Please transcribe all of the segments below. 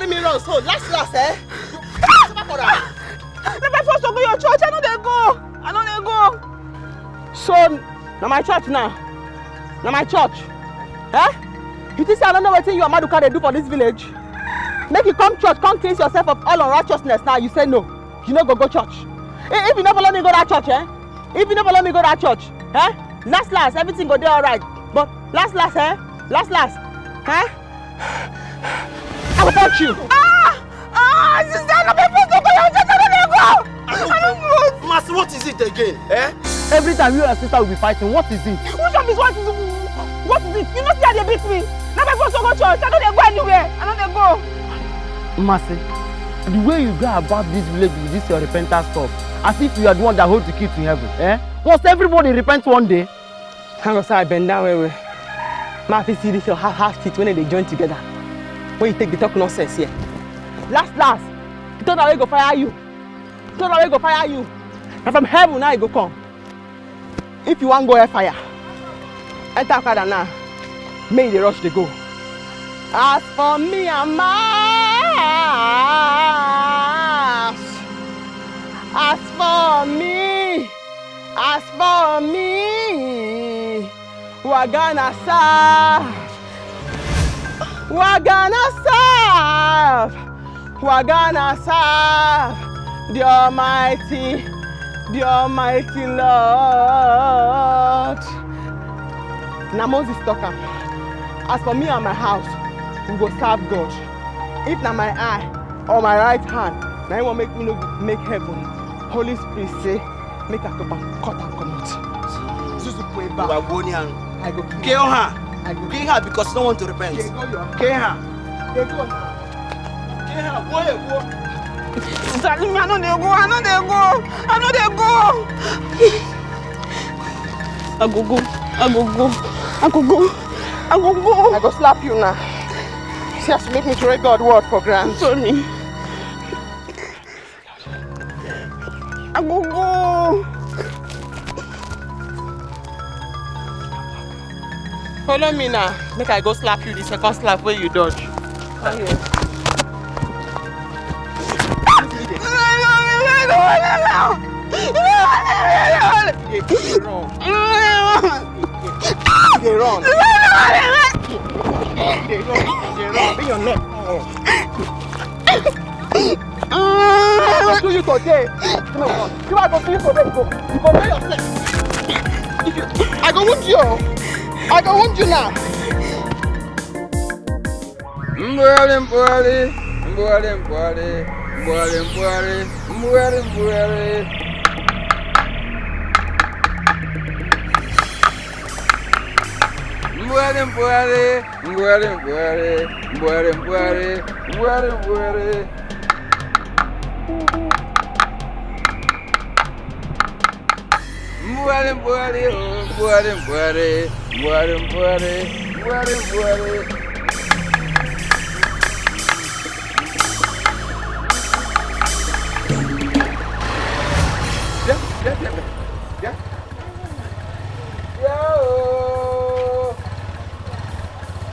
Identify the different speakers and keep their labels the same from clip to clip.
Speaker 1: carry me around, so last, eh?
Speaker 2: Let me first go to your church. I know they go. So, now my church now. Now my church. Eh? You think I don't know what you and Maduka they do for this village? Make you come church, come cleanse yourself of all unrighteousness. Now you say no. You no go church. If you never let me go that church, eh? If you never let me go that church, eh? Last, everything go there alright. But last, eh? Last, eh? I will touch you. Sister, no be forced to go your church. I don't go.
Speaker 1: Master, what is it again? Eh?
Speaker 2: Every time you and sister will be fighting, what is it? Which one is what is it? What is it? You know see how they beat me. Now my first to go church. I don't go anywhere. I don't go. Mercy, the way you go about this village with this your repentance stuff, as if you are the one that holds the key to heaven, eh? Once everybody repents one day, hang on, I bend down where my face see this your half feet when they join together. When you take the talk nonsense here. Last, you thought I will go fire you. And from heaven now you go come. If you want go air fire, enter Okada now. May they rush they go. As for me and Mars, as for me, we're gonna serve the Almighty Lord. Now Moses talking. As for me and my house, we go serve God. If na my eye or my right hand, now it will make me make heaven. Holy Spirit say, make a cup and cut and come out. I go kill her. Kill her because no one to repent. Kill her. Go. Darling, I know they go. I go slap you now. She has to make me to read God's word for granted. Sorry. I go. Follow me now. Make I go slap you the second slap where you dodge. Okay. They run. Be your neck. I go to you today. No, you are going to you today. You go lay yourself. I go wound you now. Yeah.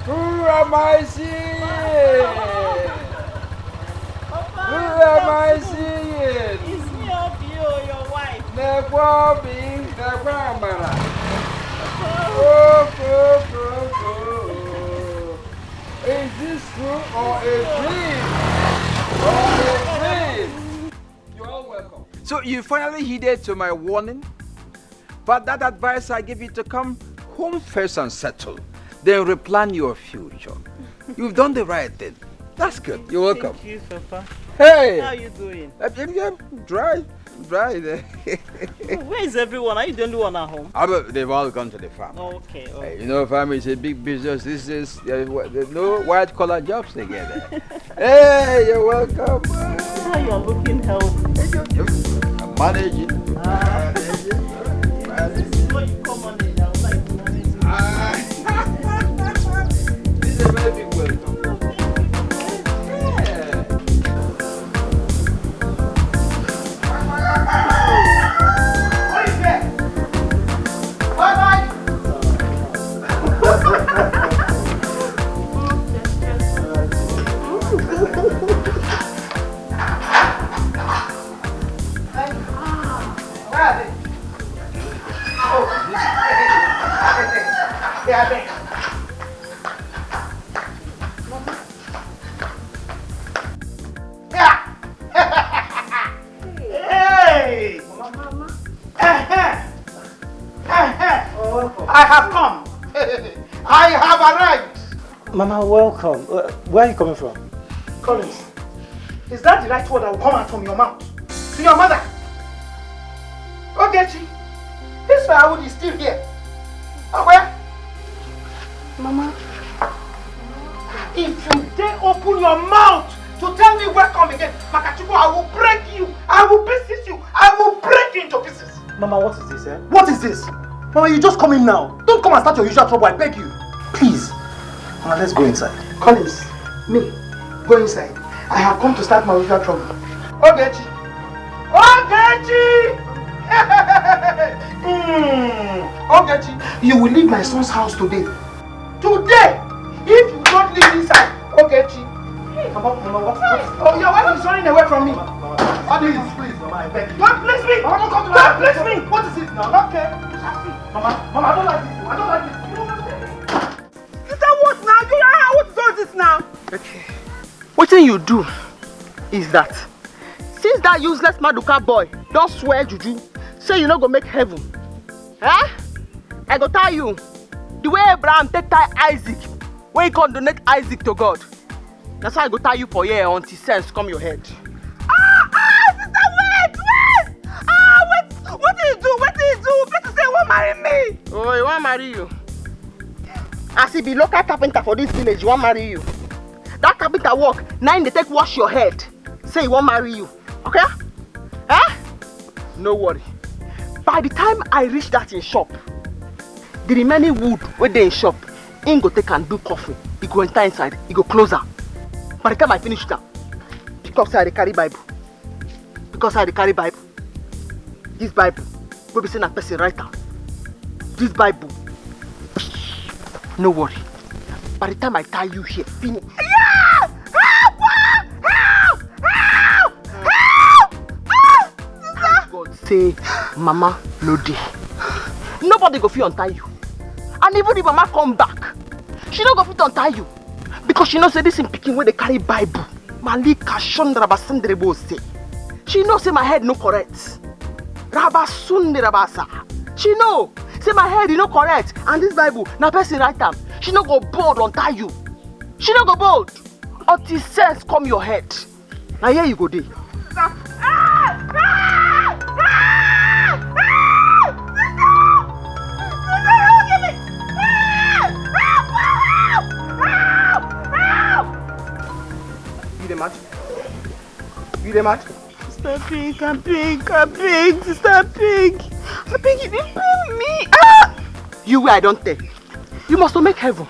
Speaker 2: Who am I seeing?
Speaker 3: It's me of you, your wife.
Speaker 4: Is this true or a dream? You're all welcome. So you finally heeded to my warning? But that advice I give you to come home first and settle. Then replan your future. You've done the right thing. That's good. You're welcome.
Speaker 3: Thank you, Papa.
Speaker 4: Hey!
Speaker 3: How are you doing?
Speaker 4: Dry.
Speaker 3: Where is everyone? Are you the only one at home?
Speaker 4: They've all gone to the farm.
Speaker 3: Okay.
Speaker 4: Hey, you know, farm is a big business. This is no white collar jobs together. Hey, you're welcome.
Speaker 3: How you are looking healthy.
Speaker 4: I'm managing.
Speaker 3: Before you come on in, I would like to manage.
Speaker 4: This is a very big welcome.
Speaker 5: Mama, welcome. Where are you coming from?
Speaker 1: Collins, is that the right word that will come out from your mouth? To your mother? Ogechi, this firewood is still here. Where?
Speaker 6: Mama.
Speaker 1: If you dare open your mouth to tell me welcome again, Makachuku, I will break you. I will pieces you. I will break you into pieces.
Speaker 5: Mama, what is this, eh? What is this? Mama, you just come in now. Don't come and start your usual trouble, I beg you. Please. Mama, let's go inside.
Speaker 1: Collins, me, go inside. I have come to start my usual trouble. Ogechi! Ogechi! Ogechi, you will leave my son's house today. Today! If you don't leave inside, Ogechi.
Speaker 5: Mama, what?
Speaker 1: Oh, your wife is running away from me.
Speaker 5: Please, Mama, I beg you.
Speaker 1: Don't place me!
Speaker 5: Mama, don't come to
Speaker 1: Don't place me!
Speaker 5: What is it now?
Speaker 1: Okay.
Speaker 5: Mama, I don't like this. I don't like this.
Speaker 2: Is that what now? What is all this now? Okay. What thing you do is that since that useless Maduka boy don't swear juju, say you not go make heaven. Huh? I go tell you, the way Abraham take tie Isaac, when he can donate Isaac to God. That's why I go tell you for here until sense come your head. Sister, wait! What do you do? People say he won't marry me. Oh, he won't marry you. As he be local carpenter for this village, he won't marry you. That carpenter work, now they take wash your head. Say he won't marry you. Okay? Eh? No worry. By the time I reach that in shop, the remaining wood where they in shop, he go take and do coffee. He go enter inside, he go close her. By the time I finish that, because I carry Bible. This Bible, will be seen a person writer. This Bible. No worry. By the time I tie you here, finish. Yeah! Help! God say, Mama, no day. Nobody go fit untie you. And even if Mama come back, she don't go fit untie you. Because she knows say this in picking where they carry Bible. Malika Shondrabasandrebo say. She knows say my head no correct. Rabasundrabasa. She know. Say my head is not correct, and this Bible, now person write them. She not go bold untie you. She not go bold until sense come your head. Now here you go there. You the mad? Sister Pink, I'm pink, Sister Pink. I beg you, didn't pay me. You I don't tell. You must make heaven.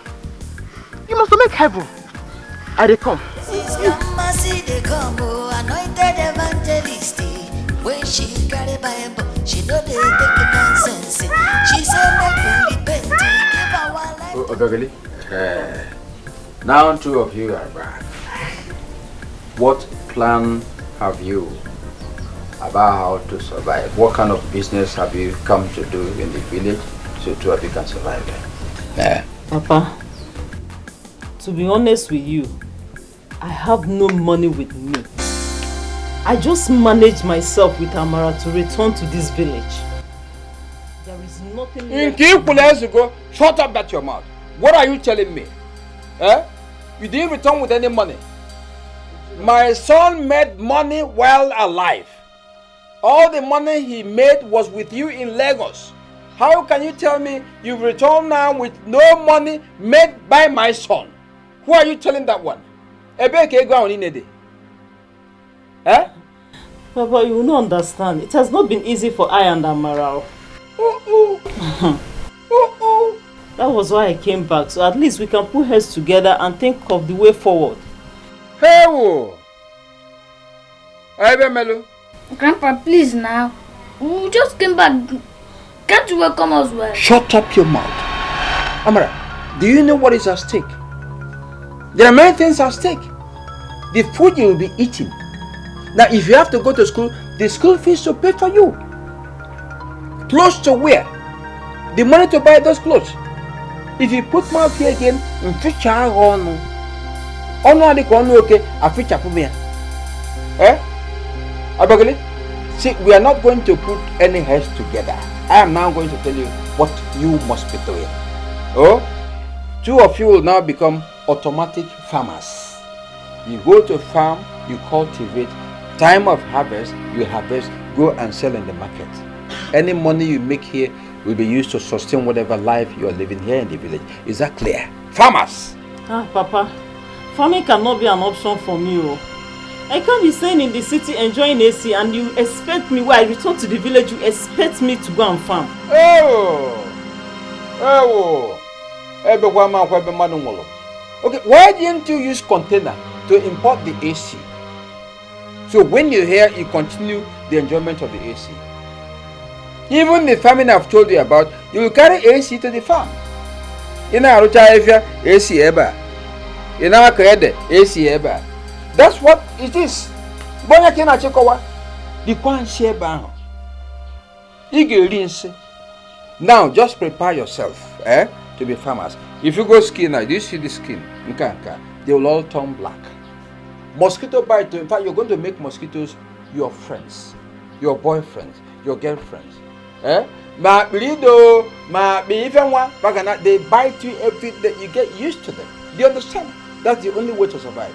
Speaker 2: I dey come.
Speaker 7: Sister MMASI dey come, anointed evangelist. When she carry Bible, she know they take nonsense. She said make we repent, give our life.
Speaker 4: Obegali, now two of you are back. What plan have you about how to survive? What kind of business have you come to do in the village so two of you can survive there?
Speaker 3: Papa, to be honest with you, I have no money with me. I just manage myself with Amara to return to this village. There is nothing left.
Speaker 4: Shut up that your mouth. What are you telling me? You didn't return with any money. My son made money while alive. All the money he made was with you in Lagos. How can you tell me you've returned now with no money made by my son? Who are you telling that one?
Speaker 3: Papa, you will not understand. It has not been easy for I and Amaral. That was why I came back, so at least we can put heads together and think of the way forward.
Speaker 4: Hey, Melo.
Speaker 6: Grandpa, please now. We just came back. Can't you welcome us well?
Speaker 4: Shut up your mouth. Amara, do you know what is at stake? There are many things at stake. The food you will be eating. Now, if you have to go to school, the school fees to pay for you. Clothes to wear. The money to buy those clothes. If you put mouth here again, see, we are not going to put any heads together. I am now going to tell you what you must be doing. Oh, two of you will now become automatic farmers. You go to farm, you cultivate, time of harvest, you harvest, go and sell in the market. Any money you make here will be used to sustain whatever life you are living here in the village. Is that clear? Farmers!
Speaker 3: Ah, Papa, farming cannot be an option for me. Oh. I can't be staying in the city enjoying AC and you expect me, when I return to the village, you expect me to go and farm.
Speaker 4: Okay, why didn't you use container to import the AC? So when you're here, you continue the enjoyment of the AC. Even the farming I've told you about, you will carry AC to the farm. In our AC ever. In our credit, AC ever. That's what it is. Now just prepare yourself to be farmers. If you go skiing now, do you see the skin? They will all turn black. Mosquito bite, in fact, you're going to make mosquitoes your friends, your boyfriends, your girlfriends. They bite you every day. You get used to them. Do you understand? That's the only way to survive.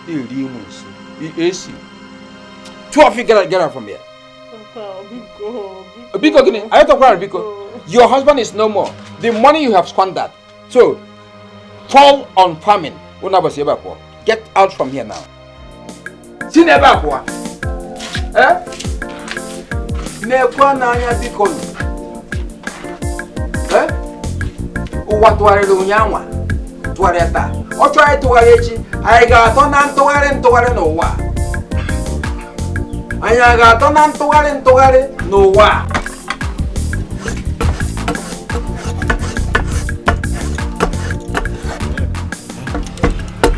Speaker 4: AC. Two of you get out from here. Your husband is no more. The money you have squandered. So, fall on farming. Get out from here now. See never.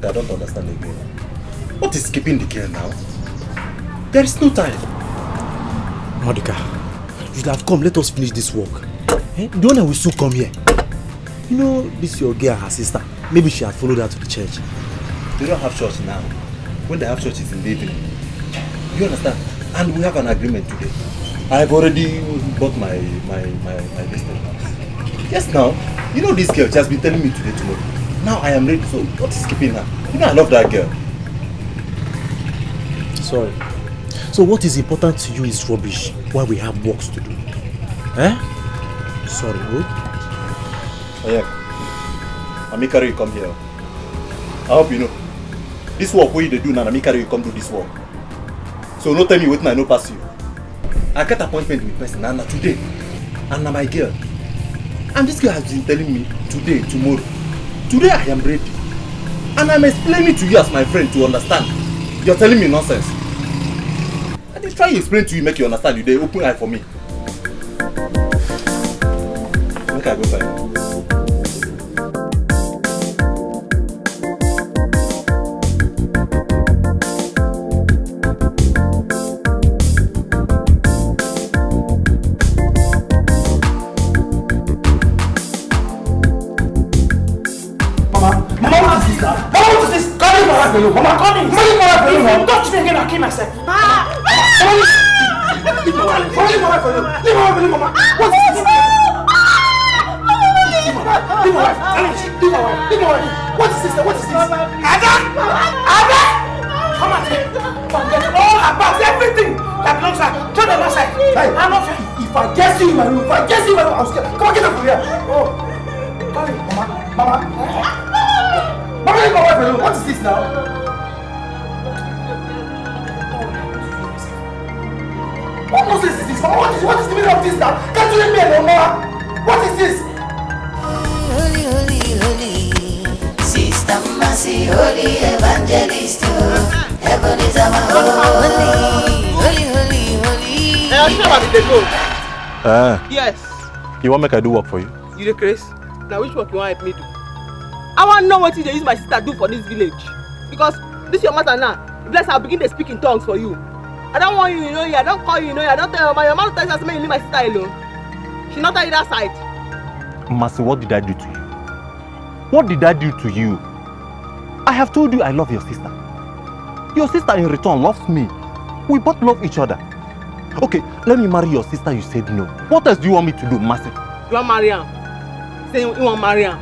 Speaker 5: I don't understand again. What is keeping the girl now? There is no time. Monica, you should have come. Let us finish this work. The owner will soon come here. You know, this your girl, her sister. Maybe she had followed her to the church. They don't have church now. When they have church, it's in the evening. You understand? And we have an agreement today. I've already bought my business house. Yes, now. You know this girl, she has been telling me today, tomorrow. Now I am ready. So what is keeping her? You know I love that girl. Sorry. So what is important to you is rubbish while we have works to do. Sorry, good. Oh yeah. Amikari, you come here. I hope you know. This work where you do now, Amikari, you come do this work. So no tell me what I know pass you. I get appointment with person Anna today. Anna my girl. And this girl has been telling me today, tomorrow. Today I am ready. And I'm explaining to you as my friend to understand. You're telling me nonsense. I just try to explain to you, make you understand. You they open eye for me. Make I go find.
Speaker 1: Mama, call me! If you touch me again, I'll kill myself. Leave my wife. Leave my wife for you. Leave my wife for you, Mama. What is this? Leave my wife. Leave my wife. Leave my wife. Leave my wife. What is this? What is this? Ada! Ada! Come on, forget all about everything that belongs to her. Turn them outside. Hey, I'm not. If I guess you in my room, I'll scare. Come on, get up from here. Oh, call me, Mama. Mama, leave my wife alone. What is this now? What nonsense is this, Mama? What is the meaning of this now? Can't you let me alone, Mama? What is this?
Speaker 7: Holy, holy, holy, Sister Mercy, holy evangelist, heaven is our holy, holy, holy, holy.
Speaker 2: I'll show you the go. Yes.
Speaker 5: You want make I do work for you?
Speaker 2: You the craze? Now which work you want help me do? I want to know what they use my sister do for this village. Because this is your matter now. Bless her, begin to speak in tongues for you. I don't want you, I don't call you, I don't tell your mother tells us you leave my sister alone. She not tell you that side.
Speaker 5: Mercy, what did I do to you? What did I do to you? I have told you I love your sister. Your sister in return loves me. We both love each other. Okay, let me marry your sister, you said no. What else do you want me to do, Mercy?
Speaker 2: You want marry her? Say you want marry her.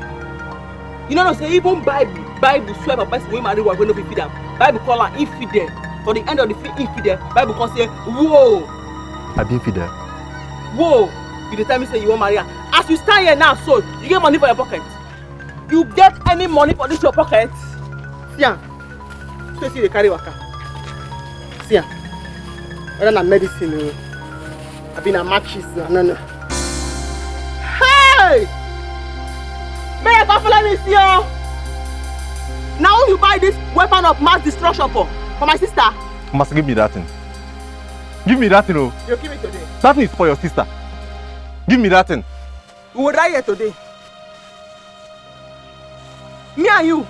Speaker 2: You know, say even Bible Bible swear for person wey marry wife wey no fit feed am. Bible call am infidel. For the end of the infidel, Bible can say, whoa.
Speaker 5: I be infidel.
Speaker 2: Whoa. You dey tell me say you wan marry her. As you stand here now, so you get money for your pocket. You get any money for this your pocket? See am. So see dey carry waka. See am. Whether na medicine o, abi na matches o, no. Hey! May you come follow me see o. Now who you buy this weapon of mass destruction for? For my sister?
Speaker 5: You must give me that thing. Give me that thing, oh.
Speaker 2: You give me today.
Speaker 5: That thing is for your sister. Give me that thing.
Speaker 2: We will die here today. Me and you.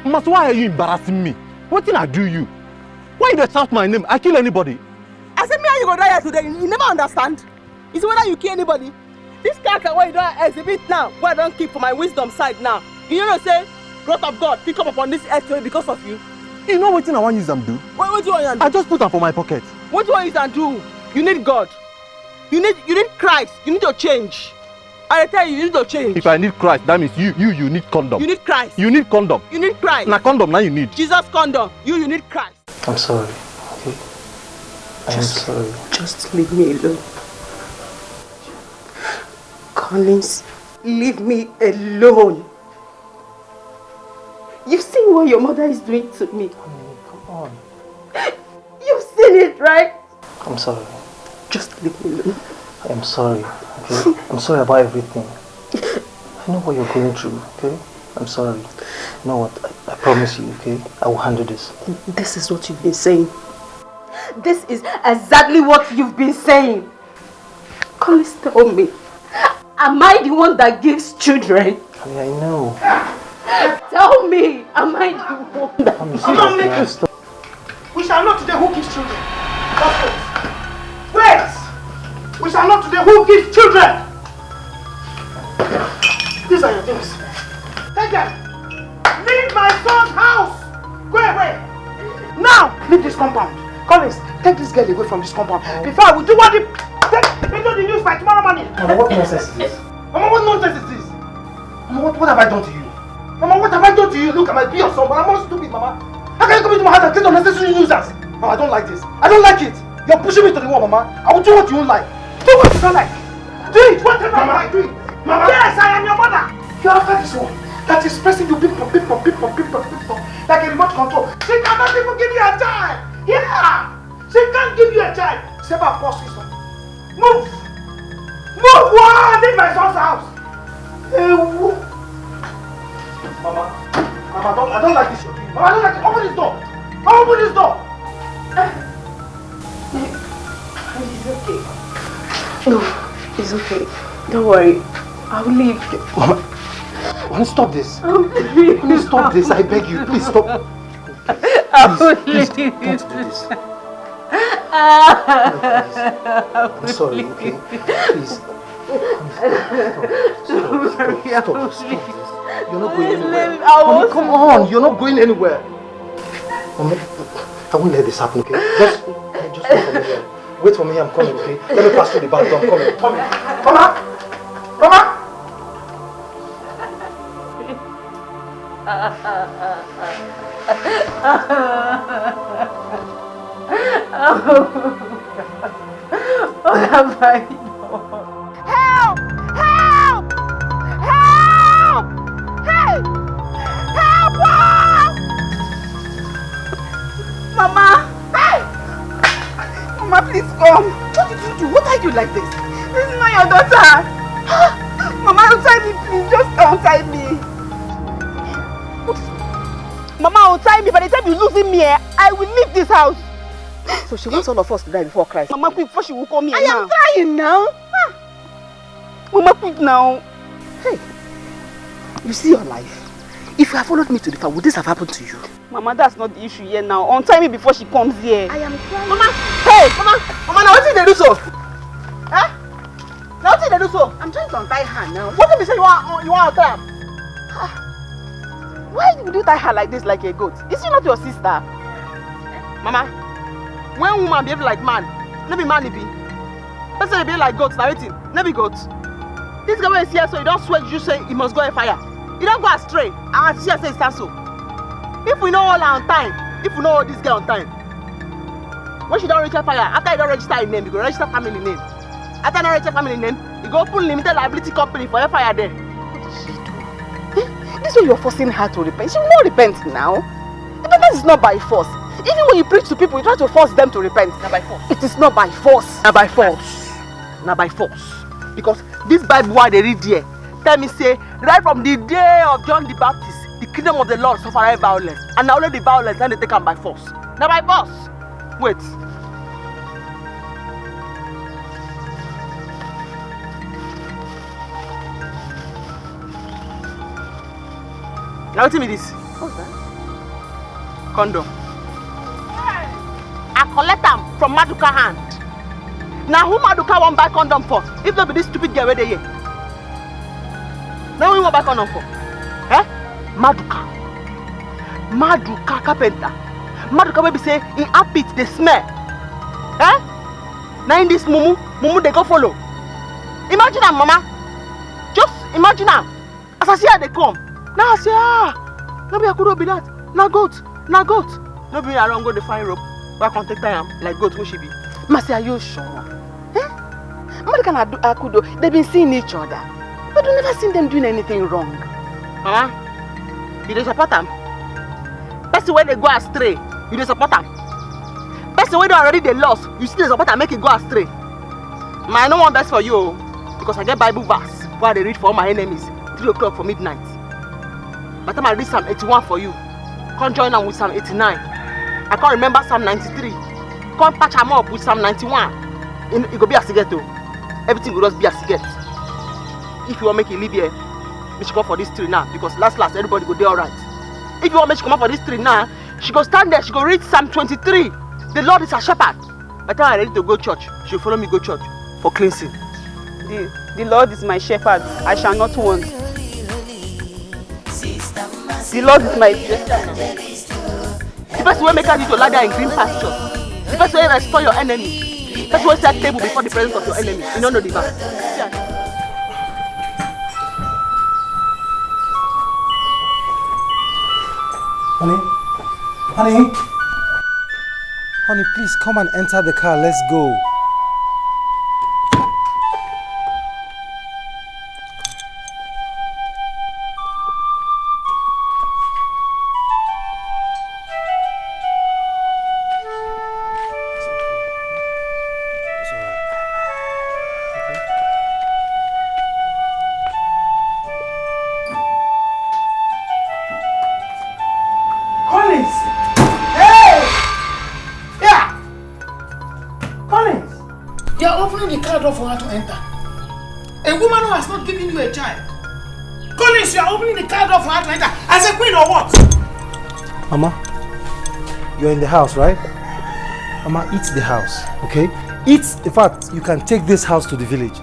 Speaker 5: Mas, why are you embarrassing me? What did I do you? Why you shout my name? I kill anybody.
Speaker 2: I said me and you go die here today. You never understand. It's whether you kill anybody. This character where you don't exhibit now, where I don't keep for my wisdom side now. You know say, wrath of God pick up upon this earth today because of you.
Speaker 5: You know what I want to use them do?
Speaker 2: What do you want to do?
Speaker 5: I just put them for my pocket.
Speaker 2: What do you want to use and do? You need God. You need Christ. You need to change. I tell you, you need to change.
Speaker 5: If I need Christ, that means you need condom.
Speaker 2: You need Christ.
Speaker 5: You need condom.
Speaker 2: You need Christ.
Speaker 5: Na condom now you need.
Speaker 2: Jesus condom. You need Christ.
Speaker 8: I'm sorry. Okay. I'm sorry.
Speaker 2: Just leave me alone. Collins, leave me alone. You've seen what your mother is doing to me.
Speaker 8: Honey, come on.
Speaker 2: You've seen it, right?
Speaker 8: I'm sorry.
Speaker 2: Just leave me alone.
Speaker 8: I'm sorry. Okay? I'm sorry about everything. I know what you're going through. Okay? I'm sorry. You know what? I promise you. Okay? I will handle this.
Speaker 2: This is what you've been saying. This is exactly what you've been saying. Collins, tell me. Am I the one that gives children?
Speaker 8: Honey, I know.
Speaker 2: Tell me, am I the one that
Speaker 8: Promise
Speaker 1: I'm
Speaker 8: you.
Speaker 1: not making stop. We shall not today who gives children. Wait! We shall not today who gives children. These are your things. Take them. Leave my son's house. Go away. Now, leave this compound. Collins, take this girl away from this compound. Before I will do what the... Take into the news by tomorrow morning.
Speaker 8: Mama, what nonsense is this?
Speaker 1: Mama, what nonsense is this? Mama, what have I done to you? Mama, what have I done to you? Look, I might be your son, but I'm not stupid, Mama. How can you come into my house and take unnecessary nuisance? Mama, I don't like this. I don't like it. You're pushing me to the wall, Mama. I will do what you don't like. Do what you don't like. Do it. Whatever Mama, I do it. Mama. Yes, I am your mother. You're after this one. That is pressing you big pump, like a remote control. She cannot even give you a child. Yeah. She can't give you a child. Except of course, sister. Move. Move. Wow. Leave my son's house. Mama, I don't like this. Mama, I don't like it. Open this door. Open this door.
Speaker 2: It's okay. No, it's okay. Don't worry. I'll leave.
Speaker 8: Mama, stop this.
Speaker 2: Please.
Speaker 8: Please stop this. I beg you. Please stop. Please, don't do this. I'm sorry, okay? Please. Stop. You're not going anywhere. Mommy, come on. You're not going anywhere. Mommy, I won't let this happen, okay? Just wait for me here. Wait for me, I'm coming, okay? Let me pass through the back door. I'm coming.
Speaker 1: Mama! Mama!
Speaker 2: What have I done? Help! Help! Help! Hey! Help! Mama! Hey! Mama, please come. What did you do? What are you like this? This is not your daughter. Mama, untie me, please. Just untie me. Mama, untie me. By the time you're losing me, I will leave this house. So she wants all of us to die before Christ. Mama, quick, before she will come here now. I am trying now. Mama, quick now. Hey, you see your life. If you have followed me to the farm, would this have happened to you? Mama, that's not the issue here now. Untie me before she comes here. I am trying. Mama, hey, Mama, now what did they do so? Huh? Now what did they do so? I'm trying to untie her now. What if you say you want to tie her? Why would you tie her like this, like a goat? Is she not your sister? Mama, when woman behave like man, no be man, it be. Let's say they behave like goats, now waiting, no be goats. This guy when he see her, so you don't sweat, you say he must go a fire. You don't go astray. And she say it's so. If we know all her on time, if we know all this girl on time, when she don't register fire, after you don't register her name, you go register family name. After you don't register family name, you go open limited liability company for your fire there.
Speaker 9: What did she do? This way you're forcing her to repent. She will not repent now. Repentance is not by force. Even when you preach to people, you try to force them to repent.
Speaker 2: Not by force.
Speaker 9: It is not by force.
Speaker 2: Not by force. Not by force. Because this Bible why they read there, tell me say, right from the day of John the Baptist, the kingdom of the Lord suffered violence. And now only the violence and they take them by force. Not by force. Wait. Now tell me this.
Speaker 9: What's that?
Speaker 2: Condom. I collect them from Maduka hand. Now who Maduka won't buy condom for? If not be this stupid girl where they here. Now who won't buy condom for? Eh? Maduka. Maduka carpenter. Maduka will be say in habit they smell. Eh? Now in this mumu they go follow. Imagine them, mama. Just imagine them. As I see how they come. Now I say, no be a could be that. Now goat. No be around go the fine rope. Why can't take time like goat who she be?
Speaker 9: Masi, are you sure? Eh? Maduka and Akudo, they've been seeing each other. But we've never seen them doing anything wrong.
Speaker 2: Mama, you don't support them. Person when they go astray, you don't support them. Person when they already they lost, you still support them, make it go astray. I no want best for you because I get Bible verse where they read for all my enemies 3 o'clock for midnight. By the time I read Psalm 81 for you, can't join them with Psalm 89. I can't remember Psalm 93. Can't patch them up with Psalm 91. It go be as you get to. Everything will just be as you get. If you want to make it live here, we should go for this tree now because last everybody go there alright. If you want me to come up for this tree now, she go stand there, she go read Psalm 23. The Lord is her shepherd. By the time I'm ready to go church, she'll follow me go church for cleansing.
Speaker 9: The Lord is my shepherd, I shall not want. The Lord is my shepherd.
Speaker 2: The person will make you to lie there in green pastures. The person will restore your enemy. The person will set table before the presence of your enemy. You don't know the verse.
Speaker 8: Honey, please come and enter the car. Let's go.
Speaker 1: For her to enter. A woman who has not given you a child. Collins, you are opening the car door for her to enter. As a queen or what?
Speaker 8: Mama, you're in the house, right? Mama, eat the house, okay? Eat, in fact, you can take this house to the village.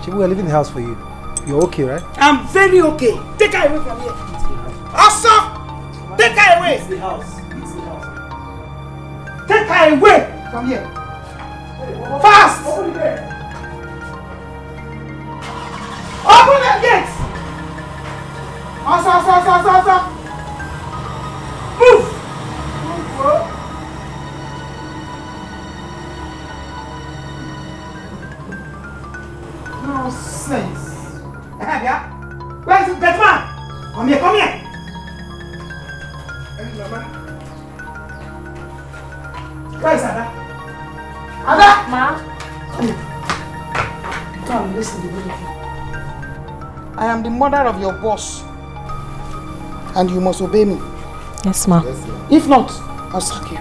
Speaker 8: Chibu, we're leaving the house for you. You're okay, right?
Speaker 1: I'm very okay. Take her away from here. Also, take her away.
Speaker 8: It's the house. It's the house.
Speaker 1: Take her away from here. Fast! Open the gates! Asa. Move! Nonsense. Where is it, that man? Come here. Hey, Mama. Where is Ada? Ada!
Speaker 6: Ma?
Speaker 1: Come here. Come, listen to me. I am the mother of your boss. And you must obey me.
Speaker 3: Yes, ma.
Speaker 1: If not, I'll sack you.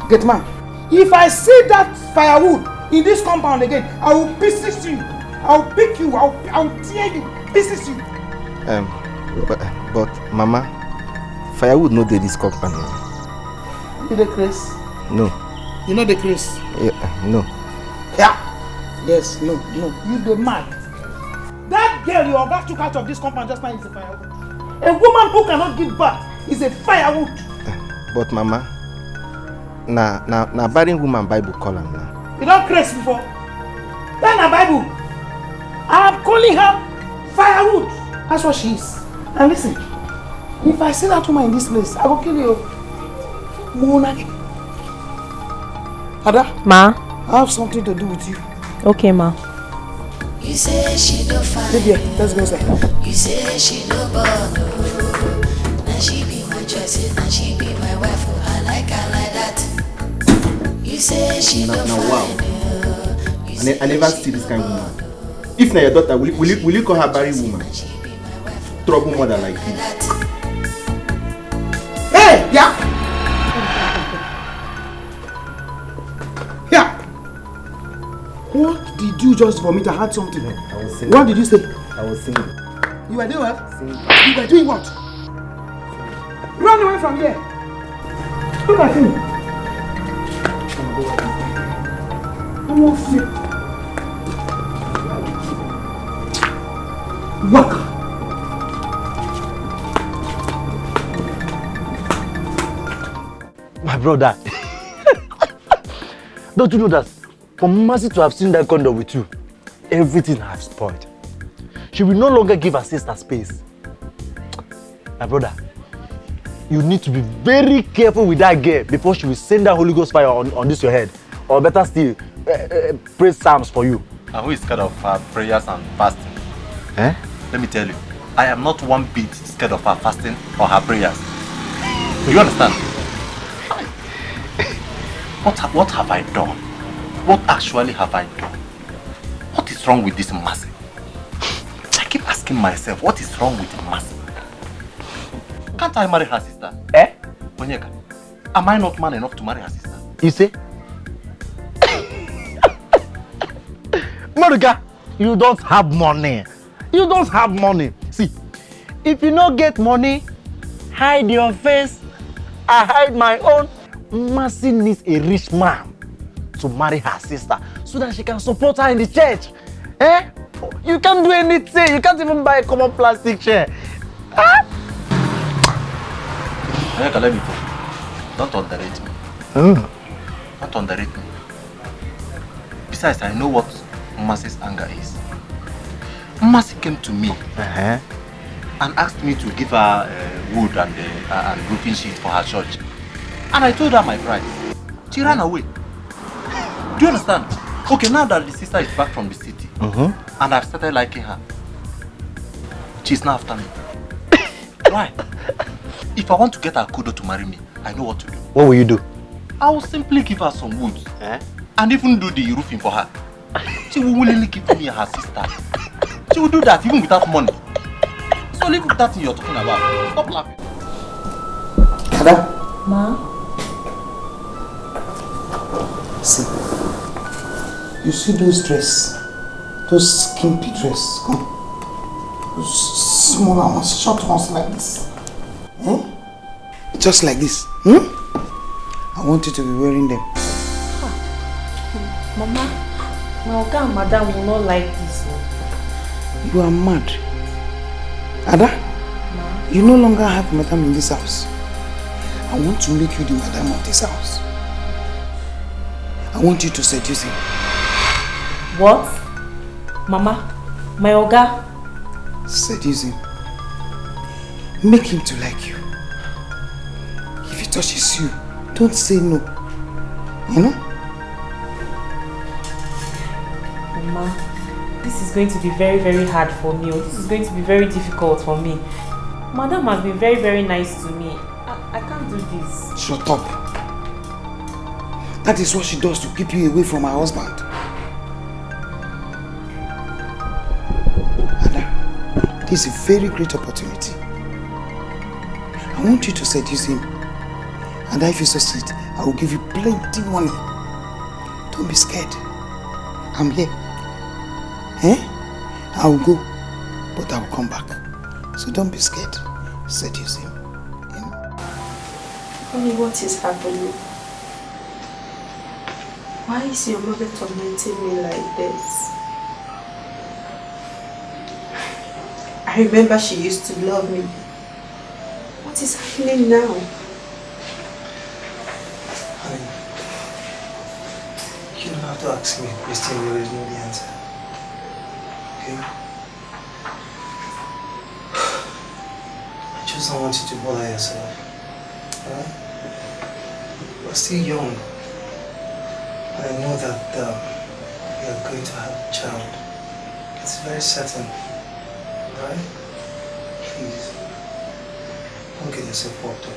Speaker 1: Get man. If I see that firewood in this compound again, I will pieces you. I'll pick you. I'll tear you. Pieces you.
Speaker 10: But Mama, firewood no dey this compound.
Speaker 1: You the Chris?
Speaker 10: No.
Speaker 1: You know the Chris?
Speaker 10: Yeah, no.
Speaker 1: Yeah. Yes, no. You the man. That girl you about took out of this compound just now is a firewood. A woman who cannot give birth is a firewood.
Speaker 10: But Mama, na barren woman Bible call am now.
Speaker 1: You don't craze before. That na Bible. I'm calling her firewood. That's what she is. And listen, if I see that woman in this place, I will kill you. Monarchy. Ada?
Speaker 2: Ma?
Speaker 1: I have something to do with you.
Speaker 2: Okay, ma.
Speaker 7: You say she no fine.
Speaker 1: Baby, let's go inside.
Speaker 7: You say she no born. Now she be my choice, now she be my wife. I like her like that. You say she no fine.
Speaker 10: Wow. I never see this kind of woman. If na your daughter, will you call her Barry woman? Trouble mother like you.
Speaker 1: Hey, yeah. Yeah. What did you just for me to add something?
Speaker 10: I was singing.
Speaker 1: What did you say?
Speaker 10: I was singing.
Speaker 1: You were doing what?
Speaker 10: Singing.
Speaker 1: You were doing what? Run away from here. Look at him. I won't flip. Waka.
Speaker 5: My brother, don't you know that for Mercy to have seen that condom with you, everything has spoiled. She will no longer give her sister space. My brother, you need to be very careful with that girl before she will send that Holy Ghost fire on this your head. Or better still, pray psalms for you.
Speaker 11: And who is scared of her prayers and fasting?
Speaker 5: Eh?
Speaker 11: Let me tell you, I am not one bit scared of her fasting or her prayers. Do you understand? What have I done? What actually have I done? What is wrong with this Mercy? I keep asking myself, what is wrong with Mercy? Can't I marry her sister?
Speaker 5: Eh?
Speaker 11: Onyeka, am I not man enough to marry her sister?
Speaker 5: You say? Monica, you don't have money. You don't have money. See, if you don't get money, hide your face. I hide my own. Mercy needs a rich man to marry her sister so that she can support her in the church. Eh? You can't do anything. You can't even buy a common plastic chair. Ah?
Speaker 11: Onyeka, let me go. Don't underrate me. Don't underrate me. Besides, I know what Mercy's anger is. Mercy came to me and asked me to give her wood and roofing sheet for her church. And I told her my price. She ran away. Do you understand? Okay, now that the sister is back from the city and I've started liking her, she's now after me. Why? If I want to get her kudo to marry me, I know what to do.
Speaker 5: What will you do?
Speaker 11: I will simply give her some wood and even do the roofing for her. She will willingly give me her sister. She will do that even without money. So leave that thing you're talking about. Stop laughing.
Speaker 1: Ada?
Speaker 2: Ma?
Speaker 1: See, you see those dress, those skimpy dress, come, those smaller ones, short ones like this, just like this, I want you to be wearing them.
Speaker 3: Mama, my Oga and Madam will not like this.
Speaker 1: You are mad. Ada, you no longer have Madam in this house. I want to make you the Madam of this house. I want you to seduce him.
Speaker 3: What? Mama, my Oga?
Speaker 1: Seduce him. Make him to like you. If he touches you, don't say no. You know?
Speaker 3: Mama, this is going to be very, very hard for me. This is going to be very difficult for me. Madam has been very, very nice to me. I can't do this.
Speaker 1: Shut up. That is what she does to keep you away from her husband. Ada, this is a very great opportunity. I want you to seduce him. And if you succeed, I will give you plenty money. Don't be scared. I'm here. I will go, but I will come back. So don't be scared. Seduce him.
Speaker 12: Honey, what is happening? Why is your mother tormenting me like this? I remember she used to love me. What is happening now?
Speaker 8: Honey, you don't have to ask me a question you already know the answer. okay? I just don't want you to bother yourself. Alright? You're still young. And I know that you're going to have a child. It's very certain. Alright? Please. Don't get yourself worked up.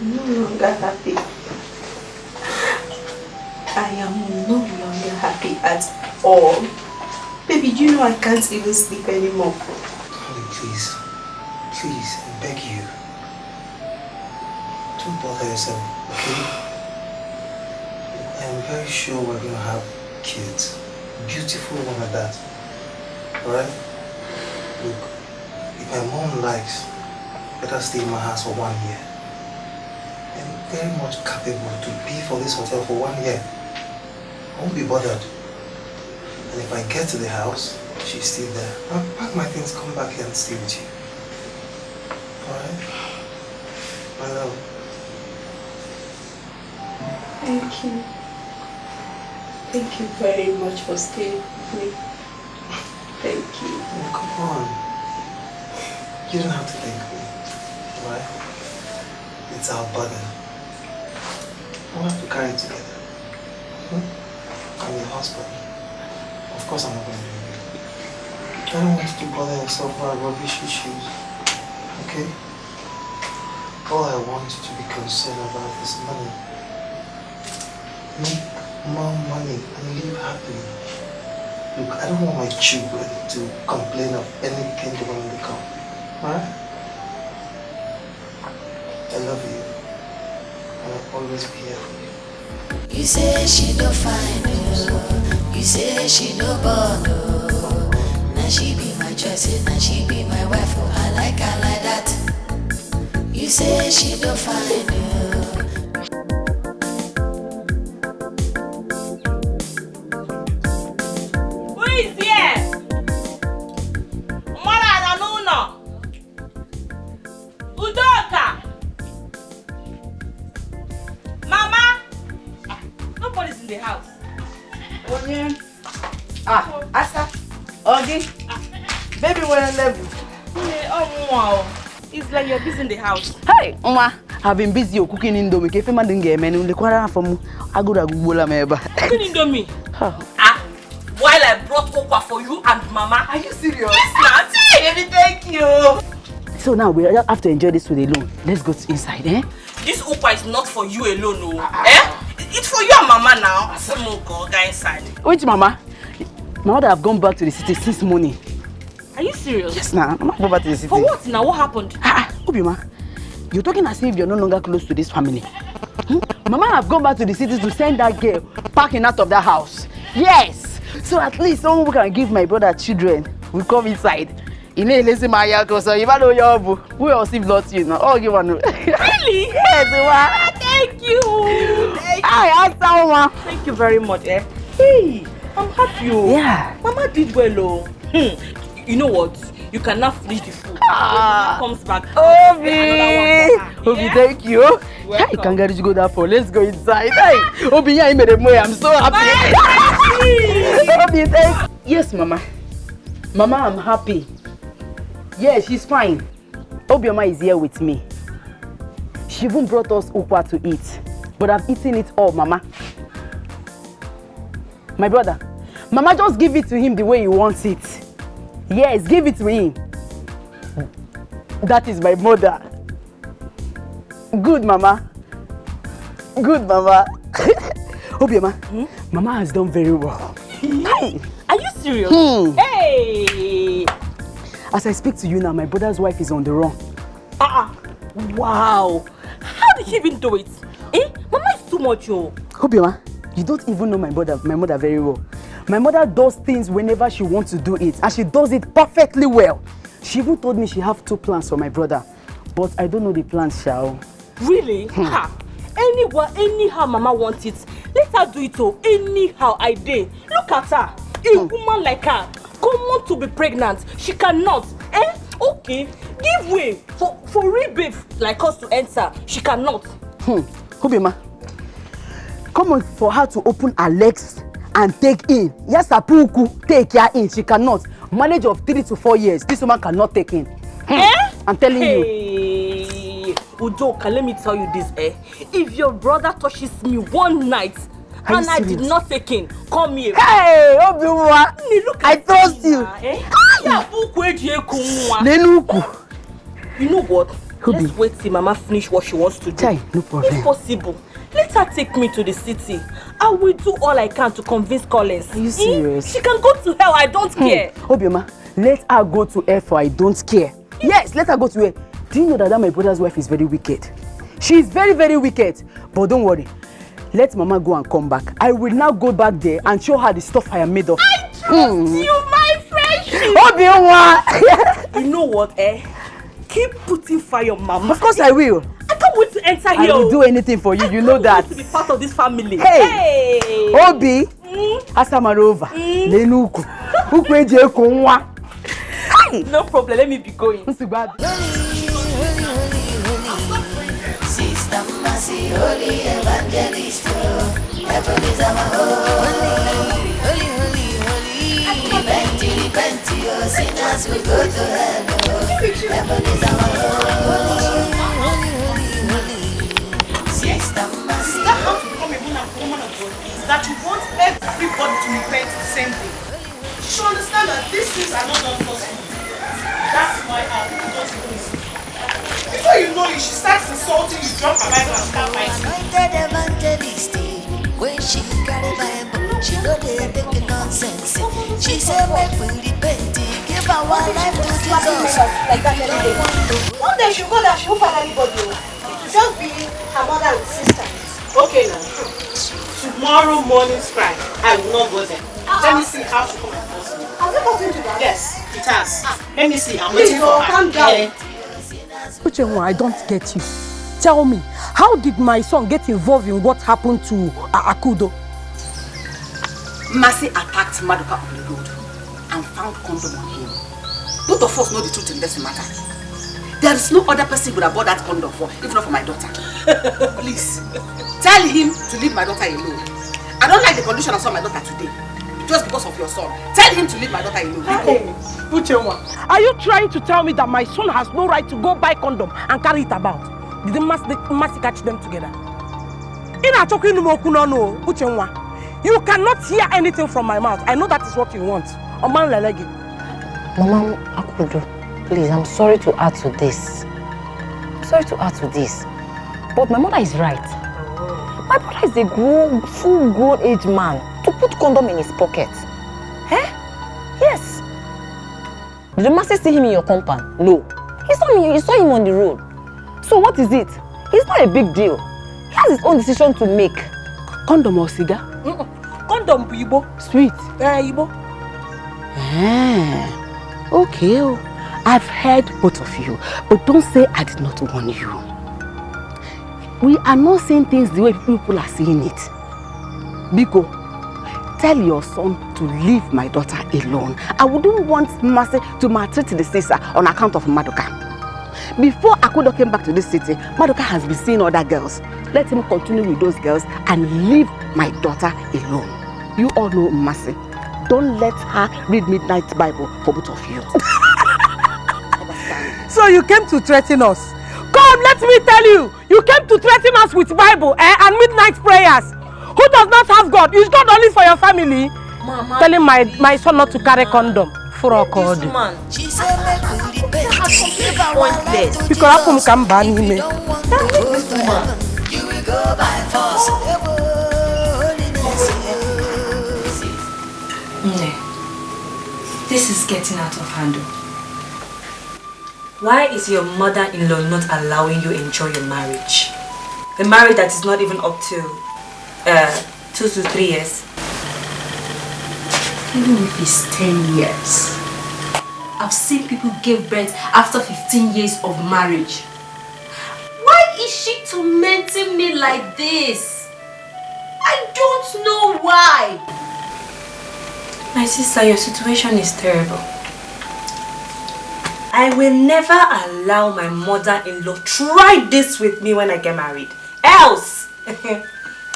Speaker 12: I'm no longer happy. I am no longer happy at all. Baby, you know I can't even sleep anymore.
Speaker 8: Honey, please. Please, I beg you. Don't bother yourself, okay? I am very sure we're going to have kids. Beautiful one at that. Alright? Look, if my mom likes, let us stay in my house for 1 year. I'm very much capable to be for this hotel for 1 year. I won't be bothered. And if I get to the house, she's still there. I'll pack my things, come back here and stay with you. Alright? My love.
Speaker 12: Thank you. Thank you very much for staying with me. Thank you.
Speaker 8: Oh, come on. You don't have to thank me. Alright? It's our burden. We'll have to carry it together. I'm your husband. Of course I'm not going to do it. I don't want you to bother yourself about rubbish issues. Okay? All I want you to be concerned about is money. Make more money and live happily. Look, I don't want my children to complain of anything when they come. Alright? I love you. And I'll always be here for you.
Speaker 7: You say she don't find you. You say she don't born. Now she be my choice, now she be my wife. Oh, I like her like that. You say she don't find you.
Speaker 2: Who is here? Mara Nanuna. Udoka. Mama. Nobody's in the house.
Speaker 9: Onye. Asa. Ogi. Baby, we're on level.
Speaker 2: Oh, wow. It's like you're busy in the house.
Speaker 9: Hey, Oma. I've been busy cooking indomie. If man didn't get menu, the quarter from Agoda Google meba.
Speaker 2: Cooking indomie? While I brought Okwa for you and Mama. Are you serious? Yes, Nancy. Baby, thank you.
Speaker 9: So now we have to enjoy this with alone. Let's go inside, eh?
Speaker 2: This Okwa is not for you alone, no. Eh? It's for you and Mama now. Go inside.
Speaker 9: Wait, Mama. My mother have gone back to the city since morning.
Speaker 2: Are you serious?
Speaker 9: Yes, now. Mama go back to the city.
Speaker 2: For what now? What happened?
Speaker 9: Obima, you're talking as if you're no longer close to this family. Mama have gone back to the city to send that girl packing out of that house. Yes. So at least someone who can give my brother children will come inside. You know, listen, my uncle, so if I know your boo, we all see lots you now. Oh, give one.
Speaker 2: Really?
Speaker 9: Yes, Mama.
Speaker 2: Thank you. Thank you very much, eh? Hey, I'm happy.
Speaker 9: Yeah.
Speaker 2: Mama did well, You know what? You can now finish the food. When Mama comes back.
Speaker 9: Obi, thank you. Hey, kangaroo, you go that for. Let's go inside. Hey, Obi, yeah, I made a boy. I'm so happy. Obi, thank. Yes, Mama. Mama, I'm happy. Yeah, she's fine. Obioma is here with me. She even brought us ukwa to eat. But I've eaten it all, Mama. My brother, Mama, just give it to him the way he wants it. Yes, give it to him. That is my mother. Good, Mama. Good, Mama. Obioma, Mama has done very well.
Speaker 2: Are you serious? Hey!
Speaker 9: As I speak to you now, my brother's wife is on the run.
Speaker 2: Wow! How did she even do it? Mama is too much, yo.
Speaker 9: Obioma, you don't even know my mother very well. My mother does things whenever she wants to do it, and she does it perfectly well. She even told me she have 2 plans for my brother, but I don't know the plans, shall.
Speaker 2: Really? Anyhow Mama wants it. Let her do it, anyhow I did. Look at her. A woman like her, common to be pregnant. She cannot. Okay. Give way for real babe like us to enter. She cannot.
Speaker 9: Obioma, common for her to open her legs and take in. Yes, Apuku, take her in. She cannot. Manage of 3 to 4 years. This woman cannot take in. I'm telling you.
Speaker 3: Udoka, let me tell you this, if your brother touches me one night and I did not take in, come here.
Speaker 9: Hey, Obiwa, I trust you.
Speaker 3: You know what? Let's wait till Mama finish what she wants to do.
Speaker 9: No problem.
Speaker 3: If possible, let her take me to the city. I will do all I can to convince Collins.
Speaker 9: Are you serious?
Speaker 3: She can go to hell, I don't care.
Speaker 9: Obioma, let her go to hell for I don't care. Yes, let her go to hell. Do you know that my brother's wife is very wicked? She is very, very wicked. But don't worry. Let Mama go and come back. I will now go back there and show her the stuff I am made of.
Speaker 3: I trust you, my friendship.
Speaker 9: Obioma!
Speaker 3: You know what, Keep putting fire on Mama.
Speaker 9: Of course I will.
Speaker 3: I can't wait to enter here.
Speaker 9: I will do anything for you, you know that.
Speaker 3: I want to be part of this family.
Speaker 9: Hey! Obi! Asamarova. Lenuku.
Speaker 3: No problem, let me be going.
Speaker 7: Sister Mercy, holy evangelist, heaven is our holy. Repent, your sinners will go to heaven. Heaven is our holy. Sister Mercy.
Speaker 1: Is that how to become a woman of God? Is that you want everybody to repent the same thing? You should understand that these things are not done forcefully. That's why our people don't do this. Before you know it, she starts insulting you, drop her Bible and start fighting.
Speaker 7: Anointed evangelist, when she carry Bible, she know they take nonsense. She said, make we repent, give our life to Jesus.
Speaker 1: Like that every day. One day she'll go there, she won't find anybody. It will just be her mother and sister. Okay now. Tomorrow morning's cry, I will not go there. Let me see how she come and force me. Has it gotten to that? Yes, it has. Let me see. I'm waiting for her. Calm down.
Speaker 9: Uchenwa, I don't get you. Tell me, how did my son get involved in what happened to Akudo?
Speaker 13: Mercy attacked Maduka on the road and found condom on him. Both of us know the truth in this matter. There is no other person would have bought that condom for, if not for my daughter. Please, tell him to leave my daughter alone. I don't like the condition I saw my daughter today. Just because of your son. Tell him to leave my daughter alone.
Speaker 1: Hey, Uchenwa, are you trying to tell me that my son has no right to go buy condom and carry it about? Did the Mercy catch them together? Uchenwa, you cannot hear anything from my mouth. I know that is what you want. Mama
Speaker 14: Akudo, please, I'm sorry to add to this. But my mother is right. My brother is a full-grown age man to put condom in his pocket. Yes. Did the Mercy see him in your compound? No. You saw him on the road. So what is it? It's not a big deal. He has his own decision to make.
Speaker 9: Condom or cigar?
Speaker 1: Condom, Ibo.
Speaker 9: Sweet.
Speaker 1: Ibo.
Speaker 9: Okay. I've heard both of you, but don't say I did not warn you. We are not saying things the way people are saying it. Biko, tell your son to leave my daughter alone. I wouldn't want Mercy to maltreat the sister on account of Maduka. Before Akudo came back to this city, Maduka has been seeing other girls. Let him continue with those girls and leave my daughter alone. You all know Mercy. Don't let her read Midnight Bible for both of you.
Speaker 1: So you came to threaten us. Come, let me tell you. You came to threaten us with Bible and midnight prayers. Who does not have God? Is God only for your family? Mama. Telling my son not to carry condom. For a code.
Speaker 7: She said, make we repent, give our life to
Speaker 1: Jesus.
Speaker 7: You will go by force.
Speaker 15: This is getting out of hand. Why is your mother-in-law not allowing you enjoy your marriage? A marriage that is not even up to 2 to 3 years.
Speaker 12: Even if it's 10 years. I've seen people give birth after 15 years of marriage. Why is she tormenting me like this? I don't know why.
Speaker 15: My sister, your situation is terrible. I will never allow my mother-in-law try this with me when I get married. Else,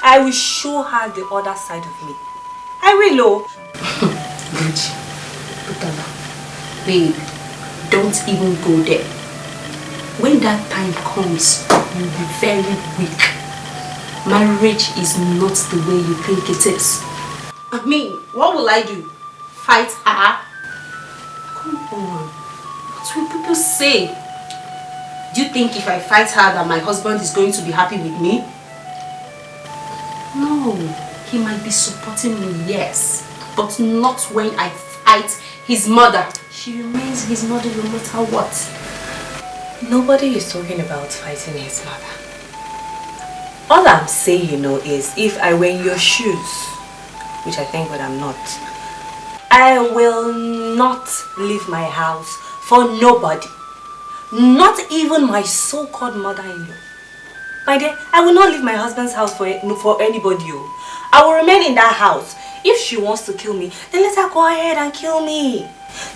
Speaker 15: I will show her the other side of me. I
Speaker 12: I will, oh.
Speaker 13: Babe, don't even go there. When that time comes, you'll be very weak. Marriage is not the way you think it is. I mean, what will I do? Fight her? Come on. What will people say? Do you think if I fight her that my husband is going to be happy with me? No. He might be supporting me, yes. But not when I fight his mother. She remains his mother no matter what.
Speaker 15: Nobody is talking about fighting his mother. All I'm saying, you know, is if I were in your shoes, which I think but I'm not, I will not leave my house for nobody. Not even my so-called mother-in-law. My dear, I will not leave my husband's house for anybody. I will remain in that house. If she wants to kill me, then let her go ahead and kill me.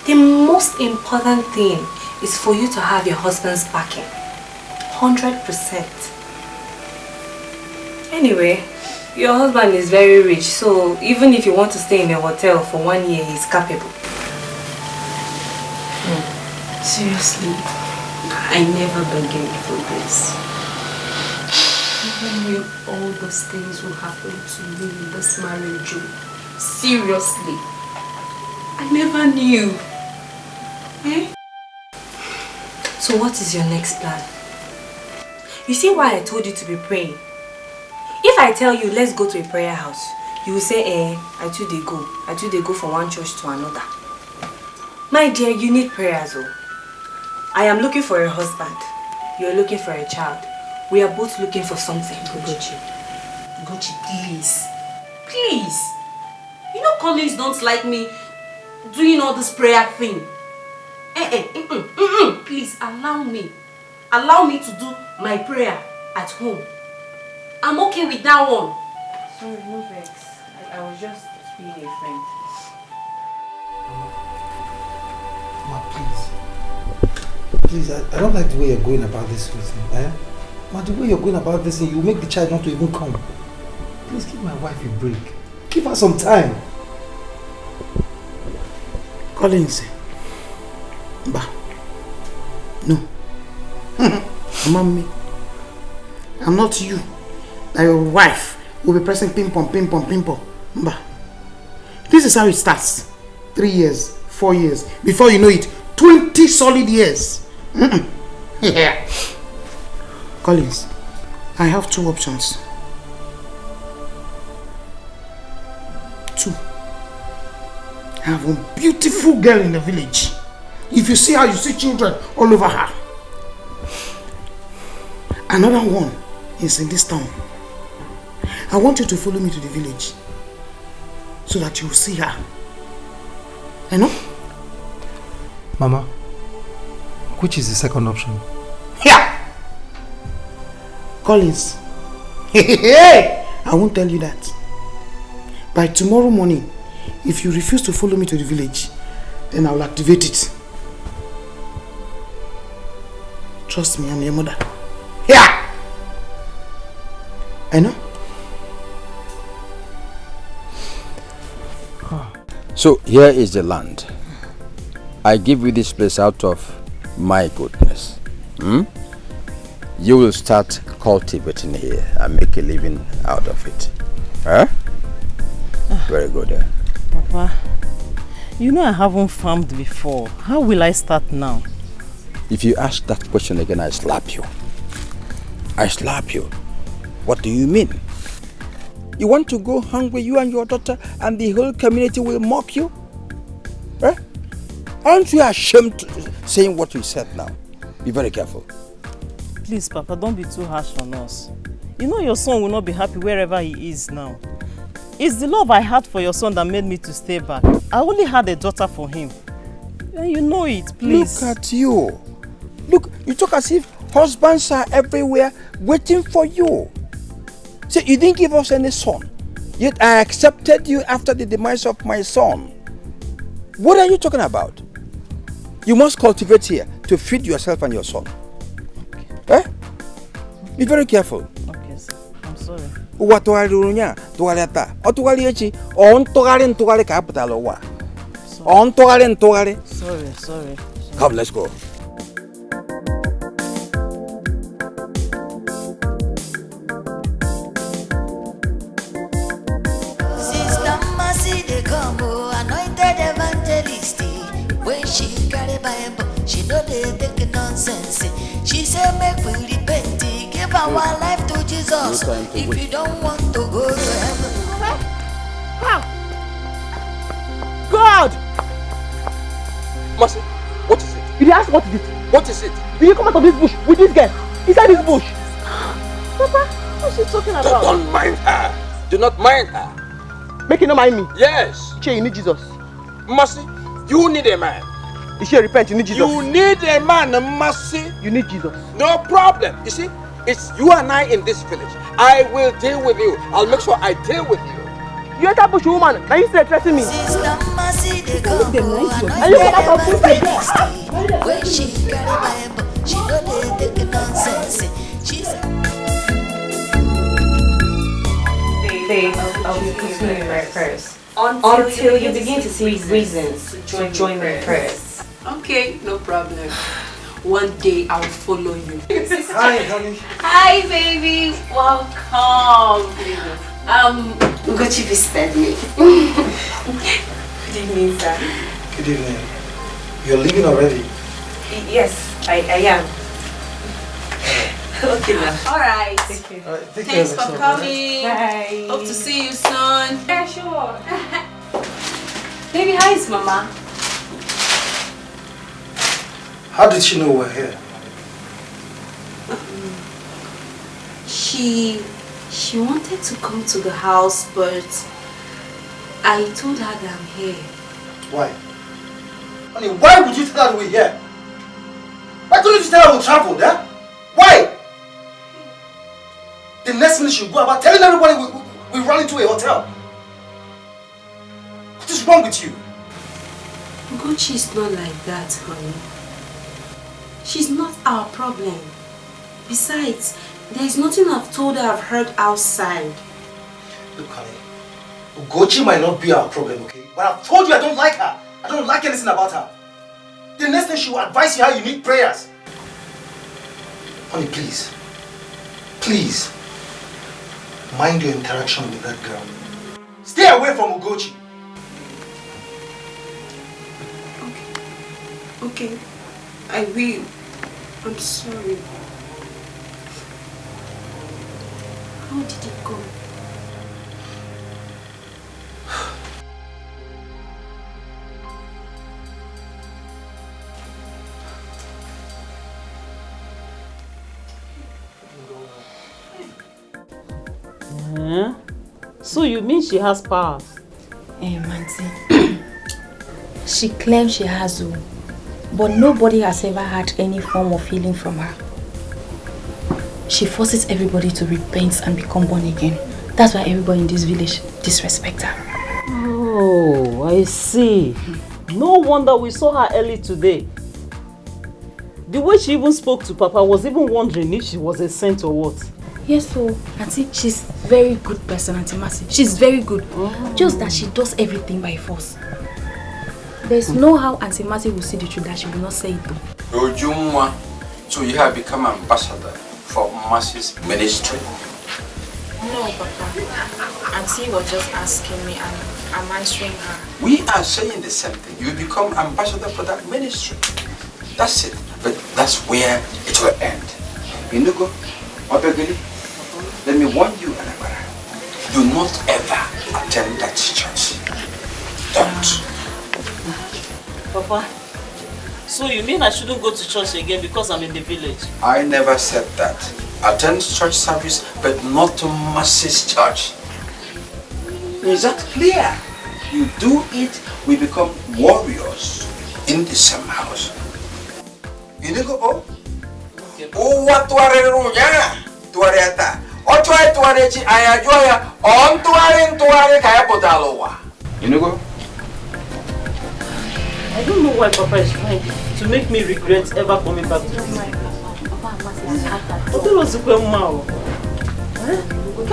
Speaker 15: The most important thing is for you to have your husband's backing. 100%. Anyway, your husband is very rich, so even if you want to stay in a hotel for 1 year, he's capable.
Speaker 13: Seriously, I never bargained for this. Even when all those things will happen to me in this marriage, seriously, I never knew. Eh?
Speaker 15: So what is your next plan? You see why I told you to be praying? If I tell you, let's go to a prayer house, you will say, I too they go. I too they go from one church to another. My dear, you need prayers, oh. I am looking for a husband. You are looking for a child. We are both looking for something.
Speaker 13: Gochi, please. Please. You know Collins don't like me doing all this prayer thing. Please, allow me. Allow me to do my prayer at home. I'm okay with that one.
Speaker 15: Sorry, no vex. I was just being a friend.
Speaker 8: Ma, please, I don't like the way you're going about this with me, eh? Ma, the way you're going about this thing, you make the child not to even come. Please give my wife a break. Give her some time.
Speaker 9: Collins. Bah. No. Mommy. I'm not you. Your wife will be pressing ping pong. Bah. This is how it starts. 3 years, 4 years. Before you know it, 20 solid years. Yeah. Collins, I have 2 options. 2. I have one beautiful girl in the village. If you see her, you see children all over her. Another one is in this town. I want you to follow me to the village so that you will see her. You know?
Speaker 8: Mama, which is the second option?
Speaker 9: Yeah! Collins. I won't tell you that. By tomorrow morning, if you refuse to follow me to the village, then I will activate it. Trust me, I'm your mother. Yeah! I know.
Speaker 4: So here is the land. I give you this place out of my goodness. You will start cultivating here and make a living out of it. Huh? Very good.
Speaker 3: Papa, you know I haven't farmed before. How will I start now?
Speaker 4: If you ask that question again, I slap you. I slap you. What do you mean? You want to go hungry, you and your daughter, and the whole community will mock you? Eh? Aren't you ashamed saying what you said now? Be very careful.
Speaker 3: Please, Papa, don't be too harsh on us. You know your son will not be happy wherever he is now. It's the love I had for your son that made me to stay back. I only had a daughter for him. And you know it, please.
Speaker 4: Look at you. Look, you talk as if husbands are everywhere waiting for you. See, you didn't give us any son, yet I accepted you after the demise of my son. What are you talking about? You must cultivate here to feed yourself and your son. Okay. Eh? Be very careful.
Speaker 3: Okay, sir. I'm sorry.
Speaker 4: ụwa tụgharịrị ụnya tụgharịa taa ọ tụgharị echi ọ ntụgharị ka apụtala ụwa ọ ntụgharị
Speaker 9: sorry.
Speaker 4: Come, let's go.
Speaker 7: Sister Mercy, they come, anointed evangelist. When she carry Bible, she know they take nonsense. She say make we repent, give our life to Jesus. If you don't want to go to heaven.
Speaker 2: God!
Speaker 4: Mercy, what is it?
Speaker 2: Did you ask what is it?
Speaker 4: What is it?
Speaker 2: Did you come out of this bush with this girl? Inside this bush? Papa, what's she talking about?
Speaker 4: Don't mind her. Do not mind her.
Speaker 2: Make you not mind me?
Speaker 4: Yes.
Speaker 2: Che, you need Jesus.
Speaker 4: Mercy, you need a man.
Speaker 2: You should repent, you need Jesus.
Speaker 4: You need a man, Mercy.
Speaker 2: You need Jesus.
Speaker 4: No problem. You see, it's you and I in this village. I will deal with you. I'll make sure I deal with you.
Speaker 2: You enter bush woman, now you still threatening me.
Speaker 7: Sister Mercy, they come,
Speaker 2: and you come out of bush like that.
Speaker 7: when she carry Bible, she know they take nonsense. She said,
Speaker 15: Babe, I'll be putting you in my prayers. Until you begin to see reasons to join my prayers.
Speaker 13: Okay, no problem. One day I will follow you.
Speaker 8: Hi, honey.
Speaker 13: Hi, baby. Welcome. Gucci visited me. Good evening, sir.
Speaker 8: Good evening. You're leaving already?
Speaker 15: Yes, I am.
Speaker 13: Okay, now. All right.
Speaker 8: Thanks
Speaker 13: for coming.
Speaker 15: Bye.
Speaker 13: Hope to see you soon.
Speaker 15: Yeah, sure.
Speaker 13: Baby, how is Mama?
Speaker 8: How did she know we're here?
Speaker 13: She wanted to come to the house, but I told her that I'm here.
Speaker 8: Why? Honey, why would you tell her we're here? Why couldn't you tell her we traveled, eh? Why? The next minute she'll go about telling everybody we run into a hotel. What is wrong with you?
Speaker 13: Gucci is not like that, honey. She's not our problem. Besides, there is nothing I've told her I've heard outside.
Speaker 8: Look, honey, Ugochi might not be our problem, okay? But I've told you I don't like her. I don't like anything about her. The next thing she will advise you how you need prayers. Honey, please. Please. Mind your interaction with that girl. Stay away from Ugochi.
Speaker 13: Okay, I will. I'm sorry. How did it go?
Speaker 3: So you mean she has powers?
Speaker 6: Manzi, she claims she has, but nobody has ever had any form of healing from her. She forces everybody to repent and become born again. That's why everybody in this village disrespects her.
Speaker 3: Oh, I see. No wonder we saw her early today. The way she even spoke to Papa was even wondering if she was a saint or what.
Speaker 6: Yes, so Auntie, she's very good person, Auntie Mercy. She's very good. Just that she does everything by force. There's no how Auntie Mercy will see the truth that she will not say it though.
Speaker 4: Ojumwa, so you have become ambassador for Mercy's ministry.
Speaker 6: No, Papa. Auntie was just asking me and I'm answering her.
Speaker 4: We are saying the same thing. You become ambassador for that ministry. That's it. But that's where it will end. You know, go, let me warn you, Anabara. Do not ever attend that church. Don't.
Speaker 3: Papa, so you mean I shouldn't go to church again because I'm in the village?
Speaker 4: I never said that. Attend church service, but not to Mercy's church. Is that clear? You do it, we become warriors in the same house. You know, oh? Oh, what tuare tuareta. O tuarechi ayajoya on tuare kaya potalowa. You know, go?
Speaker 3: I don't know why Papa is trying to make me regret ever coming back to this. What was the
Speaker 9: Where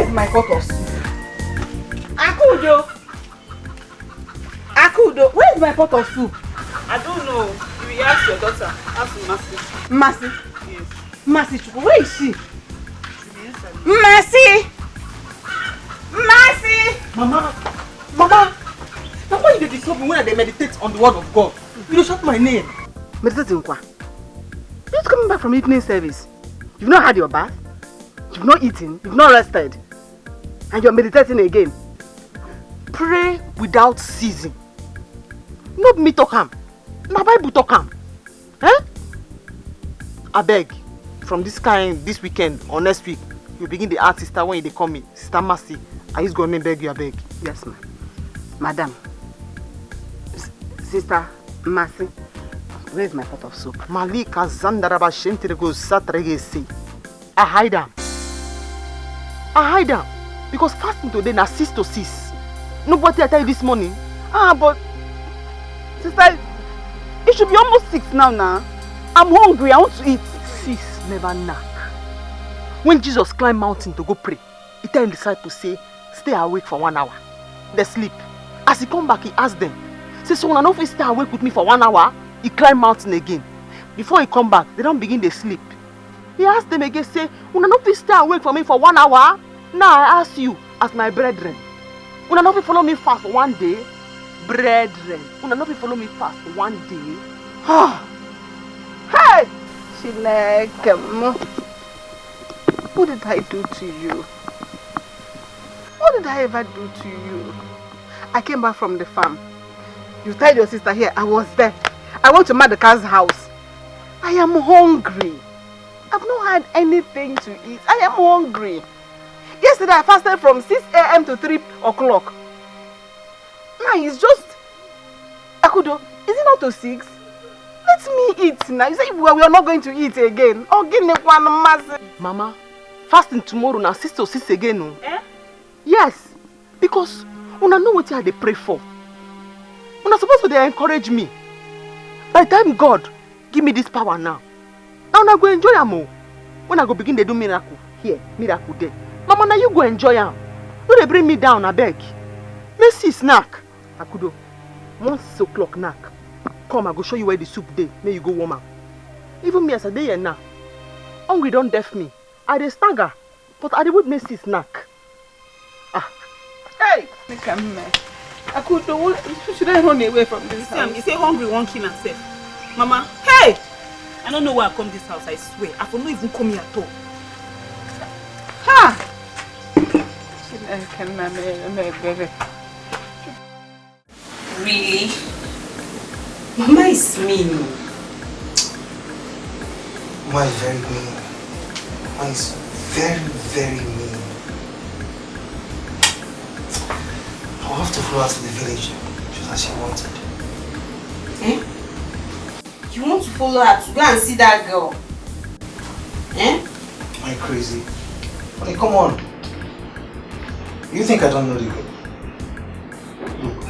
Speaker 9: is my pot of soup? Akudo, where is my pot of soup?
Speaker 13: I don't know. You will ask your daughter. Ask Mercy.
Speaker 9: Mercy?
Speaker 13: Yes.
Speaker 9: Mercy, where is she? Mercy! Mercy!
Speaker 8: Mama! Now why you disturb me when I meditate on the word of God? You don't shout my name.
Speaker 9: Meditating kwa? You're just coming back from evening service. You've not had your bath. You've not eaten. You've not rested. And you're meditating again. Pray without ceasing. Not me talk am. Na Bible talk am. Eh? I beg, from this weekend or next week, you begin the ask sister when they call me, Sister Mercy. I just go and beg you, I beg. Yes, ma'am. Madam. Sister Mercy. Where is my pot of soup?
Speaker 8: Malika Zandaraba Shentirego Satregesi. I hide them. Because fasting today na 6 to 6. Nobody I tell you this morning.
Speaker 9: But sister, it should be almost 6 now. I'm hungry, I want to eat.
Speaker 8: 6 never knack. When Jesus climbed mountain to go pray, he tell his disciples, say, stay awake for 1 hour. They sleep. As he come back, he asked them, say, so when I know if you stay awake with me for 1 hour, he climb mountain again. Before he come back, they don't begin to sleep. He asked them again, say, when I know if you stay awake for me for 1 hour, now I ask you, as my brethren, when I know if you follow me fast for 1 day, brethren, when I know if you follow me fast for 1 day,
Speaker 9: hey! She like, what did I do to you? What did I ever do to you? I came back from the farm. You tied your sister here. I was there. I went to Madaka's house. I am hungry. I've not had anything to eat. I am hungry. Yesterday I fasted from 6 a.m. to 3 o'clock. Now it's just... Akudo, is it not to 6? Let me eat now. You say we are not going to eat again. Oh, give me one massive.
Speaker 8: Mama, fasting tomorrow now 6 to 6 again. No?
Speaker 9: Eh?
Speaker 8: Yes. Because una know what they pray for. Una supposed to encourage me. By the time God give me this power now, I go enjoy am. When I go begin to do miracle here, miracle there. Mama, now you go enjoy am. Don't they bring me down, I beg. Let's see snack. Akudo, once 6 o'clock knack. Come, I go show you where the soup day. May you go warm up. Even me as a day here now. Hungry don't deaf me. I dey stagger, but I dey would miss this snack.
Speaker 9: Hey, Akudo, should I run away from this house?
Speaker 13: You say hungry won't kill herself. Mama, hey! I don't know why I come this house, I swear. I will not even come here at all.
Speaker 9: Ha!
Speaker 12: Really? Mama is mean.
Speaker 8: Mama is very mean. Mama is very, very mean. I'll have to follow her to the village, just as she wanted.
Speaker 12: Eh? You want to follow her to go and see that girl? Eh?
Speaker 8: Am I crazy? Honey, come on. You think I don't know the girl? Look,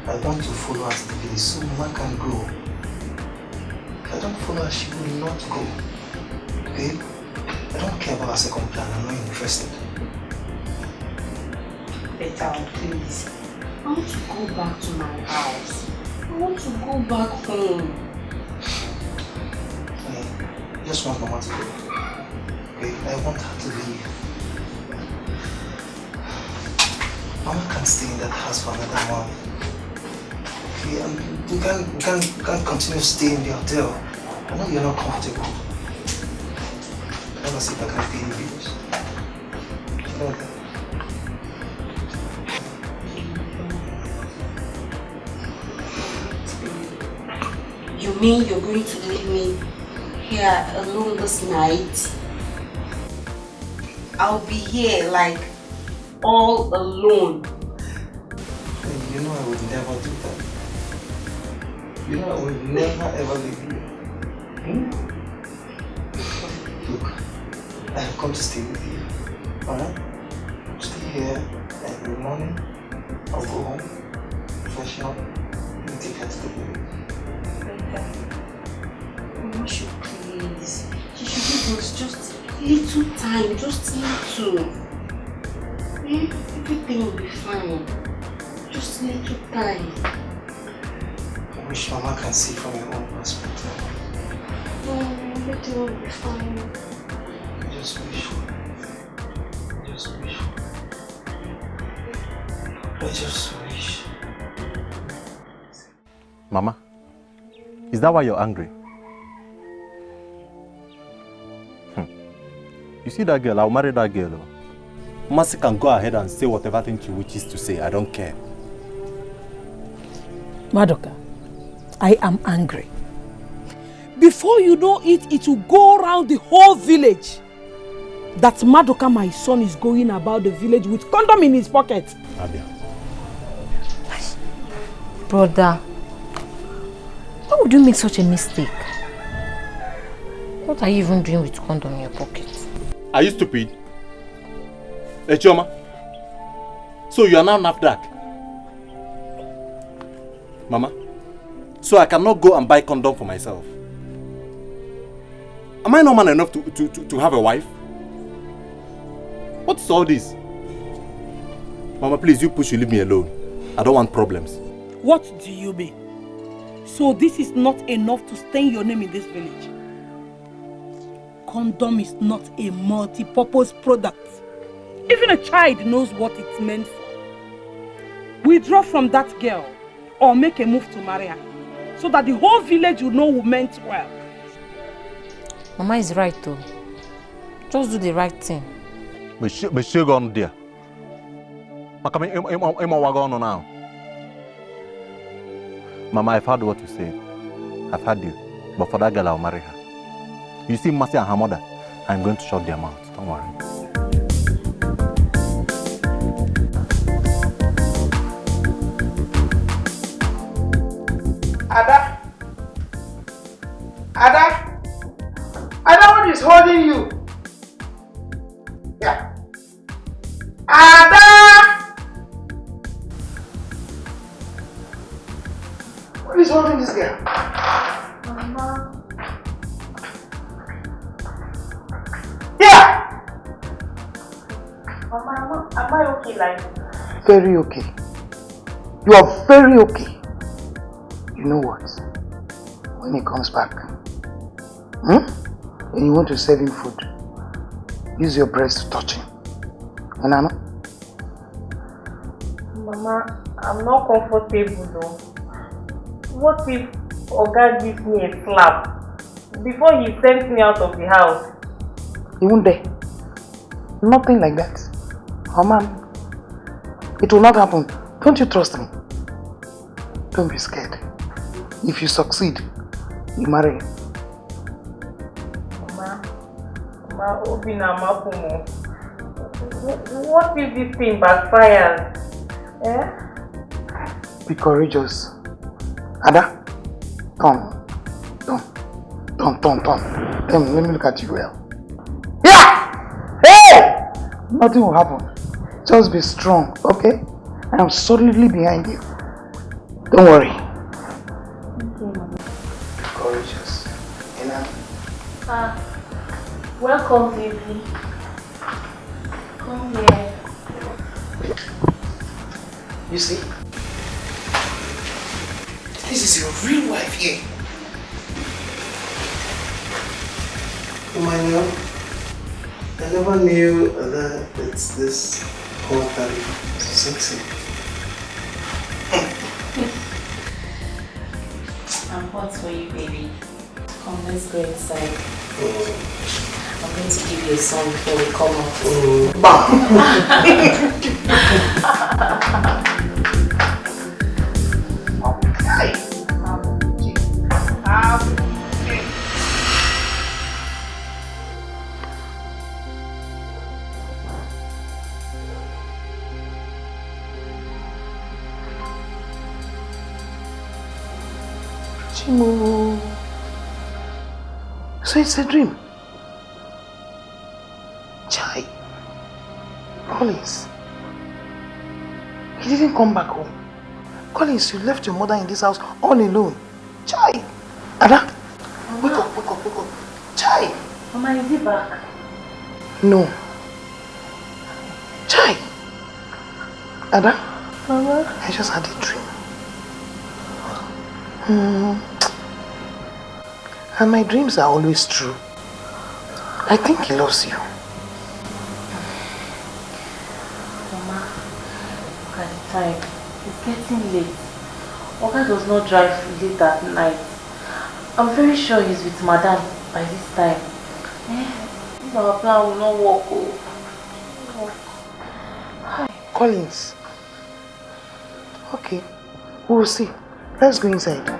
Speaker 8: I want to follow her to the village so Mama can grow. If I don't follow her, she will not go. Okay? I don't care about her second plan. I'm not interested.
Speaker 12: Better, please. I want to go back to my house. I want to go back home.
Speaker 8: I just want Mama to go. Okay? I want her to leave. Mama can't stay in that house for another month. Okay? And we can't continue staying in the hotel. I know you're not comfortable. Let me see if I can pay the bills. You know that.
Speaker 12: You mean you're going to leave me here alone this night? I'll be here like all alone.
Speaker 8: You know I would never do that. You know I would never ever leave you. Look, I have come to stay with you. Alright? Stay here every morning. I'll go home, freshen up, and take her to the village.
Speaker 12: Mama should please. little time, just little. Everything will be fine. Just little time.
Speaker 8: I wish Mama can see from your own perspective.
Speaker 12: Everything will be fine.
Speaker 8: I just wish.
Speaker 11: Mama, is that why you're angry? You see that girl? I'll marry that girl. Mercy can go ahead and say whatever thing she wishes to say. I don't care.
Speaker 16: Madoka, I am angry. Before you know it, it will go around the whole village that Madoka, my son, is going about the village with condom in his pocket.
Speaker 11: Abia.
Speaker 14: Brother, why would you make such a mistake? What are you even doing with condom in your pocket?
Speaker 11: Are you stupid? Echoma? So you are now NAFDAC? Mama? So I cannot go and buy condom for myself? Am I not man enough to have a wife? What is all this? Mama, please, you push, you leave me alone. I don't want problems.
Speaker 16: What do you mean? So this is not enough to stain your name in this village? Condom is not a multi-purpose product. Even a child knows what it's meant for. Withdraw from that girl or make a move to marry her so that the whole village will know who meant well.
Speaker 14: Mama is right though. Just do the right thing.
Speaker 11: But she gone there. Now. Mama, I've heard what you said. I've heard you. But for that girl, I'll marry her. You see Mercy and her mother, I'm going to shut their mouth. Don't worry.
Speaker 1: Ada, what is holding you? Yeah. Ada! What is holding this girl?
Speaker 12: Mama.
Speaker 1: Yeah!
Speaker 12: Mama, am I okay like this?
Speaker 8: Very okay. You are very okay. You know what? When he comes back, and you want to serve him food, use your breast to touch him. Nana?
Speaker 12: Mama, I'm not comfortable though. What if Oga gives me a slap before he sends me out of the house?
Speaker 8: He won't dare. Nothing like that. Oh man, it will not happen. Don't you trust me? Don't be scared. If you succeed, you marry him.
Speaker 12: Mama, Obina Mapumo. What if this thing backfires? Eh?
Speaker 8: Be courageous. Ada, turn. Let me look at you well. Yeah! Hey! Nothing will happen. Just be strong, okay? I am solidly behind you. Don't worry. Be courageous. You know?
Speaker 12: Welcome, baby. Come here.
Speaker 8: You see? This is your real wife here. Oh my God. I never knew that it's this hot and sexy.
Speaker 15: I'm hot for you, baby. Come, let's go inside. I'm going to give you a song before we come out.
Speaker 8: Chimo. So it's a dream. Chai. Collins. He didn't come back home. Collins, you left your mother in this house all alone. Chai. Ada. Wake up. Chai.
Speaker 12: Mama, is he back?
Speaker 8: No. Chai. Ada?
Speaker 6: Mama?
Speaker 8: I just had a dream. And my dreams are always true. I think he loves you.
Speaker 15: Mama, I'm tired. It's getting late. Oga does not drive late at night. I'm very sure he's with Madam by this time. This our plan will not work.
Speaker 8: Collins. Okay. We will see. Let's go inside.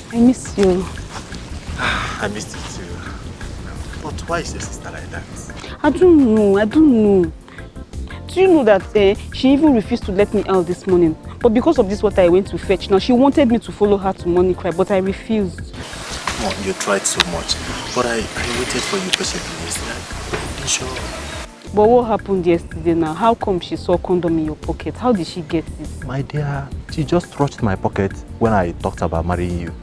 Speaker 16: I miss you.
Speaker 5: I missed you too. But why is your sister like that?
Speaker 16: I don't know. Do you know that she even refused to let me out this morning? But because of this water I went to fetch, now she wanted me to follow her to Morning Cry, but I refused.
Speaker 5: Mom, you tried so much. But I waited for you patiently yesterday. Sure.
Speaker 16: But what happened yesterday now? How come she saw condom in your pocket? How did she get it?
Speaker 11: My dear, she just touched my pocket when I talked about marrying you.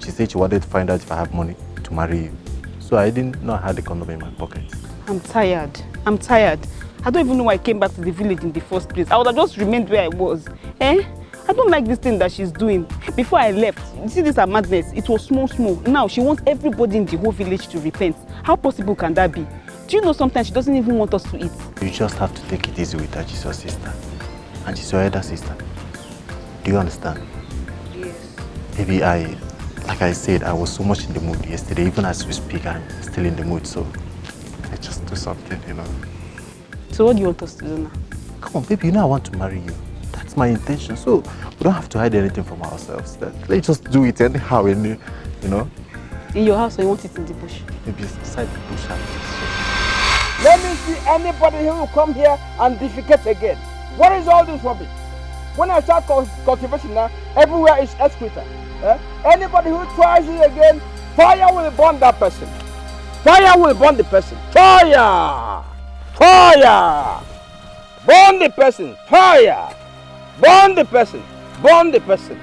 Speaker 11: She said she wanted to find out if I have money to marry you. So I didn't know I had the condom in my pocket.
Speaker 16: I'm tired. I don't even know why I came back to the village in the first place. I would have just remained where I was. I don't like this thing that she's doing. Before I left, you see this her madness, it was small. Now she wants everybody in the whole village to repent. How possible can that be? Do you know sometimes she doesn't even want us to eat?
Speaker 11: You just have to take it easy with her. She's your sister. And she's your elder sister. Do you understand?
Speaker 16: Yes.
Speaker 11: Maybe like I said, I was so much in the mood yesterday. Even as we speak, I'm still in the mood. So let's just do something, you know.
Speaker 16: So what do you want us to do now?
Speaker 11: Come on, baby, you know I want to marry you. That's my intention. So we don't have to hide anything from ourselves. Let's just do it anyhow, you know.
Speaker 16: In your house or you want it in the bush?
Speaker 11: Maybe inside the bush.
Speaker 4: Let me see anybody who will come here and defecate again. What is all this rubbish? When I start cultivation now, everywhere is excreta. Anybody who tries it again, fire will burn that person. Fire will burn the person. Fire! Fire! Burn the person. Fire! Burn the person. Burn the person.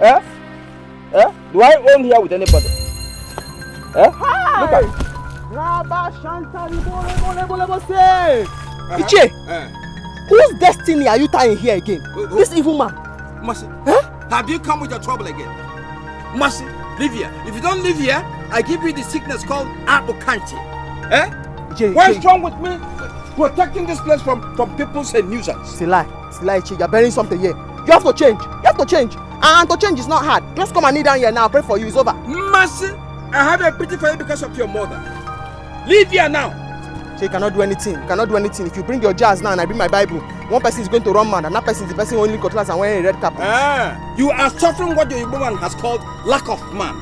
Speaker 4: Do I own here with anybody? Look at it.
Speaker 2: Iche, whose destiny are you tying here again? This evil man.
Speaker 4: Mercy, have you come with your trouble again? Mercy, live here. If you don't live here, I give you the sickness called Apokanti. What's wrong with me protecting this place from people's nuisance?
Speaker 2: It's a lie, Iche, you're bearing something here. You have to change. And to change is not hard. Just come and kneel down here now, pray for you, it's over.
Speaker 4: Mercy, I have a pity for you because of your mother. Leave here now.
Speaker 2: So you cannot do anything. If you bring your jars now and I bring my Bible, one person is going to run mad and that person is the person only cutlass and wearing a red cap.
Speaker 4: You are suffering what your woman has called lack of man,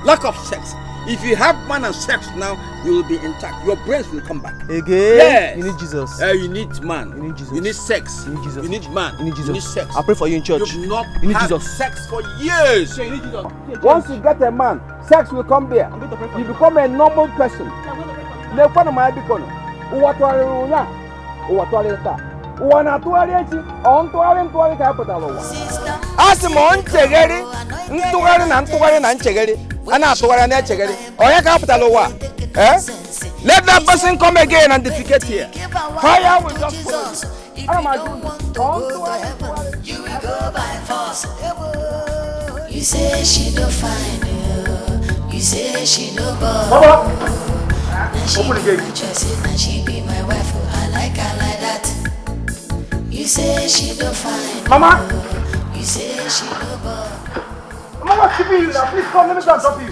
Speaker 4: lack of sex. If you have man and sex now, you will be intact. Your brains will come back.
Speaker 2: Again?
Speaker 4: Yes.
Speaker 2: You need Jesus.
Speaker 4: You need man.
Speaker 2: You need Jesus.
Speaker 4: You need sex.
Speaker 2: You need Jesus.
Speaker 4: You need man.
Speaker 2: You need Jesus.
Speaker 4: You need sex.
Speaker 2: I'll pray for you in church.
Speaker 4: You've not
Speaker 2: you need
Speaker 4: had
Speaker 2: Jesus.
Speaker 4: sex for years.
Speaker 2: You need Jesus.
Speaker 4: Once you get a man, sex will come there. You become a normal person. Let that person come again and defecate here. Fire will just follow you.
Speaker 7: You say she don't find you. You say she no go. Open the gate. And she be my wife. I like her like that. You say she don't find
Speaker 1: Mama.
Speaker 7: you. You say she no go.
Speaker 1: Mama, what's keeping you now? Please come, let me go and drop you.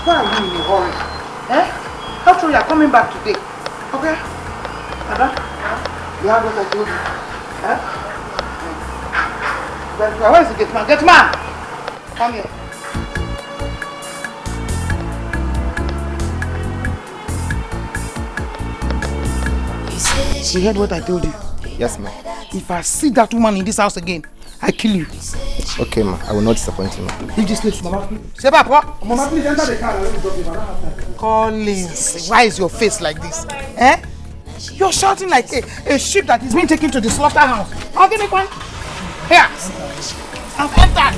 Speaker 8: Why are you in a hurry? After all, you are coming back today.
Speaker 1: Okay. Ada, you have what I told you. Huh? Where is the gate man? Gate man! Come here. You heard what I told you?
Speaker 10: Yes, ma.
Speaker 1: If I see that woman in this house again, I kill you.
Speaker 10: Okay, ma. I will not disappoint you, ma.
Speaker 1: Leave this place, Mama. Say back, what? Mama, please enter the car. Let me drop you. I don't have time. Collins, why is your face like this? Eh? You're shouting like a sheep that is being taken to the slaughterhouse. I'll give me one. Here. I've entered.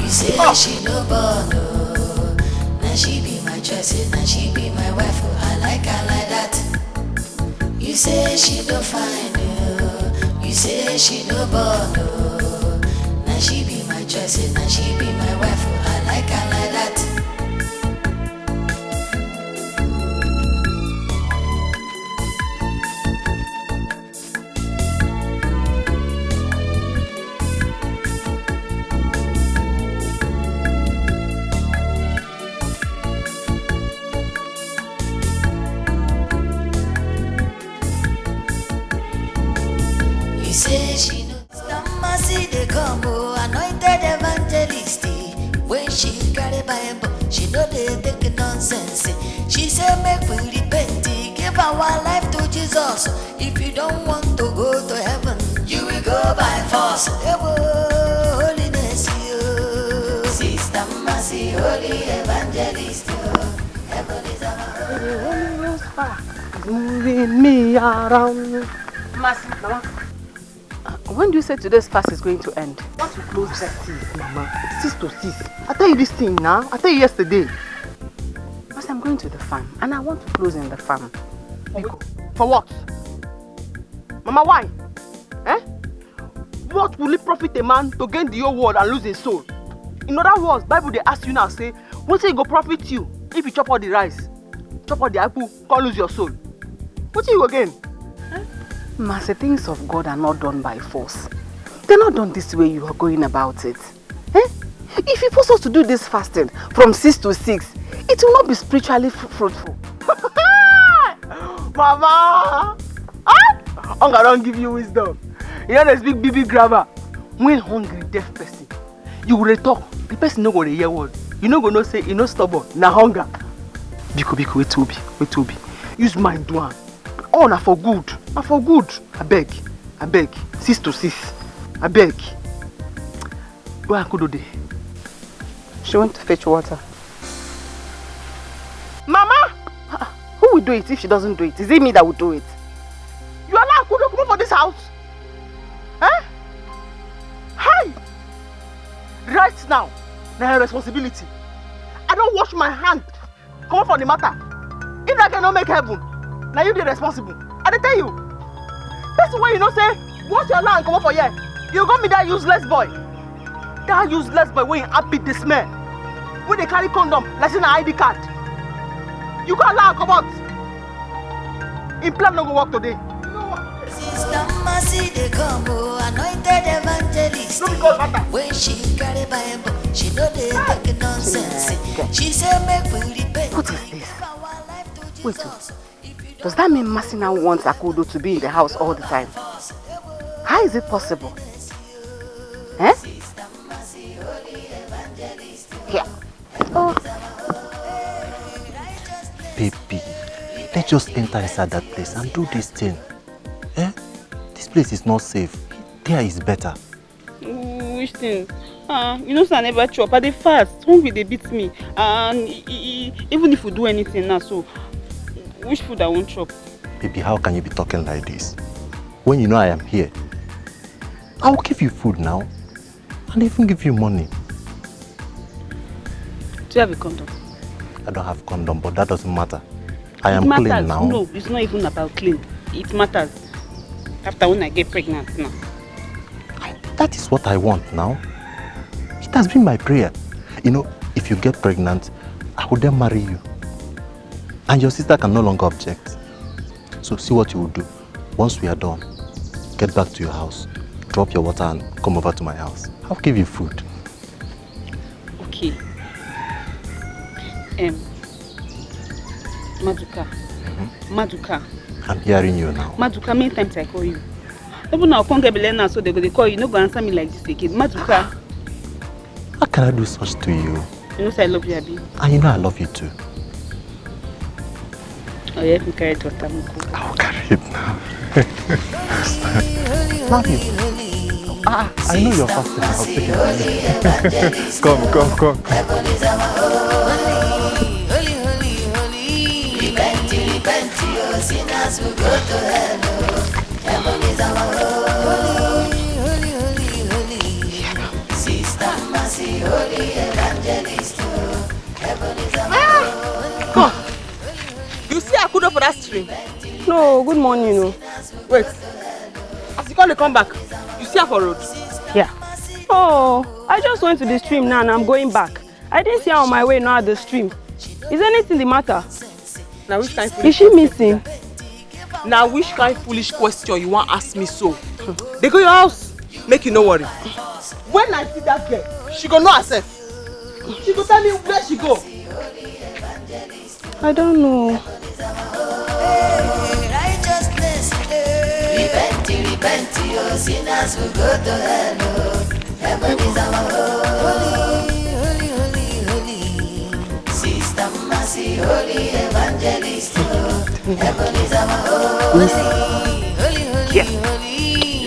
Speaker 7: You say she no born, oh. Now she be my choice, now she be my wife. Oh, I like her like that. You say she don't find you. You say she no born, oh. Now she be my choice, now she be my wife. Oh, I like her like that. You say she knows MMASI they come, oh, anointed evangelist. When she carry Bible, she know they take nonsense. She say make we repent, give our life to Jesus. If you don't want to go to heaven, you will go by force. Holiness, you Sister MMASI, holy evangelist. Heaven is our
Speaker 9: moving me around. Mama. When do you say today's fast is going to end? Once you close 6, Mama. 6 to 6. I tell you this thing now. I tell you yesterday. Because I'm going to the farm and I want to close in the farm. For what? Mama, why? Eh? What will it profit a man to gain the whole world and lose his soul? In other words, Bible they ask you now, say, what will it go profit you if you chop all the rice, chop all the apple, can't lose your soul? What will you again? Master, things of God are not done by force. They're not done this way you are going about it. Eh? If you force us to do this fasting from 6 to 6, it will not be spiritually fruitful. Mama! Hunger don't give you wisdom. You know there's big BB grabber. When hungry, deaf person, you will talk. The person no go to hear word. You no go no say you no stubborn. Na hunger. Biko, wait to be. Use mind do am. Oh, na for good. Na for good. I beg. 6 to 6. I beg. Where I could do there? She went to fetch water. Mama! Who will do it if she doesn't do it? Is it me that will do it? You are not good to come for this house? Eh? Hi! Right now, now your responsibility. I don't wash my hand. Come for the matter. If I cannot make heaven, now you be responsible. I tell you. That's why you know say, wash your hand, come for here. You got me that useless boy. That useless boy when you happy the smell. When they carry condom, like an ID card. You got allow come out. In plan no go work today.
Speaker 7: Sister MMASI they come, oh, anointed evangelist. When she carry Bible, she know they take nonsense. She say make we repent.
Speaker 9: What is this? Wait, does that mean Mercy now wants Akudo to be in the house all the time? How is it possible? Eh? Here. Oh.
Speaker 11: Baby, let's just enter inside that place and do this thing. Eh? This place is not safe. There is better.
Speaker 16: Which thing? You know, I never chop. But they fast. Hungry, they beat me. And even if we do anything now, so which food I won't chop?
Speaker 11: Baby, how can you be talking like this? When you know I am here, I will give you food now and even give you money.
Speaker 16: Do you have a condom?
Speaker 11: I don't have condom, but that doesn't matter. I am clean now.
Speaker 16: No, it's not even about clean. It matters after when I get pregnant now.
Speaker 11: That is what I want now. It has been my prayer. You know, if you get pregnant, I will then marry you. And your sister can no longer object. So see what you will do. Once we are done, get back to your house, drop your water and come over to my house. I'll give you food.
Speaker 16: Okay. Maduka. Maduka.
Speaker 11: I'm hearing you now.
Speaker 16: Maduka, how many times I call you? Even now, can't get now, so they call you. No go answer me like this again. Maduka.
Speaker 11: How can I do such to you?
Speaker 16: You know say I love you, Abi.
Speaker 11: And you know I love you too.
Speaker 16: Oh, you have to carry it water.
Speaker 11: I will carry it now. Love you. I know you're fasting. I'll take it. Come.
Speaker 7: Repent, your sinners will go to hell. Heaven is our holy. Sister Mercy, holy evangelist. Heaven is our
Speaker 2: Come. You see Akudo for that stream?
Speaker 17: No, good morning, no.
Speaker 2: Wait. As you call come back, you see her for road?
Speaker 17: Yeah. Oh, I just went to the stream now and I'm going back. I didn't see her on my way now at the stream. Is anything the matter?
Speaker 2: Now which kind
Speaker 17: Is she missing?
Speaker 2: Now which kind foolish question you want ask me so? They go your house, make you no worry. When I see that girl, she go know herself. She go tell me where she go.
Speaker 17: I don't know.
Speaker 7: righteousness. Repent, your sinners will go to hell. Heaven is our holy. Sister Mercy, holy evangelist. Heaven is our holy.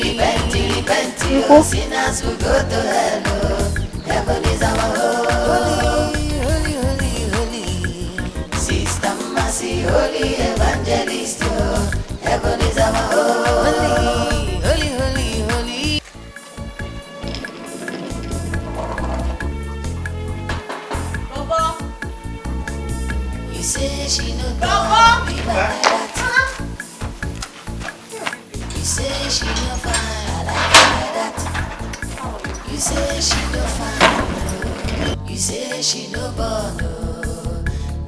Speaker 7: Repent, your sinners will go to hell. Heaven is our holy. Sister Mercy, holy evangelist. Heaven is our holy. You say she no be like that. You say she no fine like that. You say she no fine. You say she no born.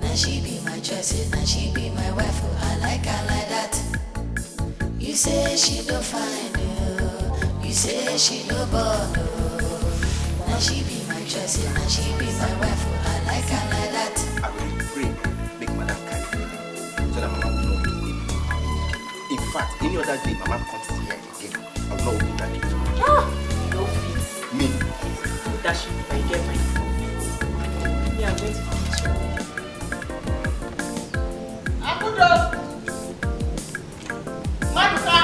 Speaker 7: Now she be my choice, now she be my wife. I like her like that. You say she no fine. You say she no born. Now she be my choice, now she be my wife. I like her like that.
Speaker 10: I will pray, make Madam carry me, so that Mama will not do it. In fact, any other day Mama comes here again, I will not open that gate.
Speaker 16: No fees.
Speaker 10: Me.
Speaker 16: That should I get my phone. Yeah, I'm going to the kitchen.
Speaker 2: Akudo! Maduka!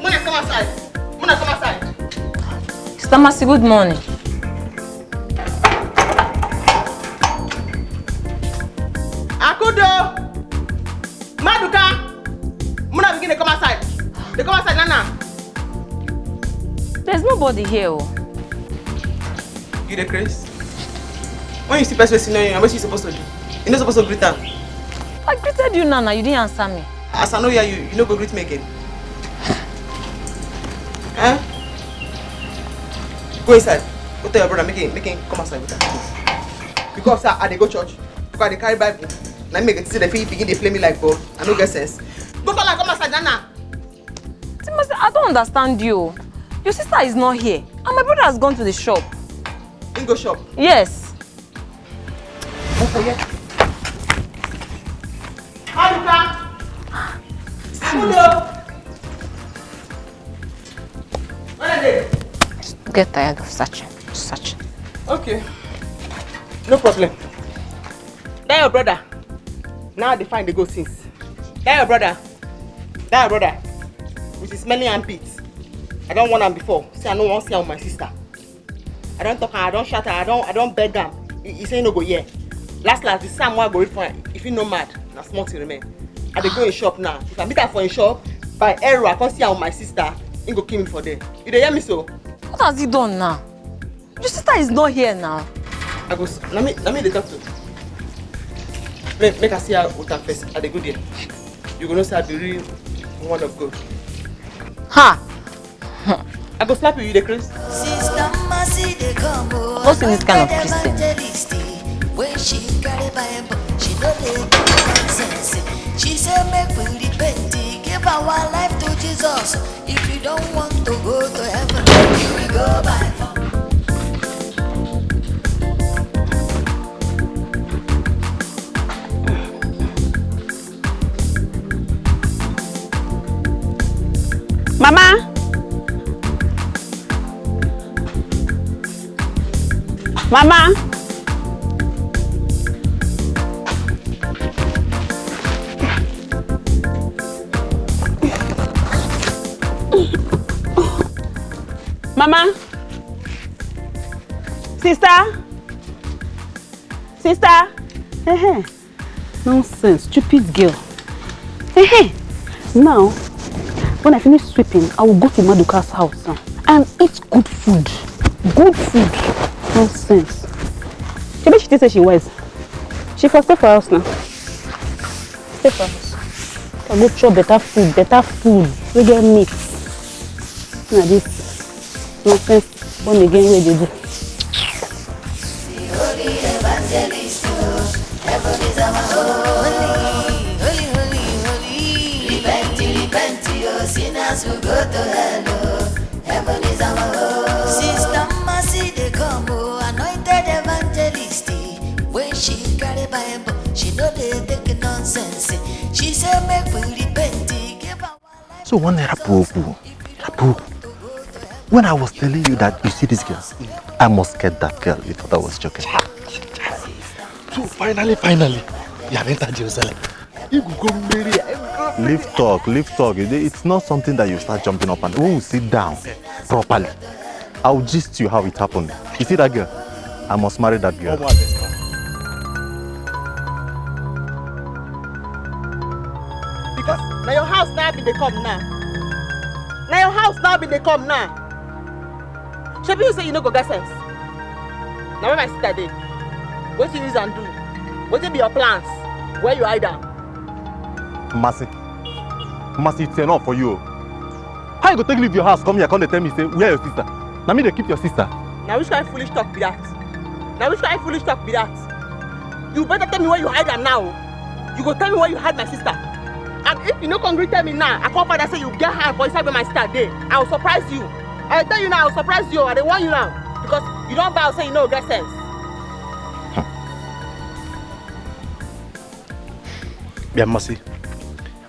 Speaker 2: Muna come outside.
Speaker 14: Sister Mercy, good morning.
Speaker 2: Akudo! Maduka! Muna begin to come outside. They come outside, Nana.
Speaker 14: There's nobody here.
Speaker 2: You the Chris? When you see person sitting on you, what you supposed to do? You're not supposed to greet her.
Speaker 14: I greeted you, Nana. You didn't answer me.
Speaker 2: As I know you don't go greet me again. Huh? Go inside. Go tell your brotder, make him come outside with her. Because I dey go church. Because I dey carry Bible. Now make it see the feet begin to play me like ball. I no get sense. Go call her, come outside, Nana.
Speaker 14: Timothy, I don't understand you. Your sister is not here. And my brother has gone to the shop.
Speaker 2: In go shop?
Speaker 14: Yes.
Speaker 2: Okay, yeah. Maduka! Akudo! Where are they?
Speaker 14: Get tired of searching.
Speaker 2: Okay. No problem. That your brother. Now they find the go since. That your brother. With his smelling armpits. I don't want him before. See, I don't want to see her with my sister. I don't talk her, I don't shout her, I don't beg him. He say no go here. Last, the Sam will go read for him. If he no mad, na small to remain. I dey go in shop now. If I meet her for in shop, by error, I can't see her with my sister. He go kill me for there. You dey hear me so?
Speaker 14: What has he done now? Your sister is not here now.
Speaker 2: I go. Let me dey talk to. Make her see her with her face. I dey go there. You go know say I be real one of God.
Speaker 14: Ha!
Speaker 2: I go slap you. You dey crazy?
Speaker 7: Sister Mercy, they come.
Speaker 14: What's in this kind of Christian?
Speaker 7: When she carry Bible, she know they do nonsense. She say make we repent, give our life to Jesus. If you don't want to go to heaven, you will go by phone.
Speaker 17: Mama. Mama. Sister. Sister. Hey. Nonsense, stupid girl. Hey. Now, when I finish sweeping, I will go to Maduka's house and eat good food. Good food. Nonsense. Maybe she did say she was. She for stay for house now. Stay for house. I go chop better food. We get meat. Now this nonsense one again where they do.
Speaker 7: Holy evangelist, heaven is our holy. Repent, your sinners will go to hell. Heaven is our home. Sister Mercy, they come, anointed evangelist. When she carry Bible, she know they take nonsense. She said, make we repent.
Speaker 5: So one Rapu. When I was telling you that you see this girl, I must get that girl. You thought I was joking.
Speaker 8: So finally, you have entered Jerusalem. You go marry.
Speaker 5: Leave talk. It's not something that you start jumping up and when we sit down properly, I'll gist you how it happened. You see that girl? I must marry that girl.
Speaker 2: Because now your house now be they come now. Now your house now be they come now. Shebi you say you no go get sense. Now when my sister dey, what you use and do? What be your plans? Where you hide them?
Speaker 5: Mercy, it's enough for you. How you go take leave your house, come here, come and tell me, say, where your sister? Now me they keep your sister.
Speaker 2: Now which kind of foolish talk be that? You better tell me where you hide them now. You go tell me where you hide my sister. And if you no come tell me now, I come father say you get hand for inside where my sister dey. I will surprise you. I tell you now, I will surprise you. I dey warn you now. Because you don't bow say you no get sense.
Speaker 8: Yeah, Mercy.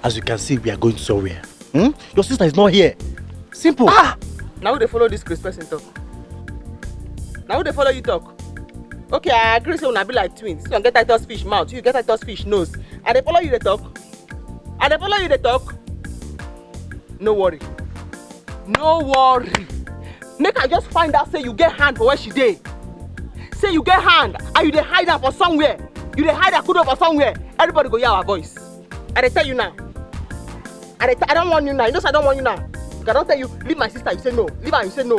Speaker 8: As you can see, we are going somewhere. Your sister is not here. Simple.
Speaker 2: Now they follow this Chris person talk. Now they follow you talk. Okay, I agree say una be like twins. You get Titus fish mouth, you get Titus fish nose. And they follow you they talk. No worry. Make I just find out say you get hand for where she dey. Say you get hand and you dey hide her for somewhere. You dey hide her kudo for somewhere. Everybody go hear our voice. I tell you now. I don't want you now. You know I don't want you now. If I don't tell you, leave my sister, you say no. Leave her, you say no.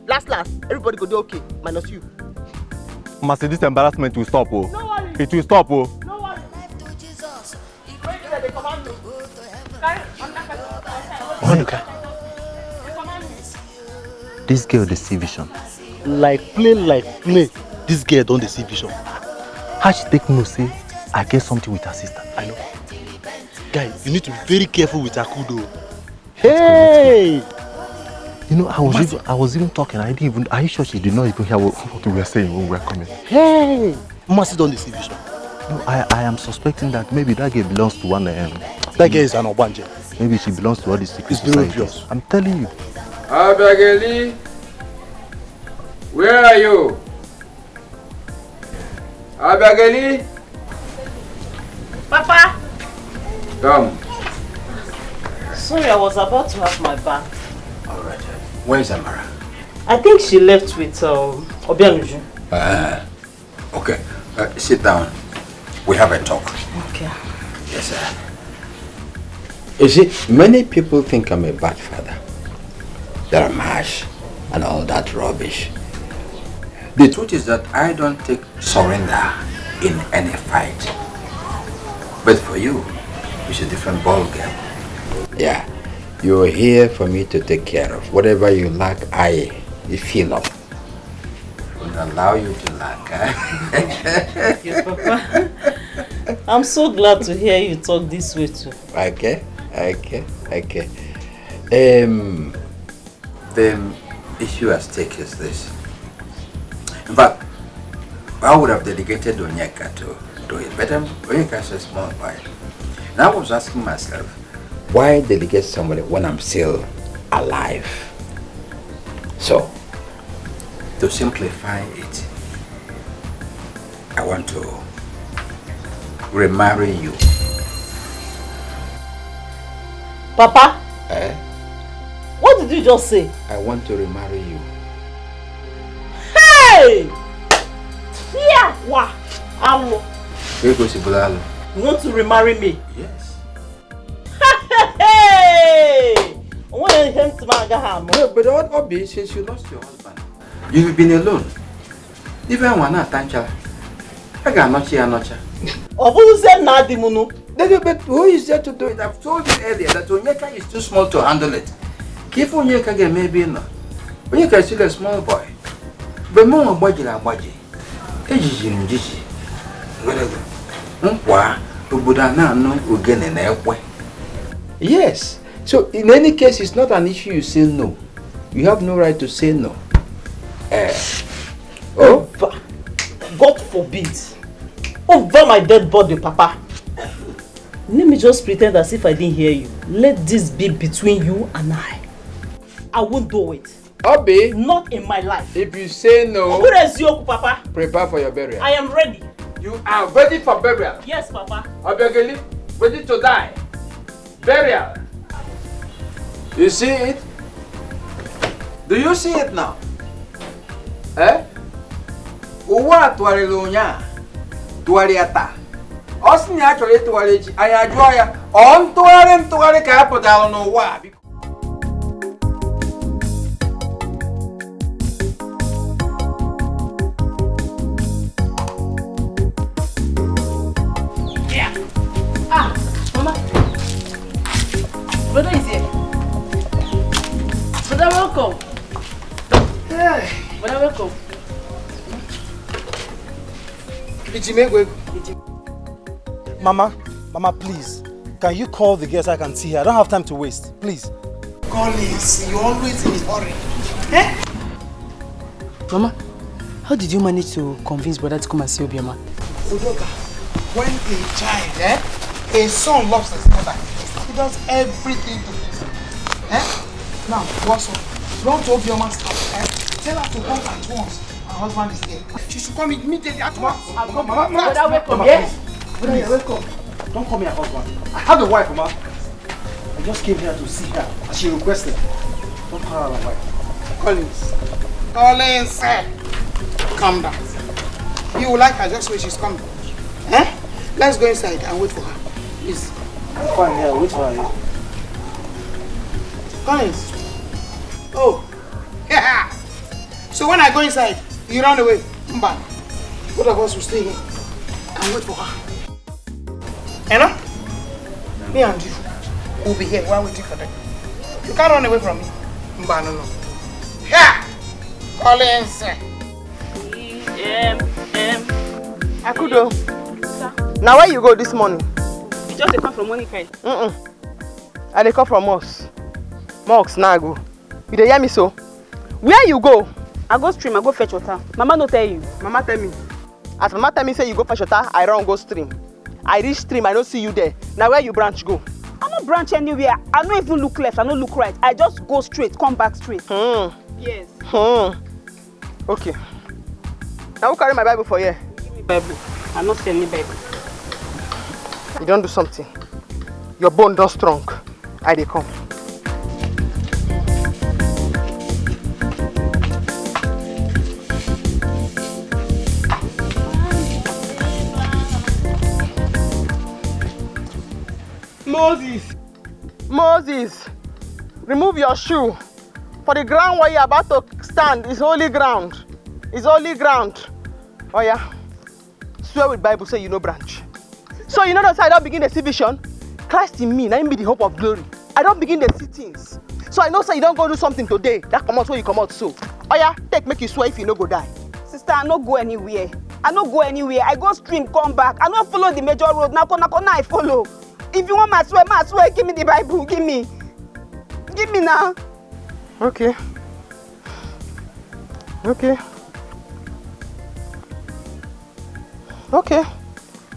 Speaker 2: Last, everybody go do okay, minus you.
Speaker 5: Mercy, this embarrassment will stop, oh.
Speaker 2: No worry.
Speaker 5: It will stop, oh.
Speaker 2: No worry. They command you.
Speaker 5: Monica. This girl dey see vision.
Speaker 8: Like play. This girl don't dey see vision.
Speaker 5: How she take no say I get something with her sister?
Speaker 8: I know. Guy, you need to be very careful with her kudo. Hey!
Speaker 5: You know, I was even talking. Are you sure she did not even hear what we were saying when we were coming?
Speaker 8: Hey! Mercy don't dey see vision.
Speaker 5: No, I am suspecting that maybe that girl belongs to one. That
Speaker 8: girl is an Obanje.
Speaker 5: Maybe she belongs to all these secret societies. I'm telling you.
Speaker 4: Abageli, where are you? Abageli?
Speaker 3: Papa!
Speaker 4: Come.
Speaker 3: Sorry, I was about to have my bath.
Speaker 4: Alright. Where is Amara?
Speaker 3: I think she left with Obianuju.
Speaker 4: Okay. Sit down. We have a talk.
Speaker 3: Okay.
Speaker 4: Yes, sir. You see, many people think I'm a bad father. That I'm harsh and all that rubbish. The truth is that I don't take surrender in any fight. But for you, it's a different ball game. Yeah, you're here for me to take care of. Whatever you lack, I fill up. Will allow you to lack, huh?
Speaker 3: Thank you, Papa. I'm so glad to hear you talk this way too.
Speaker 4: Okay. The issue at stake is this. In fact, I would have delegated Onyeka to do it, but Onyeka is a small boy. Now I was asking myself, why delegate somebody when I'm still alive? So, to simplify it, I want to remarry you.
Speaker 3: Papa?
Speaker 4: Eh?
Speaker 3: What did you just say?
Speaker 4: I want to remarry you.
Speaker 3: Hey! Yeah! Wow! Alo.
Speaker 4: You
Speaker 3: want to remarry me?
Speaker 4: Yes.
Speaker 3: Hey! No,
Speaker 4: but what Obi, since you lost your husband, you've been alone. Even when I tancha, I got notcha.
Speaker 3: Who said Nadimunu?
Speaker 4: But who is there to do it? I've told you earlier that Onyeka is too small to handle it. Keep Onyeka get maybe no. Onyeka is still a small boy. But more budget la budget. Ejiji. Yes. So in any case, it's not an issue you say no. You have no right to say no.
Speaker 3: God forbid. Over my dead body, Papa. Let me just pretend as if I didn't hear you. Let this be between you and I. I won't do it.
Speaker 4: Obi.
Speaker 3: Not in my life.
Speaker 4: If you say no,
Speaker 3: Papa.
Speaker 4: Prepare for your burial.
Speaker 3: I am ready.
Speaker 4: You are ready for burial?
Speaker 3: Yes, Papa.
Speaker 4: Obiageli, ready to die. Burial. You see it? Do you see it now? Eh? Uwa tuwalilunya. Tuwaliata. Osni actually tuwalichi. Ayajuaya. On tuwali kapo dalo no wa.
Speaker 9: Brother is here. Brother, welcome. Hey. Brother, welcome.
Speaker 8: Mama, please. Can you call the girls so I can see her? I don't have time to waste. Please.
Speaker 1: Collins, you're always in a hurry. Eh?
Speaker 9: Mama, how did you manage to convince brother to come and see Obioma?
Speaker 1: Udoka, when a child, a son loves his mother, he does everything to please him. Now, what's up? Run to Obioma's house, Tell her to come at once. Her husband is here. She should come immediately at once.
Speaker 9: Mama, brother, welcome.
Speaker 8: Yes? Brother, you're welcome. Don't call me a husband. I have a wife, Mama. I just came here to see her as she requested. Don't call her my wife.
Speaker 1: Collins, calm down. You will like her just when she's coming. Let's go inside and wait for her. Please.
Speaker 8: Fine, yeah, wait for her. Yeah.
Speaker 1: Collins. Oh. Yeah. So when I go inside, you run away. Come back. Both of us will stay here and wait for her. Anna? Me and you will be here while waiting for them. You can't run away from me. Mba, no. Yeah. Collins.
Speaker 2: Akudo. Now where you go this morning?
Speaker 16: You just come from Monica.
Speaker 2: I dey come from us. Mox now go. You dey hear me so? Where you go?
Speaker 16: I go stream, I go fetch water. Mama no tell you.
Speaker 2: Mama tell me. As Mama tell me say you go fetch water, I run go stream. I reach stream, I don't see you there. Now where you branch go?
Speaker 16: I no branch anywhere. I don't even look left, I don't look right. I just go straight, come back straight. Yes.
Speaker 2: Okay. Now who carry my Bible for here?
Speaker 16: Give me Bible. I not see any Bible.
Speaker 2: You don't do something. Your bone don't strong. I dey come. Moses, remove your shoe. For the ground where you're about to stand is holy ground. It's holy ground. Oh yeah. Swear with Bible say you know branch. So you know that I don't begin to see vision. Christ in me, now be the hope of glory. I don't begin to see things. So I know say you don't go do something today. That come out where you come out so. Oh yeah, make you swear if you no go die.
Speaker 16: Sister, I no go anywhere. I go stream, come back. I don't follow the major road. Now I follow. If you want my swear, give me the Bible. Give me now.
Speaker 2: Okay.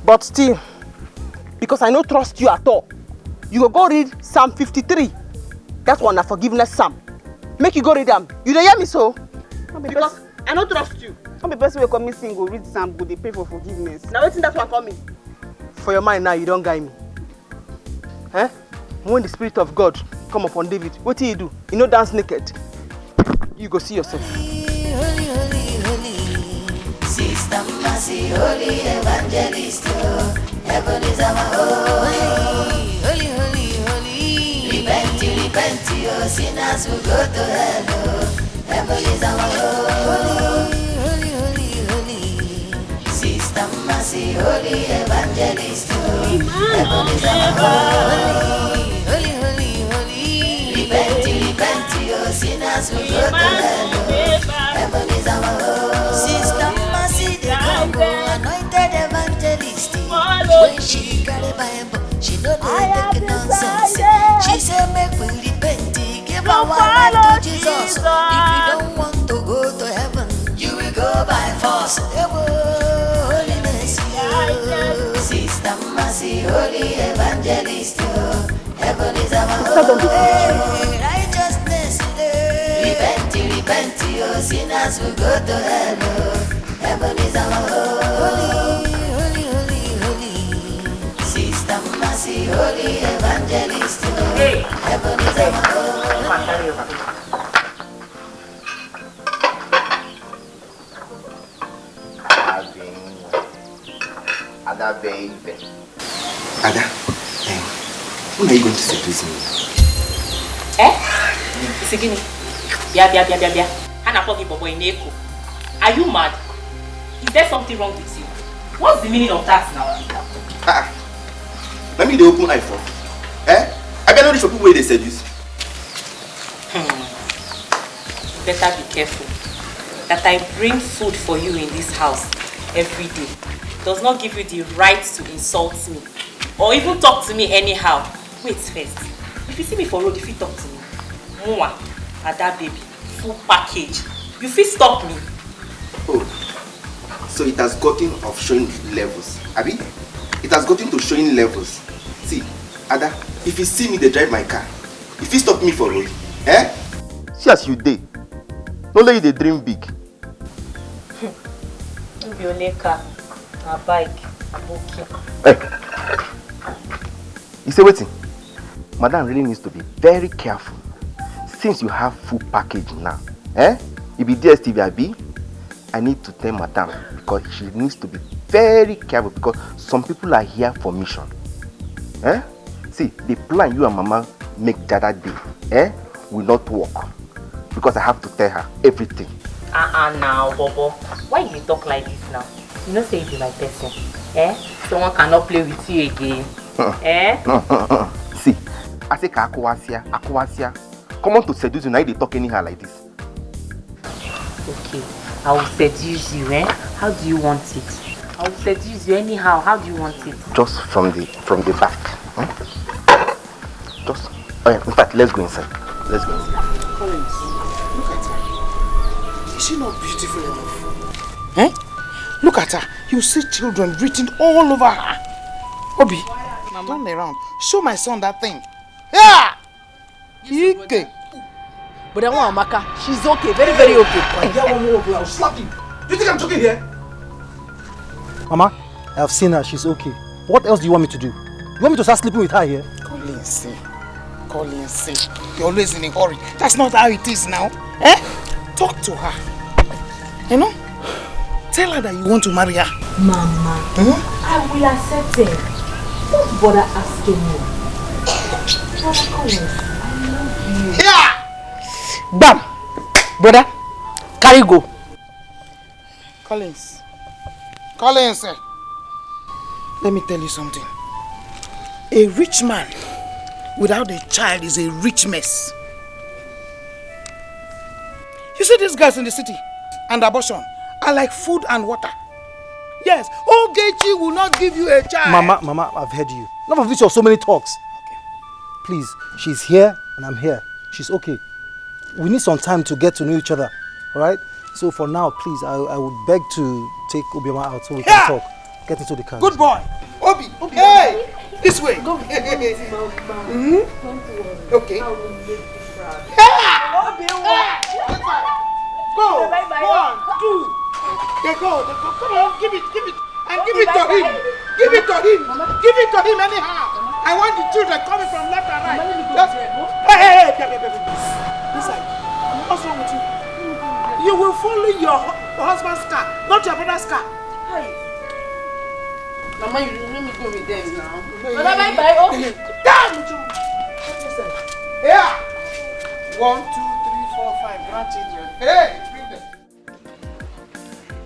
Speaker 2: But still, because I don't trust you at all, you go read Psalm 53. That's one, a forgiveness psalm. Make you go read them. You don't hear me so? I don't trust you.
Speaker 17: Some person will come missing, go read some, go they pray for forgiveness.
Speaker 2: Now waiting that one coming.
Speaker 9: For your mind now, you don't guide me. Eh? When the Spirit of God come upon David, what do? You know dance naked. You go see yourself.
Speaker 7: Holy, holy, holy, Sister MMASI, holy evangelist, heaven is our holy, holy, holy, holy. Repent, oh, sinners will go to hell. Heaven is our holy, holy, holy, holy. Sister MMASI, holy evangelist, heaven is our holy, holy, holy, holy. Repent, oh, sinners will go to hell. Heaven is our home. Sister MMASI, the combo, anointed evangelist. When she carry Bible, she know they take nonsense. She say make we repent, give our life to Jesus. If you don't want to go to heaven, you will go by force. Holiness, Sister MMASI, holy evangelist. Heaven is our home. Righteousness, repent, oh, sinners will go to hell. Heaven is our home. Holy, holy, holy. Sister MMASI, holy evangelist. Heaven is our home.
Speaker 10: Ada, baby. Ada, when are you going to seduce me?
Speaker 15: Isigini. Bia. Hana pogi bobo ineko. Are you mad? Is there something wrong with you? What's the meaning of that now?
Speaker 10: Let me the open eye for. I better reach for people where they seduce.
Speaker 15: Better be careful. That I bring food for you in this house every day does not give you the right to insult me or even talk to me anyhow. Wait first. If you see me for road, if you talk to me, Mwah, Ada baby, full package. You feel stop me.
Speaker 10: Oh, so it has gotten of showing levels, Abi? It has gotten to showing levels. See, Ada, if you see me, they drive my car. If you stop me for road, see as you did. Don't let you they dream big.
Speaker 15: You be only car, a bike, a bookie.
Speaker 10: You say waiting. Madam really needs to be very careful. Since you have full package now, you be DSTV Abi, I need to tell Madam because she needs to be very careful because some people are here for mission. See, the plan you and Mama make the other day, will not work because I have to tell her everything.
Speaker 15: Now, Bobo, why you talk like this now? You know, say you be my person. Someone cannot play with you again.
Speaker 10: See, I say Akwasia. Come on to seduce you now, they talk anyhow like this.
Speaker 15: Okay, I will seduce you, How do you want it? I will seduce you anyhow. How do you want it?
Speaker 10: Just from the back. Just, in fact, let's go inside. Let's go inside.
Speaker 8: Collins, look at her. Is she not beautiful enough? Look at her. You see children written all over her. Obi, turn around. Show my son that thing. Yeah! Okay.
Speaker 9: But I want Amaka. She's okay. Very, very okay.
Speaker 8: I'll slap you. Do you think I'm joking here?
Speaker 5: Mama, I have seen her. She's okay. What else do you want me to do? You want me to start sleeping with her here?
Speaker 8: Collins, you're always in a hurry. That's not how it is now. Talk to her. You know? Tell her that you want to marry her.
Speaker 15: Mama, I will accept it. Don't bother asking me. Collins, I love you.
Speaker 8: Yeah!
Speaker 9: Bam! Brother, carry go.
Speaker 8: Collins, let me tell you something. A rich man without a child is a rich mess. You see these guys in the city and abortion are like food and water. Yes, Ogechi will not give you a child.
Speaker 5: Mama, I've heard you. Enough of this or so many talks. Okay. Please, she's here and I'm here. She's okay. We need some time to get to know each other. Alright? So for now, please, I would beg to take Obioma out so we can talk. Get into the car.
Speaker 8: Good boy. Obi, hey! This way.
Speaker 15: Don't worry.
Speaker 8: Okay.
Speaker 15: I will make you proud.
Speaker 8: Go
Speaker 1: Go. 1, 2. They go. Come on, give it. And give it to him. Give it to him. Give it to him anyhow. I want the children coming from left and right. Hey. This side. What's wrong with you? You will follow your husband's car, not your brother's car.
Speaker 9: Hey. Mama, you let me go with them now.
Speaker 1: Bye. Oh. Damn you. Here. 1, 2, 3, 4, 5 grandchildren. Hey, bring them.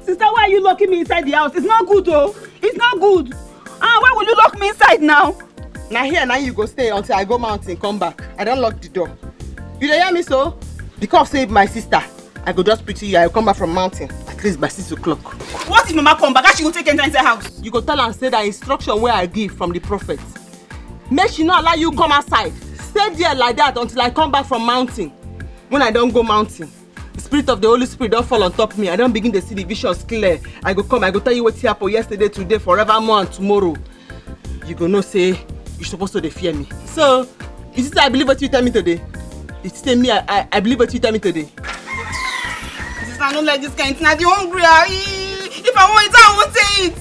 Speaker 2: Sister, why are you locking me inside the house? It's not good, oh. It's not good. Why will you lock me inside now? Now here, now you go stay until I go mountain, come back. I don't lock the door. You don't hear me so? Because save my sister, I go just speak to you. I will come back from mountain at least by 6 o'clock. What if Mama come back? How she will take enter inside house? You go tell her and say that instruction where I give from the prophet. Make she not allow you come outside. Stay there like that until I come back from mountain. When I don't go mountain, the spirit of the Holy Spirit don't fall on top of me. I don't begin to see the visions clear. I go tell you what happened yesterday, today, forevermore, and tomorrow. You go no say you're supposed to fear me. So, is it I believe what you tell me today? It's say me, I believe what you tell me today. Sister, I don't like this kind of thing. I'm hungry. If I want it, I won't say it.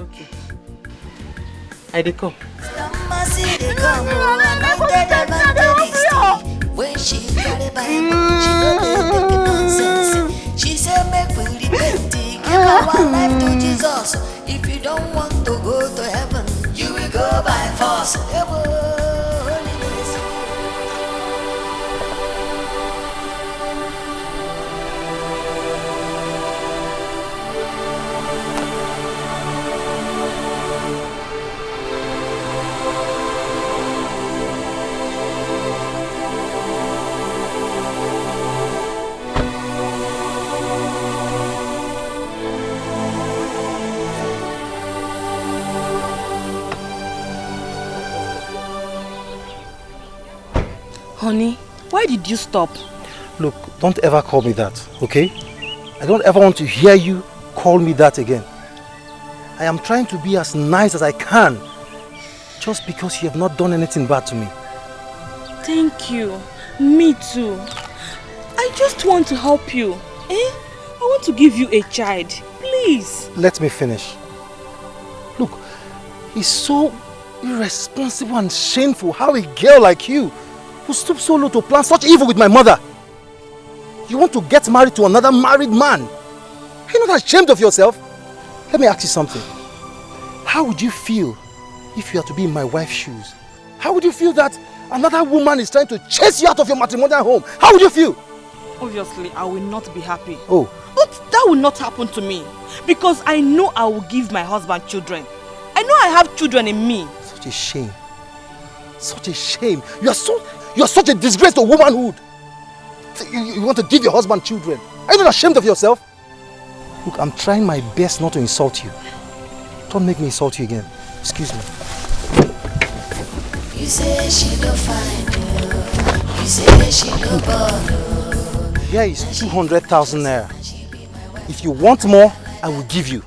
Speaker 2: Okay. I dey come.
Speaker 7: When she carry by she don't take nonsense. She said make we repent, give our life to Jesus. If you don't want to go to heaven, you will go by force.
Speaker 9: Honey, why did you stop?
Speaker 8: Look, don't ever call me that, okay? I don't ever want to hear you call me that again. I am trying to be as nice as I can, just because you have not done anything bad to me.
Speaker 9: Thank you. Me too. I just want to help you. I want to give you a child. Please.
Speaker 8: Let me finish. Look, it's so irresponsible and shameful how a girl like you who stooped so low to plan such evil with my mother. You want to get married to another married man. Are you not ashamed of yourself? Let me ask you something. How would you feel if you had to be in my wife's shoes? How would you feel that another woman is trying to chase you out of your matrimonial home? How would you feel?
Speaker 9: Obviously, I will not be happy.
Speaker 8: Oh.
Speaker 9: But that will not happen to me. Because I know I will give my husband children. I know I have children in me.
Speaker 8: Such a shame. Such a shame. You are such a disgrace to womanhood. You want to give your husband children. Are you not ashamed of yourself? Look, I'm trying my best not to insult you. Don't make me insult you again. Excuse me.
Speaker 7: You say she don't find you. You say she don't bother.
Speaker 8: Here is 200,000 naira. If you want more, I will give you.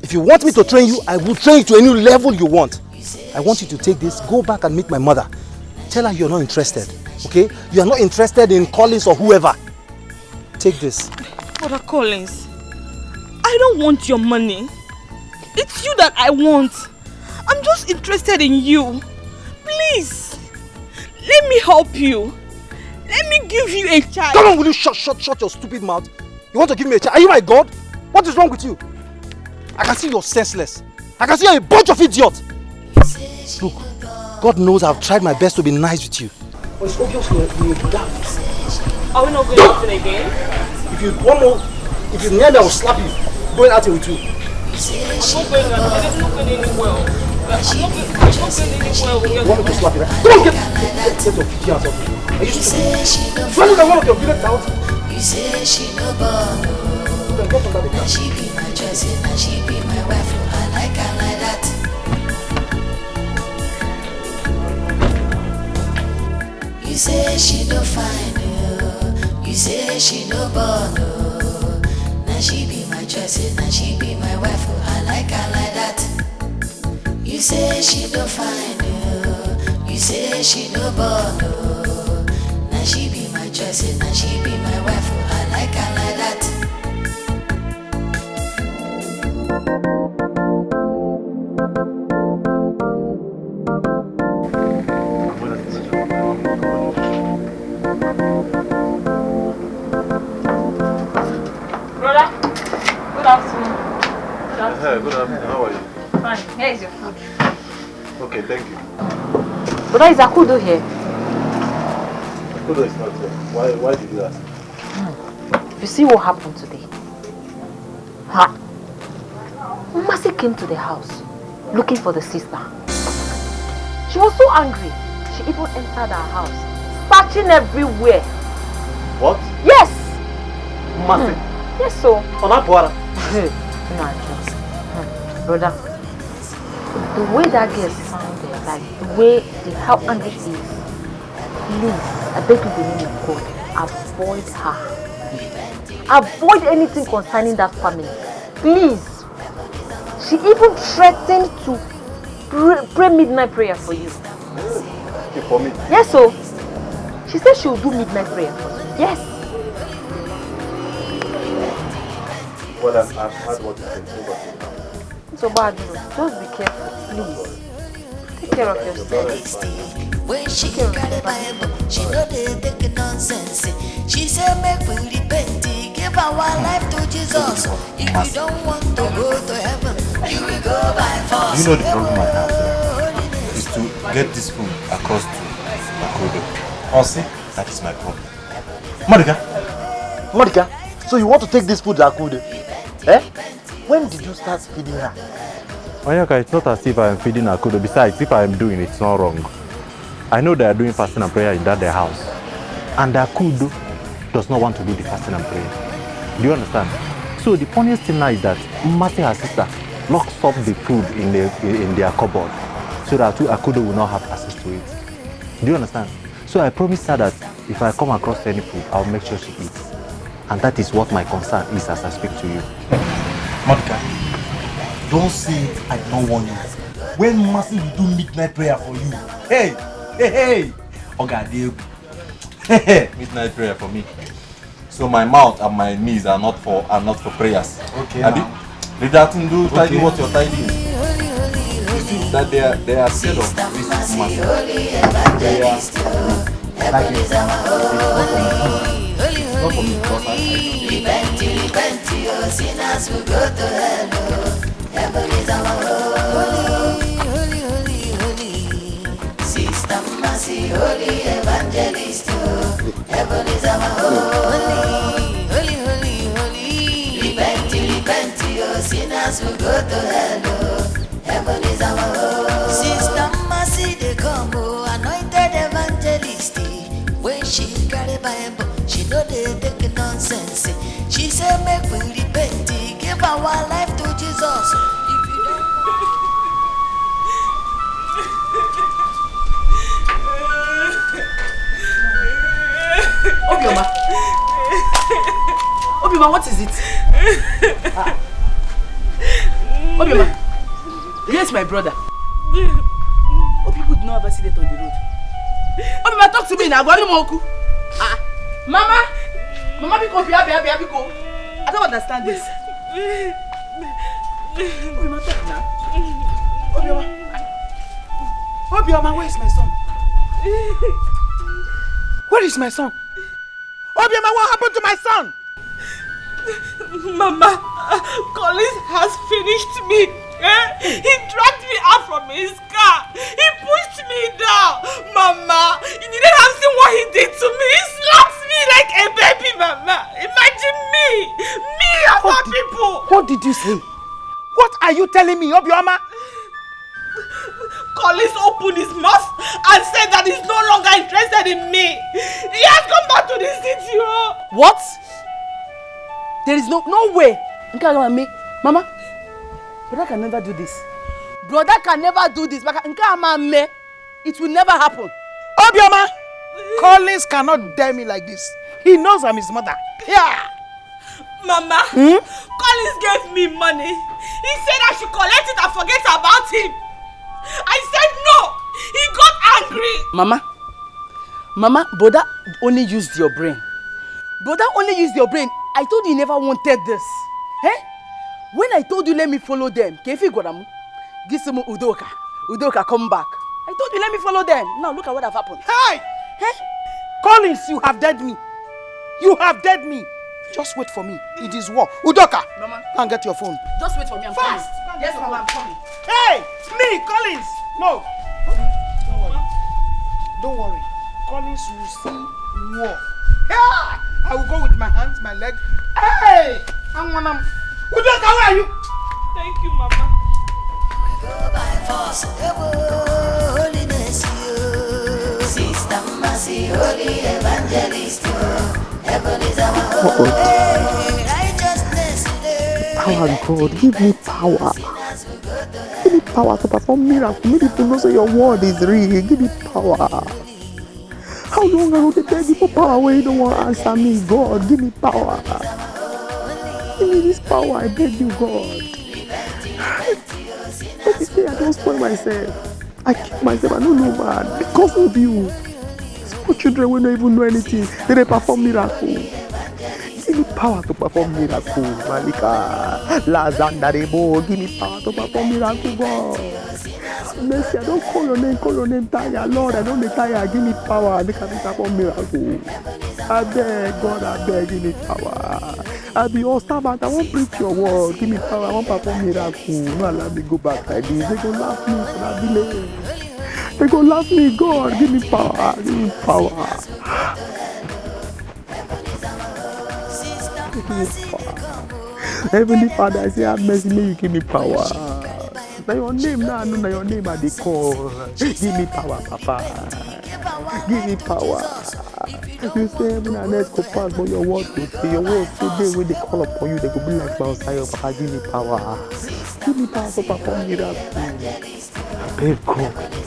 Speaker 8: If you want me to train you, I will train you to any level you want. I want you to take this, go back and meet my mother. Tell her you're not interested, okay? You are not interested in Collins or whoever. Take this.
Speaker 9: Brother Collins, I don't want your money. It's you that I want. I'm just interested in you. Please, let me help you. Let me give you a child.
Speaker 8: Come on, will you shut your stupid mouth? You want to give me a child? Are you my God? What is wrong with you? I can see you're senseless. I can see you're a bunch of idiots. Look, God knows I've tried my best to be nice with you. But it's obvious you're daft.
Speaker 9: Are we not going out again?
Speaker 8: If you want more, if you're near me, I will slap you. Going out with you.
Speaker 9: I'm not going anywhere. I'm not going anywhere.
Speaker 8: You want me to slap you, right? Come on, get your kitchen out of me. Are you stupid? Do I look like one of your village out?
Speaker 7: You say she no born. She be my choice and she be my wife. I like her like that. You say she no find you. You say she no born. Now she be my choice and she be my wife. I like her like that. You say she no find you. You say she no born. Now she be my choice and she be my wife. I like her like that.
Speaker 5: Good afternoon. How are you?
Speaker 6: Fine. Here is your food.
Speaker 5: Okay, thank you.
Speaker 6: But is Akudo here?
Speaker 5: Akudo is not here. Why did you ask?
Speaker 6: You see what happened today? Masi came to the house looking for the sister. She was so angry. She even entered our house, searching everywhere.
Speaker 5: What?
Speaker 6: Yes!
Speaker 5: Masi?
Speaker 6: Yes, so.
Speaker 5: On a porta.
Speaker 6: No, brother, the way that girl sounded, like the way how angry she is, please, I beg you in the name of God, avoid her. Avoid anything concerning that family. Please. She even threatened to pray midnight prayer for you.
Speaker 5: For me?
Speaker 6: Yes, so. She said she will do midnight prayer for you. Yes.
Speaker 5: Well, I've heard what you said.
Speaker 6: So bad, just be careful, please. Take care of yourself.
Speaker 7: When she carry Bible, she know they take nonsense. She said, make we repent, give our life to Jesus. If you don't want to go to heaven, you will go by force.
Speaker 11: You know the problem I have is to get this food across to Akodo. Honestly, that is my problem.
Speaker 8: Monica, so you want to take this food to Akodo? Eh? When did you start feeding her?
Speaker 5: Onyeka, it's not as if I am feeding Akodo. Besides, if I am doing it, it's not wrong. I know they are doing fasting and prayer in their house. And Akodo does not want to do the fasting and prayer. Do you understand? So the funniest thing now is that Masi, her sister, locks up the food in their cupboard so that Akodo will not have access to it. Do you understand? So I promised her that if I come across any food, I'll make sure she eats. And that is what my concern is as I speak to you. Monica, don't say it, I don't warn you. When Masi will do midnight prayer for you, hey! Midnight prayer for me.
Speaker 11: So my mouth and my knees are not for prayers.
Speaker 5: Okay.
Speaker 11: Abi, did that thing do tidy what you're tidying? You see that they are scared of this matter. They are like it. Not for me because I
Speaker 7: Repent, your sinners will go to hell. Heaven is our holy. Sister Mercy, holy evangelist. Heaven is our holy. Repent, your sinners will go to hell. Heaven is our holy. Sister Mercy, they come, anointed evangelist. When she carry Bible, she know they take nonsense. She said, make we repent, give our life to Jesus. If you don't...
Speaker 13: Obioma, what is it? Obioma, here's my brother. Hope you would not ever see that on the road. Obioma, talk to me now. Mama, because I don't understand this. Obioma, talk now. Obioma, where is my son?
Speaker 1: Where is my son? Obioma, what happened to my son?
Speaker 3: Mama, Collins has finished me. He dragged me out from his car. He pushed me down. Mama, you didn't have seen what he did to me. He slapped me like a baby, Mama. Imagine me. Me of all people.
Speaker 1: What did you say? What are you telling me, Obioma?
Speaker 3: Collins opened his mouth and said that he's no longer interested in me. He has come back to the city.
Speaker 13: What? There is no way. Mama, brother can never do this. Brother can never do this. It will never happen.
Speaker 1: Obioma, Collins cannot dare me like this. He knows I'm his mother. Yeah.
Speaker 3: Mama, Collins gave me money. He said I should collect it and forget about him. I said no. He got angry.
Speaker 13: Mama, brother only used your brain. I told you he never wanted this.
Speaker 9: When I told you let me follow them, Kefi Godamu, give some Udoka. Udoka, come back. I told you let me follow them. Now look at what have happened.
Speaker 1: Hey!
Speaker 9: Hey!
Speaker 1: Collins, you have dead me. You have dead me. Just wait for me. It is war. Udoka,
Speaker 9: Mama,
Speaker 1: go and get your phone.
Speaker 9: just wait for me. I'm
Speaker 1: Fast.
Speaker 9: coming. Yes, Mama, I'm coming.
Speaker 1: Hey! Me, Collins! No. Don't worry. Collins will see war. Yeah! I will go with my hands, my legs. Hey! Udoka, where are you?
Speaker 16: Thank you, Mama.
Speaker 7: Go by force, holiness, you. Sister Mercy, holy evangelist, you. Heaven is our home. Righteousness,
Speaker 5: Power, God, give me power. Give me power to perform miracles. Many people know say your word is real. Give me power. How long I will beg you for power when you don't want to answer me, God? Give me power. Give me this power, I beg you, God. But you say I don't spoil myself. I keep myself, I don't know, man. Because of you. Small children will not even know anything. They perform miracles. Give me power to perform miracles, Malika. Lazandarebo, give me power to perform miracles, God. Mercy, I don't call your name tire, Lord. I don't tire. Give me power. They can perform miracles. I beg, God, I beg, give me power. I'll be your servant. I won't preach your word. Give me power. I won't perform miracles. No, allow me go back like this. They gonna laugh me for that delay. They gonna laugh me, God. Give me power. Give me power. Give me power. Heavenly Father, I say, have mercy. May you give me power. Now your name now, I know your name I they call. Give me power, Papa. Give me power. You say heaven and earth go pass, but your word will say. Your word say when they call upon you, they go be like Mount Zion. Papa, give me power. Give me power to perform miracles. Beg God.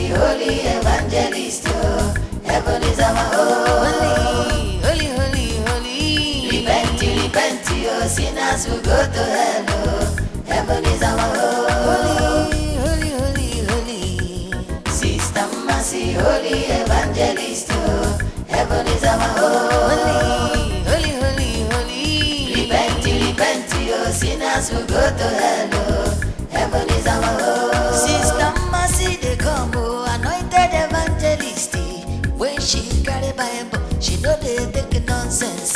Speaker 7: Holy evangelist, heaven is our home. Holy, holy, holy. Repent, your sinners will go to hell. Heaven is our home. Holy, holy, holy. Sister Mercy, holy evangelist, heaven is our home. Holy, holy, holy. Repent, your sinners will go to hell. Heaven is our home. Sister Mercy, they come. When she carry Bible, she know they take nonsense.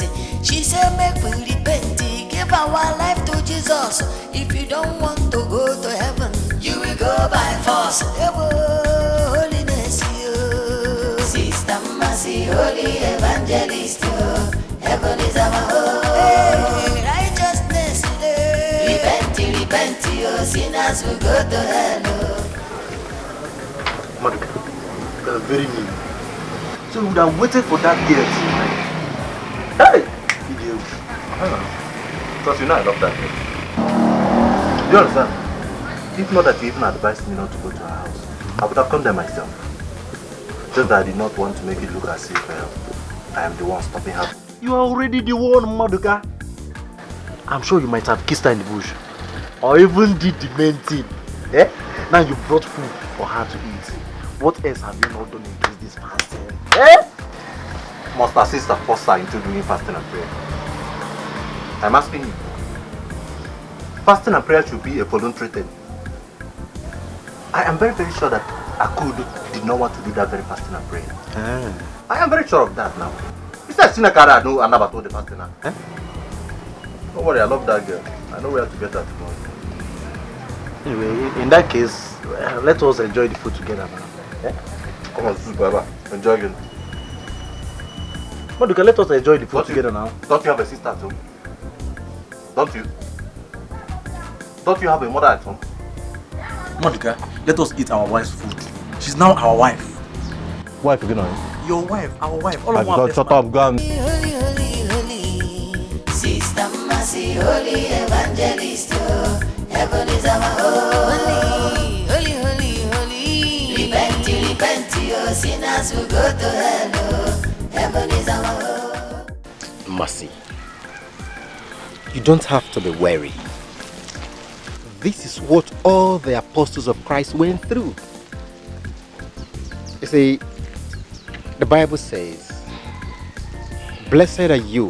Speaker 7: She say make we repent, give our life to Jesus. If you don't want to go to heaven, you will go by force. Holiness, you. Sister Mercy, holy evangelist, heaven is our home. Righteousness, repent, your sinners will go to hell.
Speaker 5: Monica, you are very mean. So you would have waited for that girl tonight. Hey! Idiot.
Speaker 11: Because you know I love that girl. Do you understand? If not that you even advised me not to go to her house, I would have come there myself. Just that I did not want to make it look as if I am the one stopping her.
Speaker 5: You are already the one, Maduka. I'm sure you might have kissed her in the bush. Or even did the main thing. Eh? Now you brought food for her to eat. What else have you not done in case this fasting? Eh?
Speaker 11: Must her sister force her into doing fasting and prayer? I'm asking you. Fasting and prayer should be a voluntary thing. I am very, very sure that Akudo did not want to do that very fasting and prayer. I am very sure of that now. Is that Sinakara? No, I never told the fasting now. Eh? Don't worry, I love that girl. I know where to get her tomorrow.
Speaker 5: Anyway, in that case, let us enjoy the food together now.
Speaker 11: Eh? Come on, Baba. Enjoy it.
Speaker 5: Maduka, let us enjoy the food together now.
Speaker 11: Don't you have a sister at home? Don't you? Don't you have a mother at home?
Speaker 5: Maduka, let us eat our wife's food. She's now our wife.
Speaker 11: Wife again, are
Speaker 5: Your wife, our wife. All of
Speaker 11: us. Shut up, gun.
Speaker 7: Holy, holy, holy. Sister Mercy, holy evangelist, heaven is our home. Holy, holy, holy. Repent, your sinners will go to hell. Heaven is
Speaker 5: Mercy, you don't have to be wary. This is what all the apostles of Christ went through. You see, the Bible says, blessed are you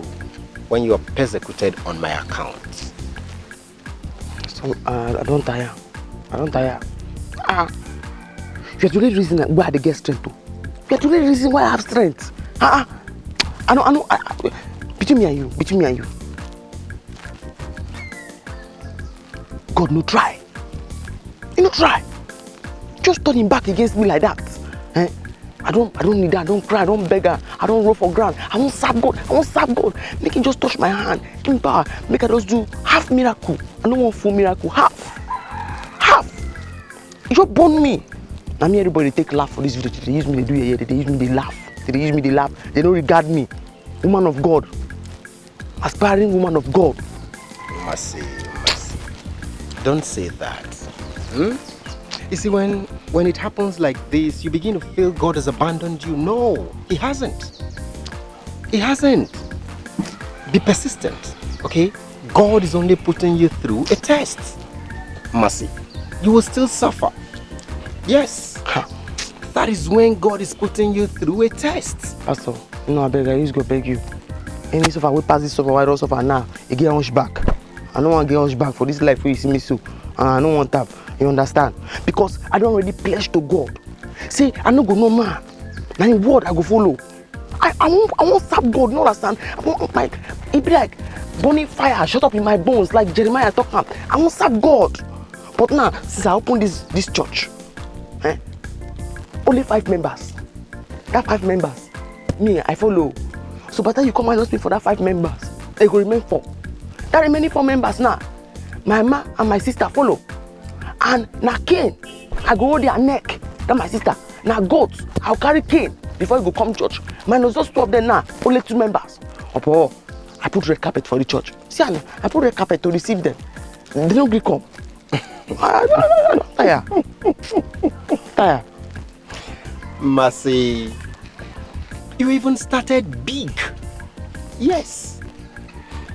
Speaker 5: when you are persecuted on my account.
Speaker 8: So, I don't tire. You have to really reason why I get strength to. You have to really reason why I have strength. I know. Between me and you. God no try. You no try. Just turn him back against me like that. I don't need that. I don't cry. I don't beg her. I don't roll for ground. I won't serve God. Make him just touch my hand. Give me power. Make her just do half miracle. I don't want full miracle. Half. You just burn me. Now me everybody take laugh for this video. They use me, they do it here. They use me, they laugh. They don't regard me. Woman of God. Aspiring woman of God.
Speaker 5: Mercy. Don't say that. You see, when it happens like this, you begin to feel God has abandoned you. No, He hasn't. Be persistent, okay? God is only putting you through a test. Mercy, you will still suffer. Yes, that is when God is putting you through a test.
Speaker 8: Pastor, I just go beg you. Any suffer we pass this suffer, I don't suffer now. You get hunch back. I don't want to get hunch back for this life where you see me so. And I don't want that. You understand? Because I don't already pledge to God. See, I don't go no man. Now in word I go follow. I won't serve God, you understand? I won't like it be like burning fire shut up in my bones like Jeremiah talking. I won't serve God. But now, since I opened this church, only 5 members. That 5 members, me, I follow. So by the time you come and ask me for that 5 members, they go remain 4. That remaining 4 members now, my ma and my sister follow. And now Cain, I go hold their neck. That's my sister. Now goat, I'll carry Cain before you go come church. Minus just 2 of them now, only 2 members. Oh, I put red carpet for the church. See, I put red carpet to receive them. They don't agree come. Tire.
Speaker 5: Mercy, you even started big. Yes.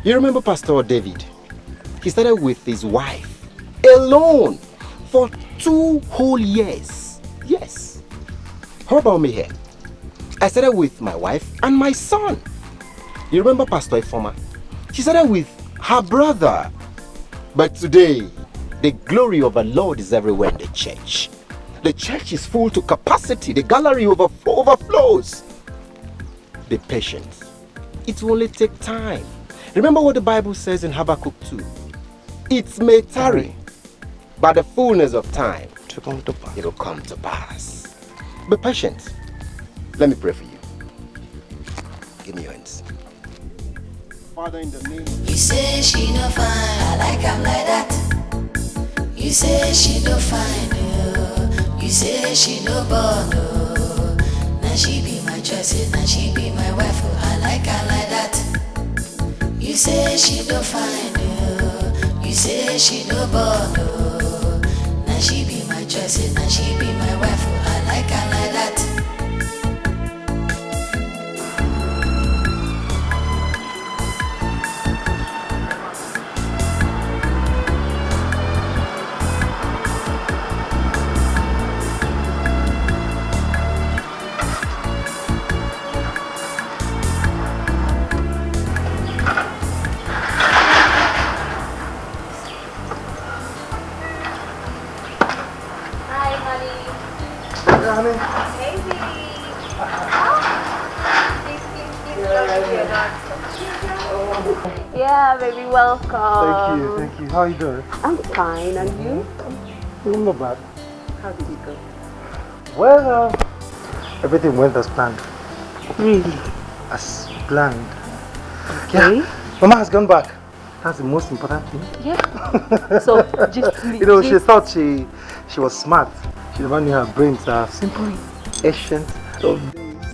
Speaker 5: You remember Pastor David? He started with his wife alone for 2 whole years. Yes. How about me here? I started with my wife and my son. You remember Pastor Ifoma? She started with her brother. But today, the glory of the Lord is everywhere in the church. The church is full to capacity. The gallery overflows. Be patient. It will only take time. Remember what the Bible says in Habakkuk 2. It may tarry, but the fullness of time, it will come to pass. Be patient. Let me pray for you. Give me your hands. Father, in the name of
Speaker 7: You say she no fine, I like I'm like that. You say she no fine, oh. You say she no born, oh. Now she be my choice, now she be my wife, oh. I like her like that. You say she no fine, oh. You say she no born, oh. Now she be my choice, now she be my wife, oh. I like her like that.
Speaker 18: Yeah, baby, welcome.
Speaker 8: Thank you. How are you doing?
Speaker 18: I'm fine, and you?
Speaker 8: I'm not bad.
Speaker 18: How did it go?
Speaker 8: Well, everything went as planned.
Speaker 18: Really?
Speaker 8: As planned.
Speaker 18: Okay.
Speaker 8: Yeah. Mama has gone back. That's the most important thing.
Speaker 18: Yeah. So, just
Speaker 8: she thought she was smart. She never knew her brains are simply ancient of days.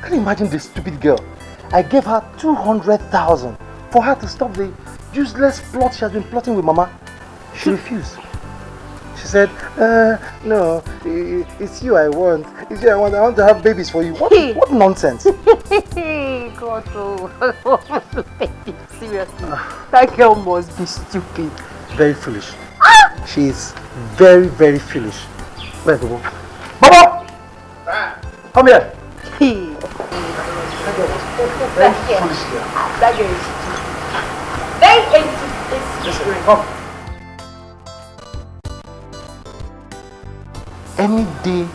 Speaker 8: Can you imagine this stupid girl? I gave her 200,000 for her to stop the useless plot she has been plotting with Mama. She refused. She said, no, it's you I want. It's you I want. I want to have babies for you. What nonsense?
Speaker 18: God, seriously. That girl must be stupid.
Speaker 8: Very foolish. She is very, very foolish. Where's Bobo? Bobo! Come here.
Speaker 18: That girl is very
Speaker 8: come. Any day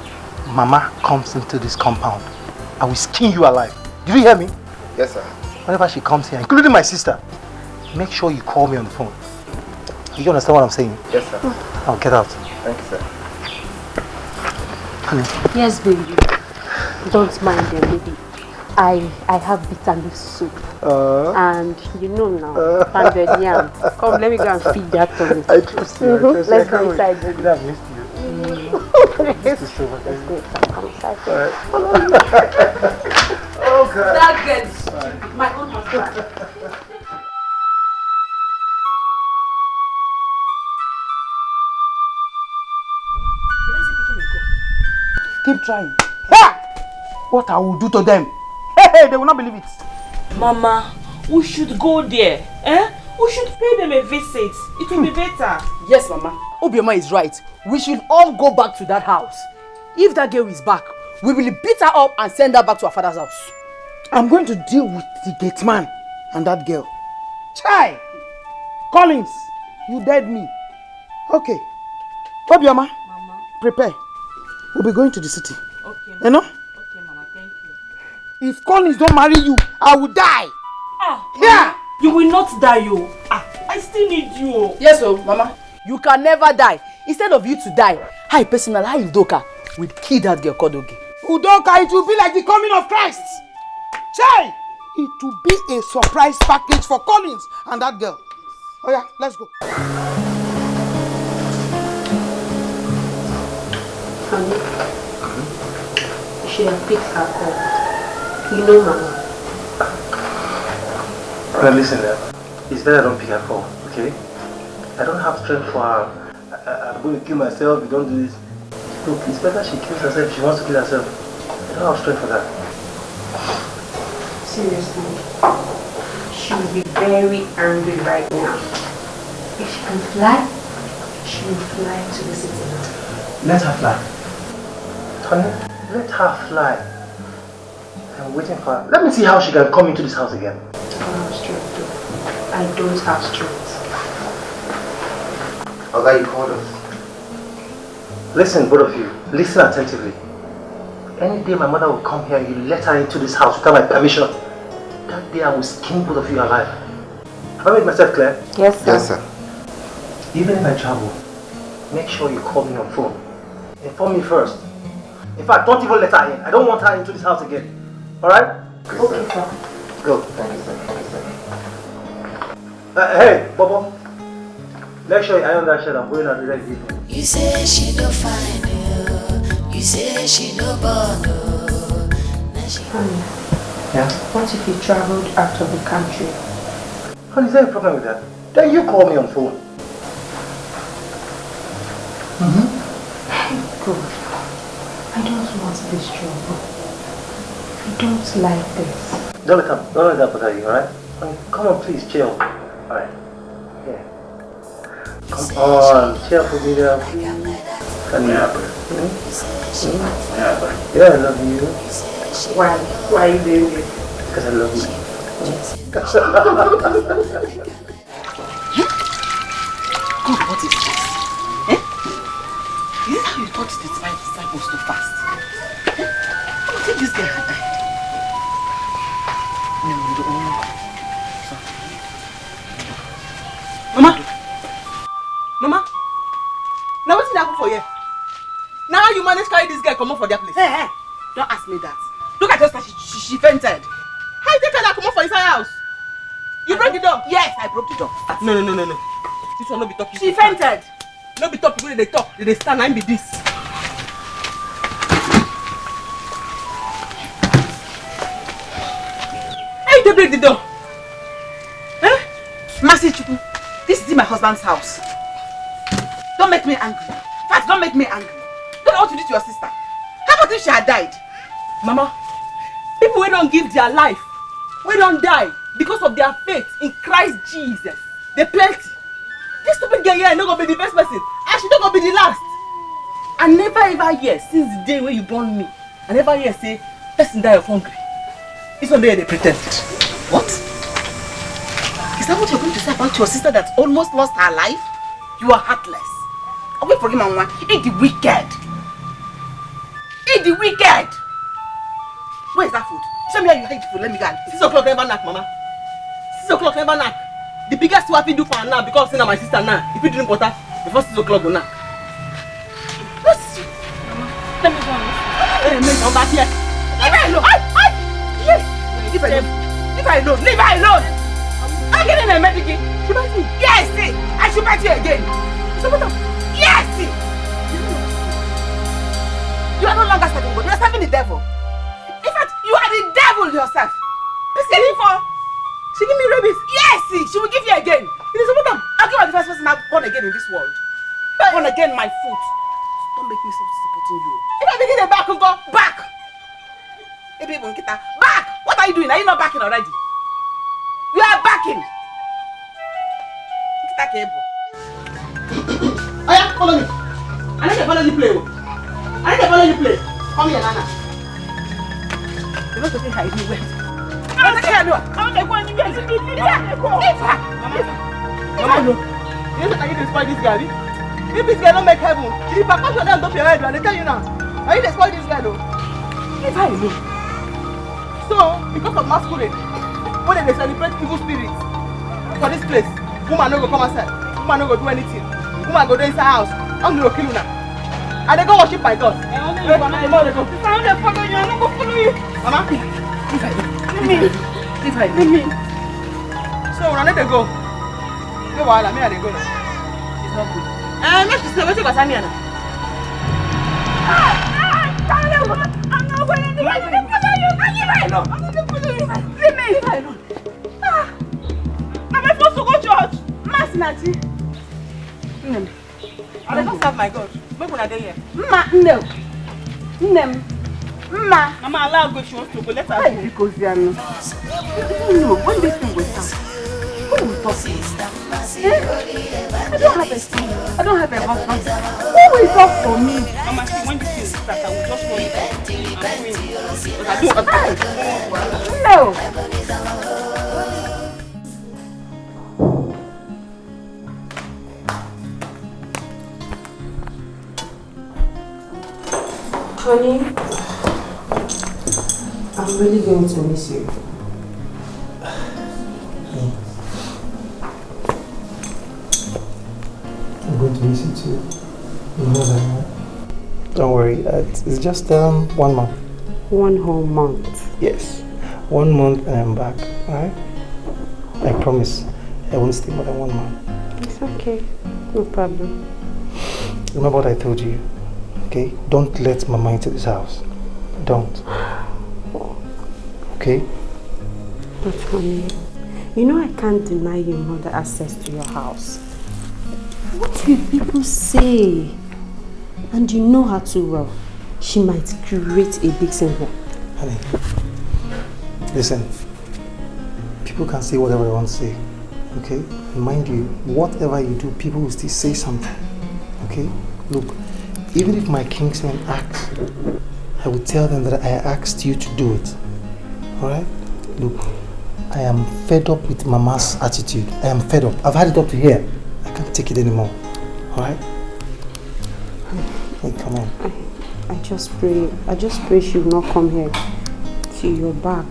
Speaker 8: Mama comes into this compound, I will skin you alive. Did you hear me?
Speaker 10: Yes, sir.
Speaker 8: Whenever she comes here, including my sister, make sure you call me on the phone. You understand what I'm saying?
Speaker 10: Yes, sir.
Speaker 8: I'll get out.
Speaker 10: Thank you, sir.
Speaker 8: Honey.
Speaker 18: Yes, baby. Don't mind them, baby. I have bitter leaf soup. And you know now, pounded yam. Come, let me go and feed that tummy.
Speaker 8: I trust you.
Speaker 18: Let's go inside, baby.
Speaker 8: I've missed you.
Speaker 18: Let's go inside.
Speaker 8: Okay.
Speaker 18: That girl is stupid. My own husband.
Speaker 8: Keep trying. Ha! What I will do to them? Hey, they will not believe it.
Speaker 3: Mama, we should go there. We should pay them a visit. It will be better.
Speaker 9: Yes, Mama. Obioma is right. We should all go back to that house. If that girl is back, we will beat her up and send her back to her father's house.
Speaker 8: I'm going to deal with the gate man and that girl. Chai! Collins, you dead me. Okay. Obioma, Mama, prepare. We'll be going to the city.
Speaker 3: Okay,
Speaker 8: you know?
Speaker 3: Okay, Mama, thank you.
Speaker 8: If Collins don't marry you, I will die.
Speaker 3: Yeah! You will not die, you. I still need you.
Speaker 9: Yes, Mama. You can never die. Instead of you to die, I personally, Udoka will kill that girl called Oge.
Speaker 8: Udoka, it will be like the coming of Christ. Chai! It will be a surprise package for Collins and that girl. Oh yeah, let's go.
Speaker 18: Honey, you should have picked her call. You know, Mama.
Speaker 8: Well, listen, it's better I don't pick her call, okay? I don't have strength for her. I'm going to kill myself if you don't do this. Look, it's better she kills herself if she wants to kill herself. I don't have strength for that.
Speaker 18: Seriously, she will be very angry right now. If she can fly, she will fly to the city.
Speaker 8: Let her fly. Honey, let her fly. I'm waiting for her. Let me see how she can come into this house again.
Speaker 18: I don't have strength though. I don't have strength.
Speaker 10: Okay, you called us.
Speaker 8: Listen, both of you. Listen attentively. Any day my mother will come here and you let her into this house without my permission, that day I will skin both of you alive. Have I made myself clear?
Speaker 18: Yes, sir.
Speaker 10: Yes, sir.
Speaker 8: Even if I travel, make sure you call me on phone. Inform me first. In fact, don't even let her in. I don't want her into this house again. Alright?
Speaker 18: Okay, sir.
Speaker 8: Go.
Speaker 10: Thank you, sir.
Speaker 8: Hey, Bobo. Make sure you iron that shirt. I'm going out direct video.
Speaker 7: You say she no fine, you say she no born,
Speaker 18: Honey,
Speaker 8: yeah?
Speaker 18: what if you traveled out of the country?
Speaker 8: Honey, is there a problem with that? Then you call me on phone.
Speaker 18: Good. I don't want this trouble. I don't like this.
Speaker 8: Don't let that bother you, alright? Honey, come on, please, chill. Alright. Yeah. Come on, chill for me there, please. Can you happen? Yeah, I love you.
Speaker 18: Why? Why are you doing this?
Speaker 8: Because I love you.
Speaker 9: God, what is this? You thought the disciples too fast. I think this guy had died.
Speaker 2: Mama, now what's happening for you? Now how you manage to carry this girl come up for their place?
Speaker 9: Hey, don't ask me that. Look at us, she fainted.
Speaker 2: How you take her come up for inside house? You broke the door?
Speaker 9: Yes, I broke the door.
Speaker 2: No. This one no be talking.
Speaker 9: She fainted.
Speaker 2: No be talking when they talk. They stand and be this. How you break the door?
Speaker 9: Mercy Chuku, this is my husband's house. Don't make me angry.
Speaker 13: Fat, don't make me angry. Don't know what to do to your sister. How about if she had died?
Speaker 2: Mama, people who don't give their life, who don't die because of their faith in Christ Jesus, they plenty. This stupid girl here not gonna be the best person, and she not gonna be the last. I never ever hear since the day when you born me. I never hear say person die of hunger. It's not there they pretend.
Speaker 13: What? Is that what you're going to say about your sister that almost lost her life? You are heartless. I wait for him and one. Eat the wicked. Eat the wicked. Where is that food? Show me how you hide food. Let me go.
Speaker 2: 6 o'clock never knock, Mama. 6 o'clock never knock. The biggest thing I do for her now because she's my sister now. If you drink water before 6 o'clock go now.
Speaker 13: Let me go.
Speaker 2: Come back here.
Speaker 13: Leave her alone. Yes. Leave her alone. Leave her alone. Leave her alone. I'm getting a medic. She bites me. Yes, see. I should bite you again. So what up? Yes, see. You are no longer serving God. You are serving the devil. In fact, you are the devil yourself. Listen for. She give me rabies. Yes, see. She will give you again. It is what I'll give her the first person I've born again in this world. Born again, my foot. Don't make me stop supporting you. If I begin a back, go back. Back! What are you doing? Are you not backing already? You are backing.
Speaker 2: Aya, follow me. I need to follow you play. I need to follow you play. Come here, Nana.
Speaker 13: You're not going to hide me. Wait. I'm not going to go. Leave her.
Speaker 2: Mama, no. You know you destroy this guy. If this guy don't make heaven, the percussion down top your head. I tell you now. Are you destroy this guy though?
Speaker 13: Leave her alone.
Speaker 2: So, because of masquerade, when they celebrate evil spirits for this place, woman no go come outside, woman no go do anything, woman go do inside house, I'm going to kill you now. And they go worship my God.
Speaker 13: I'm going to follow you, I'm not going to follow you.
Speaker 2: Mama,
Speaker 13: leave her alone. Leave her alone.
Speaker 2: So, when I need to go, no while I dey go now.
Speaker 13: She's not good.
Speaker 2: Make she say, where you go, Samia now?
Speaker 13: I'm not going anywhere. I'm going to follow you. Leave her alone. I'm going to follow you. Leave me. Leave her alone. Am I supposed to go to church? Mass Nati.
Speaker 2: I dey go serve my God. Make una dey here.
Speaker 13: Ma, no. Ma.
Speaker 2: Mama, allow her go if she wants to go. Let her go.
Speaker 13: Because you are not. No, when this thing will start, who will talk to me? I don't have a husband. Who will talk for me?
Speaker 2: Mama, see, when this thing starts, I will just go in.
Speaker 13: No.
Speaker 18: Honey, I'm really going to miss you.
Speaker 8: I'm going to miss you too. You know that, right? Don't worry, it's just 1 month.
Speaker 18: 1 whole month?
Speaker 8: Yes, 1 month and I'm back, alright? I promise I won't stay more than 1 month.
Speaker 18: It's okay, no problem.
Speaker 8: Remember what I told you, okay? Don't let Mama into this house. Don't. Okay?
Speaker 18: But honey, you know I can't deny your mother access to your house. What will people say? And you know her too well. She might create a big scene here.
Speaker 8: Honey, listen. People can say whatever they want to say, okay? And mind you, whatever you do, people will still say something, okay? Look, even if my kingsmen ask, I will tell them that I asked you to do it, alright? Look, I am fed up with Mama's attitude. I am fed up. I've had it up to here. I can't take it anymore, alright? Hey, come on.
Speaker 18: I just pray she will not come here till you're back.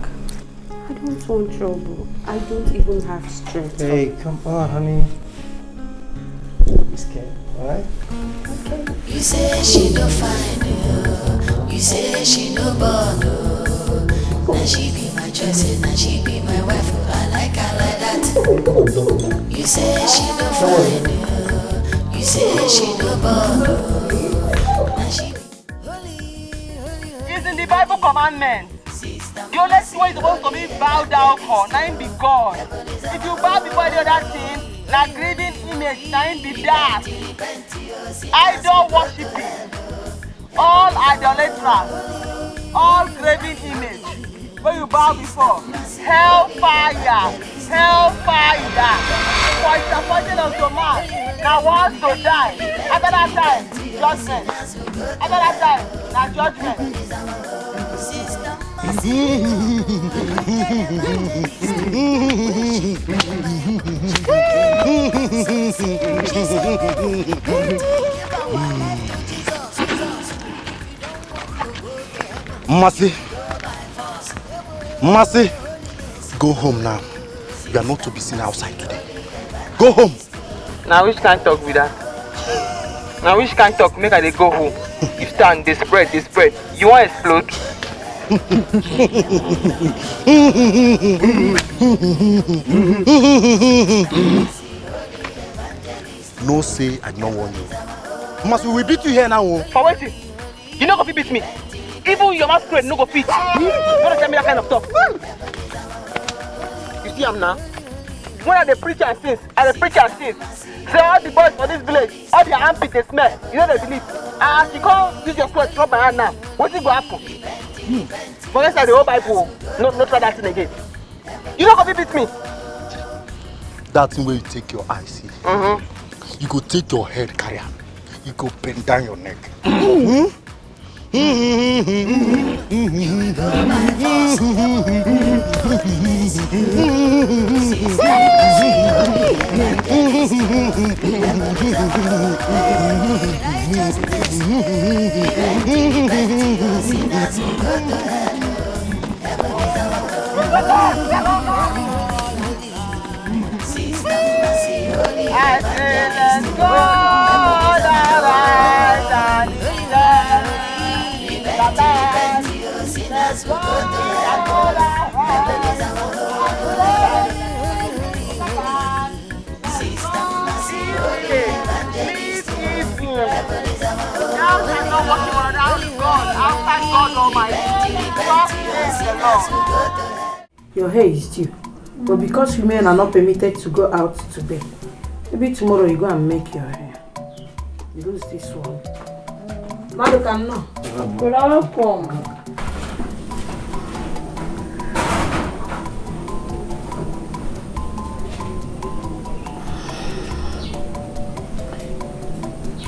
Speaker 18: I don't want trouble. I don't even have strength.
Speaker 8: Hey, come on, honey. Don't be scared, alright?
Speaker 18: Okay.
Speaker 7: You say she don't find you. You say she no born. Now she be my choice, now she be my wife. I like her like that. You say she don't find you. You say she no born. Now she be
Speaker 2: It's in the Bible commandment. The only thing you're supposed to be bow down for, now be God. If you bow before the other thing, na grieving image, na him be that. Idol worshiping, all idolaters, all graven image wey you bow before. Hellfire, hellfire. For disappointing unto man, na once to die. After that time, judgment. After that time, na judgment.
Speaker 5: Mercy, go home now. You are not to be seen outside today. Go home.
Speaker 9: Now which kind talk with that? Now which kind talk make I dey go home? You stand, they spread. You want to explode?
Speaker 5: No say I don't want you. Mercy, we will beat you here now.
Speaker 2: For waiting, you no go fit beat me. Even your masquerade no go fit. You don't tell me that kind of talk. You see, I'm now. When I dey preach and sing, say all the boys for this village, all their armpit they smell. You know they believe. And you can't use your sweat to rub my hand now. What is going to happen? But let's say the whole Bible, no try that thing again. You don't go fit beat me.
Speaker 5: That thing where you take your eye, see. You go take your head, carry am. You go bend down your neck.
Speaker 2: I say let's go the right and let's go
Speaker 16: Your hair is due, but because women are not permitted to go out today, maybe tomorrow you go and make your hair. Lose this one. Maduka, no. You're welcome.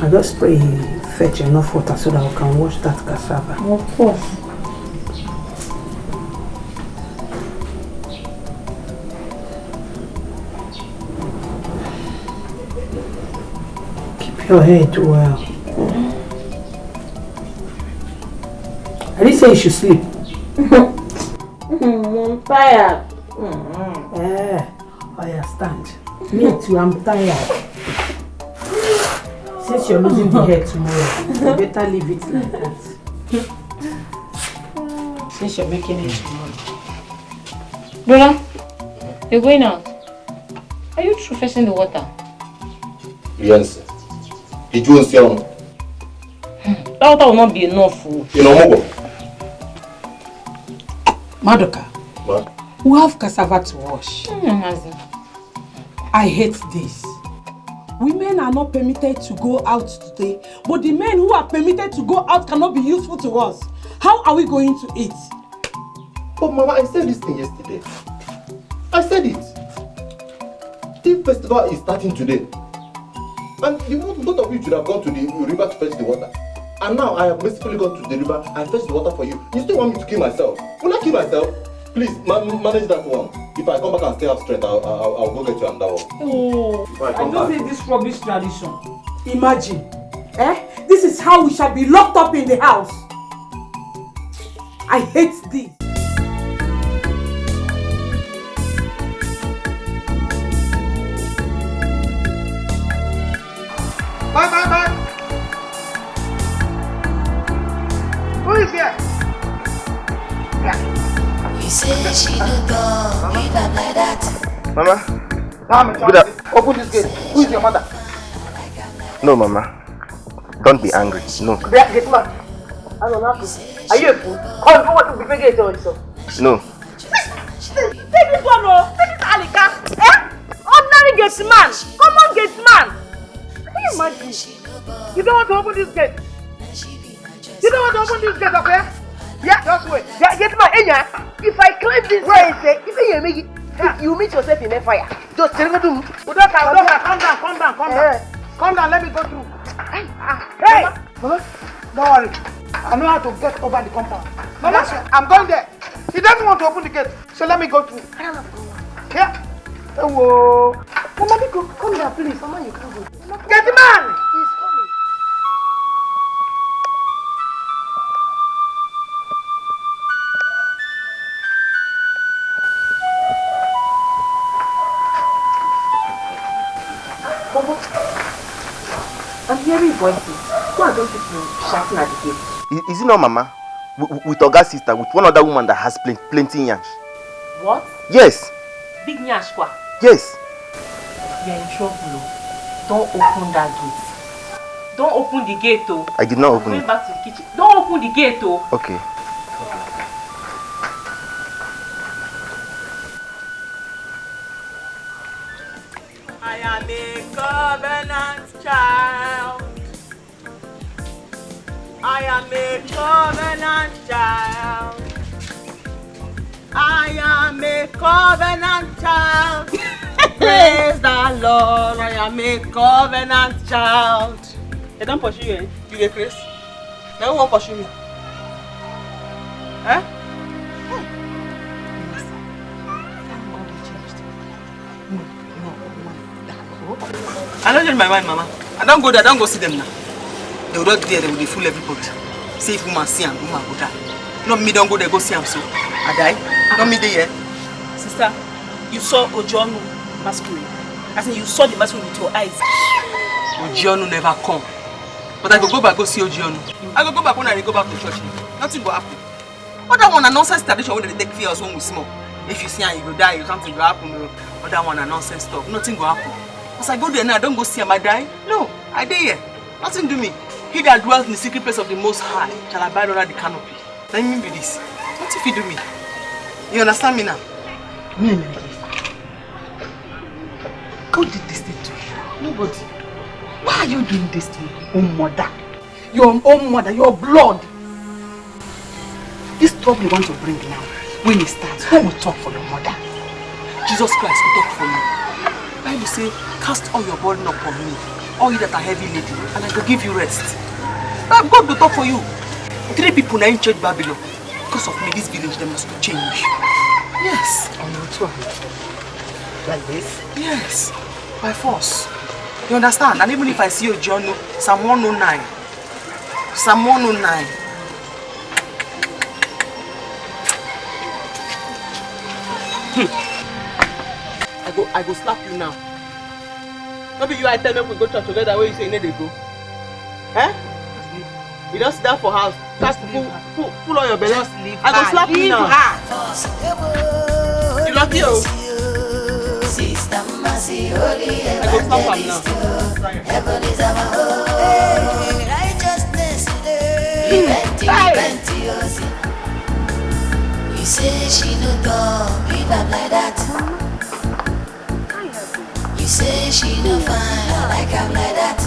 Speaker 16: I just pray he fetch enough water so that we can wash that cassava.
Speaker 6: Of course.
Speaker 16: Keep your head well. I didn't say you should sleep.
Speaker 6: I'm tired.
Speaker 16: I stand. Me too, I'm tired. Since you're losing the hair tomorrow, you better leave it like that. Since you're making it tomorrow.
Speaker 14: Brother, you're going out. Are you through fetching the water?
Speaker 5: Yes. Did you see him?
Speaker 14: That water will not be enough.
Speaker 5: You know, Mogo.
Speaker 16: Maduka,
Speaker 5: What?
Speaker 16: we have cassava to wash. I hate this. Women are not permitted to go out today, but the men who are permitted to go out cannot be useful to us. How are we going to eat?
Speaker 5: But Mama, I said this thing yesterday. I said it. The festival is starting today. And both of you should have gone to the river to fetch the water. And now I have basically gone to the river and fetched the water for you. You still want me to kill myself? Will I kill myself? Please, manage that one. If I come back and stay up straight, I'll go get you another one.
Speaker 16: Oh, I don't hate this rubbish tradition. Imagine, this is how we shall be locked up in the house. I hate this.
Speaker 1: Bye. Who is here?
Speaker 7: He said she don't go, he not like that.
Speaker 10: Mama.
Speaker 1: Open this gate. Who is your mother?
Speaker 10: No, Mama. Don't be angry. No.
Speaker 2: Get back. I don't know. Are you a fool? Come, what to be gate also?
Speaker 10: No.
Speaker 2: Take this one, take this Alika. Ordinary
Speaker 16: gate man! Come on, gate man! Can you imagine? You don't want to open this gate? You don't want to open this gate, okay? Yeah, just wait. Yeah, gate man, Enya, if I climb this gate, if you meet yourself in a fire, just tell me to Udoka, calm down. Calm down, let me go through. Hey! Mama, don't worry. I know how to get over the compound. Mama, I'm going there. He doesn't want to open the gate, so let me go through. Yeah. Whoa. Mama, come down, please. Mama, you can't go. Get the man! He's coming.
Speaker 15: Bobo, I'm hearing voices. Who are those people shouting at the gate?
Speaker 10: Is it not Mama? With Oga's sister, with one other woman that has plenty yansh.
Speaker 15: What?
Speaker 10: Yes.
Speaker 15: Big Nyashkwa.
Speaker 10: Yes.
Speaker 15: You're in trouble. Don't open that gate. Don't open the gate, though.
Speaker 10: I did not open it.
Speaker 15: Going back to the kitchen. Don't open the gate, though.
Speaker 10: Okay.
Speaker 2: I am a covenant child. I am a covenant child. I am a covenant child. Praise the Lord. I am a covenant child. They don't pursue you, eh? You get Chris? They won't pursue me. Eh? I don't change my mind, Mama. I don't go there, I don't go see them now. They will not there, they will fool everybody. Say if woman see them, woman go die. Not me don't go there, go see them so. I die. Not me there.
Speaker 16: Sister, you saw Ojono masquerade. I said you saw the masquerade with your eyes.
Speaker 2: Ojono never come. But I go back, go see Ojono. I go back when I go back to church. Nothing will happen. Other one a nonsense tradition when they take fears when we small. If you see her, you will die, something will happen. Other one a nonsense stuff. Nothing will happen. As I go there now, I don't go see him, I die. No, I die here. Nothing do me. He that dwells in the secret place of the Most High shall abide under the canopy. Let me be this. What if you do me? You understand me now?
Speaker 16: No. Who did this thing to you? Nobody. Why are you doing this to your own mother? Your own mother, your blood. This trouble you want to bring now, when it starts, who will talk for your mother?
Speaker 2: Jesus Christ will talk for you. Bible say, cast all your burden upon me, all you that are heavy laden, and I will give you rest. God will talk for you. 3 people now in church Babylon. Because of me, this village, they must change. Yes.
Speaker 16: Like this?
Speaker 2: Yes. By force. You understand? And even if I see your journal, Psalm 109. Psalm 109. I go slap you now. Maybe you I tell me we go church together where you say you need to go. Eh? You don't sit down for house. Just pull on your belly. I go slap you now. You lucky oh. I go slap him now.
Speaker 7: You say she no dog, leave her like that. You say she no fine, I like her like that.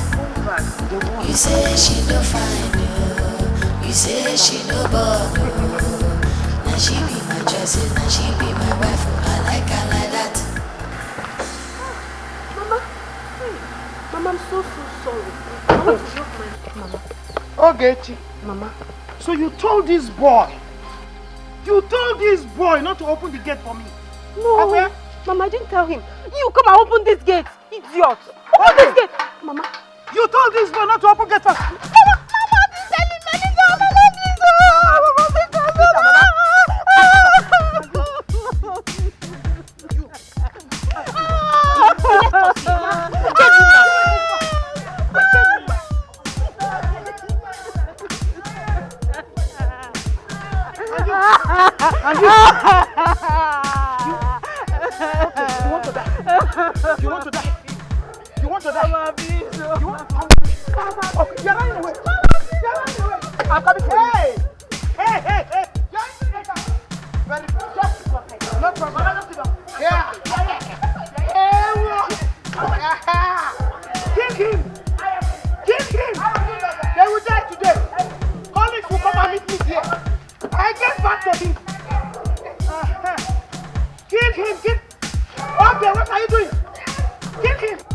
Speaker 7: You say she no fine, no. You say she no bug, no. Now she be my choice, now she be my wife, I like her like that.
Speaker 16: Mama, I'm so sorry. I want to drop my... Mama.
Speaker 8: Ogechi.
Speaker 16: Mama.
Speaker 8: So you told this boy not to open the gate for me?
Speaker 16: No.
Speaker 8: Okay?
Speaker 16: Mama, I didn't tell him. You come and open this gate, idiot. Open this gate. Mama.
Speaker 8: You told this boy not to open gate first.
Speaker 16: Mama, I didn't tell him anything.
Speaker 8: You want to die? You want to die?
Speaker 16: Mama, please.
Speaker 8: You want to die? Okay, you're running away. I'm coming for you. Hey! You're in the very just no problem. Yeah.
Speaker 1: him! Kill! Okay, what are you doing? Kill him!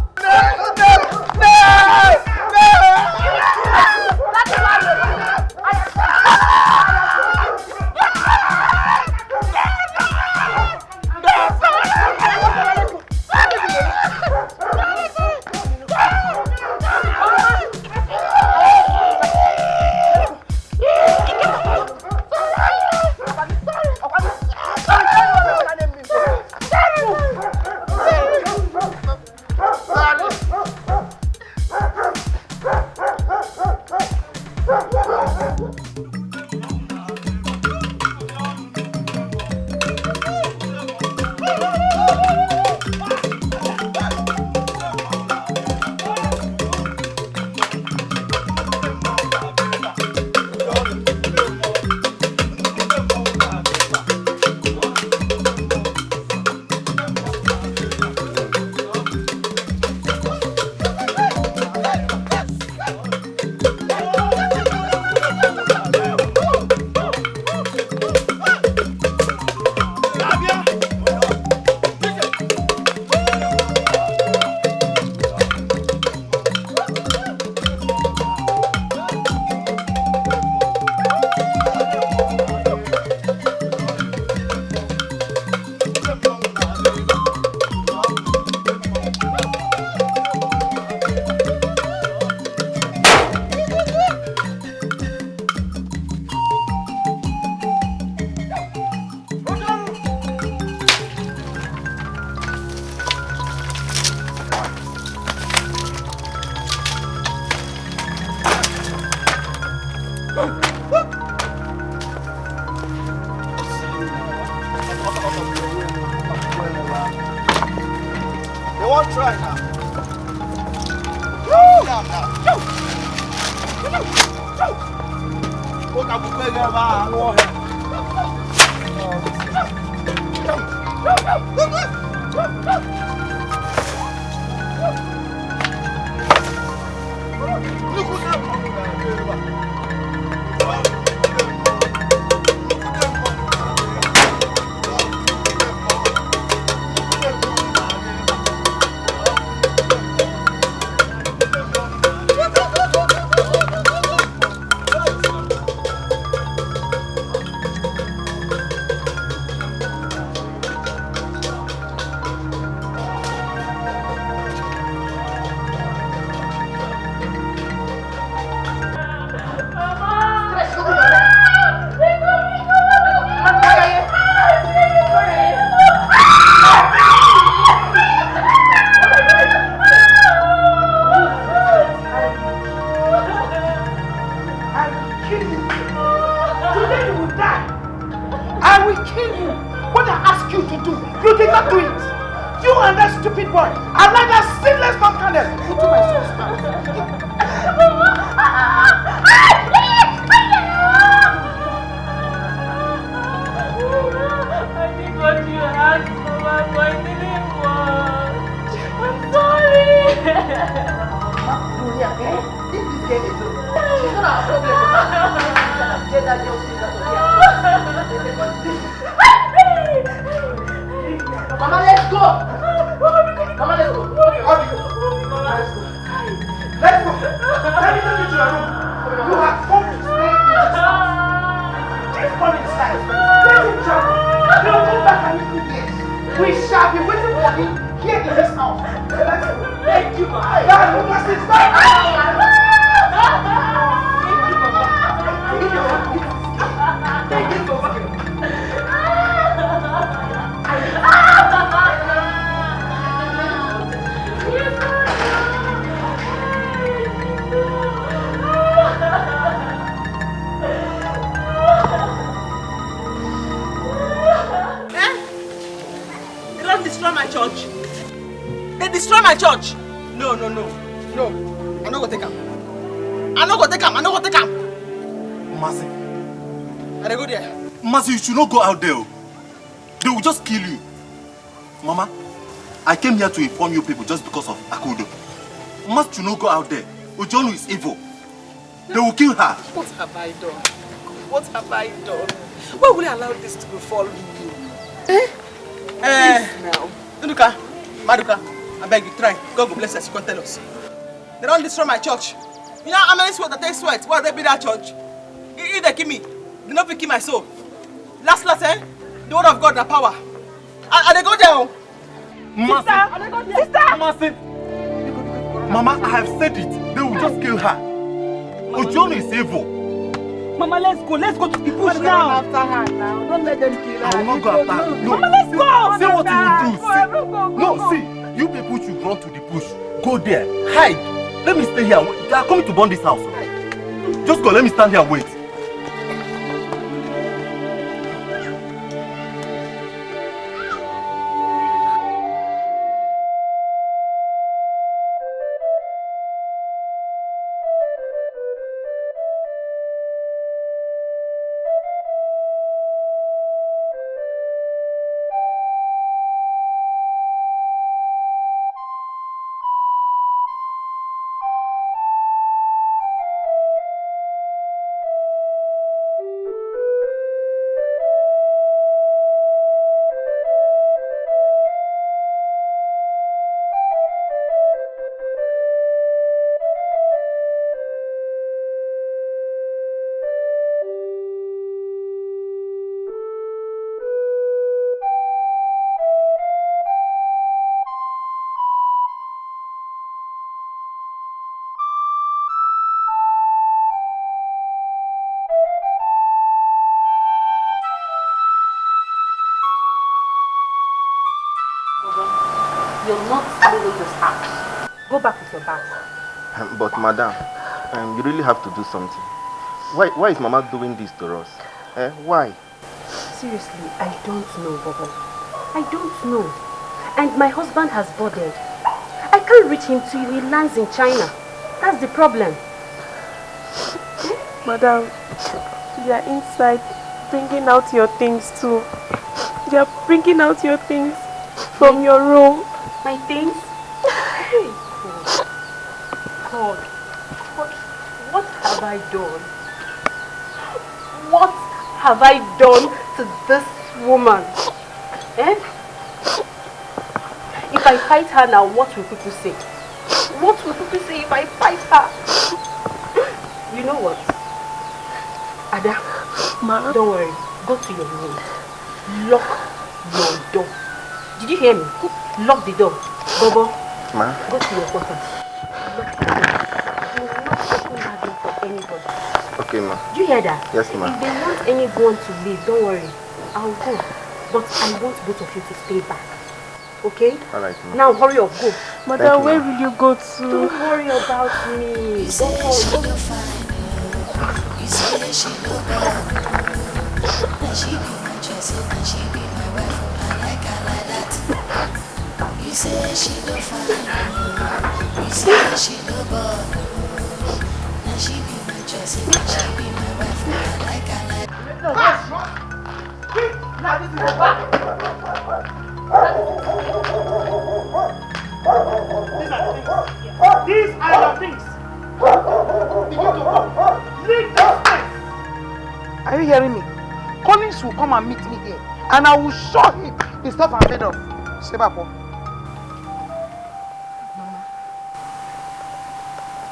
Speaker 5: You should not go out there. They will just kill you. Mama, I came here to inform you people just because of Akudo. Must you not go out there? Ojonu is evil. They will kill her.
Speaker 13: What have I done? What have I done? Why would I allow this to befall you?
Speaker 2: Nduka, Maduka, I beg you, try. God will bless us, you can tell us. They don't destroy my church. You know how many sweat that they sweat? Why they be that church? If they kill me, they not kill my soul. Last, the word of God, the power. And they go down.
Speaker 5: Sister! Mama, I have said it. They will just kill her. Ojon is evil.
Speaker 16: Mama, let's go to the bush now.
Speaker 9: After her now. Don't let them kill her.
Speaker 5: I will not go after her. No.
Speaker 16: Mama, let's go.
Speaker 5: See what you will do. See, you people should run to the bush. Go there. Hide. Let me stay here. They are coming to burn this house. Just go. Let me stand here and wait.
Speaker 18: You're not leaving this house. Go back with your bag.
Speaker 10: But madam, you really have to do something. Why is Mama doing this to us? Why?
Speaker 18: Seriously, I don't know, Bobo. I don't know. And my husband has boarded. I can't reach him till he lands in China. That's the problem.
Speaker 19: Madam, they are inside bringing out your things too. They are bringing out your things from your room.
Speaker 18: My things? Hey, God. What have I done? What have I done to this woman? If I fight her now, what will people say? What will people say if I fight her? You know what? Ada, Ma? Don't worry. Go to your room. Lock your door. Did you hear me? Lock the door. Bobo,
Speaker 10: Ma?
Speaker 18: Go to your quarters. Lock the door. Do not open that door for anybody.
Speaker 10: Okay, Ma.
Speaker 18: Do you hear that?
Speaker 10: Yes, Ma.
Speaker 18: If they want anyone to leave, don't worry. I'll go. But I want both of you to stay back. Okay?
Speaker 10: Alright, Ma.
Speaker 18: Now hurry up, go.
Speaker 19: Mother, where will you go to?
Speaker 18: Don't worry about me. Go.
Speaker 7: You say she go back. And she be my choice, and she be my wife. I like her like that. You say she go fine. You say she go bad. And she be my choice, and she be my wife. I like her like that.
Speaker 1: These are your things. Leave this place.
Speaker 9: Are you hearing me? Collins will come and meet me here, and I will show him the stuff I'm made of. Sebapo.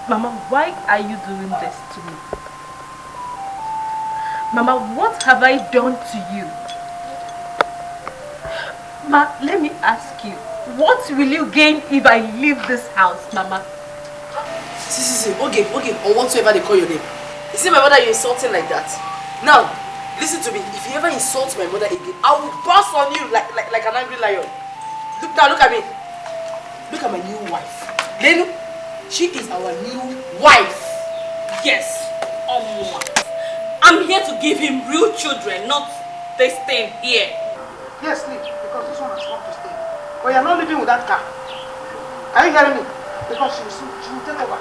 Speaker 15: Mama, why are you doing this to me? Mama, what have I done to you? Ma, let me ask you, what will you gain if I leave this house, Mama?
Speaker 13: See, okay, or whatsoever they call your name. You see my mother, you're insulting like that. Now, listen to me. If you ever insult my mother again, I will burst on you like an angry lion. Look at me. Look at my new wife. Lenu, she is our new wife.
Speaker 15: Yes, I'm here to give him real children, not they stay here.
Speaker 9: Yes, leave, because this one has come to stay. But you're not living with that car. Are you hearing me? Because she will take over.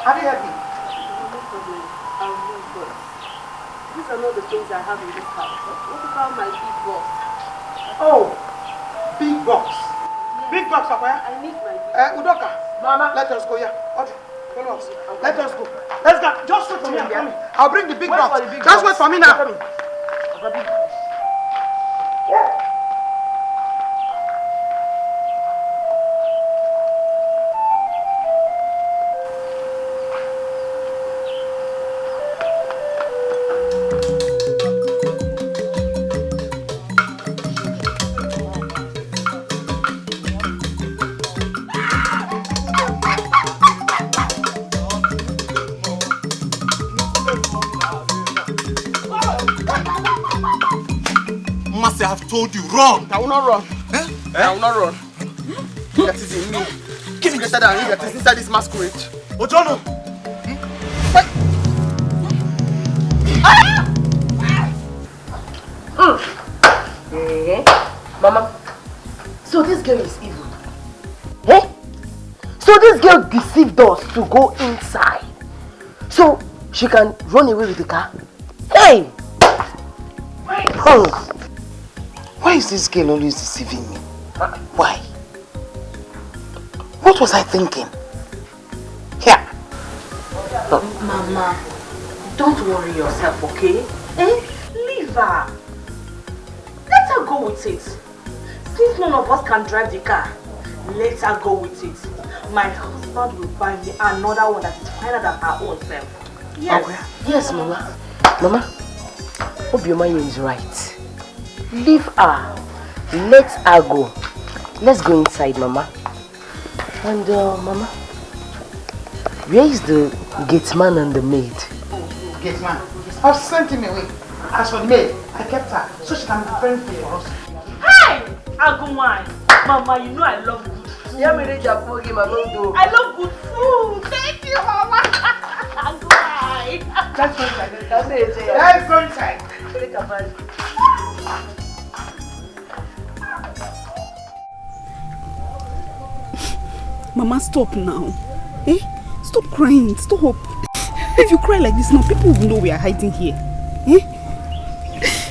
Speaker 9: Have you heard me?
Speaker 18: These are not the things I have in this house. What about my big box?
Speaker 9: Oh, big box.
Speaker 18: Yes.
Speaker 9: Big box, Papa.
Speaker 18: I need my big
Speaker 9: Udoka. Mama, let us go here. Okay, follow us. Let us go. Let's go. Just wait for me. I'm coming. I'll bring the big box. Just wait for me now.
Speaker 5: I have told you, run!
Speaker 8: I will not run.
Speaker 5: Eh?
Speaker 8: I will not run. That is in me. Give me greater than he that is inside this masquerade.
Speaker 5: Ojono!
Speaker 8: Mama, so this girl is evil. Eh? So this girl deceived us to go inside. So she can run away with the car? Hey!
Speaker 10: Oh. Why is this girl always deceiving me? Why? What was I thinking? Here.
Speaker 13: Mama, don't worry yourself, okay? Leave her. Let her go with it. Since none of us can drive the car, let her go with it. My husband will buy me another one that is finer than her own self. Yes.
Speaker 8: Okay. Yes, Mama. Mama, Obioma is right. Leave her. Let her go. Let's go inside, Mama. And Mama, where is the gate man and the maid?
Speaker 1: Gate man. I've sent him away. As for the maid, I kept her so she can be preparing food for us.
Speaker 13: Hi, Agumai. Mama, you know I love good food. I love good food. Thank you, Mama. Agumai.
Speaker 1: Let's go inside. Let's go inside.
Speaker 17: Mama, stop now. Eh? Stop crying. Stop. If you cry like this now, people will know we are hiding here. Eh?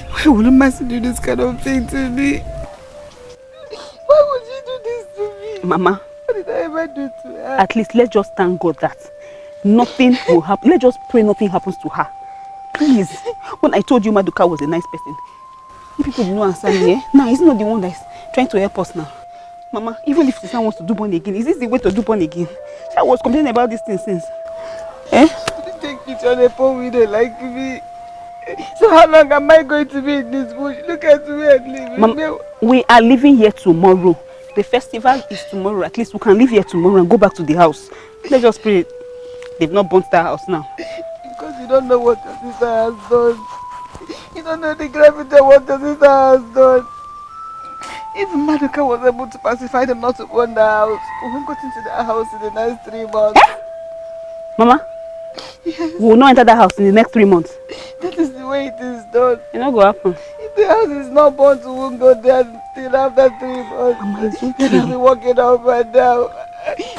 Speaker 1: Why would Mercy do this kind of thing to me? Why would she do this to me?
Speaker 17: Mama,
Speaker 1: What did I ever do to her?
Speaker 17: at least let's just thank God that nothing will happen. Let's just pray nothing happens to her. Please. When I told you Maduka was a nice person, you people did not answer me. Eh? Now, he's not the one that's trying to help us now. Mama, even if Sister wants to do born again, is this the way to do born again? I was complaining about this thing since. Eh?
Speaker 1: You take picture on a poor widow like me. So how long am I going to be in this bush? Look at me and leave.
Speaker 17: Mama, we are leaving here tomorrow. The festival is tomorrow. At least we can leave here tomorrow and go back to the house. Let's just pray they've not burnt that house now.
Speaker 1: Because you don't know what your sister has done. You don't know the gravity of what your sister has done. Even Maduka was able to pacify them not to burn the house. We won't go into that house in the next 3 months.
Speaker 17: Eh? Mama, yes. We will not enter that house in the next 3 months.
Speaker 1: That is the way it is done.
Speaker 17: It's not going to happen.
Speaker 1: If the house is not burnt, we won't go there till after 3 months.
Speaker 17: Mama, it's okay.
Speaker 1: Then I'll be walking up and down.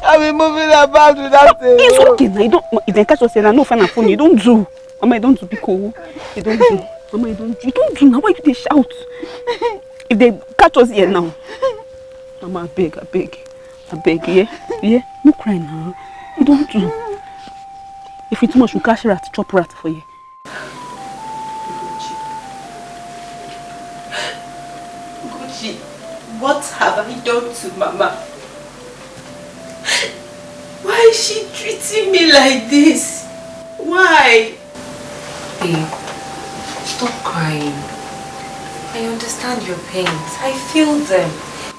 Speaker 1: I'll be moving about without saying.
Speaker 17: It's okay now. You don't, if they catch us here, no fan and phone. You don't do. Mama, you don't do. Be cool. You don't do. Mama, you don't do. You don't do now. Why do they shout? If they catch us here now. Mama, I beg, yeah? Yeah? No cry now. You don't do. If it's too much, you catch rat, chop rat for you.
Speaker 13: Gucci, what have I done to Mama? Why is she treating me like this? Why?
Speaker 15: Babe, stop crying. I understand your pains. I feel them.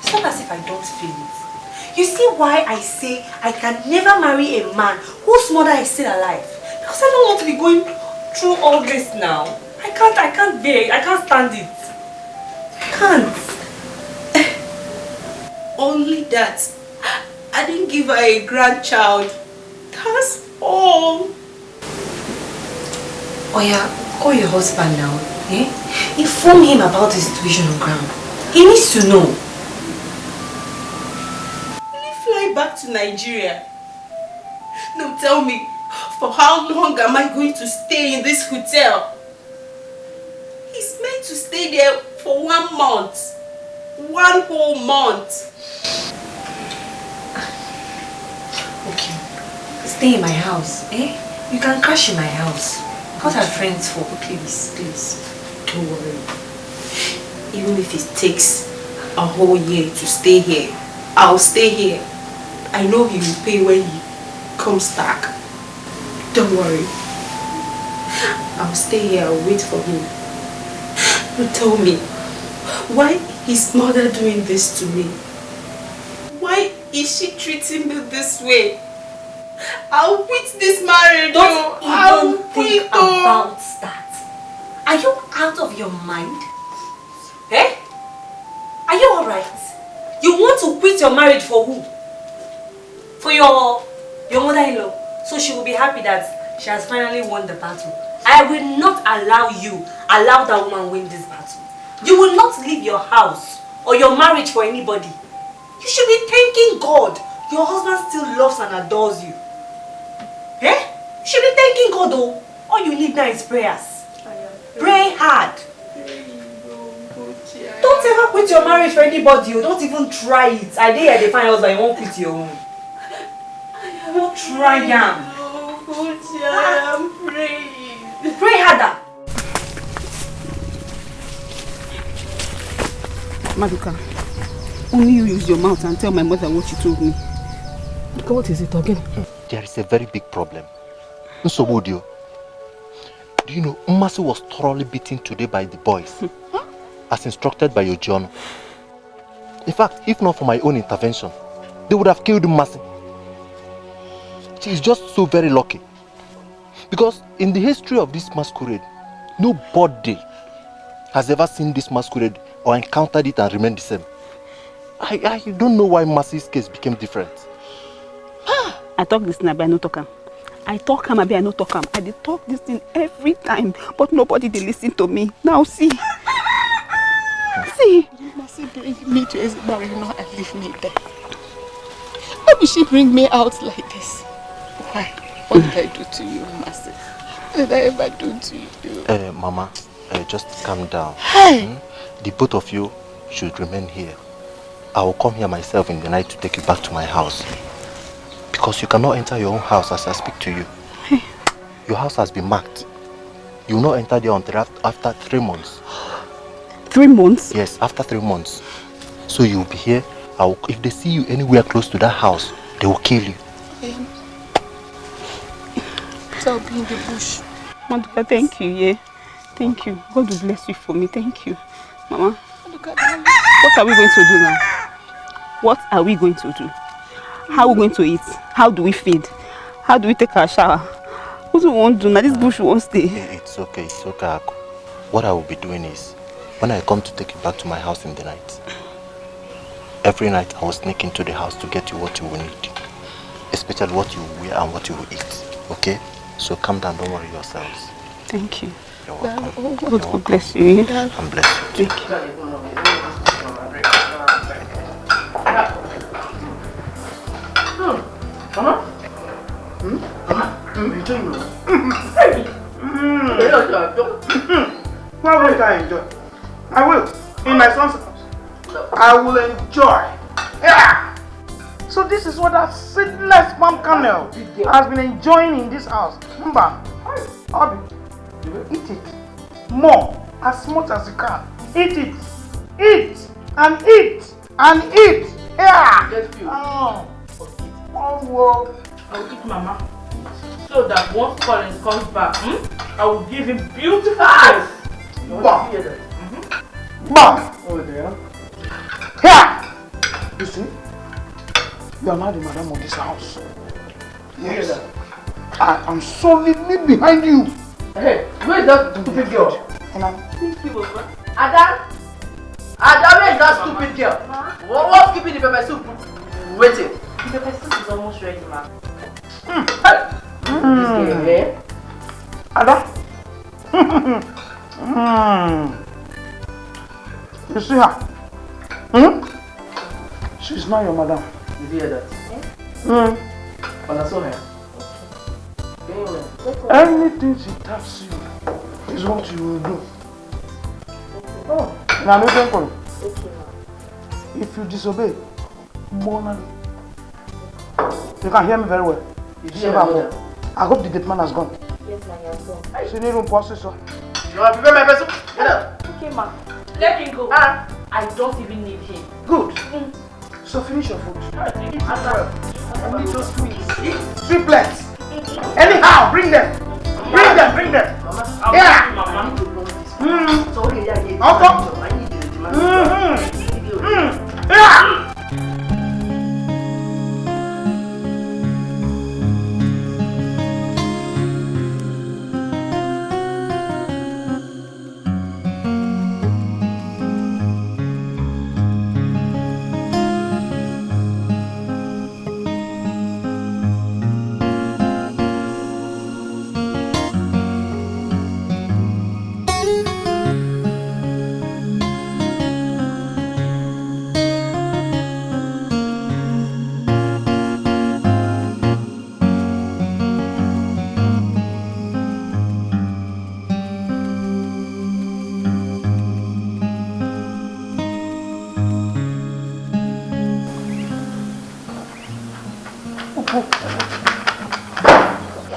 Speaker 15: It's not as if I don't feel it.
Speaker 13: You see why I say I can never marry a man whose mother is still alive? Because I don't want to be going through all this now. I can't bear it. I can't stand it. I can't. Only that I didn't give her a grandchild. That's all.
Speaker 15: Oh yeah, call your husband now. Eh? Inform him about the situation on ground. He needs to know.
Speaker 13: Will he fly back to Nigeria? No, tell me, for how long am I going to stay in this hotel? He's meant to stay there for 1 month. 1 whole month.
Speaker 15: Okay, stay in my house. Eh? You can crash in my house. What are friends for? Please, please. Don't worry. Even if it takes a whole year to stay here, I'll stay here. I know he will pay when he comes back. Don't worry. I'll stay here, I'll wait for him. But tell me, why is mother doing this to me? Why is she treating me this way? I'll quit this marriage.
Speaker 12: Don't even think about that. Are you out of your mind? Eh? Are you alright? You want to quit your marriage for who? For your mother-in-law, so she will be happy that she has finally won the battle. I will not allow that woman win this battle. You will not leave your house or your marriage for anybody. You should be thanking God. Your husband still loves and adores you. Eh? You should be thanking God though. All you need now is prayers. Pray hard. Don't ever quit your marriage for anybody. Don't even try it. I dare they find out that you won't quit your own. Don't try them.
Speaker 19: I am praying.
Speaker 12: Pray harder.
Speaker 17: Maduka, only you use your mouth and tell my mother what you told me. Maduka, what is it again?
Speaker 11: There is a very big problem. Nsobudio, do you know MMASI was thoroughly beaten today by the boys, as instructed by your journal. In fact, if not for my own intervention, they would have killed MMASI. She is just so very lucky. Because in the history of this masquerade, nobody has ever seen this masquerade or encountered it and remained the same. I don't know why MMASI's case became different.
Speaker 17: I talk this thing, I no talk am. I talk am, I no talk am. I dey talk this thing every time, but nobody dey listen to me. Now see. See.
Speaker 20: MMASI bring me to Estrangement and leave me there. Why will she bring me out like this? Why? What did I do to you, MMASI? What did I ever do to you?
Speaker 11: Mama, just calm down.
Speaker 20: Hey!
Speaker 11: The both of you should remain here. I will come here myself in the night to take you back to my house. Because you cannot enter your own house as I speak to you.
Speaker 17: Hey.
Speaker 11: Your house has been marked. You will not enter there until after 3 months.
Speaker 17: 3 months?
Speaker 11: Yes, after 3 months. So you will be here. If they see you anywhere close to that house, they will kill you.
Speaker 20: So I'll be in the bush.
Speaker 17: Maduka, thank you, yeah. Thank you. God will bless you for me. Thank you. Mama, what are we going to do now? What are we going to do? How are we going to eat? How do we feed? How do we take our shower? What do we want to do now? This bush won't stay.
Speaker 11: It's okay, Ako. What I will be doing is, when I come to take you back to my house in the night, every night I will sneak into the house to get you what you will need. Especially what you will wear and what you will eat. Okay? So calm down, don't worry yourselves.
Speaker 17: Thank you.
Speaker 11: You're welcome.
Speaker 17: God bless you.
Speaker 11: And bless you.
Speaker 17: Thank you.
Speaker 8: Mama? Enjoy. Why won't I enjoy? I will. In my son's house. I will enjoy. Yeah. So this is what that seedless palm kernel has been enjoying in this house. Mba, Obi, eat it. More, as much as you can. Eat it. Eat and eat and eat. Yeah.
Speaker 16: Oh, I'll eat Mama. So that once Collins comes back, I will give him beautiful eyes.
Speaker 8: Bah. Bah. Over there. Here. You see? You are now the madam of this house. Yes. I am solidly behind you.
Speaker 9: Hey, where is that stupid girl?
Speaker 8: Ada,
Speaker 9: where is that stupid girl? What's keeping the pepper soup waiting?
Speaker 12: The pepper soup is almost ready, ma.
Speaker 8: Ada. You see her? She's not your madam.
Speaker 9: Did you hear that? When I saw her.
Speaker 8: Anything she tells you is what you will do. Now listen for me. If you disobey, you can hear me very well. I hope the gate man has gone.
Speaker 12: Yes, ma, he has gone.
Speaker 8: She need to process.
Speaker 9: You want to prepare my vessel?
Speaker 8: Get up.
Speaker 9: Okay, ma. Let him go. I don't even need him.
Speaker 8: Good. So finish your food. I need those sweets. Triplets. Anyhow, bring them. Bring them, bring them. Yeah. So okay, yeah.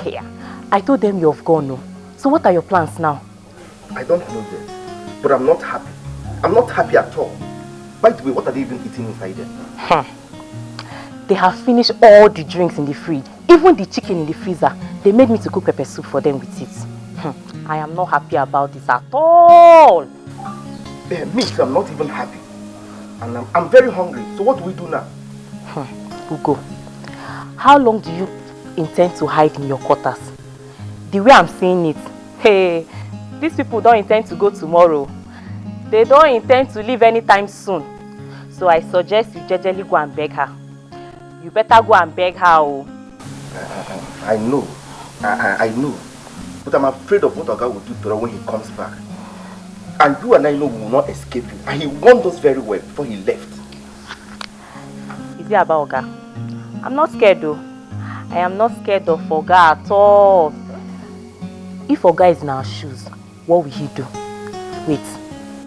Speaker 8: Yeah.
Speaker 14: I told them you've gone, no? So what are your plans now?
Speaker 10: I don't know yet, but I'm not happy. I'm not happy at all. By the way, what are they even eating inside there?
Speaker 14: They have finished all the drinks in the fridge. Even the chicken in the freezer. They made me to cook pepper soup for them with it. I am not happy about this at all.
Speaker 10: Me, I'm not even happy. And I'm very hungry. So what do we do now?
Speaker 14: Ugo, how long do you intend to hide in your quarters? The way I'm seeing it, hey, these people don't intend to go tomorrow. They don't intend to leave anytime soon. So I suggest you jejely go and beg her. You better go and beg her. Oh.
Speaker 10: I know. I know. But I'm afraid of what Oga will do to her when he comes back. And you and I know we will not escape him. And he warned us very well before he left.
Speaker 14: Is it about Oga? I'm not scared though. I am not scared of Oga at all. If Oga is in our shoes, what will he do? Wait,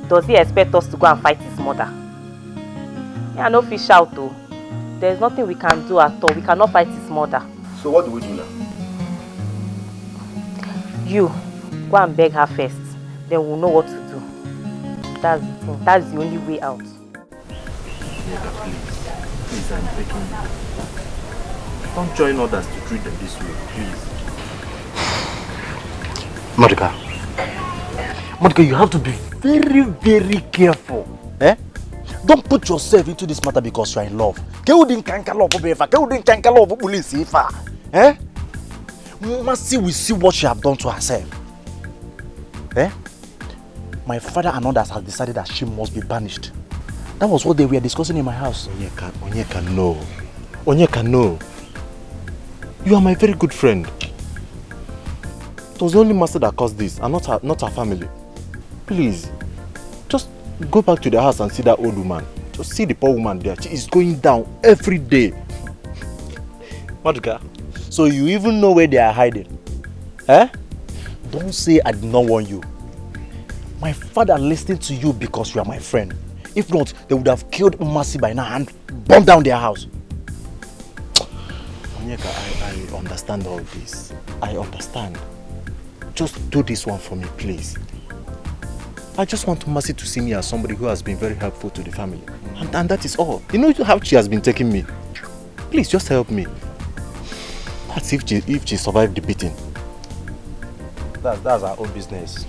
Speaker 14: does he expect us to go and fight his mother? Yeah, no fish out though. There's nothing we can do at all. We cannot fight his mother.
Speaker 10: So what do we do now?
Speaker 14: You, go and beg her first. Then we'll know what to do. That's the thing. That's the only way out.
Speaker 5: Yeah, please, I'm begging you. Don't join others to treat them this way, please. Monica, you have to be very, very careful. Eh? Don't put yourself into this matter because you are in love. Eh? Mercy will see what she have done to herself. Eh? My father and others have decided that she must be banished. That was what they were discussing in my house. Onyeka, no. Onyeka, no. You are my very good friend. It was the only master that caused this, and not her family. Please, just go back to the house and see that old woman. Just see the poor woman there. She is going down every day. Madhuka, so you even know where they are hiding? Eh? Don't say I did not warn you. My father listened to you because you are my friend. If not, they would have killed MMASI by now and burned down their house. Onyeka, I understand all this. I understand. Just do this one for me, please. I just want MMASI to see me as somebody who has been very helpful to the family. And that is all. You know how she has been taking me. Please, just help me. That's if she survived the beating. That's our own business.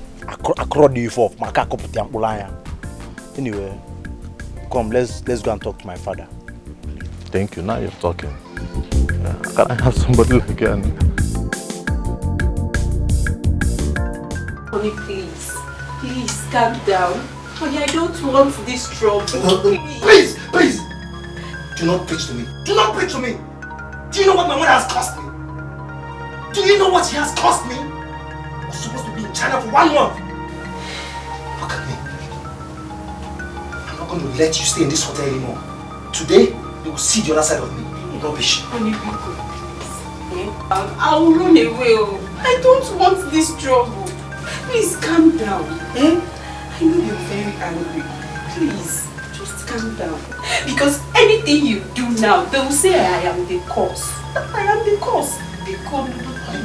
Speaker 5: Anyway, come, let's go and talk to my father. Thank you. Now you're talking. Can I have somebody like you?
Speaker 12: Honey, please. Please, calm down. Honey, I don't want this trouble.
Speaker 8: Please! Do not preach to me. Do not preach to me! Do you know what my mother has cost me? Do you know what she has cost me? I was supposed to be in China for 1 month. Look at me. I'm not going to let you stay in this hotel anymore. Today, you will see the other side of me. Rubbish.
Speaker 12: Honey, please. I'll run away. I don't want this trouble. Please calm down. I know you're very angry. Please, just calm down. Because anything you do now, they will say I am the cause. I am the cause.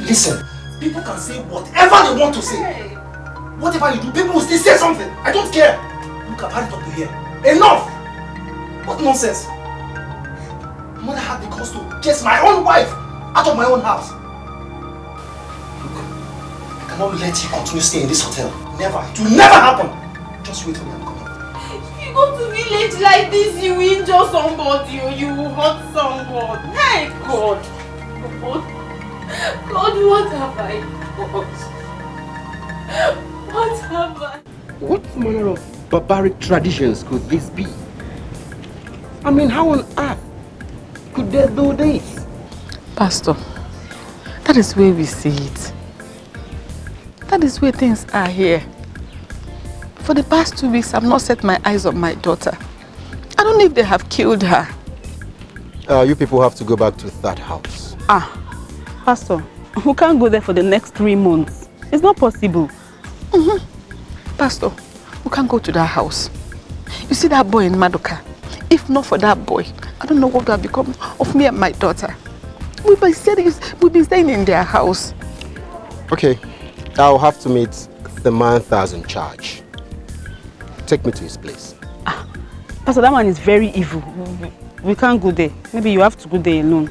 Speaker 8: Listen, people can say whatever they want to say. Whatever you do, people will still say something. I don't care. Look, I've had it up to here. Enough! What nonsense? My mother had the cause to chase my own wife out of my own house. Look, I cannot let you continue staying in this hotel. Never. It will never happen. Just wait for me, I'm coming.
Speaker 12: If you go to village like this, you injure somebody or you hurt someone. Hey, God. God, what have I done? What have I?
Speaker 10: What manner of barbaric traditions could this be? I mean, how on earth could they do this?
Speaker 20: Pastor, that is where we see it. That is where things are here. For the past 2 weeks, I've not set my eyes on my daughter. I don't know if they have killed her.
Speaker 5: You people have to go back to that house.
Speaker 17: Pastor, we can't go there for the next 3 months. It's not possible.
Speaker 20: Pastor, we can't go to that house. You see that boy in Madoka? If not for that boy, I don't know what would have become of me and my daughter. We've been staying in their house.
Speaker 5: Okay, I'll have to meet the man that's in charge. Take me to his place.
Speaker 17: Pastor, that man is very evil. We can't go there. Maybe you have to go there alone.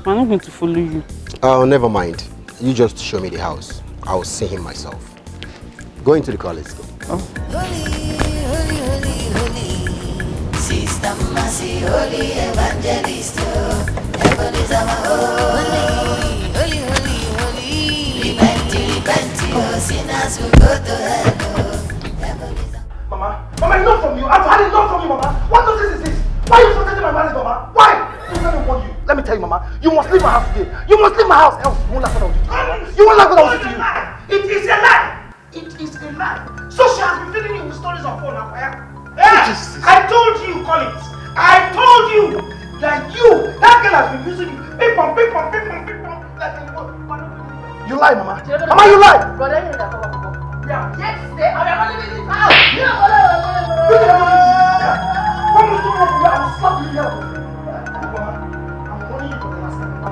Speaker 17: I'm not going to follow you.
Speaker 5: Never mind. You just show me the house. I'll see him myself. Go into the car, let's go.
Speaker 7: Sister Mercy, holy evangelist, heaven is our holy, holy, holy, holy. Repent, sinners will go to hell.
Speaker 8: Mama, enough from you. I've had enough from you, Mama. What nonsense is this? Why are you protecting my marriage, Mama? Why? Let me tell you, Mama. You must leave my house today. You must leave my house, else you won't laugh what I will do to you. You won't laugh what I will do to you.
Speaker 1: It is a lie. It is a lie. So she has been feeding you with stories of phone and fire. I told you, Collins. I told you that that girl has been using you. Ping pong.
Speaker 8: You lie, Mama. Mama, you lie.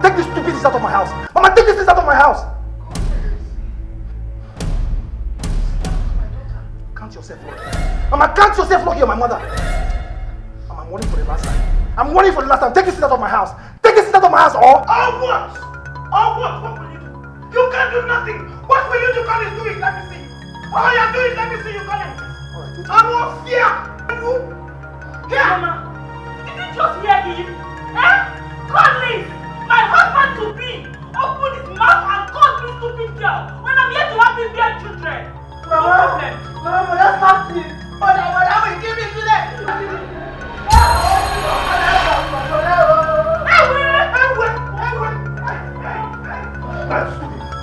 Speaker 8: Take this stupid things out of my house. Mama, take this things out of my house. Count yourself lucky. Mama, count yourself lucky, you're my mother. Mama, I'm warning for the last time. I'm warning for the last time. Take this things out of my house. Take this things out of my house, or...
Speaker 1: What? What will you do? You can't do nothing. What will you do, Collins? Do it, let me see. All you do is let me see you, Collins. I won't fear. Here. Mama, did you just hear him? Collins, my husband-to-be, opened his mouth and called me stupid girl when I'm here to help him bear children. No problem. Mama, that's not it. But I will give it to them.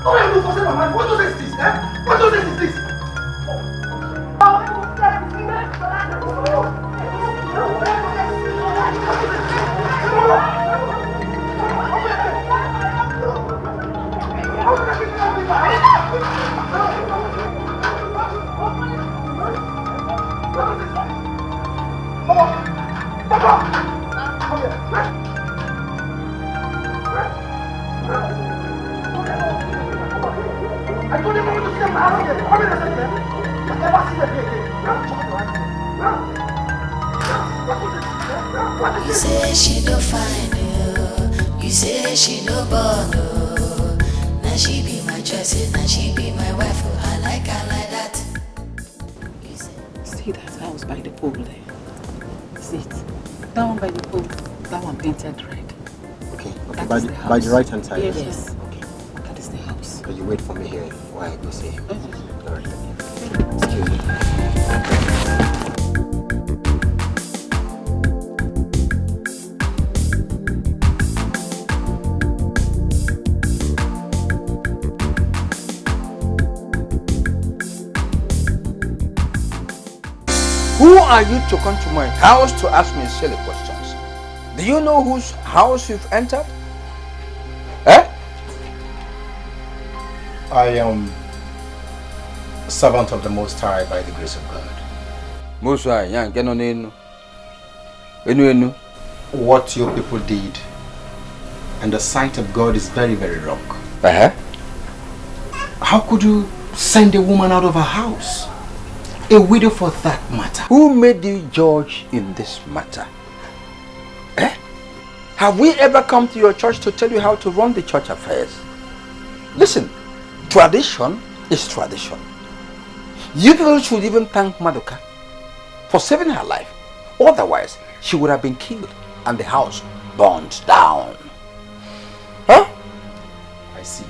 Speaker 8: What are you doing for my man? What nonsense is this? What nonsense is this? I told him I want to see them out of here. Come here, listen to them. I've never seen them here.
Speaker 7: You say she no fine, you say she no born, now she be my choice, now she be my wife, I like her like that.
Speaker 9: See that house by the pool there? See it? That one by the pool, that one painted red.
Speaker 5: Okay, by the right hand side?
Speaker 9: Yes. Okay, that is the house.
Speaker 5: So you wait for me here while I go see him. Alright. Excuse me.
Speaker 4: Who are you to come to my house to ask me silly questions? Do you know whose house you've entered?
Speaker 5: I am a servant of the Most High by the grace of God.
Speaker 4: Most High,
Speaker 5: what your people did in the sight of God is very, very wrong. How could you
Speaker 8: send a woman out of her house. A widow for that matter.
Speaker 4: Who made you judge in this matter? Eh? Have we ever come to your church to tell you how to run the church affairs? Listen, tradition is tradition. You people should even thank Maduka for saving her life. Otherwise, she would have been killed and the house burned down. Huh?
Speaker 11: I see.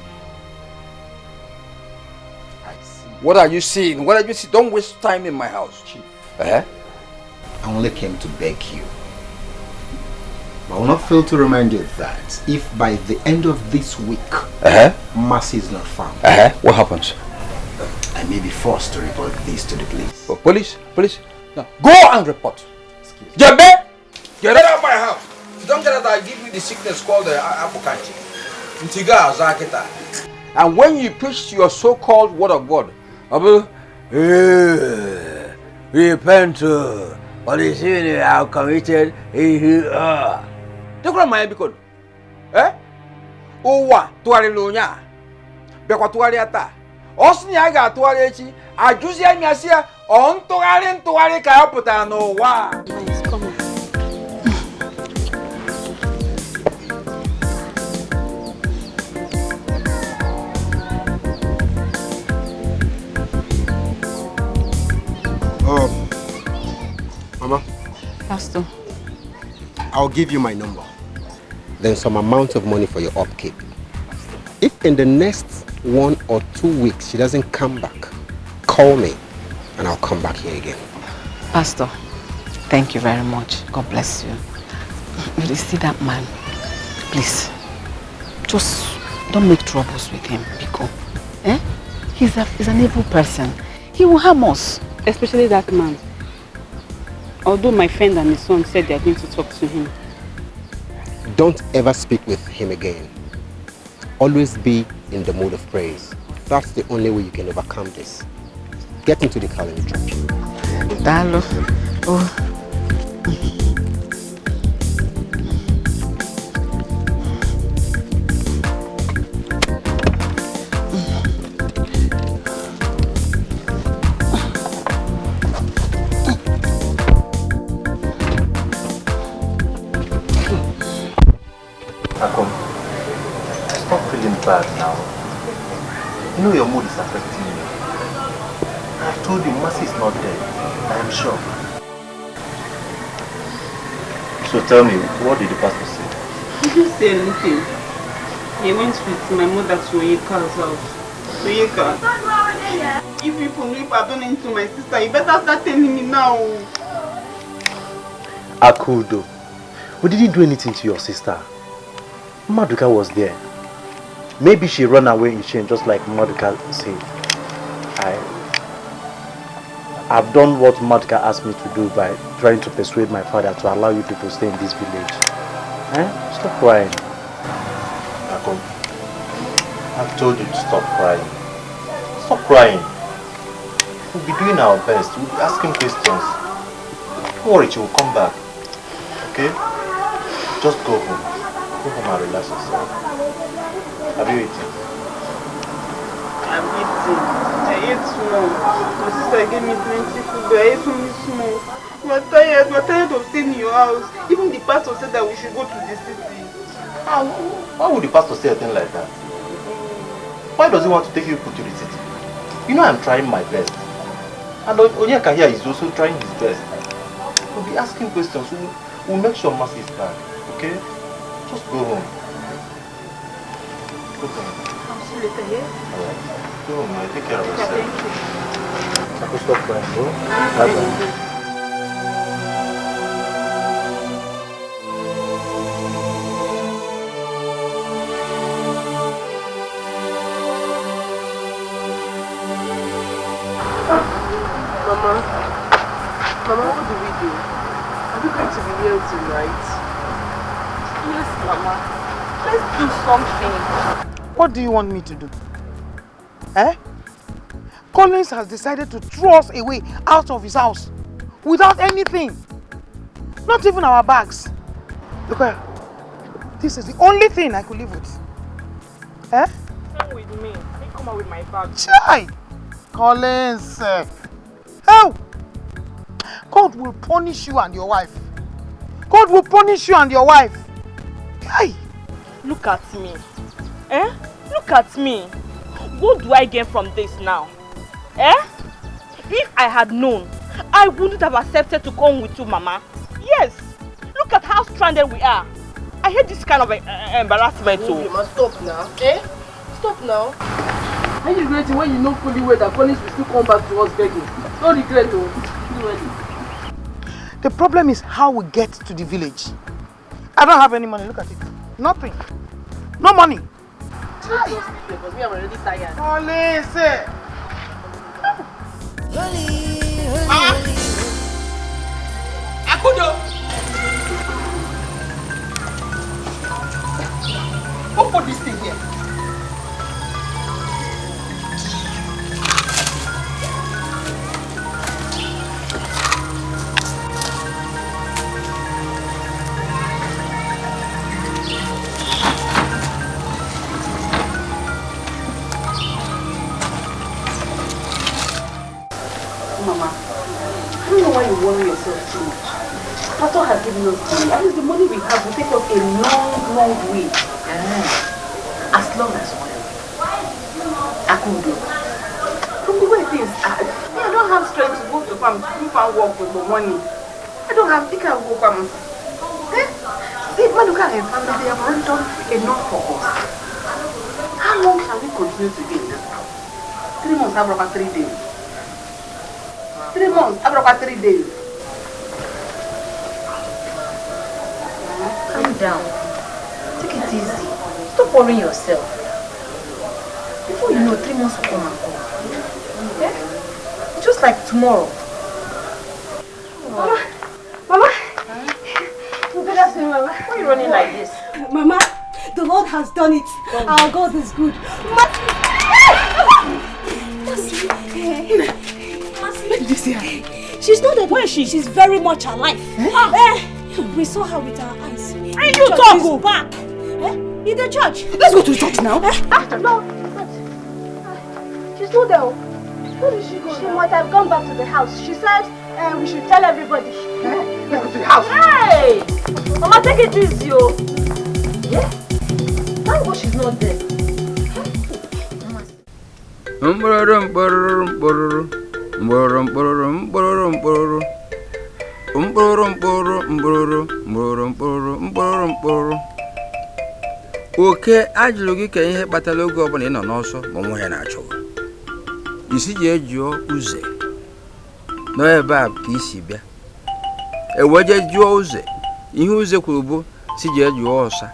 Speaker 4: What are you seeing? What are you seeing? Don't waste time in my house, Chief.
Speaker 8: I only came to beg you. I will not fail to remind you that if by the end of this week, Mercy is not found,
Speaker 4: what happens?
Speaker 8: I may be forced to report this to the police.
Speaker 4: Oh, police? No. Go and report. Jebe! Get out of my house. If you don't get out, I give you the sickness called the Apokanchi. And when you preach your so-called word of God, repent for the sin you have committed. Take on my because Owa tuari lunya bekwa tuari ata osni aga tuari echi ajuzi amiasia on tuari ka aputa no wa.
Speaker 17: Nice, come on.
Speaker 8: Mama.
Speaker 20: Pastor.
Speaker 8: I'll give you my number. Then some amount of money for your upkeep. If in the next 1 or 2 weeks she doesn't come back, call me and I'll come back here again.
Speaker 20: Pastor, thank you very much. God bless you. But you see that man, please, just don't make troubles with him, Biko. He's an evil person. He will harm us.
Speaker 17: Especially that man. Although my friend and his son said they are going to talk to him.
Speaker 8: Don't ever speak with him again. Always be in the mood of praise. That's the only way you can overcome this. Get into the car and drop you.
Speaker 20: Dalo. Oh.
Speaker 11: Bad now. You know your mood is affecting me. I've told you Mercy is not dead. I am sure. So tell me, what did the pastor say?
Speaker 17: He didn't say anything. He went with my mother to Oyeka's house. Oyeka, if people know if I've done anything to my sister, you better start telling me now.
Speaker 11: Akudo, but did he do anything to your sister? Maduka was there. Maybe she ran away in shame, just like Maduka said. I've done what Maduka asked me to do by trying to persuade my father to allow you people to stay in this village. Stop crying.
Speaker 21: Akom, I've told you to stop crying. Stop crying. We'll be doing our best. We'll be asking questions. Don't worry, she will come back. Okay? Just go home. Go home and relax yourself. Have you eaten?
Speaker 17: I'm eating. I ate small. My sister gave me plenty food, but I ate only small. We're tired of staying in your house. Even the pastor said that we should go to the city.
Speaker 21: Why would the pastor say a thing like that? Why does he want to take you to the city? You know I'm trying my best. And Onyeka here is also trying his best. We'll be asking questions. We'll make sure Mercy is back. Okay? Just go home. Go home.
Speaker 17: I'll see you later, yeah?
Speaker 21: Alright. Go home, man. Take care of yourself.
Speaker 17: Thank you.
Speaker 21: I could stop crying, bro. Bye-bye.
Speaker 17: Mama, what do we do? Are we going to be here tonight? Yes, Mama. Let's do something.
Speaker 16: What do you want me to do? Collins has decided to throw us away out of his house without anything. Not even our bags. Look, this is the only thing I could live with.
Speaker 17: Come with me. Let me come out with my bag.
Speaker 16: Chai!
Speaker 8: Collins. Oh! God will punish you and your wife. God will punish you and your wife. Hey!
Speaker 2: Look at me. Eh? Look at me. What do I gain from this now? Eh? If I had known, I wouldn't have accepted to come with you, Mama. Yes. Look at how stranded we are. I hate this kind of embarrassment too.
Speaker 9: You must stop now. Eh? Stop now. Are you regretting when you know fully well that Collins will still come back to us begging? Don't regret though.
Speaker 8: The problem is how we get to the village. I don't have any money. Look at it. Nothing. No money.
Speaker 9: Because me, I'm already tired.
Speaker 8: Collins.
Speaker 1: Akudo. Who put this thing here?
Speaker 9: Mama, I don't know why you worry yourself too much. Pastor has given us money. At least the money we have will take us a long, long way. As long as well. I could do. From the way things are, I don't have strength to go to farm, do farm work with the money. I don't have, I can't go farm. See, Maduka and family, they have already done enough for us. How long shall we continue to be in this house? 3 months, I've about 3 days. 3 months, I've about 3 days.
Speaker 6: Calm down. Take it easy. Stop worrying yourself. Before you know, 3 months will come and go. Okay? Just like tomorrow.
Speaker 19: Mama! Mama! Good afternoon, Mama.
Speaker 6: Why are you running like this?
Speaker 19: Mama, the Lord has done it. Our God is good.
Speaker 16: Where did you see her?
Speaker 19: She's not dead. Where is she? She's very much alive. We saw her with our eyes.
Speaker 16: And you talk!
Speaker 19: She's back. In the church.
Speaker 16: Let's go to the church now.
Speaker 19: No, she's not there. Where did she go? She might have gone back to the house. She said we should tell everybody.
Speaker 8: Let's go to the house.
Speaker 6: Hey! Mama, take it easy, yo. Yeah? Thank God she's not there.
Speaker 4: Oke ajụrụ gị ka ihe kpatara oge ọbụla ị nọ n'ọsọ ma nwa ya na-achọ. Isi ji ejụọ uze. Nọ ebe a ka isi bịa. Eweje jụọ uze. Ihe uze kwuru bụ si ji ejụọ ọsa.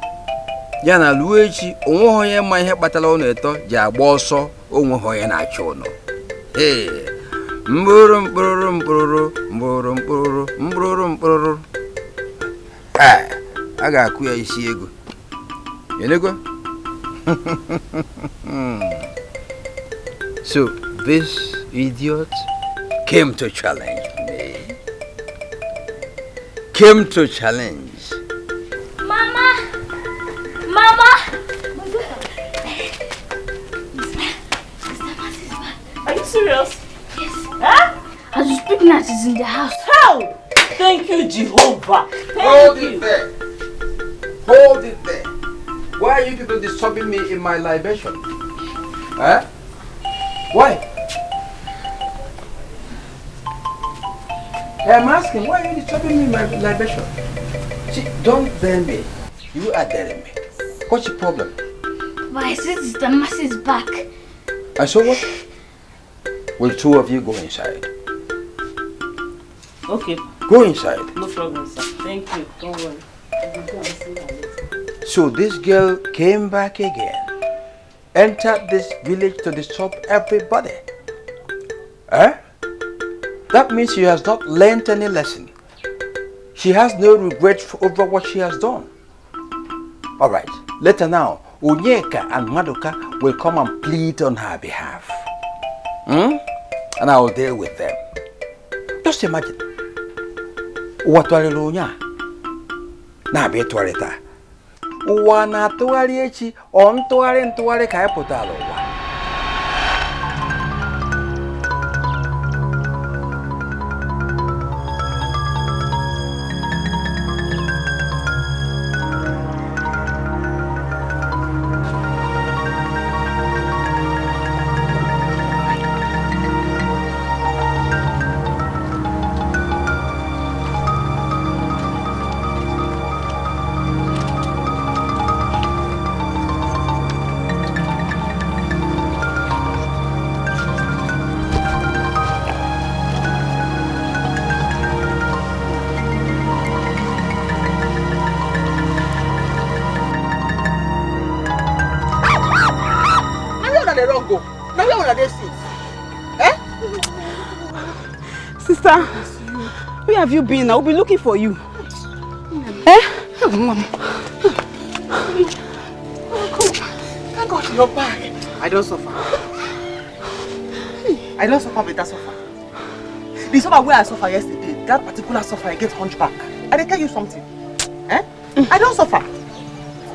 Speaker 4: Ya na luo echi onwe onye ma ihe kpatara ọ na-eto ji agba ọsọ onwe onye na-achọ ụnọ. Mbụrụ mkpụrụ mkpụrụ mbụrụ mkpụrụ mbụrụ mkpụrụ. A ga-akụ ya isi ego. Yenego? So this idiot came to challenge me. Came to challenge.
Speaker 19: Mama! Mama!
Speaker 2: Are you serious?
Speaker 19: Yes. Huh? As you speak now, she's in the house.
Speaker 2: How? Thank you, Jehovah.
Speaker 4: Hold it there. Hold it there. Why are you people disturbing me in my libation? Huh? Why? I'm asking, why are you disturbing me in my libation? See, don't dare me. You are daring me. What's your problem?
Speaker 19: But I said Sister Mercy's back.
Speaker 4: I saw what? Will 2 of you go inside?
Speaker 2: Okay.
Speaker 4: Go inside.
Speaker 2: No problem, sir. Thank you. Don't worry.
Speaker 4: So this girl came back again, entered this village to disturb everybody. That means she has not learned any lesson. She has no regret over what she has done. Alright, later now, Onyeka and Maduka will come and plead on her behalf. And I will deal with them. Just imagine. What are you doing? Na be toileta. Ụwa na-atụgharị echi ọ ntụgharị ka anyị pụtara ụwa.
Speaker 17: Sister, where have you been? I'll be looking for you. Eh?
Speaker 13: Thank God you're back. I don't suffer. I don't suffer, but I suffer. The suffer where I suffer yesterday, that particular suffer, I get hunchback. I did tell you something. Eh? I don't suffer.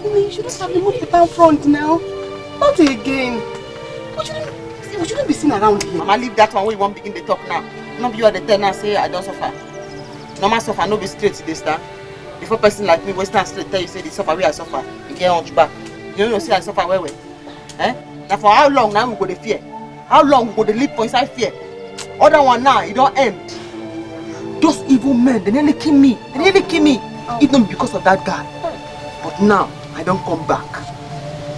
Speaker 13: You shouldn't have removed the down front now. Not again. We shouldn't be seen around here. Mama, leave that one where you won't begin to talk now. Not you are the tenor say I don't suffer. Normal suffer, no be straight to this stand. Before person like me, Western straight tell you say the suffer where I suffer, you get hunchback. You don't know say I suffer where? Eh? Now for how long now we go to fear? How long we go to live for inside fear? Other one now, it don't end. Those evil men, they nearly kill me. They nearly kill me. It's not because of that guy. But now, I don't come back.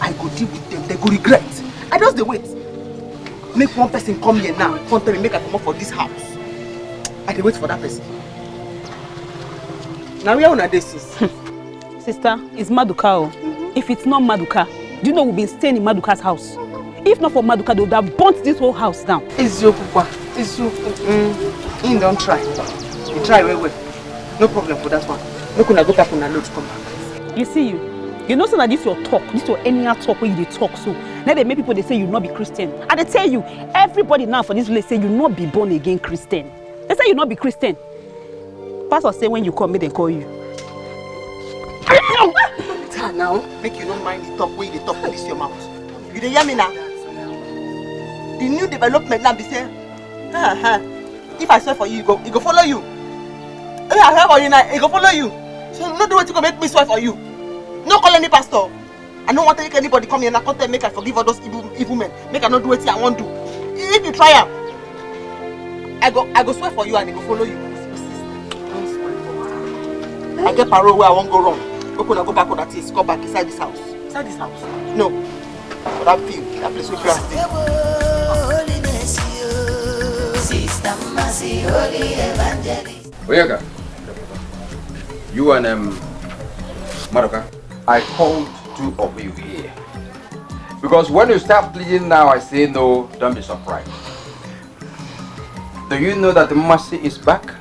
Speaker 13: I go deal with them, they go regret. I just the wait. Make one person come here now, come tell me make I come up for this house. I dey wait for that person. Now we are on a basis.
Speaker 17: Sister, it's Maduka. If it's not Maduka, do you know we've been staying in Maduka's house? If not for Maduka, they would have burnt this whole house down.
Speaker 13: It's your papa. It's your you don't try. You try well. No problem for that one. No gonna go back on a load to come back.
Speaker 17: You see you know so that this your talk, this your anyhow talk when you talk so. Now they make people they say you not be Christian. And they tell you, everybody now for this village say you not be born again Christian. They say you not be Christian. Pastor say when you come, they call you.
Speaker 13: Now, make you not mind the talk when you talk to this your mouth. You dey hear me now? The new development now be say, if I swear for you, he go follow you. If I swear for you now, he go follow you. So no do what you go make me swear for you. No call any pastor. I don't want to make anybody come here and come tell make I forgive all those evil men. Make I not do what I want to do. If you try out, I go swear for you and he go follow you. I get parole where I won't go wrong. Open and go back on that place, come back inside this house. Inside this house? No. For that field, that place where grass is.
Speaker 7: Sister Mercy, Holy Evangelist.
Speaker 4: Oyeka, you and Madoka, I called two of you here. Because when you start pleading now, I say no, don't be surprised. Do you know that the Mercy is back?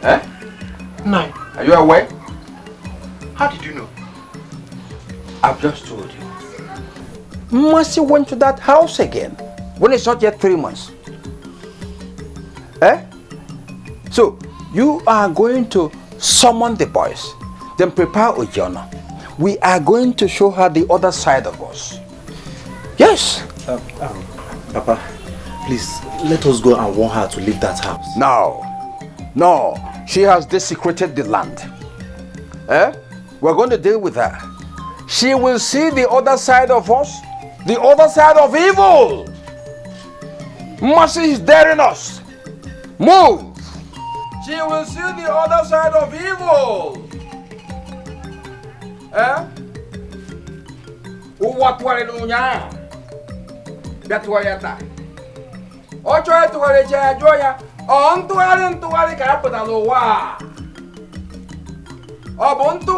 Speaker 4: Eh?
Speaker 8: No.
Speaker 4: Are you aware?
Speaker 8: How did you know?
Speaker 4: I've just told you. Mercy went to that house again when it's not yet 3 months. Eh? So, you are going to summon the boys, then prepare Ojana. We are going to show her the other side of us. Yes.
Speaker 8: Papa, please, let us go and warn her to leave that house.
Speaker 4: No. No. She has desecrated the land. Eh? We're going to deal with her. She will see the other side of us, the other side of evil. Mercy is daring us. Move. She will see the other side of evil. Eh? What were you doing? That's why you're there. Oh, try to worry, Joya. On to worry, capital. Wow. Oh, bon to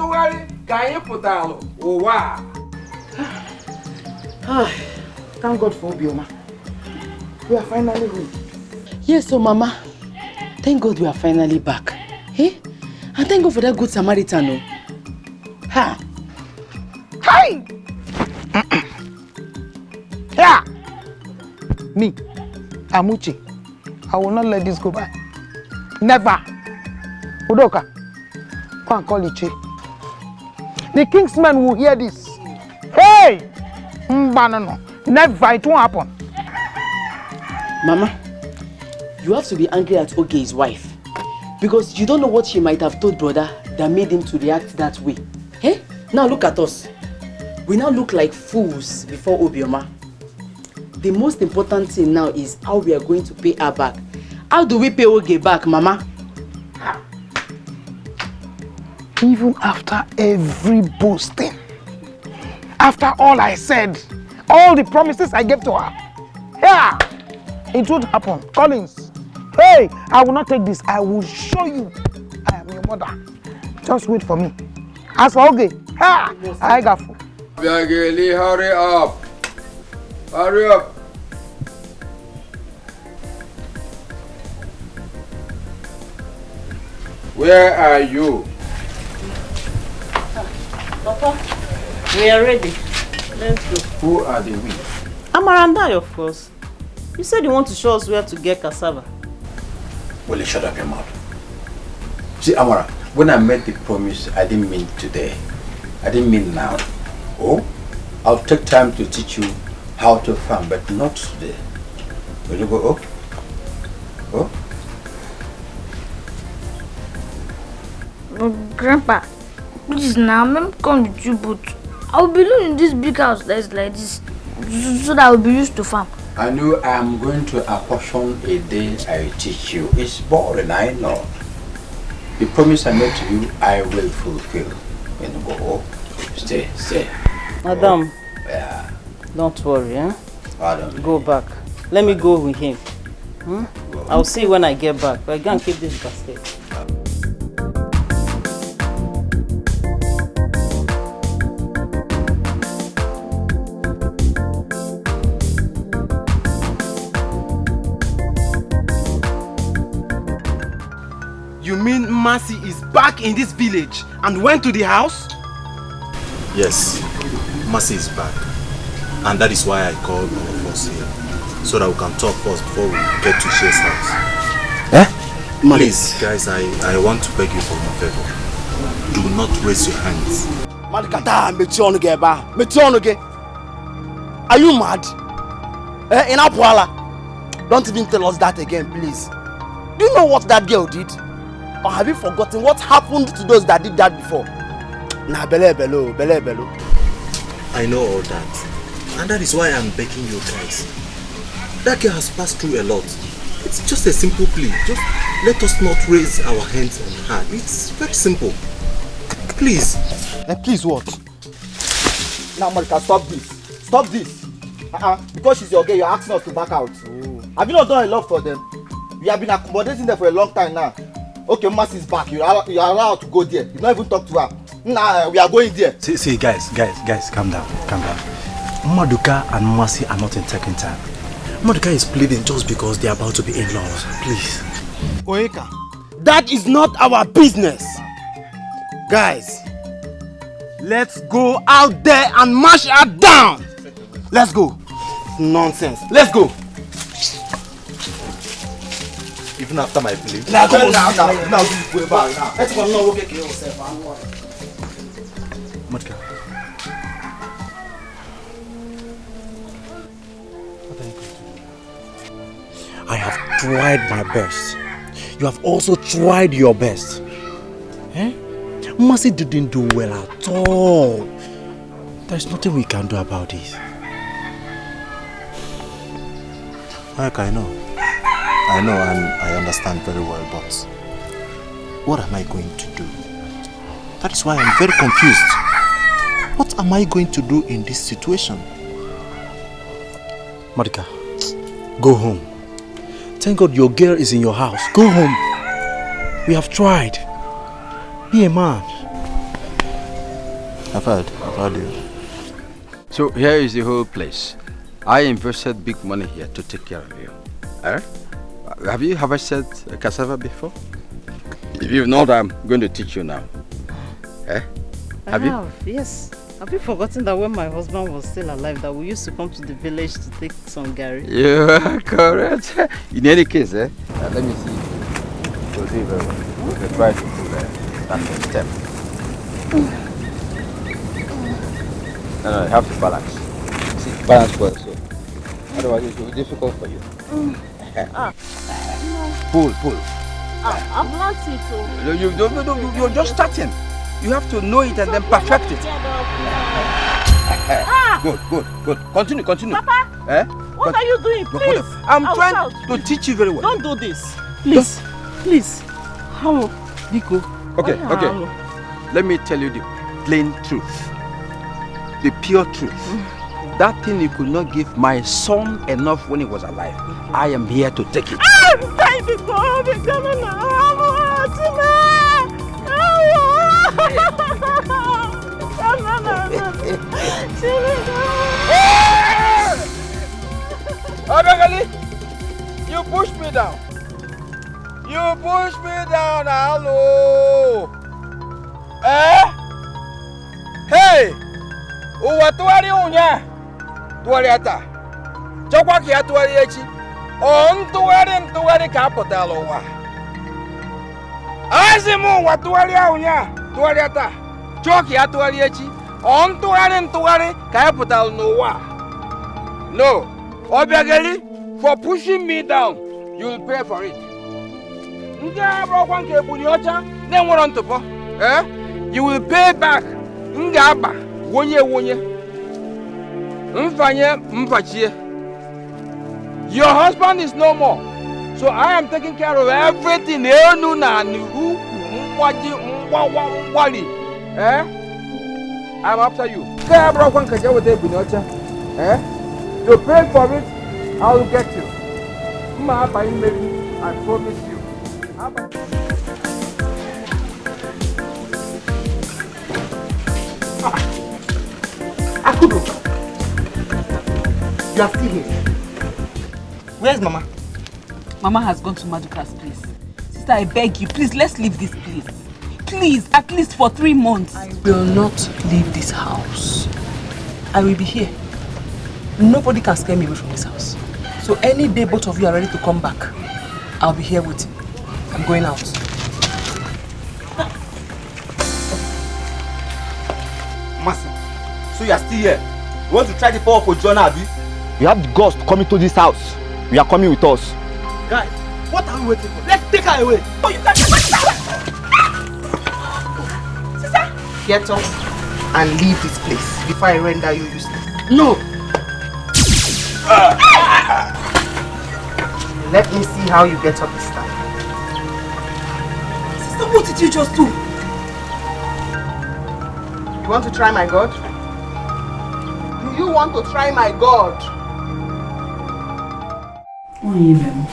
Speaker 4: worry, can you put out? Oh, wow.
Speaker 13: Thank God for Obioma. We are finally home.
Speaker 9: Yes, so Mama. Thank God we are finally back. Hey? And thank God for that good Samaritan. No? Ha!
Speaker 1: Hi! Yeah! Me, Amuchi. I will not let this go by. Never. Udoka, go and call Ichi. The Kingsmen will hear this. Hey! No. Never, it won't happen.
Speaker 9: Mama, you have to be angry at Oge's wife. Because you don't know what she might have told brother that made him to react that way. Hey? Now look at us. We now look like fools before Obioma. The most important thing now is how we are going to pay her back. How do we pay Oge back, Mama?
Speaker 1: Even after every boasting, after all I said, all the promises I gave to her, yeah, it won't happen. Collins, hey, I will not take this. I will show you I am your mother. Just wait for me. As for Oge, I got food.
Speaker 4: Biageli, hurry up. Hurry up. Where are you?
Speaker 3: Papa, we are ready. Let's go.
Speaker 4: Who are the we?
Speaker 3: Amarandai, of course. You said you want to show us where to get cassava.
Speaker 4: Will you shut up your mouth? See, Amara, when I made the promise, I didn't mean today. I didn't mean now. Oh, I'll take time to teach you how to farm, but not today. Will you go? Oh? Oh?
Speaker 22: Grandpa, please now, let me come with you, but I'll be living in this big house that's like this, so that I'll be used to farm.
Speaker 4: I know I'm going to apportion a day I teach you. It's boring, I know. The promise I made to you, I will fulfill. When you go home, stay.
Speaker 3: Madam,
Speaker 4: yeah.
Speaker 3: Don't worry, eh?
Speaker 4: Pardon.
Speaker 3: Go back. Let me go with him. I'll see when I get back. But I can't keep this basket.
Speaker 8: You mean Mercy is back in this village and went to the house?
Speaker 21: Yes, Mercy is back. And that is why I called all of us here. So that we can talk first before we get to Shay's house. Please, guys, I want to beg you for one favor. Do not raise your hands.
Speaker 8: Are you mad? In Apuala? Don't even tell us that again, please. Do you know what that girl did? Or have you forgotten what happened to those that did that before? Nah, bele.
Speaker 21: I know all that. And that is why I'm begging you guys. That girl has passed through a lot. It's just a simple plea. Just let us not raise our hands on her. It's very simple. Please.
Speaker 8: Please what? Now, Marika, stop this. Stop this. Because she's your girl, you're asking us to back out. Have you not done a lot for them? We have been accommodating them for a long time now. Okay, Mercy is back. You are allowed to go there. You don't even talk to her. Nah, we are going there.
Speaker 5: See, guys, calm down. Maduka and Mercy are not in taking time. Maduka is pleading just because they are about to be in-laws. Please.
Speaker 8: Oeka, that is not our business. Guys, let's go out there and mash her down. Let's go. Nonsense. Let's go.
Speaker 21: Even after my plea.
Speaker 8: Now, go now. Let's go now.
Speaker 5: Maduka. I have tried my best. You have also tried your best. Mercy didn't do well at all. There's nothing we can do about this.
Speaker 21: Like I know and I understand very well, but what am I going to do? That is why I'm very confused. What am I going to do in this situation?
Speaker 5: Maduka, go home. Thank God your girl is in your house. Go home. We have tried. Be a man.
Speaker 21: I've heard you.
Speaker 4: So here is the whole place. I invested big money here to take care of you. Have you harvested cassava before? If you've not, I'm going to teach you now. Have you?
Speaker 3: Yes. Have you forgotten that when my husband was still alive, that we used to come to the village to take some gari?
Speaker 4: You are correct. In any case, let me see. You'll do very well. We can try to do that first step. No, you have to balance. See, balance well, so otherwise it will be difficult for you. Pull.
Speaker 3: I've learned it too.
Speaker 4: You're just starting. You have to know it and then perfect it. Good. Continue.
Speaker 3: Papa, what are you doing? Please.
Speaker 4: I'm trying to teach you very well.
Speaker 3: Don't do this. Please. How? Biko.
Speaker 4: Okay. Let me tell you the plain truth. The pure truth. That thing you could not give my son enough when he was alive. I am here to take it. Abegali, you pushed me down. You push me down, hello. Eh? Hey! Uwa tuwari unya. Tuwari ata. Chokwa ki atuwari echi. Ntuwari ka apụtala ụwa. Azimu ụwa tụgharịa ụnya, tụgharịa taa. Chọọ ka ya tụgharịa echi. Ntụgharị ka ya pụtala n'ụwa. No, Obiageli, for pushing me down, you will pay for it. Ndị abụrụkwa nke ebuli ọcha na-enwero ntụpọ. You will pay back. M ga-aba wonye. Mfanye mfachie. Your husband is no more, so I am taking care of everything. I'm after you. You pay for it, I will get you. I promise you.
Speaker 8: Akudo, you are still here. Where's Mama?
Speaker 16: Mama has gone to Maduka's place. Sister, I beg you, please, let's leave this place. Please, at least for 3 months.
Speaker 8: I will not leave this house. I will be here. Nobody can scare me away from this house. So any day both of you are ready to come back, I'll be here waiting. I'm going out.
Speaker 5: Master, so you are still here? You want to try the power for John Abi? You have the guts to come into this house. You are coming with us.
Speaker 8: Guys, what are we waiting for? Let's take her away. Oh, you can't Sister! Get up and leave this place before I render you useless. No! Let me see how you get up this time. Sister, what did you just do? You want to try my God? Do you want to try my God?
Speaker 3: Oh, even.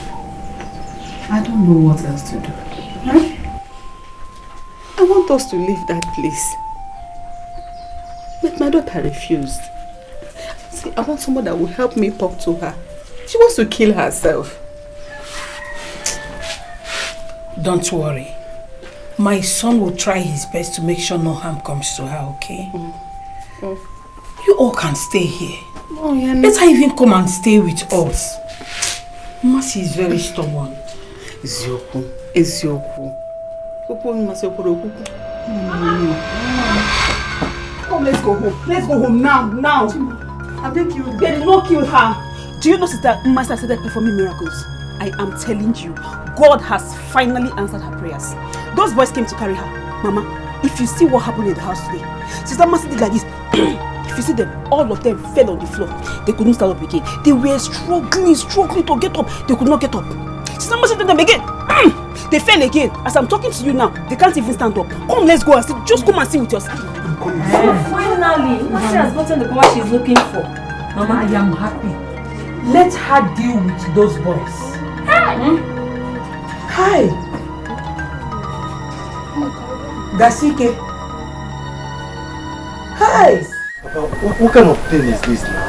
Speaker 3: I don't know what else to do. Huh? I want us to leave that place. But my daughter refused. See, I want someone that will help me talk to her. She wants to kill herself.
Speaker 15: Don't worry. My son will try his best to make sure no harm comes to her, okay? You all can stay here.
Speaker 3: Oh, yeah,
Speaker 15: Let her even come and stay with us. Mercy is very stubborn.
Speaker 3: Ezioku.
Speaker 16: Come, let's go home. Let's go home now.
Speaker 3: I beg you.
Speaker 16: They did not kill her. Do you know, Sister Master started performing miracles? I am telling you, God has finally answered her prayers. Those boys came to carry her. Mama, if you see what happened in the house today, Sister Master did like this. If you see them, all of them fell on the floor. They couldn't stand up again. They were struggling to get up. They could not get up. Sister Master did them again. They fell again. As I'm talking to you now, they can't even stand up. Come, let's go and see. Just come and see with yourself.
Speaker 12: Finally, Master has gotten the power she's looking for.
Speaker 15: Mama, I am happy. Let her deal with those boys. Hi. Gasike. Hi.
Speaker 21: What kind of thing is this now?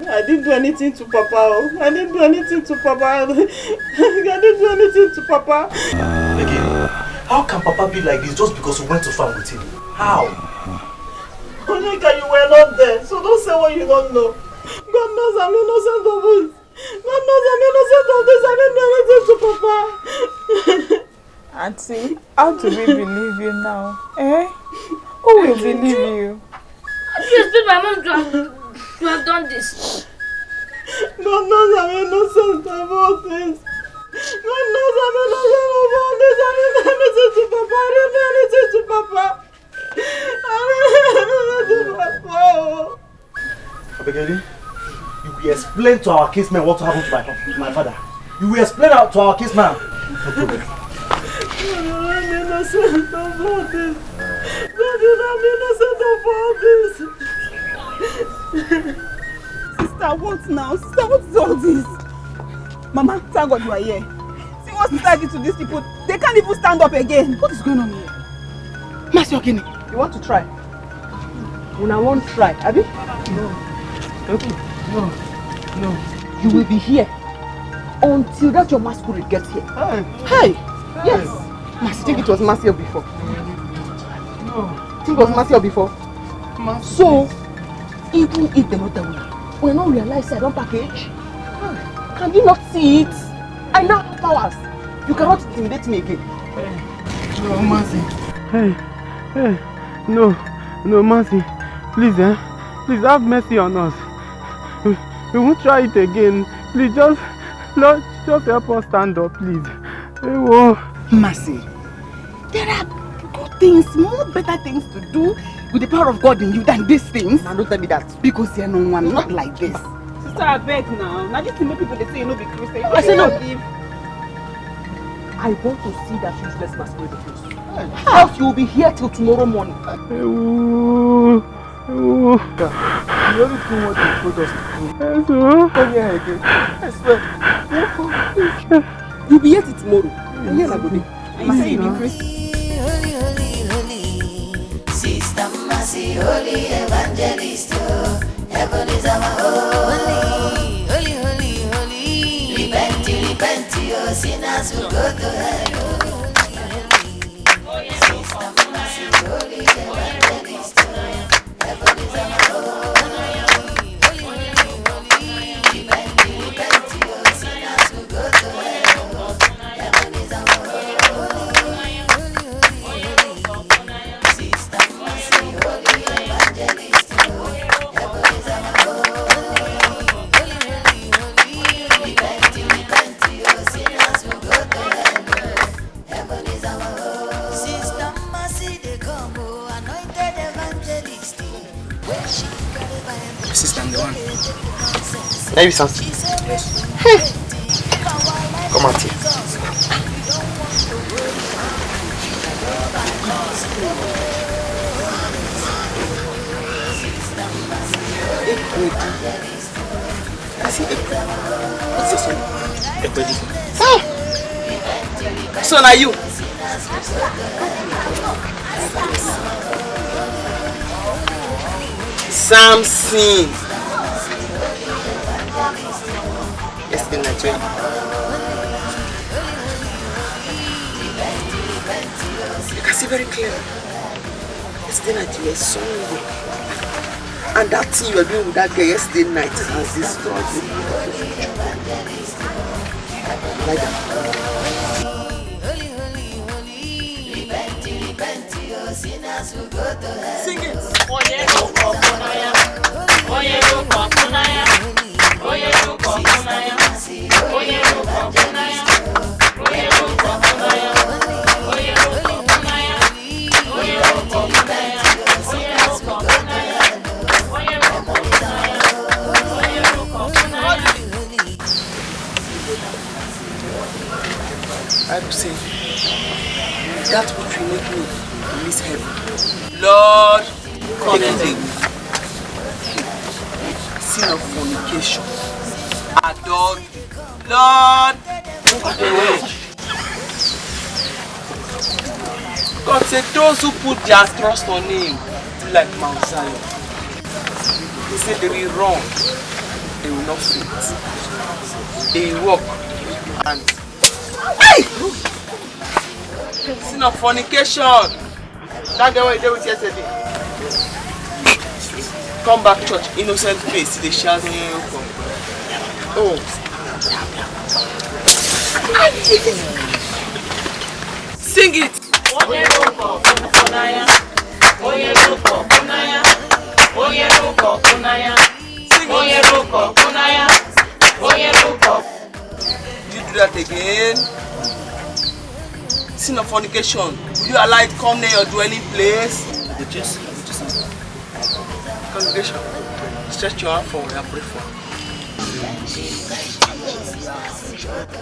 Speaker 3: I didn't do anything to Papa. I didn't do anything to Papa.
Speaker 21: Again, how can Papa be like this just because we went to farm with him? How?
Speaker 3: Monica, you were not there, so don't say what you don't know. God knows I'm innocent of it. God knows I'm innocent of this. I didn't do anything to Papa.
Speaker 20: Auntie, how do we believe you now? Who will believe you?
Speaker 22: How do you expect my mom to have done this?
Speaker 3: God knows I'm innocent of all this. God knows I'm innocent of all this. I didn't do anything to Papa.
Speaker 21: Abegeli, you will explain to our case man what happened to my father. You will explain to our case man. No problem.
Speaker 3: I'm innocent of all this. God, I'm innocent of all this.
Speaker 16: Sister, what now? Sister, what is all this? Mama, thank God you are here. See what Sister did to these people. They can't even stand up again. What is going on here?
Speaker 2: Master Okene, you want to try? When I won't try, Abi? No. Okay. No. You will be here until that your masquerade gets here. Hey! Yes! Mercy, think it was Mercy before.
Speaker 8: No.
Speaker 2: Think it was Mercy before. So, even if they're not there, we don't realize I don't package. Can you not see it? I now have powers. You cannot intimidate me again.
Speaker 8: No, Mercy. Hey. No, Mercy. Please, please have mercy on us. We won't try it again. Please, just help us stand up, please.
Speaker 9: Mercy, there are good things, more better things to do with the power of God in you than these things.
Speaker 2: Man, don't tell me that.
Speaker 9: Because you're no one, not like this.
Speaker 16: Sister, I beg now. Now this thing make people they say you know be Christian.
Speaker 2: I say no. I want to see that useless masquerade of yours. Else you will be here till tomorrow morning.
Speaker 8: You only do what you told us to do. Come here again. I swear.
Speaker 2: You'll be here till tomorrow. And here I go be.
Speaker 16: And you say you be Christian.
Speaker 7: Holy, Sister Mercy, holy evangelist, heaven is our holy. Repent, your sinners will go to hell. Sister Mercy, holy evangelist, heaven is our holy. Repent, your sinners will go to hell. Heaven is our holy. Sister Mercy, holy evangelist, heaven is our holy. Repent, your sinners will go to hell. Heaven is our home. Sister Mercy, they come, anointed evangelist. When she carried by him,
Speaker 8: Sister, I'm the one.
Speaker 10: Maybe something.
Speaker 8: Yes.
Speaker 10: Come out here.
Speaker 2: I see Epilogue. What's this one?
Speaker 8: Epilogue.
Speaker 2: So now you. Samson.
Speaker 10: Yes, in Nigeria.
Speaker 2: You can see very clearly. Yesterday night you were somewhere. And that thing you were doing with that girl yesterday night has destroyed you. Like that. Sing it. I will say that which will make me miss heaven. Lord, take it away. Sin of fornication, adultery. Lord, take it away. God said those who put their trust on Him be like Mount Zion. He said they will run, they will not faint. They will walk and sin of fornication. That girl I did with yesterday. Come back church, innocent face, they shouting. Oh. Sing it. You do that again. Sin of fornication. Will you allow it come near your dwelling place? Congregation, stretch your hand forward and pray for.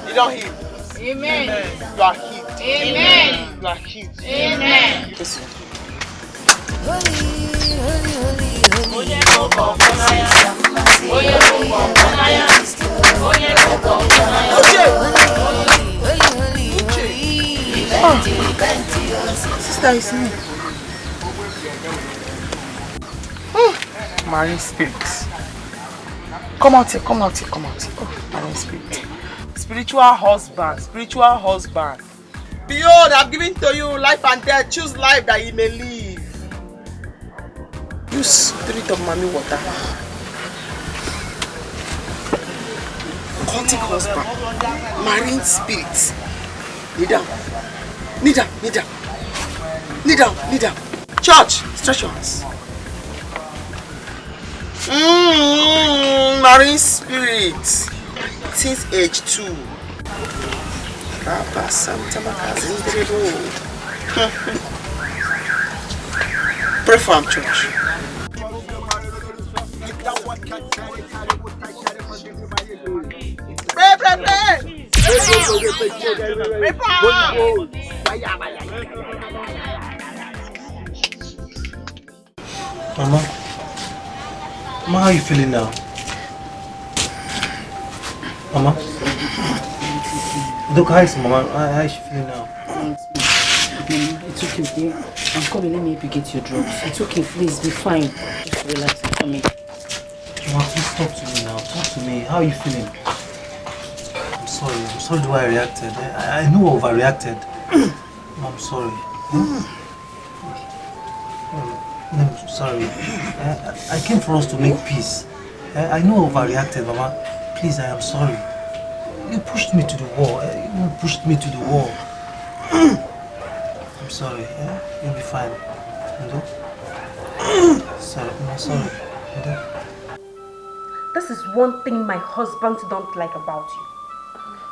Speaker 2: You don't heal.
Speaker 14: Amen.
Speaker 2: You are healed.
Speaker 14: Amen.
Speaker 2: You are healed.
Speaker 14: Amen.
Speaker 2: Listen. Sister, it's me.
Speaker 8: Marine spirits.
Speaker 9: Come out here. Oh, my spirit. Spiritual husband. Behold, I've given to you life and death. Choose life that you may live. You spirit of mommy water. Occultic husband. Marine spirit. Kneel down. Church, stretch your hands. Marine spirit. Since age 2. Pray for him, church. Pray.
Speaker 8: Mama, how are you feeling now? Mama? Look, how is Mama? How is she feeling now?
Speaker 17: It's okay. I'm coming. Let me help you get your drugs. It's okay. Please be fine. Just relax for me.
Speaker 8: Mama, please talk to me now. Talk to me. How are you feeling? I'm sorry the way I reacted. I know I overreacted. I'm sorry. I'm sorry. I came for us to make peace. I know I overreacted, Mama. Please, I am sorry. You pushed me to the wall. I'm sorry. You'll be fine. Sorry. I'm sorry.
Speaker 22: This is one thing my husband don't like about you.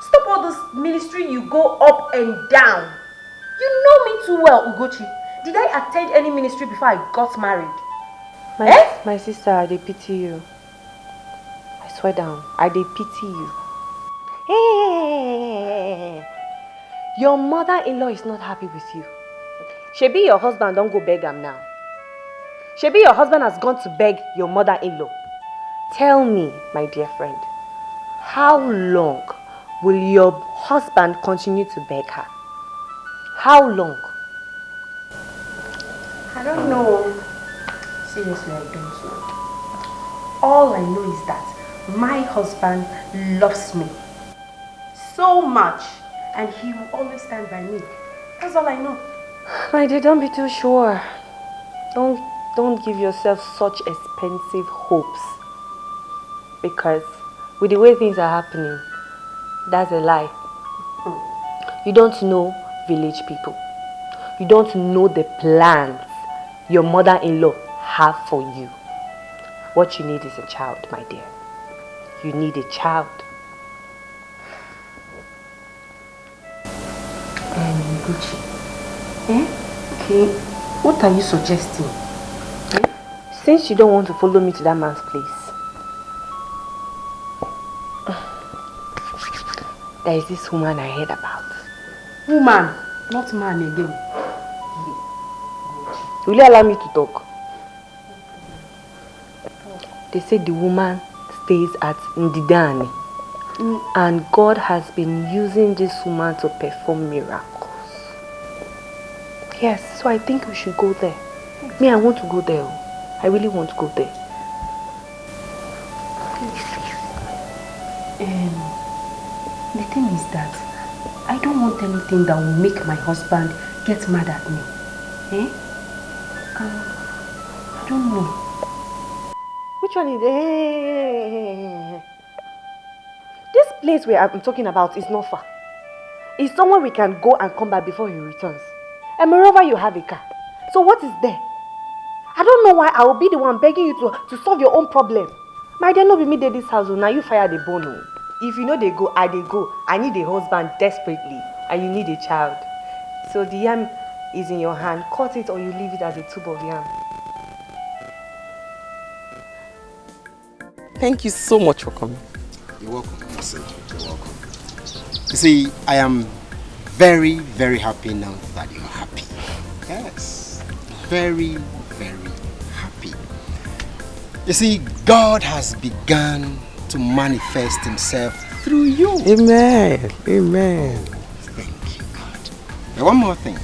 Speaker 22: Stop all this ministry, you go up and down. You know me too well, Ugochi. Did I attend any ministry before I got married?
Speaker 19: My sister, I dey pity you. I swear down, I dey pity you. Hey, your mother-in-law is not happy with you. Shebi your husband don't go beg him now. Shebi your husband has gone to beg your mother-in-law. Tell me, my dear friend, how long will your husband continue to beg her? How long?
Speaker 22: I don't know. Seriously, I don't know. All I know is that my husband loves me so much and he will always stand by me. That's all I know.
Speaker 19: My dear, don't be too sure. Don't give yourself such expensive hopes. Because with the way things are happening, that's a lie. You don't know village people. You don't know the plans your mother-in-law have for you. What you need is a child, my dear. You need a child.
Speaker 22: Gucci. Okay, what are you suggesting?
Speaker 19: Since you don't want to follow me to that man's place, there is this woman I heard about.
Speaker 22: Woman, not man again.
Speaker 19: Will you allow me to talk? They say the woman stays at Ndidani. And God has been using this woman to perform miracles. Yes, so I think we should go there. Me, I want to go there. I really want to go there.
Speaker 22: The thing is that I don't want anything that will make my husband get mad at me. I don't know.
Speaker 19: Which one is it? This place where I'm talking about is not far. It's somewhere we can go and come back before he returns. And moreover, you have a car. So what is there? I don't know why I will be the one begging you to solve your own problem. My dear, no be me dey this house. Now you fire the bone. If you know they go, I go. I need a husband desperately. And you need a child. So the yam is in your hand. Cut it or you leave it as a tube of yam.
Speaker 9: Thank you so much for coming.
Speaker 11: You're welcome. You're welcome. You see, I am very, very happy now that you're happy. Yes. Very, very happy. You see, God has begun to manifest himself through you.
Speaker 9: Amen. Amen.
Speaker 11: Thank you, God. Now, one more thing.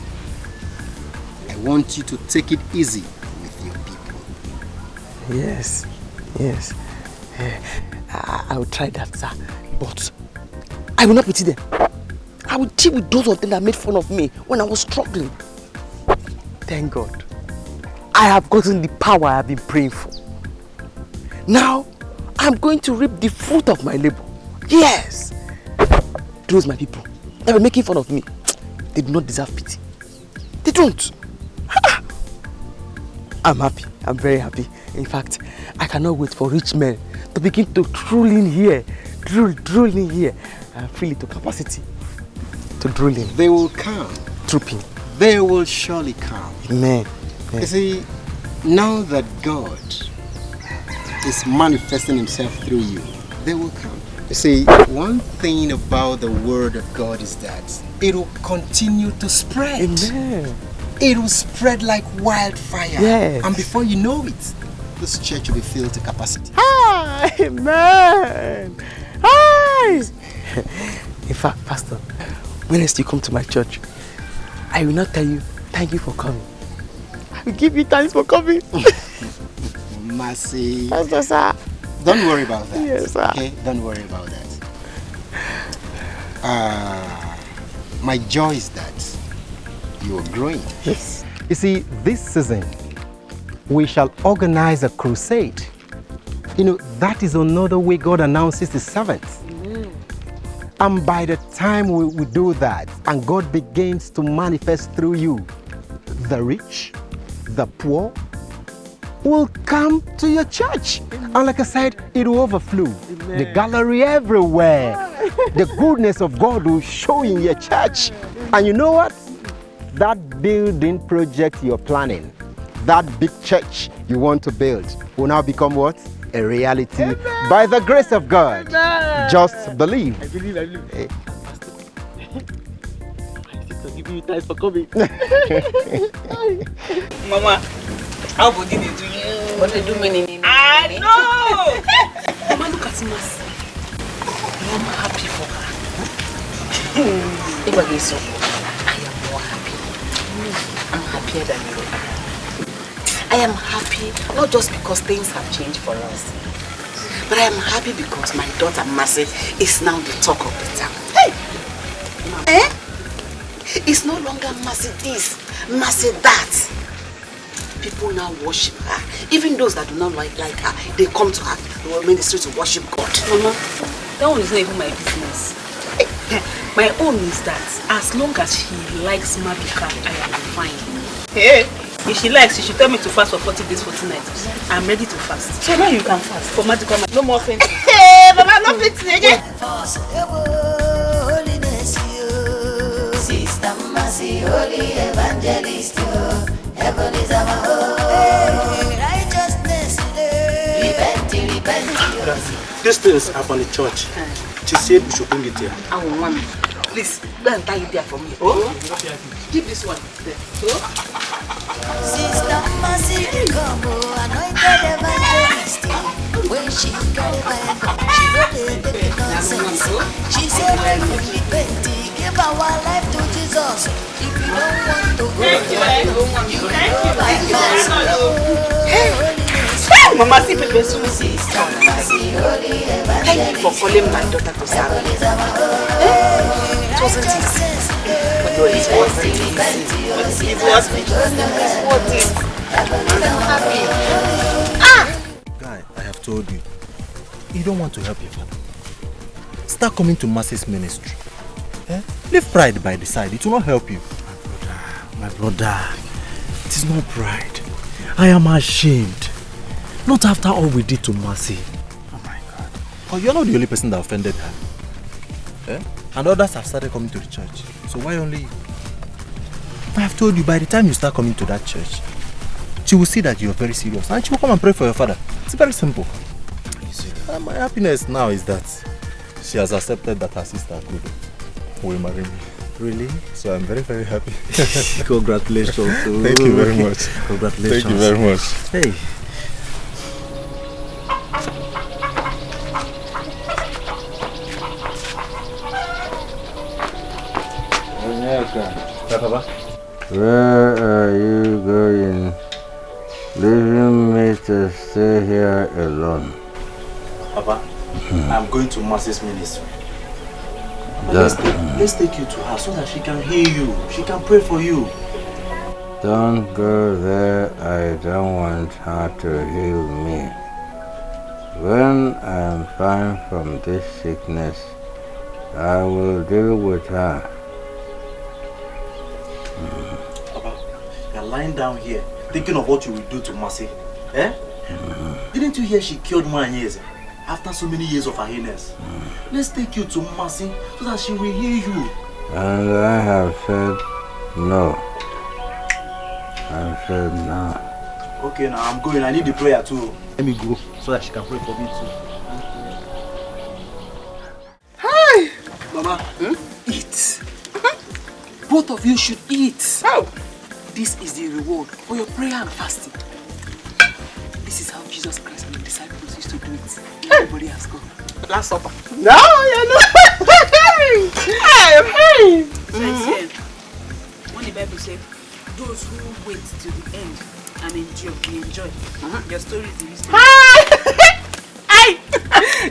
Speaker 11: I want you to take it easy with your people.
Speaker 9: Yes. Yes. I will try that, sir. But I will not pity them. I will deal with those of them that made fun of me when I was struggling. Thank God. I have gotten the power I have been praying for. Now, I'm going to reap the fruit of my labor. Yes! Those my people that were making fun of me, they do not deserve pity. They don't. I'm happy. I'm very happy. In fact, I cannot wait for rich men to begin to drool in here. Drool in here. And fill it to capacity. To drool in.
Speaker 11: They will come.
Speaker 9: Trooping.
Speaker 11: They will surely come.
Speaker 9: Amen.
Speaker 11: You see, now that God is manifesting himself through you, they will come. You see, one thing about the word of God is that it will continue to spread.
Speaker 9: Amen.
Speaker 11: It will spread like wildfire.
Speaker 9: Yes.
Speaker 11: And before you know it, this church will be filled to capacity.
Speaker 9: Hi, amen. Hi. In fact, Pastor, when next you come to my church, I will not tell you, thank you for coming. I will give you thanks for coming.
Speaker 11: Mercy.
Speaker 9: Pastor, sir.
Speaker 11: Don't worry about that.
Speaker 9: Yes, sir.
Speaker 11: Okay? Don't worry about that. My joy is that you are growing.
Speaker 9: Yes.
Speaker 11: You see, this season, we shall organize a crusade. You know, that is another way God announces his servants. And by the time we do that, and God begins to manifest through you, the rich, the poor, will come to your church. Amen. And like I said, it will overflow. Amen. The gallery everywhere. The goodness of God will show in your church. And you know what? That building project you're planning, that big church you want to build, will now become what? A reality. Amen. By the grace of God. Amen. Just believe.
Speaker 9: I believe. Hey. Pastor, my sister giving you thanks for coming.
Speaker 13: Mama, how did they do you?
Speaker 9: What they do me?
Speaker 13: I know! Mama, look at Immerse. I'm happy for her. If I get so, I am more happy. I'm happier than you are. I am happy not just because things have changed for us, but I am happy because my daughter Mercy is now the talk of the town. Hey! Eh? It's no longer Mercy this, Mercy that. People now worship her. Even those that do not like her, they come to her to ministry to worship God. Mama, that one is not even my business. My own is that as long as she likes Maduka, I am fine. Hey, if she likes, she should tell me to fast for 40 days, 40 nights. I'm ready to fast. So now you can fast for Maduka. No more fainting. Hey, Mama, no fainting again.
Speaker 7: Sister Mercy, Holy Evangelist, heaven is our home. Righteousness, repent.
Speaker 8: These things are from the church. She said we should bring it here.
Speaker 13: I will want. Please, go and tie it there for me. Oh? Keep this one there. Oh?
Speaker 7: Sister Mercy, come, anointed evangelist. When she got Bible, she don't take nonsense. She said, when you repent, give our life to Jesus. If you don't want to go, you can go by
Speaker 13: Hey, Mama, see Pepe Susi. Thank you for calling my daughter to serve. It wasn't easy. But it was easy. It was worth it. I'm happy.
Speaker 21: Guy, I have told you, you don't want to help your father. Start coming to Mercy's ministry. Eh? Leave pride by the side. It will not help you.
Speaker 5: My brother, it is not pride. I am ashamed. Not after all we did to Mercy.
Speaker 21: Oh my God. Oh, you're not the only person that offended her. Eh? And others have started coming to the church. So why only you? I have told you, by the time you start coming to that church, she will see that you are very serious and she will come and pray for your father. It's very simple. You see, my happiness now is that she has accepted that her sister will marry me.
Speaker 5: Really?
Speaker 21: So I'm very, very happy.
Speaker 5: Congratulations.
Speaker 21: Thank you very much.
Speaker 5: Congratulations.
Speaker 21: Thank you very much.
Speaker 5: Hey.
Speaker 21: Papa.
Speaker 6: Where are you going? Leaving me to stay here alone.
Speaker 21: Papa, I'm going to Mercy's ministry. Let's take you to her so that she can hear you. She can pray for you.
Speaker 6: Don't go there. I don't want her to heal me. When I'm fine from this sickness, I will deal with her.
Speaker 21: Papa, you're lying down here thinking of what you will do to Mercy. Eh? Didn't you hear she killed man years after so many years of her illness? Let's take you to Mercy so that she will hear you.
Speaker 6: And I have said no. I said no.
Speaker 21: Okay, now I'm going. I need the prayer too. Let me go so that she can pray for me too.
Speaker 13: Hi! Mama, eat. Both of you should eat. How? This is the reward for your prayer and fasting. This is how Jesus Christ and the disciples used to do it. Everybody has gone. Last supper.
Speaker 9: No, you're not.
Speaker 13: Hey! When the Bible says, those who wait till the end and endure, will enjoy. Your story is the history. Hi!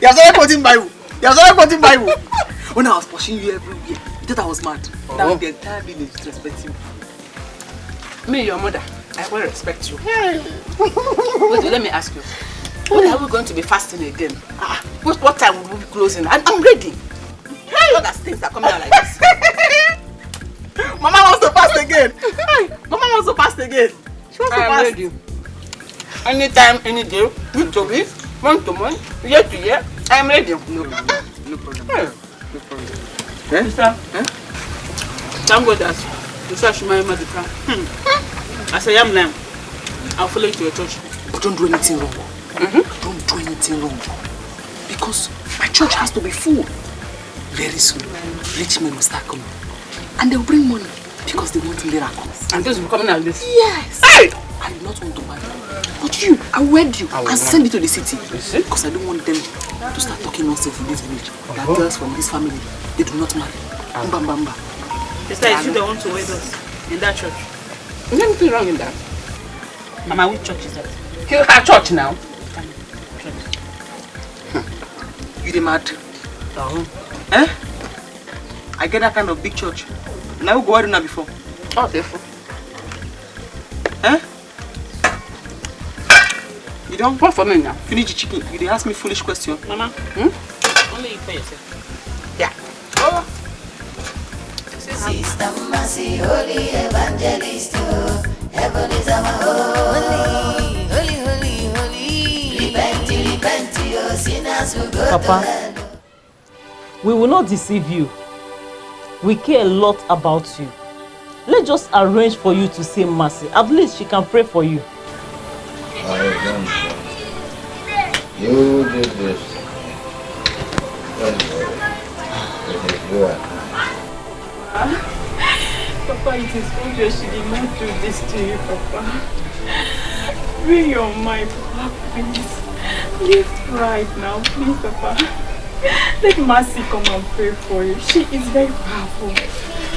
Speaker 13: You're sorry quoting Bible. You're sorry quoting Bible. When I was pushing you everywhere, you thought I was mad. Now the entire village disrespects you. Me, your mother, I will respect you. Wait, let me ask you. When are we going to be fasting again? What time will we be closing? I'm ready. Not that things are coming out like this. Mama wants to fast again. Mama wants to fast again. She wants to fast. Ready. Anytime, any day, week to week, month to month, year to year, I am ready. No problem. No problem. No problem. Sister, thank God that you said she married Madika. As I am now, I'll follow you to your church. But don't do anything wrong. Don't do anything wrong. Because my church has to be full. Very soon, rich men will start coming. And they'll bring money because they want miracles. And those will be coming like this? Yes. Hey! I do not want to marry. But you, I wed you and send you to the city. Because I don't want them to start talking nonsense in this village. That girls from this family, they do not marry. Bam, bam, bam. Sister, is you the one to wed us in that church? Is there anything wrong in that? Mama, which church is that? Her church now. You the mad? Eh? I get that kind of big church. Now go out before. Oh, therefore. Eh? You don't want for me now. Finish the chicken. You dey ask me foolish question. Mama. Only you for yourself. Yeah. Oh.
Speaker 7: Sister Mercy, holy evangelist, heaven is our holy, holy, holy, holy. Repent, repent, your sinners will go
Speaker 1: Papa,
Speaker 7: to hell.
Speaker 1: we will not deceive you. We care a lot about you. Let's just arrange for you to see Mercy. At least she can pray for you.
Speaker 6: I don't know. You did this. Don't worry. It is good.
Speaker 18: Papa, it is obvious she did not do this to you, Papa. Bring your mind, Papa, please. Lift right now, please, Papa. Let Mercy come and pray for you. She is very powerful.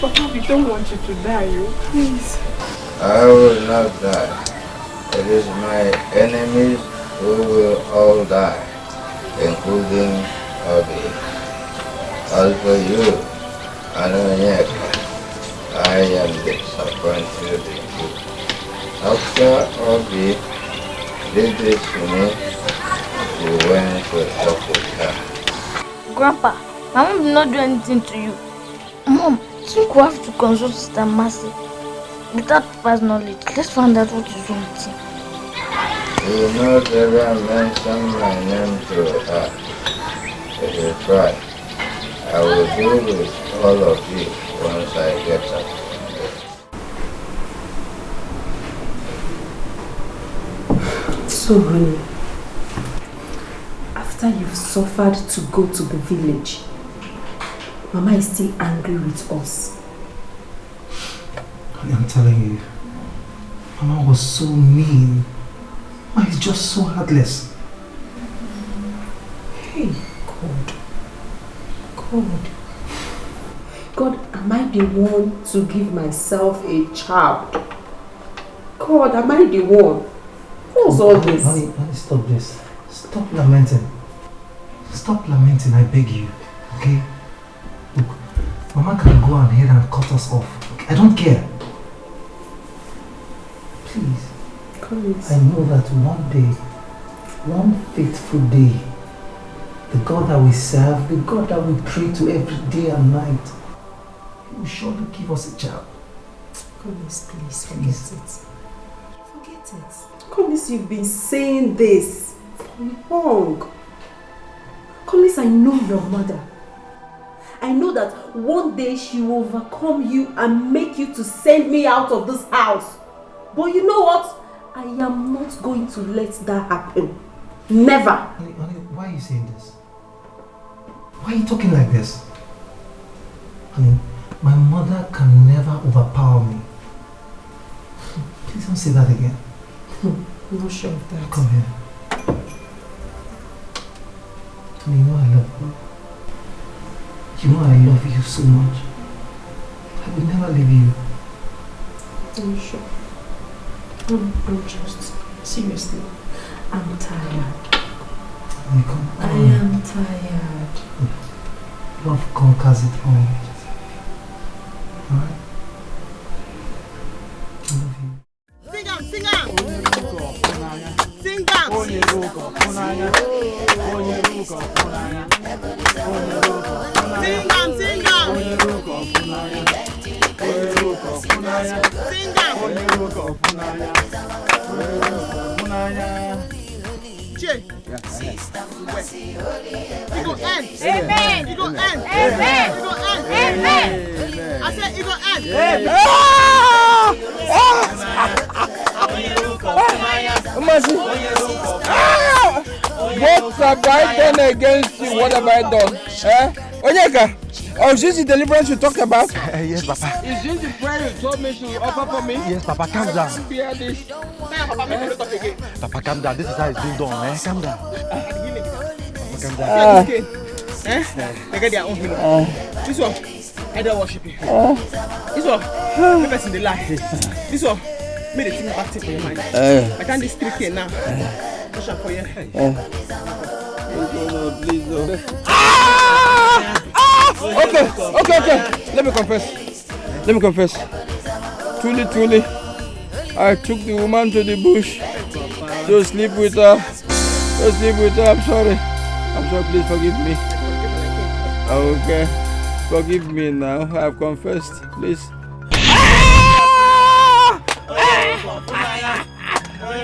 Speaker 18: Papa, we don't want you to die, you. Please.
Speaker 6: I will not die. It is my enemies who will all die, including Obi. As for you, Anonyeka, I am disappointed in you. After Obi did this to me, she went to help with her.
Speaker 23: Grandpa, my mom did not do anything to you. Mom, I think we have to consult Sister Mercy. Without Papa's knowledge, let's find out what is wrong with him.
Speaker 6: You will not ever mention my name to her. If you try, I will deal with all of you once I get up.
Speaker 22: So, honey, after you've suffered to go to the village, Mama is still angry with us.
Speaker 8: Honey, I'm telling you, Mama was so mean. Mama is just so heartless.
Speaker 22: Hey, God, am I the one to give myself a child? God, am I the one? What's all this?
Speaker 8: Honey, stop this. Stop lamenting. Stop lamenting, I beg you. Okay? Look, Mama can go ahead and cut us off. Okay? I don't care. Please. I know that one day, one faithful day, the God that we serve, the God that we pray to every day and night, He will surely give us a child.
Speaker 3: Collins, please forget it. Forget it. Collins, you've been saying this for long. Collins, I know your mother. I know that one day she will overcome you and make you to send me out of this house. But you know what? I am not going to let that happen. Never.
Speaker 8: Honey, why are you saying this? Why are you talking like this? Honey, my mother can never overpower me. Please don't say that again.
Speaker 3: I'm not sure of that.
Speaker 8: Come here. Honey, you know I love you. You know I love you so much. I will never leave you.
Speaker 3: I'm sure. I'm just, seriously, I'm tired.
Speaker 8: Honey, come on.
Speaker 3: I am tired.
Speaker 8: Love conquers it all. Alright? I love you.
Speaker 2: Sing on, sing on. Sing on. Sing on, Che. It go end.
Speaker 14: Amen.
Speaker 2: It go end.
Speaker 14: Amen.
Speaker 2: It go end.
Speaker 14: Amen.
Speaker 2: I said it go end.
Speaker 4: Mercy. What have I done against you? What have I done? Onyeka, is this the deliverance you talked about?
Speaker 8: Yes, Papa.
Speaker 4: Is this the prayer you told me to offer for me?
Speaker 8: Yes, Papa, calm down.
Speaker 4: Hear this.
Speaker 8: Papa, calm down. This is how it's being done, eh? Calm down. Papa, calm down.
Speaker 2: They get their own healing. This one, I don't worship you. This one, the person they lie. This one, made the thing back for your mind. I can't just speak here now. Push up for you.
Speaker 4: Please, no. Okay. Let me confess. Truly, I took the woman to the bush to sleep with her. I'm sorry. Please forgive me. Okay. Forgive me now. I've confessed. Please.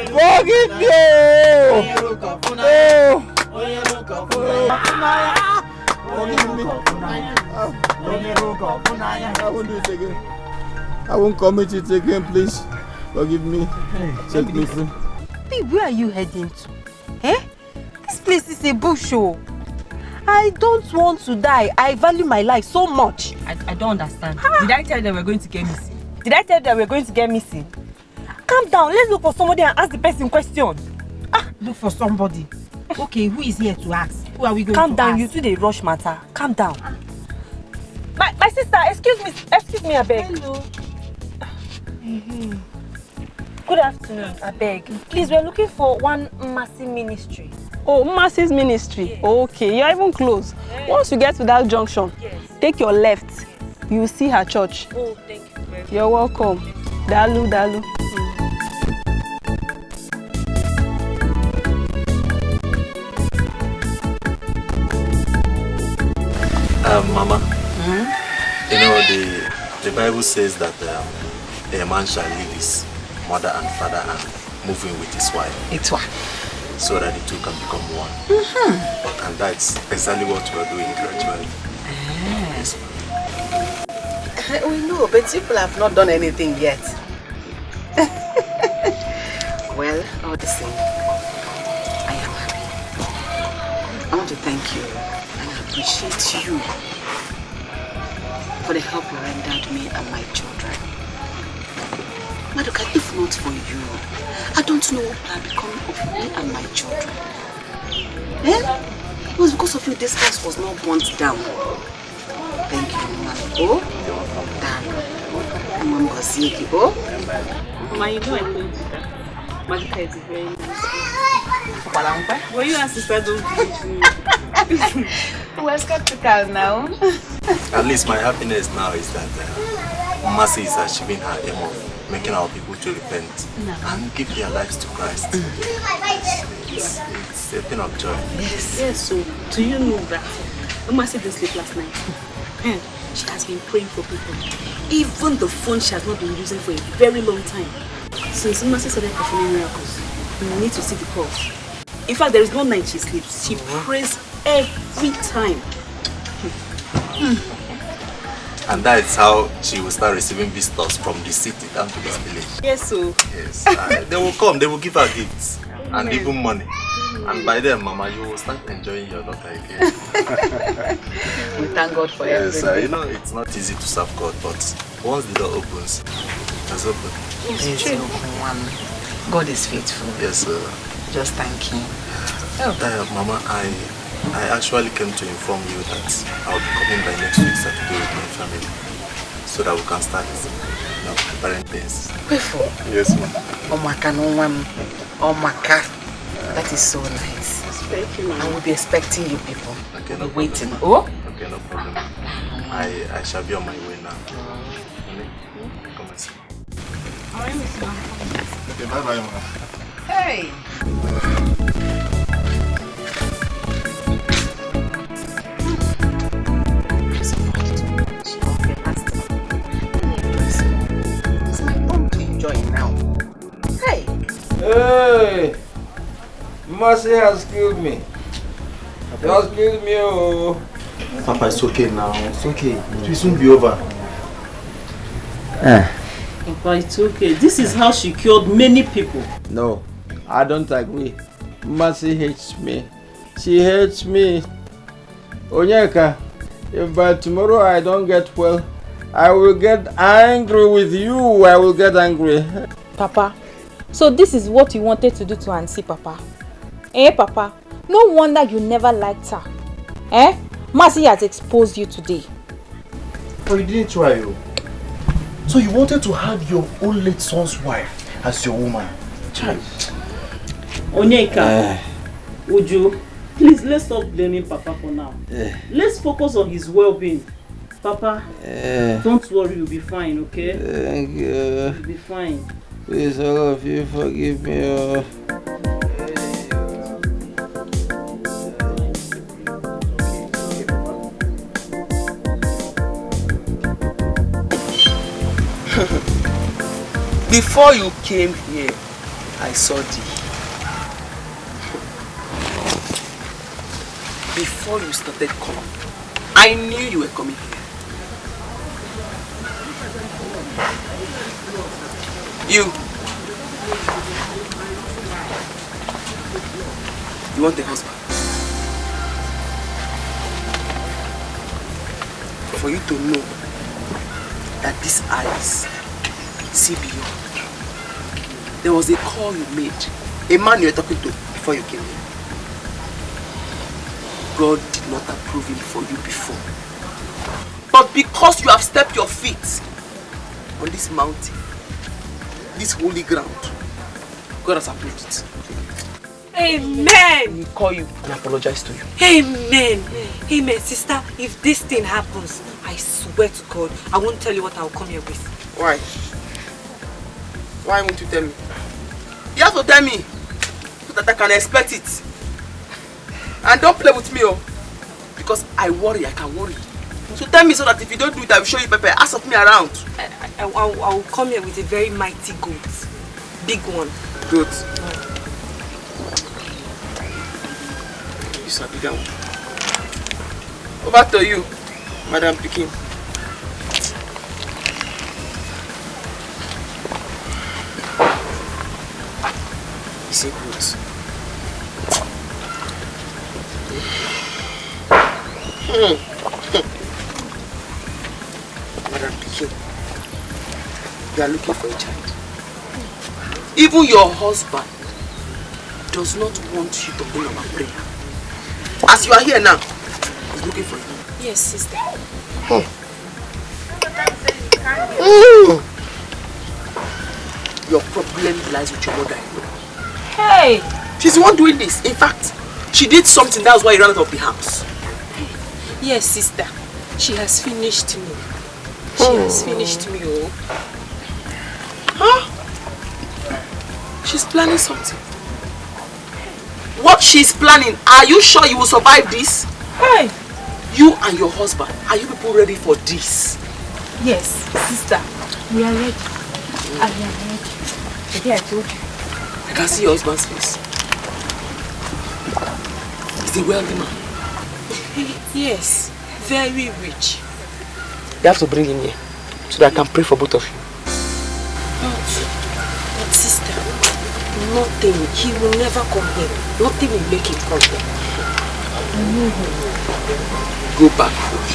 Speaker 4: Forgive me! I won't do it again. I won't commit it again, please. Forgive me. Set me free.
Speaker 19: Babe, where are you heading to? This place is a bush. I don't want to die. I value my life so much.
Speaker 2: I don't understand. Did I tell you that we're going to get missing?
Speaker 19: Calm down. Let's look for somebody and ask the person question.
Speaker 2: Look for somebody. Okay, who is here to ask? Who are we going
Speaker 19: Calm
Speaker 2: to
Speaker 19: down.
Speaker 2: ask?
Speaker 19: You two dey rush matter. Calm down. My sister, excuse me, I beg.
Speaker 2: Hello.
Speaker 19: Good afternoon, I beg. Please, we're looking for one MMASI ministry.
Speaker 17: Oh, MMASI's ministry. Yes. Okay, you're even close. Yes. Once you get to that junction, take your left. You will see her church.
Speaker 19: Oh, thank you very much.
Speaker 17: You're welcome. Dalu.
Speaker 5: Mama, you know the Bible says that a man shall leave his mother and father and move in with his wife.
Speaker 13: It's what?
Speaker 5: So that the two can become one. And that's exactly what we're doing gradually. Yes,
Speaker 13: we know, but people have not done anything yet. Well, all the same, I am happy. I want to thank you and appreciate you for the help you rendered me and my children. Maduka, if not for you, I don't know what would have become of me and my children. It was because of you this house was not burnt down. Thank you, Mama. Mama,
Speaker 2: you know I told you that Maduka is a very nice girl. Well, you and sister don't do it to me.
Speaker 13: We're skeptical now.
Speaker 21: At least my happiness now is that Mercy is achieving her aim of making our people to repent and give their lives to Christ. It's a thing of joy.
Speaker 17: Yes, so do you know that Mercy didn't sleep last night? And she has been praying for people. Even the phone she has not been using for a very long time. Since Mercy started performing miracles, we need to see the cause. In fact, there is no night she sleeps. She prays every time.
Speaker 21: And that is how she will start receiving visitors from the city down to this village.
Speaker 17: Yes, so.
Speaker 21: Yes. They will come, they will give her gifts and even money. And by then, Mama, you will start enjoying your daughter again.
Speaker 13: We thank God for
Speaker 21: everything.
Speaker 13: everything.
Speaker 21: You know, it's not easy to serve God, but once the door opens, it's open.
Speaker 13: It's true. God is faithful.
Speaker 21: Yes, sir.
Speaker 13: Just thank Him.
Speaker 21: Mama, I actually came to inform you that I'll be coming by next week Saturday with my family, so that we can start, preparing things. Yes, ma'am.
Speaker 13: That is so nice.
Speaker 17: Thank you,
Speaker 13: I will be expecting you people.
Speaker 21: Okay,
Speaker 13: no
Speaker 21: waiting.
Speaker 13: Oh?
Speaker 21: Okay, no problem. I shall be on my way now. Come and see. Okay, bye-bye, ma'am.
Speaker 13: Hey! It's my own to enjoy now. Hey!
Speaker 4: Hey! Mercy has killed me. She has killed me, oh.
Speaker 21: Papa, it's okay now. It's okay. It will soon be over.
Speaker 1: Papa, it's okay. This is how she cured many people.
Speaker 4: No, I don't agree. Mercy hates me. She hates me. Onyeka, if by tomorrow I don't get well, I will get angry with you. I will get angry.
Speaker 12: Papa, so this is what you wanted to do to Auntie, Papa? Eh, Papa? No wonder you never liked her. Eh? Mercy has exposed you today.
Speaker 21: But you didn't try, you. So you wanted to have your own late son's wife as your woman. Child.
Speaker 1: Onyeka, Uju, please let's stop blaming Papa for now. Let's focus on his well-being. Papa, don't worry, you'll be fine, okay?
Speaker 4: Thank you.
Speaker 1: You'll be fine.
Speaker 4: Please, all of you, forgive me.
Speaker 9: Before you came here, I saw thee. Before you started coming, I knew you were coming here. You want a husband? For you to know that these eyes see beyond. There was a call you made, a man you were talking to before you came here. God did not approve him for you before. But because you have stepped your feet on this mountain, this holy ground, God has approved it.
Speaker 13: Amen!
Speaker 9: He will call you and apologize to you.
Speaker 13: Amen! Amen, sister, if this thing happens, I swear to God, I won't tell you what I will come here with.
Speaker 9: Why? Why won't you tell me? You have to tell me so that I can expect it. And don't play with me, oh. Because I worry, I can worry. So tell me so that if you don't do it, I will show you pepper. Ask of me around.
Speaker 13: I will come here with a very mighty goat. Big one.
Speaker 9: Goat. It's a bigger one. Over to you, Madam Pekin. It's a goat. Madam Pekin, you are looking for a child. Even your husband does not want you to bring our prayer. As you are here now, he's looking for you.
Speaker 13: Yes, sister.
Speaker 9: Your problem lies with your mother.
Speaker 13: Hey!
Speaker 9: She's the one doing this. In fact,
Speaker 2: She did something, that's why he ran out of the house.
Speaker 18: Yes, sister. She has finished me. She has finished me, oh.
Speaker 2: Huh? She's planning something. What she's planning, are you sure you will survive this?
Speaker 18: Hey!
Speaker 2: You and your husband, are you people ready for this?
Speaker 18: Yes, sister. We are ready. I am ready. Today I told you.
Speaker 2: I can see your husband's face. He's a wealthy man.
Speaker 18: Yes, very rich.
Speaker 2: You have to bring him here so that I can pray for both of you.
Speaker 18: But sister, nothing. He will never come here. Nothing will make him come here.
Speaker 2: Go back home.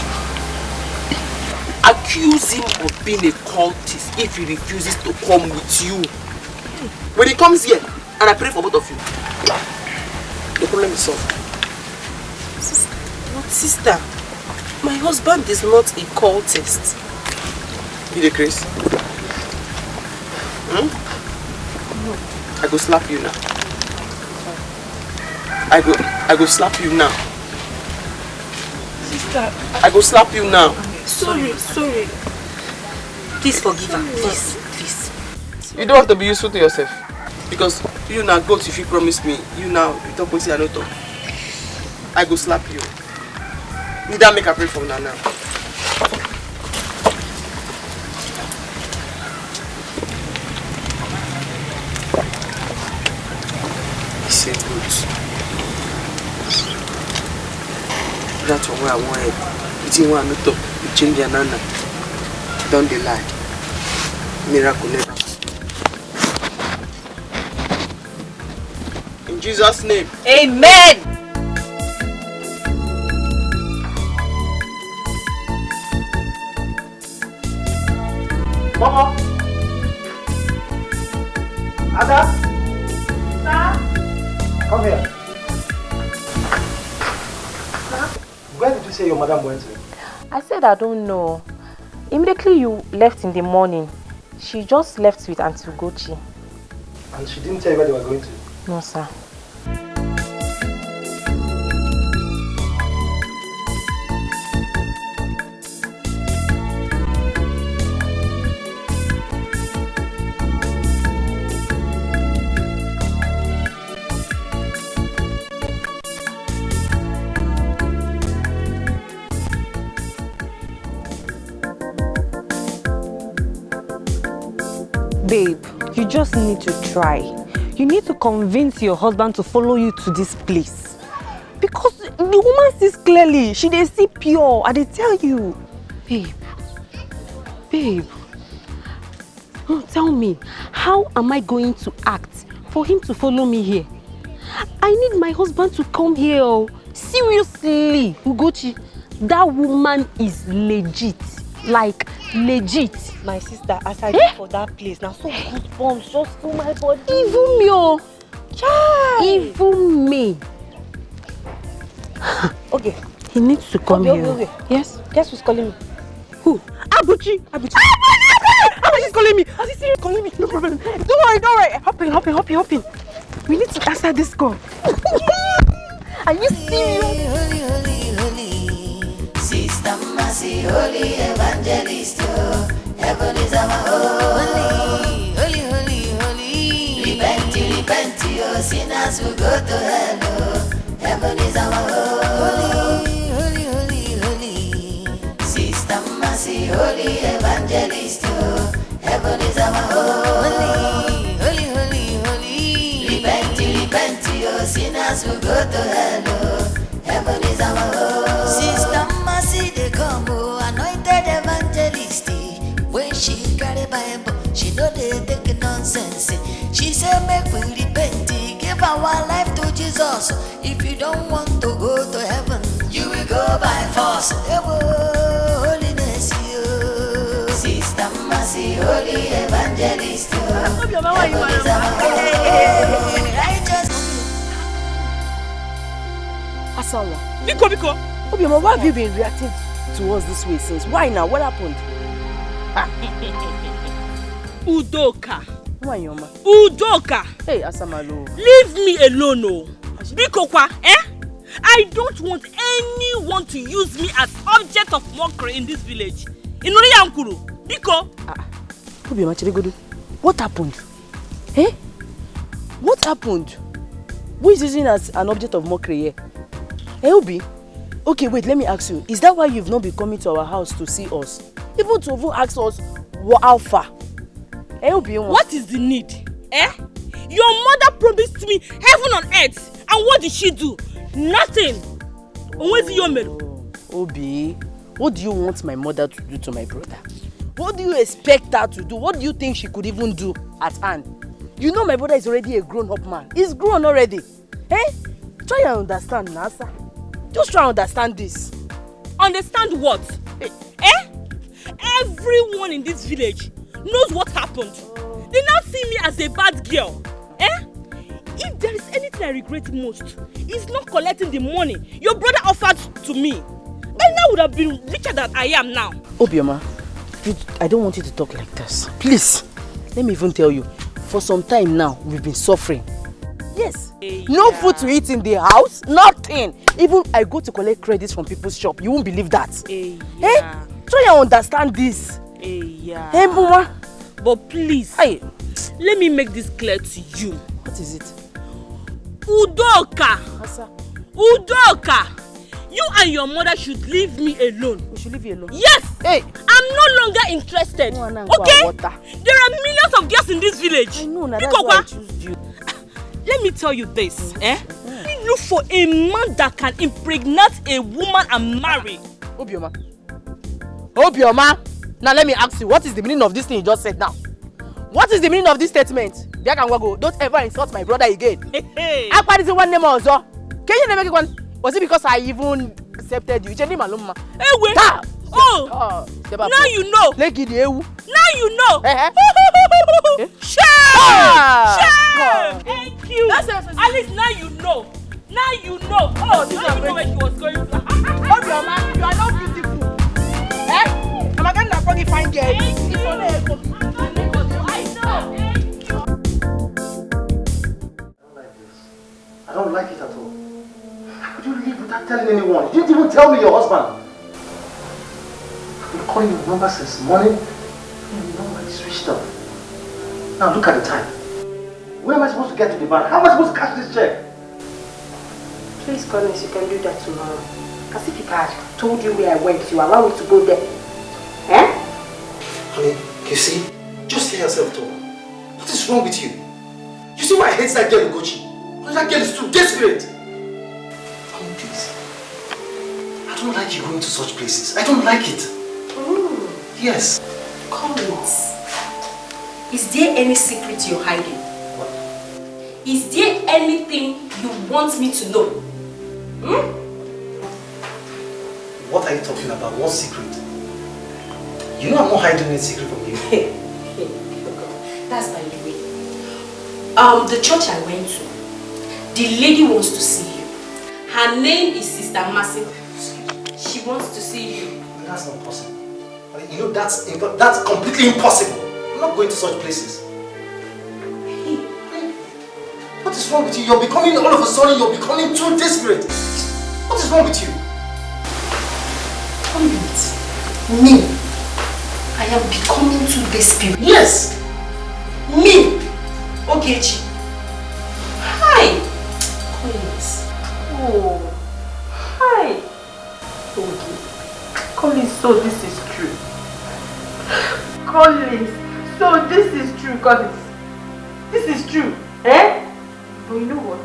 Speaker 2: Accuse him of being a cultist if he refuses to come with you. When he comes here and I pray for both of you, the problem is solved.
Speaker 18: But sister, my husband is not a cultist.
Speaker 2: Be the grace. No. I go slap you now. I go slap you now.
Speaker 18: Sister,
Speaker 2: I go slap you now.
Speaker 18: Sorry. Please forgive her. Please.
Speaker 2: You don't have to be useful to yourself. Because you now go if you promise me. You now, you talk with you. I go slap you. Need that make a pray for now. It's a good. That's what I want. It's in one not you change your nana. Don't they lie. Miracle never. In Jesus' name.
Speaker 18: Amen.
Speaker 8: Mama! Ada!
Speaker 22: Sir?
Speaker 8: Come here. Where did you say your madam went to?
Speaker 22: I said I don't know. Immediately you left in the morning, she just left with Auntie Ugochi.
Speaker 8: And she didn't tell you where they were going to?
Speaker 22: No, sir.
Speaker 17: Babe, you just need to try. You need to convince your husband to follow you to this place. Because the woman sees clearly. She dey see pure. I dey tell you. Babe. Tell me, how am I going to act for him to follow me here? I need my husband to come here. Oh. Seriously, Ugochi, that woman is legit. Like, legit.
Speaker 22: My sister, as I go for that place, now so good bombs just fill my body.
Speaker 17: Even me, oh. Child. Even me.
Speaker 22: Okay.
Speaker 17: He needs to come here.
Speaker 22: Okay.
Speaker 17: Yes?
Speaker 22: Guess who's calling me?
Speaker 17: Who? Abuchi. Abuchi's calling me. Is he serious? Calling me. No problem. Don't worry. Hop in. We need to answer this call. Are you serious?
Speaker 7: Sister Mercy, holy evangelist, heaven is our holy. Repent, oh, sinners will go to hell. Heaven is our holy. Sister Mercy, holy evangelist, heaven is our holy. Repent, oh, sinners will go to hell. Heaven is our holy. Sister Mercy, they come, oh, anointed evangelist. When she carry Bible, she know they take nonsense. She say make we repent, give our life to Jesus. If you don't want to go to heaven, you will go by force. Holiness, you, Sister Mercy, holy evangelist.
Speaker 9: Asawa, Biko. Obioma, why have you been reacting towards this way since? Why now? What happened?
Speaker 18: Udoka.
Speaker 9: Wanyoma.
Speaker 18: Udoka.
Speaker 9: Hey, Asamalo.
Speaker 18: Leave me alone, oh. Biko kwa,
Speaker 2: I don't want anyone to use me as object of mockery in this village. Inuri Yankuru, Biko.
Speaker 9: Obioma Chiregodu, what happened? Eh? What happened? Who is using as an object of mockery here? Eh, Obi? Okay, wait, let me ask you. Is that why you've not been coming to our house to see us? Even to ask us how far? Eh, Obi?
Speaker 2: What is the need? Eh? Your mother promised me heaven on earth. And what did she do? Nothing.
Speaker 9: Obi, what do you want my mother to do to my brother? What do you expect her to do? What do you think she could even do at hand? You know my brother is already a grown-up man. He's grown already. Eh? Try and understand, Nasa. Just try and understand this.
Speaker 2: Understand what? Eh? Everyone in this village knows what happened. They now see me as a bad girl. Eh? If there is anything I regret most, it's not collecting the money your brother offered to me. By now I would have been richer than I am now.
Speaker 9: Obioma, I don't want you to talk like this. Please, let me even tell you, for some time now, we've been suffering. Yes. No food to eat in the house, nothing. Even I go to collect credits from people's shop. You won't believe that. Eh? Try and understand this. Hey, Mama.
Speaker 2: But please, let me make this clear to you.
Speaker 9: What is it?
Speaker 2: Udoka. Udoka. You and your mother should leave me alone.
Speaker 9: We should leave you alone?
Speaker 2: Yes.
Speaker 9: Hey.
Speaker 2: I'm no longer interested. Okay? There are millions of girls in this village.
Speaker 9: I know, that's why I choose you.
Speaker 2: Let me tell you this, look for a man that can impregnate a woman and marry.
Speaker 9: Obioma. Obioma. Now let me ask you, what is the meaning of this thing you just said now? What is the meaning of this statement? Don't ever insult my brother again. What is the one name also? Can you never make one? Was it because I even accepted you?
Speaker 2: Hey, wait. Oh, now you know. Now you know. Shame! Thank you. At least now you know. Now you know. Oh, now you know where she was going to.
Speaker 9: Obioma, you are not beautiful. Eh? I'm going to probably find girl.
Speaker 8: I don't like it at all. How could you leave without telling anyone? You didn't even tell me your husband. I've been calling your number since morning. Your number is switched off. Now look at the time. When am I supposed to get to the bank? How am I supposed to cash this check?
Speaker 22: Please, Collins, you can do that tomorrow. As if I had told you where I went, you allow me to go there. Eh?
Speaker 8: Honey, you see? Just hear yourself talk. What is wrong with you? You see why I hate that girl Ugochi? That girl is too desperate. Honey, please. I don't like you going to such places. I don't like it. Yes.
Speaker 22: Collins, is there any secret you're hiding?
Speaker 8: What?
Speaker 22: Is there anything you want me to know?
Speaker 8: What are you talking about? What secret? You know I'm not hiding any secret from you.
Speaker 22: That's by the way. The church I went to, the lady wants to see you. Her name is Sister Mercy. She wants to see you.
Speaker 8: That's not possible. You know that's completely impossible. I'm not going to such places. What is wrong with you? You're becoming, all of a sudden, you're becoming too desperate. What is wrong with you?
Speaker 22: Me? I am becoming too desperate.
Speaker 8: Yes!
Speaker 22: Me? Ogechi. Hi! Collins. Oh. Hi. Okay. Collins, so this is true. Collins, so this is true, Collins. This is true. Eh? But you know what?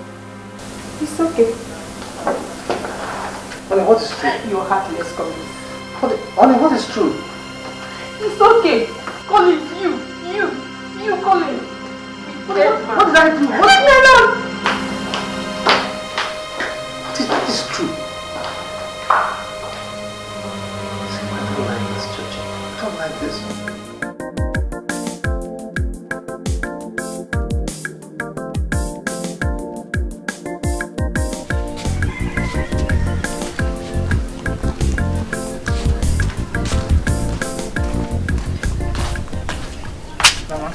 Speaker 22: It's okay.
Speaker 8: Honey, what is true?
Speaker 22: You're heartless, Collins.
Speaker 8: Honey, what is true?
Speaker 22: It's okay. Collins, you, Collins.
Speaker 8: What did I do?
Speaker 22: Leave me alone!
Speaker 8: What is true? I don't like this, Church. I don't like this.
Speaker 9: Mama,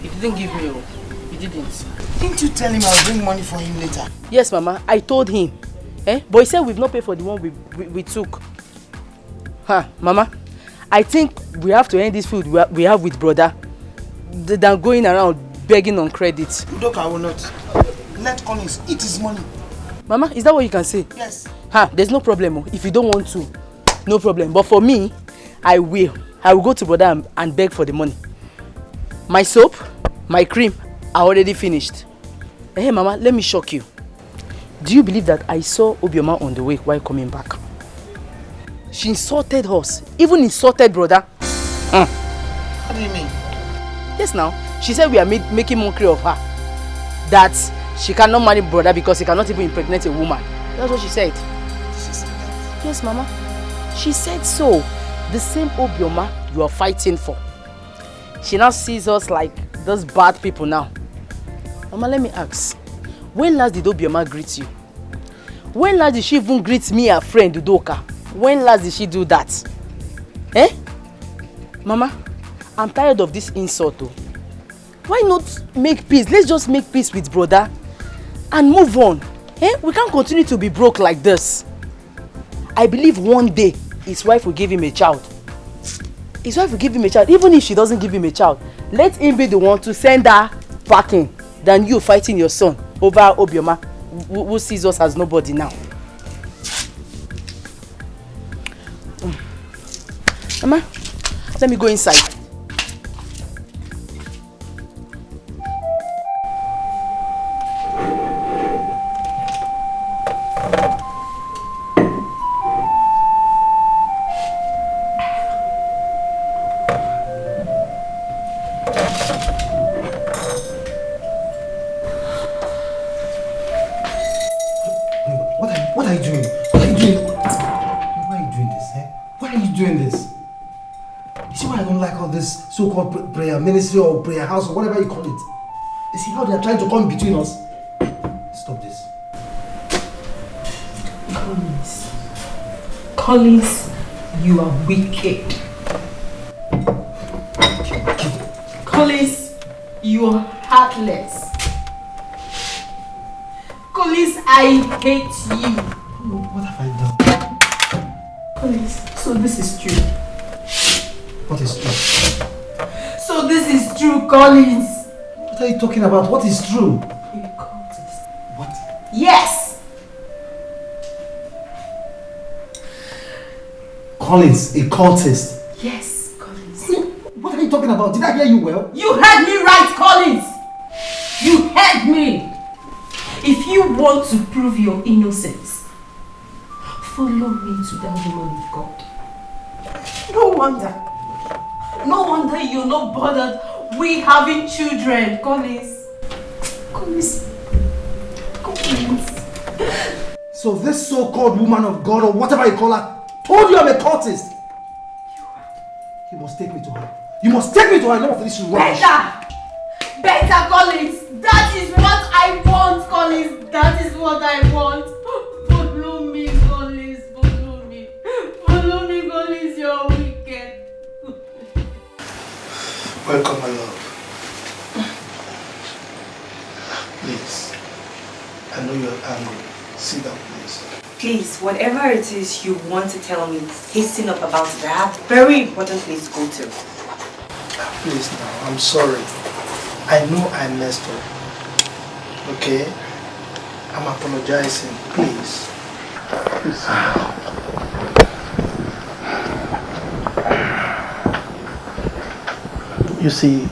Speaker 9: he didn't give me all. He didn't.
Speaker 13: Didn't you tell him I'll bring money for him later?
Speaker 9: Yes, Mama. I told him. But he said we've not paid for the one we took. Mama, I think we have to end this food we have with brother than going around begging on credit.
Speaker 11: Udoka, I will not. Let Collins eat his money.
Speaker 9: Mama, is that what you can say?
Speaker 11: Yes.
Speaker 9: There's no problem. If you don't want to, no problem. But for me, I will go to brother and beg for the money. My soap, my cream are already finished. Hey Mama, let me shock you. Do you believe that I saw Obioma on the way while coming back? She insulted us, even insulted brother.
Speaker 11: What do you mean?
Speaker 9: Yes now, she said we are making mockery of her. That she cannot marry brother because he cannot even impregnate a woman. That's what she said.
Speaker 11: She said that?
Speaker 9: Yes Mama, she said so. The same Obioma you are fighting for. She now sees us like those bad people now. Mama, let me ask. When last did Obioma greet you? When last did she even greet me, her friend, Udoka? When last did she do that? Mama, I'm tired of this insult though. Why not make peace? Let's just make peace with brother and move on. We can't continue to be broke like this. I believe one day his wife will give him a child. His wife will give him a child. Even if she doesn't give him a child, let him be the one to send her packing than you fighting your son over Obioma, who sees us as nobody now. Mama, let me go inside.
Speaker 8: What are you doing? What are you doing? Why are you doing this, Why are you doing this? You see why I don't like all this so-called prayer ministry or prayer house or whatever you call it? You see how they are trying to come between us? Stop this.
Speaker 18: Collins, you are wicked. Collins, you are heartless. Collins, I hate you.
Speaker 8: What have I done?
Speaker 18: Collins, so this is true.
Speaker 8: What is true?
Speaker 18: So this is true, Collins.
Speaker 8: What are you talking about? What is true?
Speaker 18: You're a cultist.
Speaker 8: What?
Speaker 18: Yes!
Speaker 8: Collins, a cultist?
Speaker 18: Yes, Collins.
Speaker 8: What are you talking about? Did I hear you well?
Speaker 18: You heard me right, Collins! You heard me! If you want to prove your innocence, follow me to that woman of God. No wonder you're not bothered with having children, Collins. Collins.
Speaker 8: So this so-called woman of God or whatever you call her told you I'm a cultist. You must take me to her. You must take me to her. Enough of this rubbish.
Speaker 18: Better, Collins. That is what I want, Collins. That is what I want. Follow me, Collins. Follow me. Follow me, Collins. You're wicked.
Speaker 8: Welcome, my love. Please. I know you're angry. Sit down, please.
Speaker 19: Please, whatever it is you want to tell me, hasten up about it. I have very important place to go to.
Speaker 8: Please now, I'm sorry. I know I messed up. Okay? I'm apologizing. Please. Please. You see,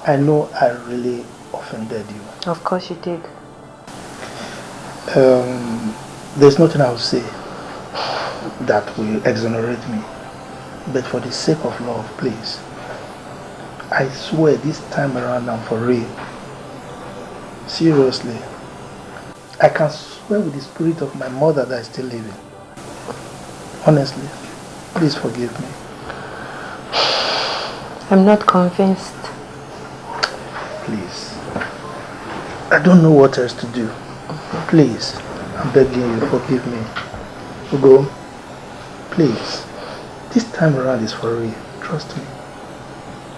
Speaker 8: I know I really offended you.
Speaker 19: Of course you did.
Speaker 8: There's nothing I'll say that will exonerate me. But for the sake of love, please. I swear this time around I'm for real. Seriously. I can swear with the spirit of my mother that is still living. Honestly, please forgive me.
Speaker 19: I'm not convinced.
Speaker 8: Please. I don't know what else to do. Please, I'm begging you, forgive me. Ugo, please. This time around is for real. Trust me.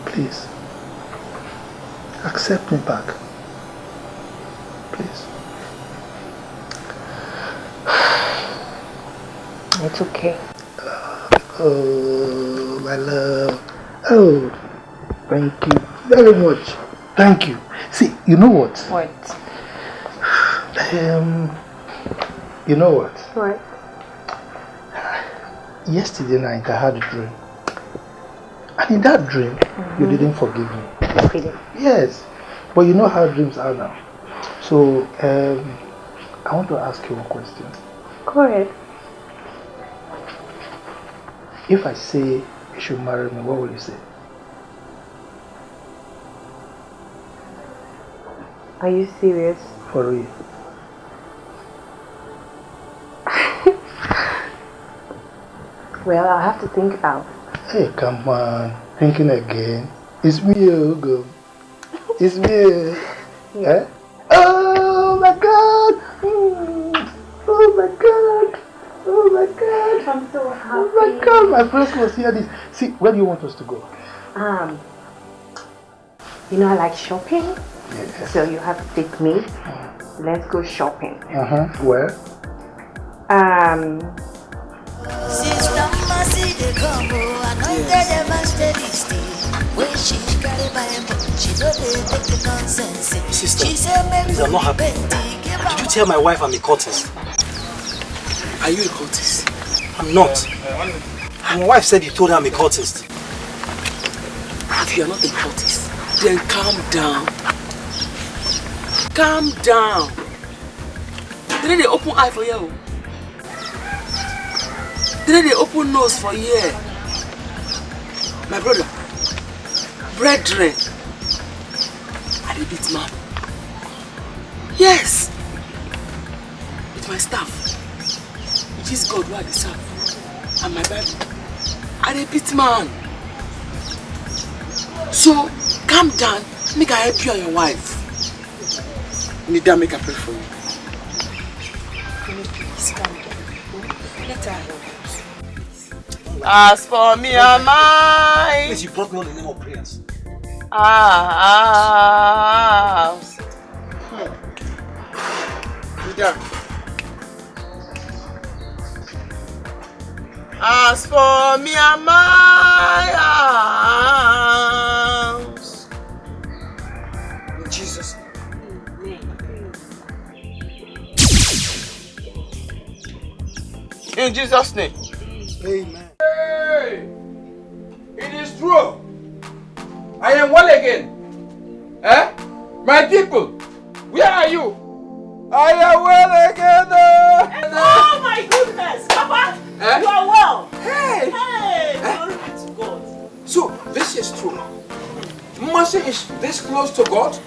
Speaker 8: Please. Accept me back. Please.
Speaker 19: It's okay.
Speaker 8: Oh, my love. Oh, thank you very much. Thank you. See, you know what?
Speaker 19: What?
Speaker 8: You know what?
Speaker 19: What?
Speaker 8: Yesterday night I had a dream. And in that dream, you didn't forgive me.
Speaker 19: Really?
Speaker 8: Yes. But you know how dreams are now. So, I want to ask you a question.
Speaker 19: Go ahead.
Speaker 8: If I say you should marry me, what will you say?
Speaker 19: Are you serious?
Speaker 8: For real?
Speaker 19: Well, I'll have to think about it.
Speaker 8: Hey, come on. Thinking again. It's me, Ogo. It's me.
Speaker 19: Yeah.
Speaker 8: Eh? Oh my God! Oh my God! Oh my God!
Speaker 19: I'm so happy.
Speaker 8: Oh my God! My friends must hear this. See, where do you want us to go?
Speaker 19: You know I like shopping.
Speaker 8: Yes.
Speaker 19: So you have to take me. Let's go shopping.
Speaker 8: Where?
Speaker 7: Sister Mercy, they come, anointed evangelist. When she carry Bible, she know they take nonsense.
Speaker 5: Sister,
Speaker 7: she said,
Speaker 5: please, I'm not happy. Did you tell my wife I'm a cultist?
Speaker 13: Are you a cultist?
Speaker 5: I'm not. My wife said you told her I'm a cultist.
Speaker 13: If you are not a cultist, then calm down. Calm down. Did they open eye for you? Did they open nose for you? My brother, brethren, are they beat man? Yes. With my staff, which is God who I serve, and my Bible, are they beat man? So, calm down, make I help you and your wife. Need that make I pray for you.
Speaker 23: Please calm down. Let her help us.
Speaker 2: As for me and mine.
Speaker 5: Please, you brought me on the name of prayers.
Speaker 2: As for me and my house.
Speaker 5: In Jesus' name.
Speaker 2: In Jesus' name.
Speaker 5: Amen.
Speaker 4: Hey! It is true. I am well again. Eh? My people, where are you? I am well again.
Speaker 1: Oh my goodness, Papa!
Speaker 4: Eh?
Speaker 1: You are well.
Speaker 4: Hey!
Speaker 1: Hey! Glory be to God.
Speaker 4: So, this is true. Mercy is this close to God?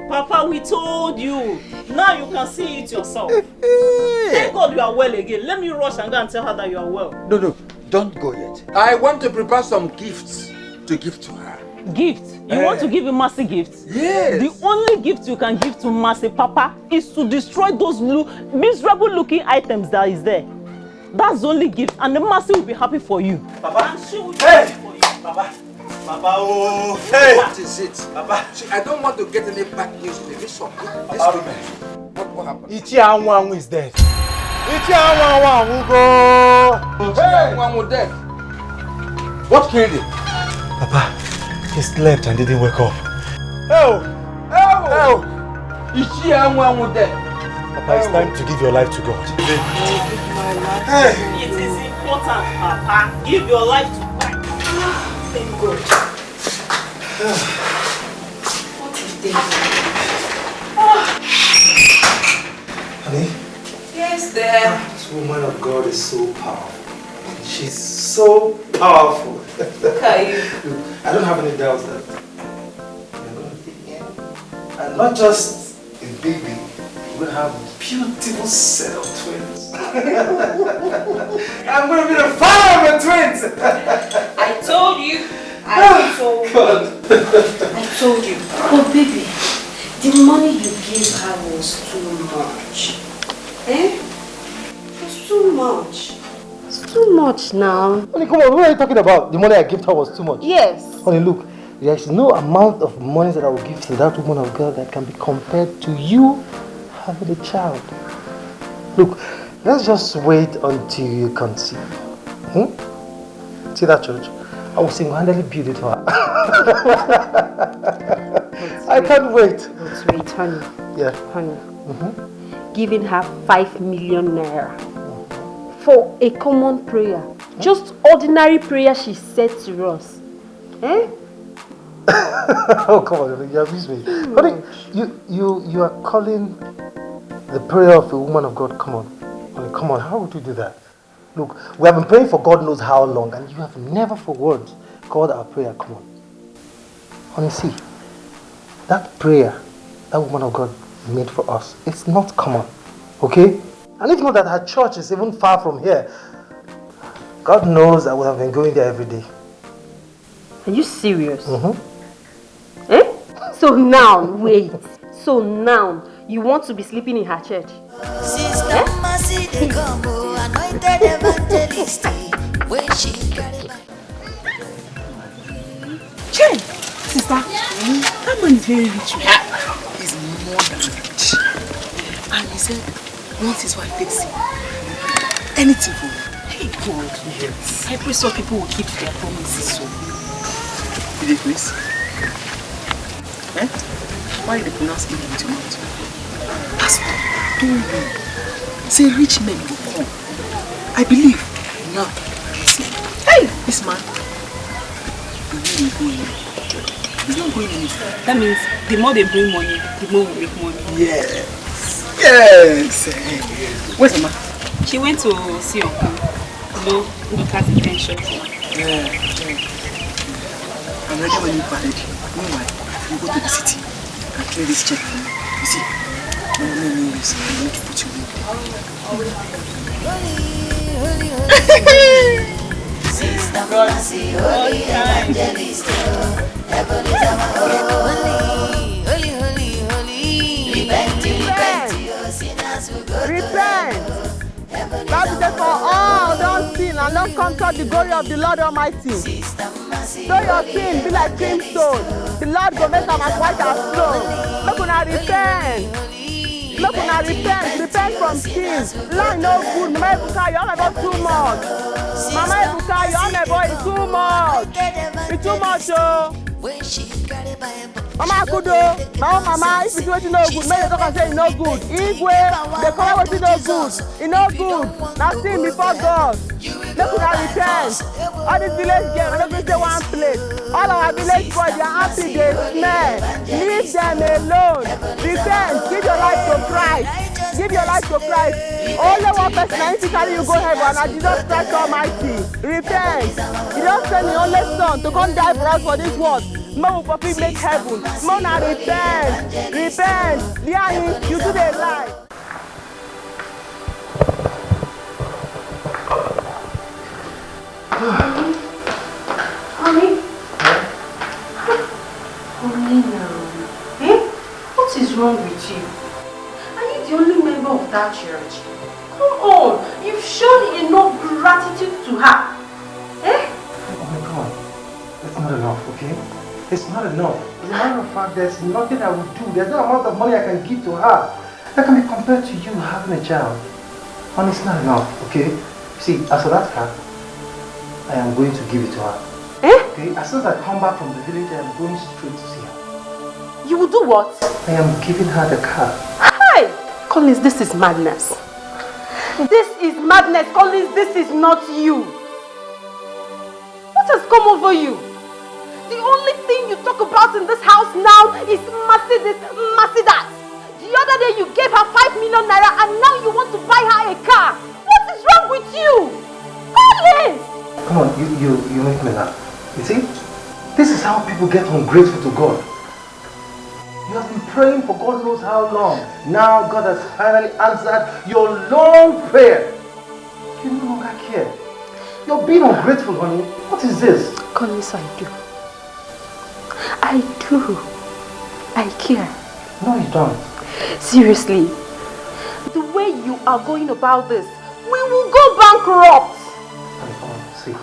Speaker 1: Papa, we told you. Now you can see it yourself. Thank God you are well again. Let me rush and go and tell her that you are well.
Speaker 4: No, don't go yet. I want to prepare some gifts to give to her.
Speaker 1: Gift? You want to give a Mercy gift?
Speaker 4: Yes.
Speaker 1: The only gift you can give to Mercy, Papa, is to destroy those miserable looking items that is there. That's the only gift, and the Mercy will be happy for you.
Speaker 5: Papa.
Speaker 1: And she will be happy for you.
Speaker 5: Papa. Papa, oh, hey!
Speaker 4: What is it?
Speaker 5: Papa.
Speaker 4: See, I don't want to get any bad news in this one. What happened?
Speaker 5: Ichi Anwangu is dead. Ichi Anwangu go!
Speaker 4: Ichi Anwangu dead. What killed him?
Speaker 5: Papa, he slept and didn't wake up.
Speaker 4: Oh! Ichi Anwangu dead.
Speaker 5: Papa, it's time to give your life to God.
Speaker 1: Hey. It is important, Papa. Give your life to God. Thank God.
Speaker 23: What is this?
Speaker 8: Honey?
Speaker 23: Yes, there.
Speaker 8: This woman of God is so powerful. She's so powerful.
Speaker 23: Look at you.
Speaker 8: I don't have any doubts that you're going to be in. And not just a baby, we're going to have a beautiful set of twins. I'm going to be the father of the twins.
Speaker 23: I told you. I told you. Oh, baby, the money you gave her was too much. Eh? It was too much.
Speaker 19: It's too much now.
Speaker 8: Honey, come on, what are you talking about? The money I gave her was too much.
Speaker 19: Yes.
Speaker 8: Honey, look, there's no amount of money that I will give to that woman of God that can be compared to you having a child. Look, let's just wait until you conceive. See that church? I will single-handedly build it for her. I can't wait.
Speaker 22: But wait, honey.
Speaker 8: Yeah.
Speaker 22: Honey. Giving her 5 million naira for a common prayer. Just ordinary prayer she said to us. Eh?
Speaker 8: Oh, come on, you abuse me. Honey, you are calling the prayer of a woman of God. Come on. Honey, come on, how would you do that? Look, we have been praying for God knows how long, and you have never for words called our prayer. Come on. Honey, see, that prayer that woman of God made for us, it's not common. Okay? And if not that her church is even far from here, God knows I would have been going there every day.
Speaker 22: Are you serious? Eh? So now, wait. So now, you want to be sleeping in her church?
Speaker 7: Sister MMASI, they come, anointed evangelist, when she carry my...
Speaker 13: Chen! Sister, that man is very rich. He's more than rich. And he said, once his wife takes him, anything for him. Hey God, yes. I pray so people will keep their promises so. Did they please? Eh? Why did they pronounce it with your mouth? Pastor, don't you? Say rich men will come. I believe. Now, hey, this man, he's not going anywhere.
Speaker 17: That means the more they bring money, the more we make money.
Speaker 13: Yes. Yes. Where's the man?
Speaker 17: She went to see Uncle. No, because intention.
Speaker 13: Yeah. I'm ready when you married. Meanwhile, you go to the city and clear this check for me. You see, no, I need to put you in there.
Speaker 7: Sister MMASI, holy evangelist, heaven is our holy. Repent, your sinners will go.
Speaker 2: Repent! Bible says for all don't sin and don't come to the glory of the Lord Almighty. Though your sin be like brimstone, the Lord will make them as white as snow. Look when I repent. Look when I repent from sin. Lie no good. Mama Ebuka, you all too much. Mama Ebuka, you all is too much. It's too much, oh. Mama Akudo, Mama, if it's what you know good, make the talk and say it's no good. Igwe, they call what you know good. It's no good. Now sin before God. Look when I repent. All these village girls, I'm not going to say one place. All our village boys, they are happy, they smell. Leave them alone. Repent, give your life to Christ. Give your life to Christ. Only one person I need to carry you go heaven, and Jesus Christ Almighty. Repent. You don't send the only son to come die for us for this world. Mo will make heaven. Mo na repent. Repent. Liani, you do the lie.
Speaker 22: Honey? Honey now. Eh? What is wrong with you? Are you the only member of that church? Come on. You've shown enough gratitude to her. Eh?
Speaker 8: Oh my God. It's not enough, okay? It's not enough. As a matter of fact, there's nothing I would do. There's no amount of money I can give to her that can be compared to you having a child. And it's not enough, okay? See, as for that car, I am going to give it to her.
Speaker 22: Eh?
Speaker 8: Okay? As soon as I come back from the village, I am going straight to see her.
Speaker 22: You will do what?
Speaker 8: I am giving her the car.
Speaker 22: Hi! Collins, this is madness. This is madness. Collins, this is not you. What has come over you? The only thing you talk about in this house now is MMASI this, MMASI that. The other day you gave her 5 million naira and now you want to buy her a car. What is wrong with you? Collins!
Speaker 8: Come on, you make me laugh. You see? This is how people get ungrateful to God. You have been praying for God knows how long. Now God has finally answered your long prayer. You no longer care. You're being ungrateful, honey. What is this?
Speaker 22: Collins, I do. I do. I care.
Speaker 8: No, you don't.
Speaker 22: Seriously, the way you are going about this, we will go bankrupt.
Speaker 8: Honey, come on, see.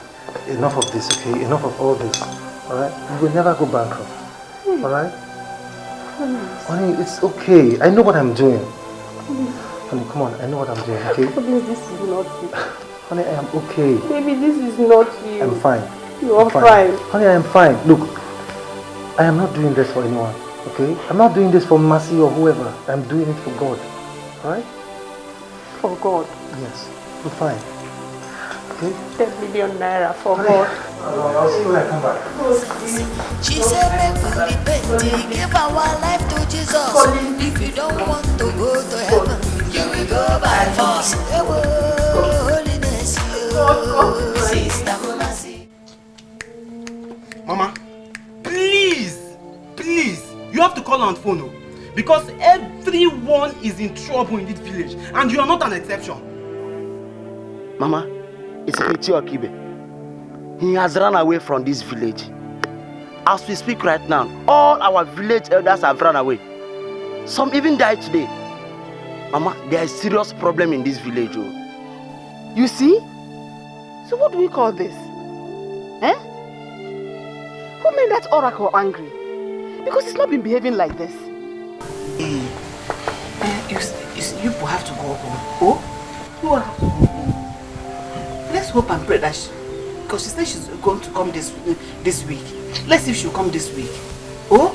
Speaker 8: Enough of this, okay? Enough of all this. Alright? We will never go bankrupt. Alright? Honey, it's okay. I know what I'm doing. Honey, come on. I know what I'm doing, okay?
Speaker 19: Please, this is not you.
Speaker 8: Honey, I am okay.
Speaker 19: Baby, this is not you.
Speaker 8: I'm fine.
Speaker 19: You are fine.
Speaker 8: Honey, I am fine. Look, I am not doing this for anyone, okay? I'm not doing this for Mercy or whoever. I'm doing it for God. Alright?
Speaker 19: For God?
Speaker 8: Yes. I'm fine. Okay?
Speaker 19: 10 million naira for God.
Speaker 8: I'll see you when I come back.
Speaker 7: She said, make we repent, give our life to Jesus. If you don't want to go to heaven, you will go by force. Holiness, Sister Mercy.
Speaker 11: Mama, please, you have to call on phone, oh, because everyone is in trouble in this village, and you are not an exception.
Speaker 10: Mama, it's Peti Okibe. He has run away from this village. As we speak right now, all our village elders have run away. Some even died today. Mama, there is serious problem in this village. Oh.
Speaker 19: You see? So what do we call this? Eh? Who made that oracle angry? Because it's not been behaving like this.
Speaker 13: You will have to go home. Oh? You will have to go home. Let's hope and pray that because she said she's going to come this week. Let's see if she'll come this week. Oh?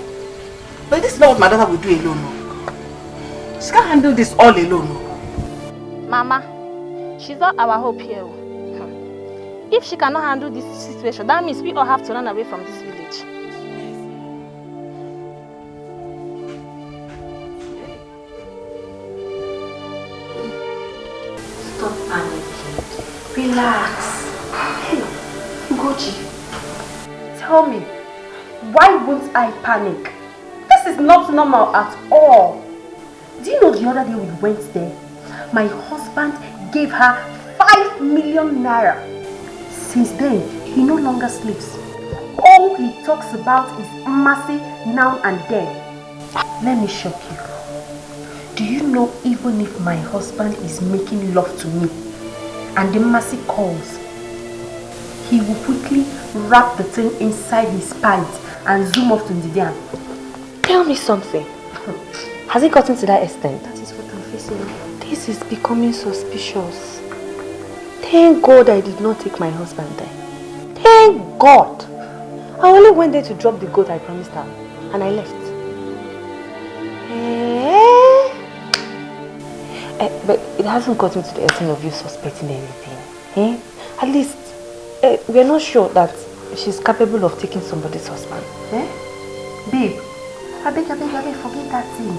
Speaker 13: But this is not what my daughter will do alone. No. She can't handle this all alone. No.
Speaker 12: Mama, she's not our hope here. If she cannot handle this situation, that means we all have to run away from this village.
Speaker 22: Stop panicking. Relax. Hey, Ugochi, tell me, why won't I panic? This is not normal at all. Do you know the other day we went there? My husband gave her 5 million naira. Since then, he no longer sleeps. All he talks about is mercy now and then. Let me shock you. Do you know even if my husband is making love to me and the mercy calls, he will quickly wrap the thing inside his pants and zoom off to Ndidian?
Speaker 19: Tell me something. Has it gotten to that extent?
Speaker 22: That is what I'm facing.
Speaker 19: This is becoming suspicious. Thank God I did not take my husband there. Thank God. I only went there to drop the goat I promised her and I left. But it hasn't gotten to the extent of you suspecting anything. At least we are not sure that she's capable of taking somebody's husband.
Speaker 22: Babe, I beg, forget that thing.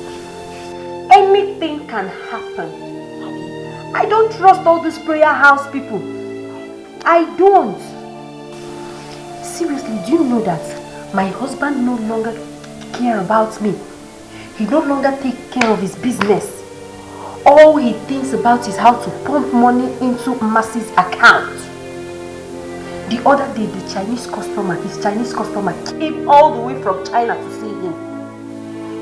Speaker 22: Anything can happen. I don't trust all these prayer house people. I don't. Seriously, do you know that my husband no longer cares about me? He no longer takes care of his business. All he thinks about is how to pump money into Mercy's account. The other day, his Chinese customer came all the way from China to see him.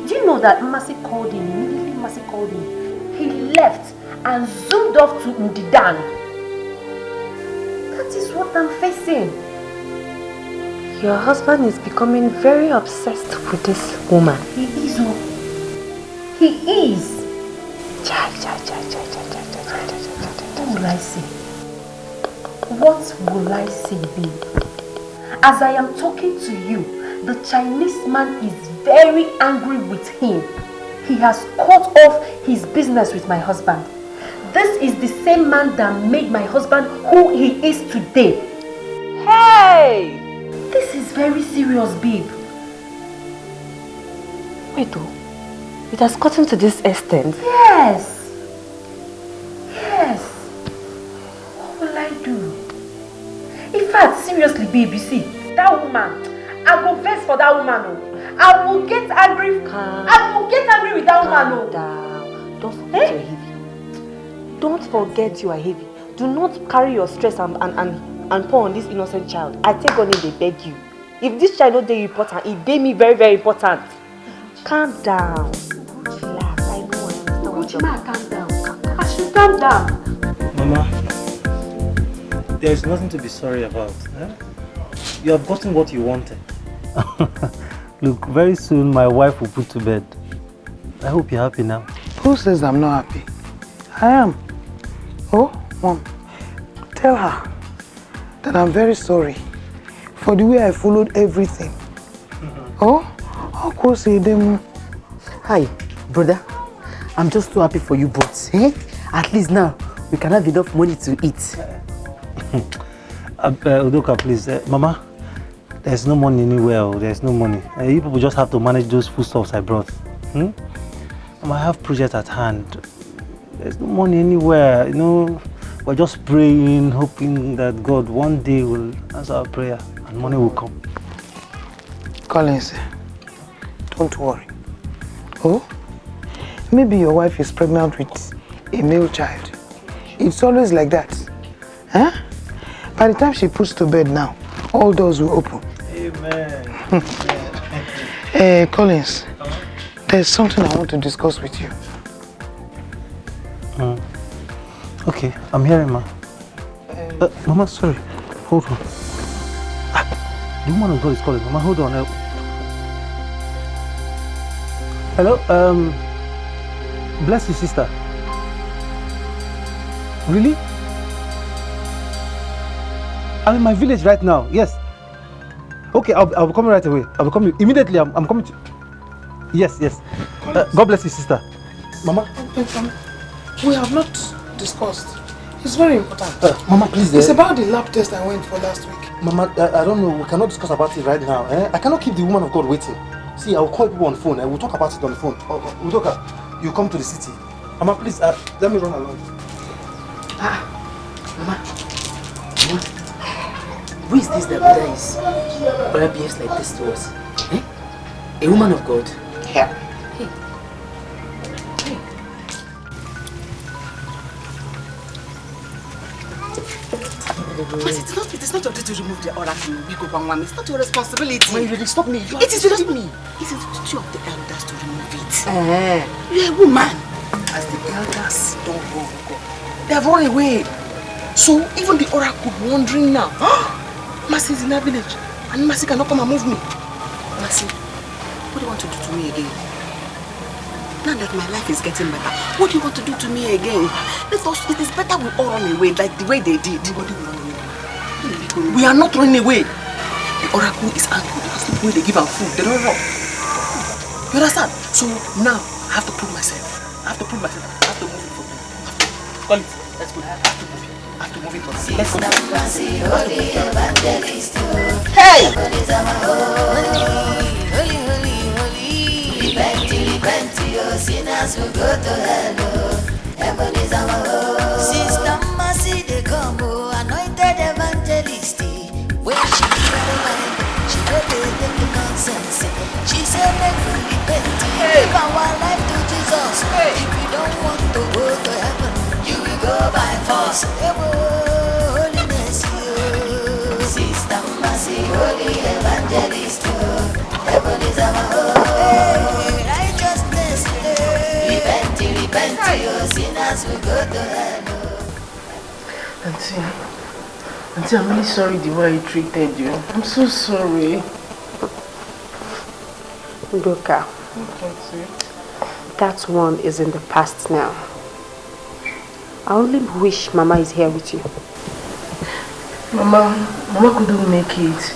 Speaker 22: Do you know that Mercy called him? Immediately Mercy called him. He left and zoomed off to Ndidan. That is what I'm facing.
Speaker 19: Your husband is becoming very obsessed with this woman.
Speaker 22: He is. He is. What will I say? What will I say, babe? As I am talking to you, the Chinese man is very angry with him. He has cut off his business with my husband. This is the same man that made my husband who he is today. Hey! This is very serious, babe.
Speaker 19: Wait, oh. It has gotten to this extent?
Speaker 22: Yes. Yes. What will I do? In fact, seriously, babe, you see, that woman, I go vex for that woman. Oh. I will get angry. I will get angry with that woman. Oh.
Speaker 19: Down. Don't forget you're heavy. Don't forget you are heavy. Do not carry your stress and pour on this innocent child. I take on it, they beg you. If this child not day important, it day me very, very important. Calm down. Relax. I know I understand what you're doing.
Speaker 22: Calm down. I should calm down.
Speaker 8: Mama, there is nothing to be sorry about. Eh? You have gotten what you wanted.
Speaker 5: Look, very soon my wife will put to bed. I hope you're happy now.
Speaker 15: Who says I'm not happy? I am. Oh, Mom, tell her that I'm very sorry for the way I followed everything. Oh, how could say them?
Speaker 9: Hi, brother. I'm just so happy for you both. Eh? At least now we can have enough money to eat.
Speaker 5: Udoka, please. Mama, there's no money anywhere. There's no money. You people just have to manage those foodstuffs I brought. I have projects at hand. There's no money anywhere. You know, we're just praying, hoping that God one day will answer our prayer and money will come.
Speaker 15: Collins, don't worry. Oh, maybe your wife is pregnant with a male child. It's always like that. Huh? By the time she puts to bed now, all doors will open.
Speaker 5: Amen.
Speaker 15: Collins, there's something I want to discuss with you.
Speaker 5: Okay, I'm hearing, ma. Mama, sorry. Hold on. The woman of God is calling. Mama, hold on. Hello, bless you, sister. Really? I'm in my village right now. Yes. Okay, I'll be coming right away. I'll be coming immediately. I'm coming to. Yes. God bless you, sister. Mama.
Speaker 15: We have not discussed. It's very important.
Speaker 5: Mama, please.
Speaker 15: It's about the lab test I went for last week.
Speaker 5: Mama, I don't know. We cannot discuss about it right now. I cannot keep the woman of God waiting. See, I will call people on the phone and we'll talk about it on the phone. Udoka, you come to the city. Mama, please, let me run along.
Speaker 9: Mama. Who is this that brother is? Brother behaves like this to us. Eh? A woman of God?
Speaker 15: Yeah.
Speaker 13: But it is not your duty to remove the oracle. It's not your responsibility.
Speaker 15: Man, you really stop me.
Speaker 13: It is just me. It is the duty of the elders to remove it. You're a woman.
Speaker 15: As the elders don't go. They have run away. So even the oracle could be wondering now. Mercy is in our village and Mercy cannot come and move me.
Speaker 13: Mercy, what do you want to do to me again? Now that my life is getting better, what do you want to do to me again? It is better we all run away like the way they did.
Speaker 15: Nobody will run away.
Speaker 13: We are not running away. The oracle is angry because the way they give our food, they don't run. You understand? So now I have to prove myself. I have to move it for you. Call it. Let's go. I have to move it for you. Let's go.
Speaker 7: Hey! Repent, your sinners will go to hell. Heaven is our home. Sister Mercy, they come, anointed evangelist. When she don't take nonsense. She said, make we repent. Give our life to Jesus. If you don't want to go to heaven, you will go by force. Holiness, Sister Mercy, holy evangelist. Heaven is our home. Righteousness, repent, your sinners will go to hell.
Speaker 15: Auntie, I'm really sorry the way I treated you. I'm so sorry.
Speaker 19: Udoka, that one is in the past now. I only wish Mama is here with you.
Speaker 15: Mama couldn't make it,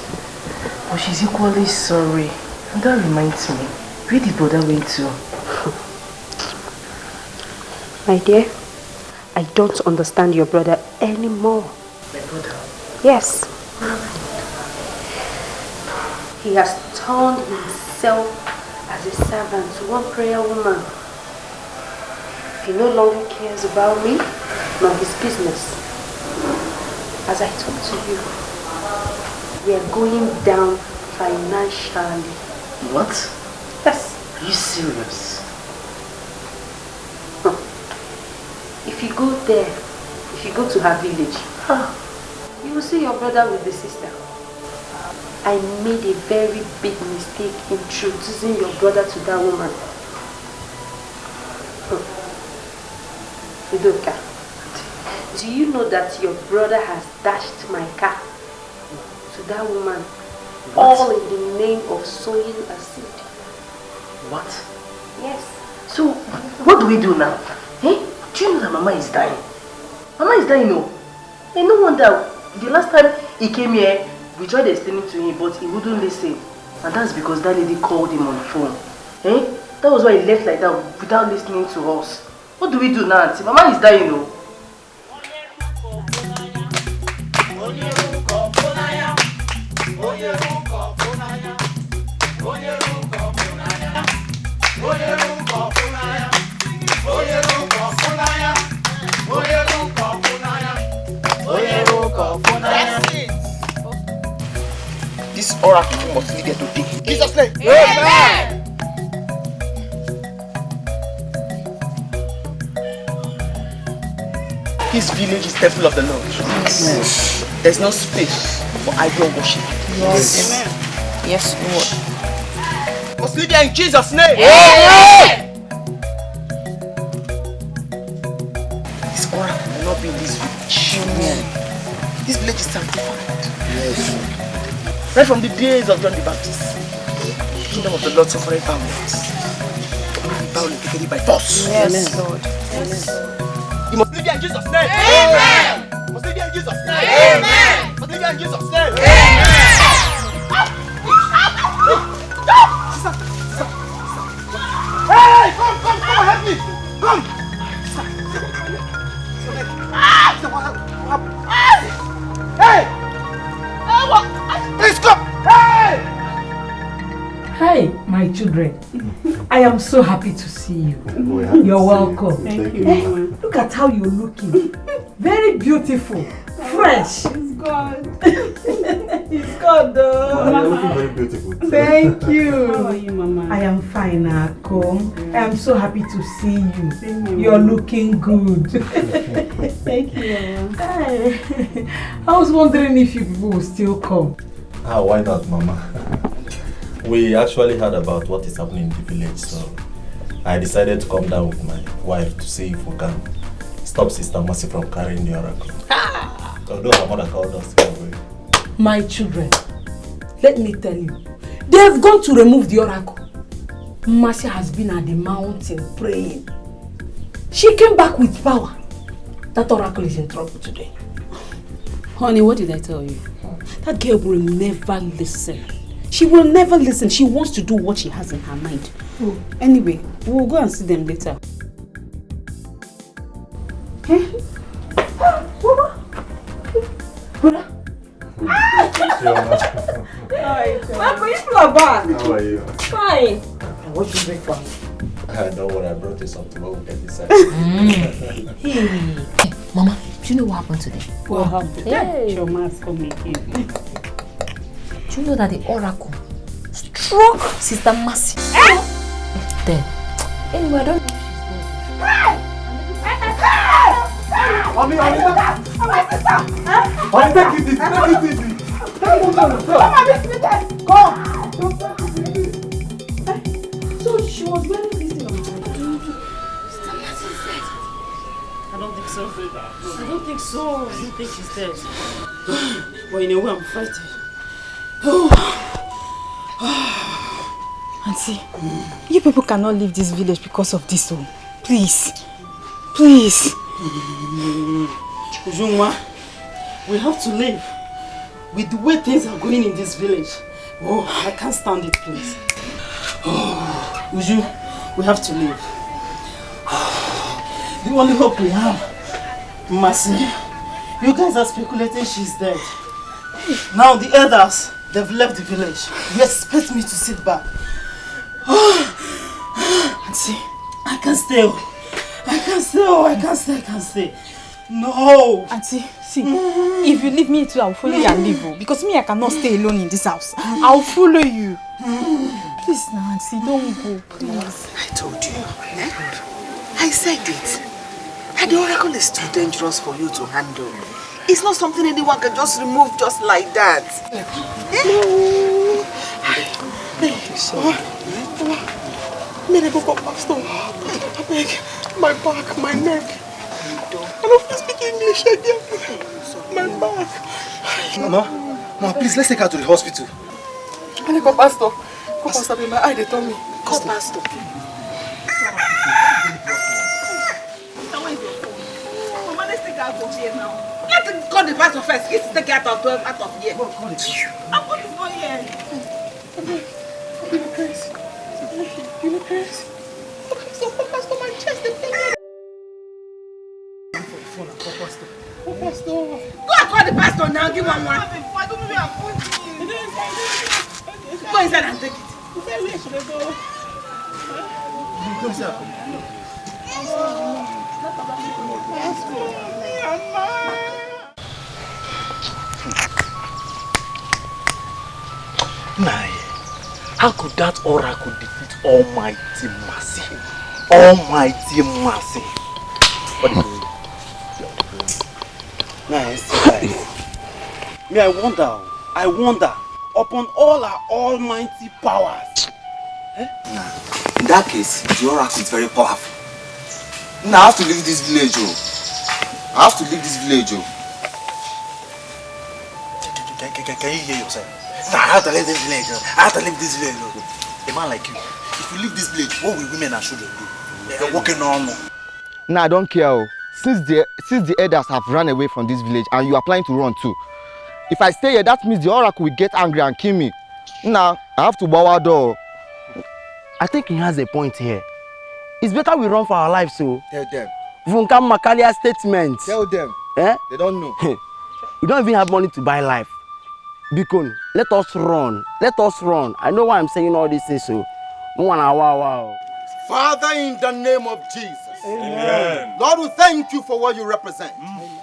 Speaker 15: but she's equally sorry. And that reminds me, where did brother went to?
Speaker 19: My dear, I don't understand your brother anymore.
Speaker 15: My brother?
Speaker 19: Yes. He has turned himself as a servant to one prayer woman. He no longer cares about me, nor his business. As I talk to you, we are going down financially.
Speaker 15: What?
Speaker 19: Yes.
Speaker 15: Are you serious?
Speaker 19: If you go there, if you go to her village, you will see your brother with the sister. I made a very big mistake introducing your brother to that woman. Udoka, do you know that your brother has dashed my car to that woman? What? All in the name of sowing a seed.
Speaker 15: What?
Speaker 19: Yes.
Speaker 15: So, what do we do now?
Speaker 19: Eh?
Speaker 9: Do you know that Mama is dying? Mama is dying, no. And no wonder the last time he came here, we tried explaining to him, but he wouldn't listen. And that's because that lady called him on the phone. Eh? That was why he left like that without listening to us. What do we do now, Auntie? Mama is dying, no.
Speaker 10: This oracle must lead her today. In Jesus' name.
Speaker 14: Amen.
Speaker 10: This village is temple of the Lord. Yes. There's no space for idol worship.
Speaker 12: Yes. Amen. Yes, Lord.
Speaker 10: Must lead her in Jesus' name.
Speaker 14: Amen.
Speaker 10: This oracle will not be in this village. Amen. This village is sanctified. Yes. Right from the days of John the Baptist, the kingdom of the Lord suffered violence. Violence taken by force.
Speaker 12: Yes,
Speaker 10: Amen.
Speaker 12: Lord. Yes.
Speaker 10: You must live here in Jesus' name.
Speaker 14: Amen.
Speaker 10: You must live here in Jesus' name.
Speaker 14: Amen.
Speaker 10: You must live here in Jesus' name. Hey, come and help me. Come. Hey. Please come! Hey!
Speaker 6: Hi, my children. I am so happy to see you. You're welcome.
Speaker 3: Thank you.
Speaker 6: Hey, look at how you're looking. Very beautiful. Fresh.
Speaker 3: It's God.
Speaker 6: It's God, though.
Speaker 3: You're looking very beautiful.
Speaker 6: Thank you.
Speaker 3: How are you, Mama?
Speaker 6: I am fine, Ako. I am so happy to see you. You're looking good.
Speaker 3: Thank you, Mama.
Speaker 6: Hi. I was wondering if you people will still come.
Speaker 21: Why not, Mama? We actually heard about what is happening in the village, so I decided to come down with my wife to see if we can stop Sister Mercy from carrying the oracle. Although her mother called us to away.
Speaker 6: My children, let me tell you, they have gone to remove the oracle. Mercy has been at the mountain praying. She came back with power. That oracle is in trouble today.
Speaker 17: Honey, what did I tell you? That girl will never listen. She will never listen. She wants to do what she has in her mind. Oh. Anyway, we'll go and see them later.
Speaker 6: Marco, you people are back.
Speaker 21: How are you?
Speaker 6: Fine. What should we for?
Speaker 21: Don't worry, I brought you something. We'll get inside.
Speaker 12: Hey, Mama, do you know what happened today?
Speaker 17: What happened?
Speaker 12: Hey.
Speaker 17: Your man's coming in.
Speaker 12: Do you know that the oracle struck Sister Mercy? Dead. Anyway, I don't know if she's dead.
Speaker 3: Mommy, take it easy. Come.
Speaker 6: So she was wearing this thing on her head.
Speaker 1: Sister Mercy is dead. I don't think so. I don't think so. I don't think she's dead. But in a way, I'm frightened.
Speaker 12: Auntie, you people cannot leave this village because of this one. Please. Please.
Speaker 1: Ujungwa, we have to leave. With the way things are going in this village. Oh, I can't stand it, please. Oh, Uju, we have to leave. The only hope we have, Mercy, you guys are speculating she's dead. Now the elders, they've left the village. You expect me to sit back. Auntie, I can't stay. I can't stay. No!
Speaker 12: Auntie, see, if you leave me too, I'll follow you and leave you. Because me, I cannot stay alone in this house. I'll follow you. Please now, Auntie, don't go, please.
Speaker 15: I told you. I said it. And the oracle is too dangerous for you to handle. It's not something anyone can just remove just like that.
Speaker 10: May I go for pastor? I beg, my back, my neck. I don't feel speak English again. My back.
Speaker 8: Mama, please, let's take her to the hospital.
Speaker 10: May I go pastor? Go pastor, my eye, they told me.
Speaker 15: Go pastor.
Speaker 6: out of here now. Let's call the pastor first. Let's take it out of here.
Speaker 8: Call the pastor.
Speaker 6: I'm going to go here.
Speaker 8: You look crazy. You look crazy.
Speaker 6: So pastor, my chest is pain.
Speaker 8: Oh, pastor.
Speaker 6: Go and call the pastor now. Give one more. Why don't we have fun? Go inside and take it. Where should I go?
Speaker 8: Go inside.
Speaker 5: Nah, how could that oracle defeat Almighty Mercy? Almighty Mercy. What do you mean?
Speaker 21: Nice. Me, I wonder upon all our almighty powers.
Speaker 16: In that case, the oracle is very powerful. Now I have to leave this village, oh. I have to leave this village, oh.
Speaker 5: Can you hear yourself? Nah, I have to leave this village. I have to leave this village. A man like you, if you leave this village, what will women and children do? They're walking on.
Speaker 10: Nah, I don't care. Oh. Since the elders have run away from this village and you are planning to run too, if I stay here, that means the oracle will get angry and kill me. Nah, I have to bow our door.
Speaker 9: I think he has a point here. It's better we run for our lives, so.
Speaker 16: Tell them.
Speaker 9: Vunkam Makalia statement.
Speaker 16: Tell them.
Speaker 9: Eh?
Speaker 16: They don't know.
Speaker 9: We don't even have money to buy life. Bikon, let us run. Let us run. I know why I'm saying all these things, so. No one wow.
Speaker 11: Father, in the name of Jesus.
Speaker 16: Amen.
Speaker 11: Lord, we thank you for what you represent.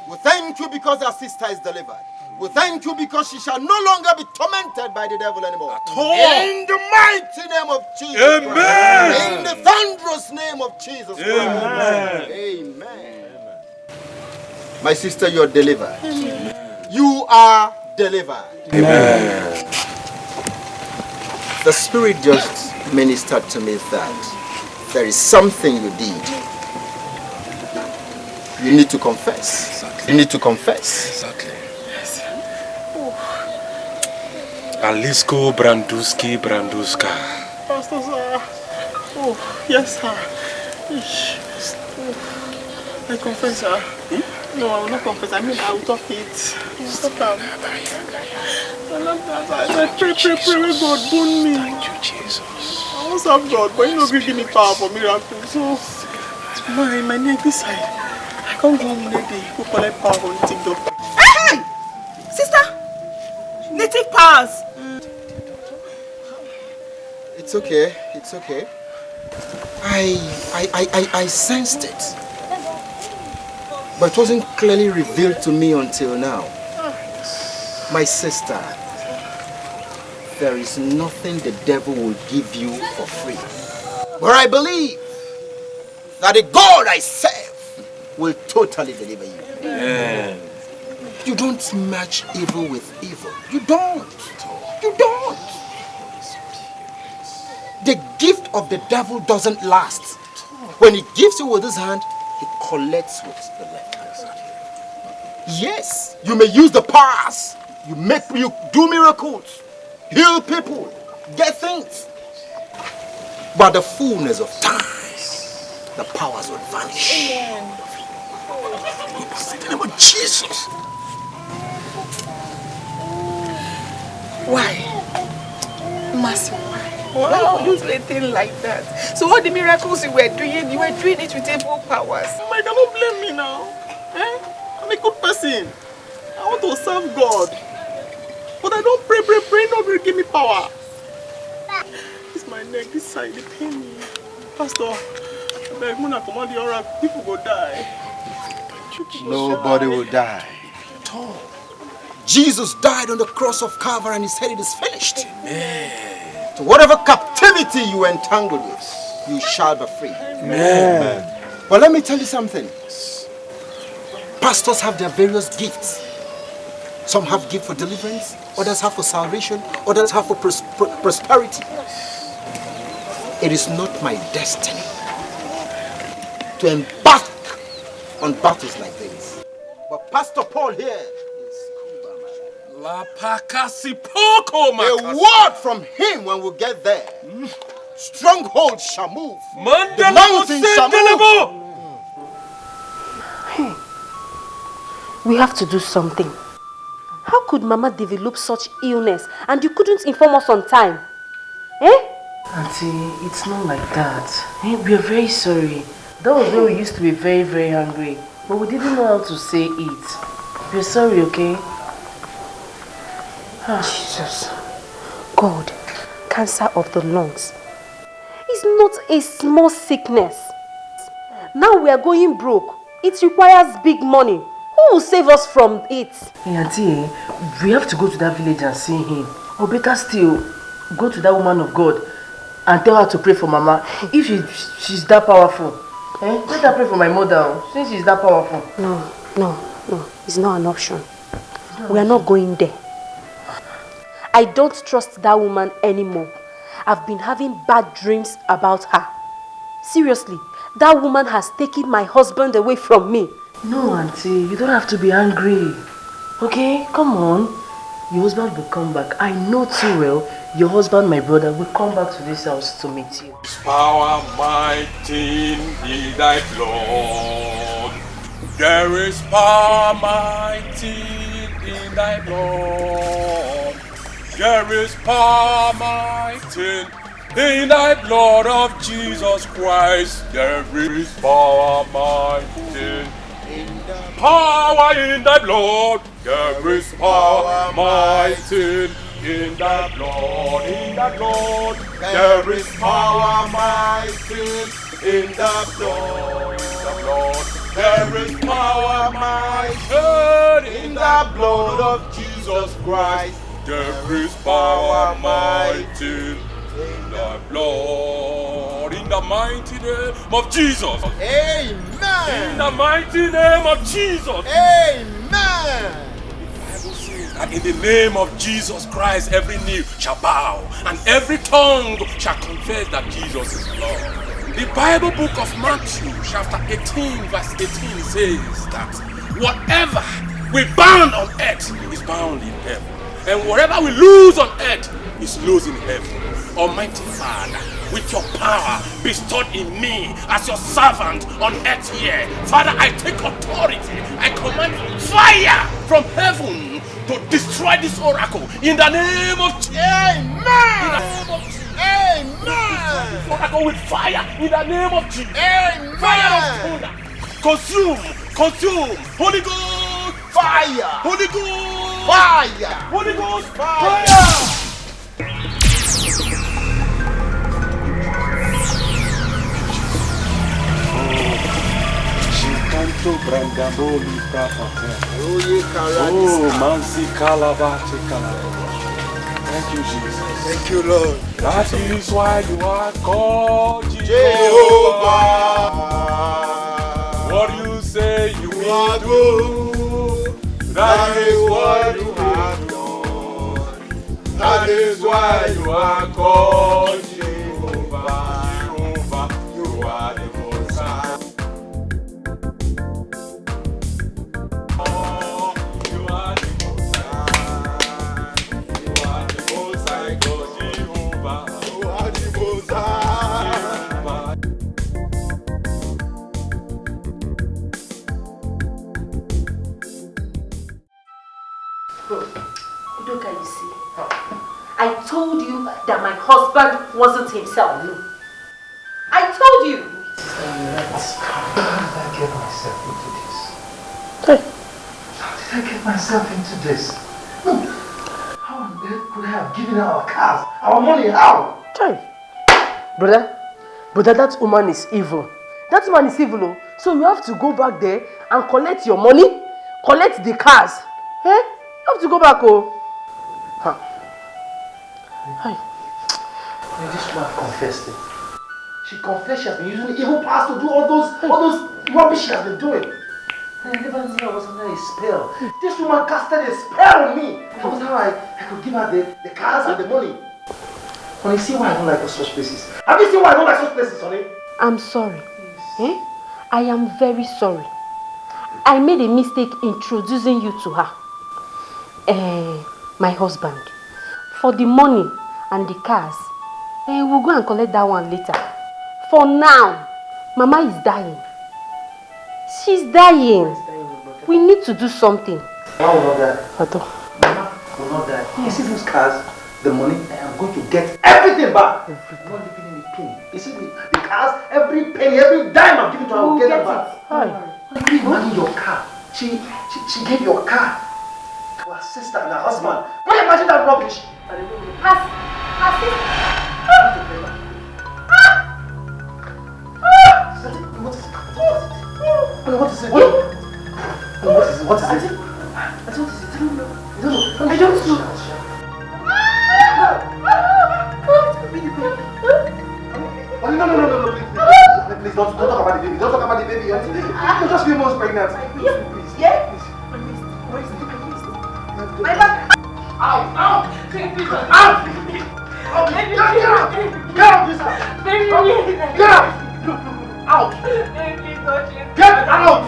Speaker 11: We thank you because our sister is delivered. We thank you because she shall no longer be tormented by the devil anymore. In the mighty name of Jesus
Speaker 16: Amen.
Speaker 11: Christ. In the thunderous name of Jesus Christ.
Speaker 16: Amen.
Speaker 11: Amen. My sister, you are delivered. Amen. You are delivered.
Speaker 16: Amen.
Speaker 11: The Spirit just ministered to me that there is something you did. You need to confess. Exactly. You need to confess.
Speaker 16: Exactly. Yes. Alisko Branduska.
Speaker 1: Pastor, sir. Oh, yes, sir. I confess, sir. No, I will not confess. I mean, I will talk it. Stop. I pray, may God burn me.
Speaker 16: Thank you, Jesus.
Speaker 1: I want to have God, but you know, give me power for miracles. So, my neck this side. I can't go home today. Go collect power from the TikTok.
Speaker 6: Hey! Sister! Native powers!
Speaker 11: It's okay. It's okay. I sensed it. But it wasn't clearly revealed to me until now. My sister, there is nothing the devil will give you for free. But I believe that the God I serve will totally deliver you.
Speaker 16: Amen.
Speaker 11: You don't match evil with evil. You don't. You don't. The gift of the devil doesn't last. When he gives you with his hand, he collects with the left. Yes, you may use the powers. You do miracles, heal people, get things. But the fullness of time, the powers will vanish.
Speaker 1: Amen.
Speaker 11: In the name of Jesus.
Speaker 6: Why? Mercy, why? Why would you do a thing like that? So all the miracles you were doing it with evil powers.
Speaker 1: You cannot blame me now. I'm a good person. I want to serve God. But I don't pray, nobody give me power. This my neck, this side, they pain me. Pastor, I beg, when I command the oracle, people will die.
Speaker 11: Nobody will die. At all. Jesus died on the cross of Calvary and he said it is finished. Amen. So whatever captivity you are entangled with, you shall be free.
Speaker 16: Amen.
Speaker 11: But let me tell you something. Pastors have their various gifts. Some have gift for deliverance, others have for salvation, others have for prosperity. It is not my destiny to embark on battles like this. But Pastor Paul here is a word from him when we get there. Strongholds shall move. The mountains shall move.
Speaker 19: We have to do something. How could Mama develop such illness and you couldn't inform us on time? Eh?
Speaker 9: Auntie, it's not like that. We are very sorry. That was when we used to be very, very hungry. But we didn't know how to say it. We're sorry, okay?
Speaker 19: Jesus. God, cancer of the lungs is not a small sickness. Now we are going broke. It requires big money. Who will save us from it?
Speaker 9: Hey, Auntie, we have to go to that village and see him. Or better still, go to that woman of God and tell her to pray for Mama. If she's that powerful. Let her pray for my mother, since she's that powerful.
Speaker 19: No. It's not an option. We are not going there. I don't trust that woman anymore. I've been having bad dreams about her. Seriously, that woman has taken my husband away from me.
Speaker 9: No, Auntie, you don't have to be angry. Okay, come on. Your husband will come back. I know too well your husband, my brother, will come back to this house to meet you.
Speaker 4: Power mighty in thy blood. There is power mighty in thy blood. There is power mighty in thy blood of Jesus Christ. There is power mighty in thy power in thy blood. There is power mighty in the blood, in the blood. There is power mighty in the blood, in the blood. There is power mighty in the blood of Jesus Christ. There is power mighty in the blood, in the mighty name of Jesus. Amen. In the mighty name of Jesus. Amen. And in the name of Jesus Christ, every knee shall bow and every tongue shall confess that Jesus is Lord. The Bible book of Matthew, chapter 18, verse 18 says that whatever we bind on earth is bound in heaven, and whatever we lose on earth is loose in heaven. Almighty Father, with your power bestowed in me as your servant on earth here, Father, I take authority. I command fire from heaven to destroy this oracle in the name of Jesus. Amen. In the name of Jesus. Amen. This oracle with fire in the name of Jesus. Amen. Fire of thunder. Consume. Holy Ghost. Fire. Holy Ghost. Fire. Holy Ghost. Fire. Canto brandaboli prafate. Oh, mansi calabate calabate. Thank you, Jesus. Thank you, Lord. That is why you are called Jehovah. What you say you will do, that is what you have done. That is why you are called Jehovah. Jehovah, you are the Most High.
Speaker 19: Udoka, you see, I told you that my husband wasn't himself. I told you.
Speaker 8: How did I get myself into this? How did I get myself into this? How on earth could I have given her our cars, our money? How?
Speaker 9: Brother, that woman is evil. That woman is evil, oh. So you have to go back there and collect your money, collect the cars. You have to go back, oh.
Speaker 8: This woman confessed it. She confessed she has been using evil powers to do all those rubbish she has been doing. And I never knew I was under a spell. This woman casted a spell on me. That was how I could give her the cars and the money. Honey, see why I don't like such places. Have you seen why I don't like such places, honey?
Speaker 19: I'm sorry. I am very sorry. I made a mistake introducing you to her. My husband. For the money and the cars, we'll go and collect that one later. For now, Mama is dying. She's dying. We need to do something.
Speaker 8: Mama will not die. Mama will not die. You see those cars, the money, I am going to get everything back. I'm not leaving any penny. You see the cars, every penny, every dime I'm giving to her, I will get it back. Can you imagine your car? She gave your car to her sister and her husband. Can you imagine that rubbish?
Speaker 19: Her sister?
Speaker 8: What is it? What is it? I don't know. I don't know. No, please don't talk about the baby. Don't talk about the baby. You're just a few months pregnant. Please. Yeah? Where is the baby?
Speaker 19: My back.
Speaker 8: Out! Out! Get out! This house! Get out! Out! Get out!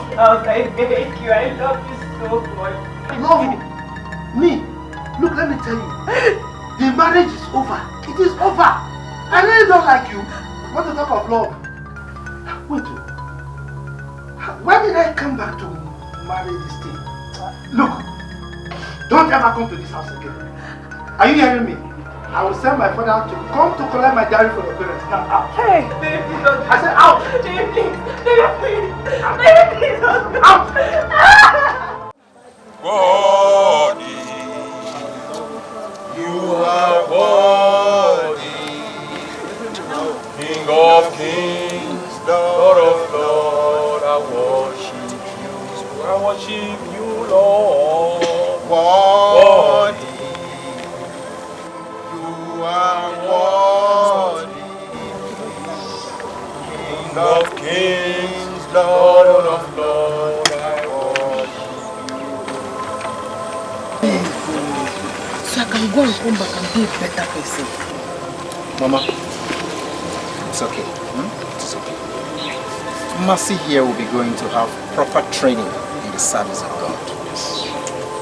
Speaker 2: I beg you, I love you so much.
Speaker 8: I love you. Me? Look, let me tell you. The marriage is over. It is over. I really don't like you. Want to talk of love? Wait. Why did I come back to marry this thing? Look, don't ever come to this house again. Are you hearing me? I will send my father to come to collect my diary from your parents. Now out.
Speaker 2: Hey, baby, please don't.
Speaker 8: I said out.
Speaker 2: Baby, please. Baby, please. Baby, please don't.
Speaker 8: Out.
Speaker 4: Worthy, you are worthy, King of kings, Lord of lords, I worship you, Lord. Worthy, you are worthy, King of kings, Lord of lords, I worship.
Speaker 9: So I can go and come back and be a better person.
Speaker 11: Mama, it's okay. It's okay. Mercy here will be going to have proper training in the service of God.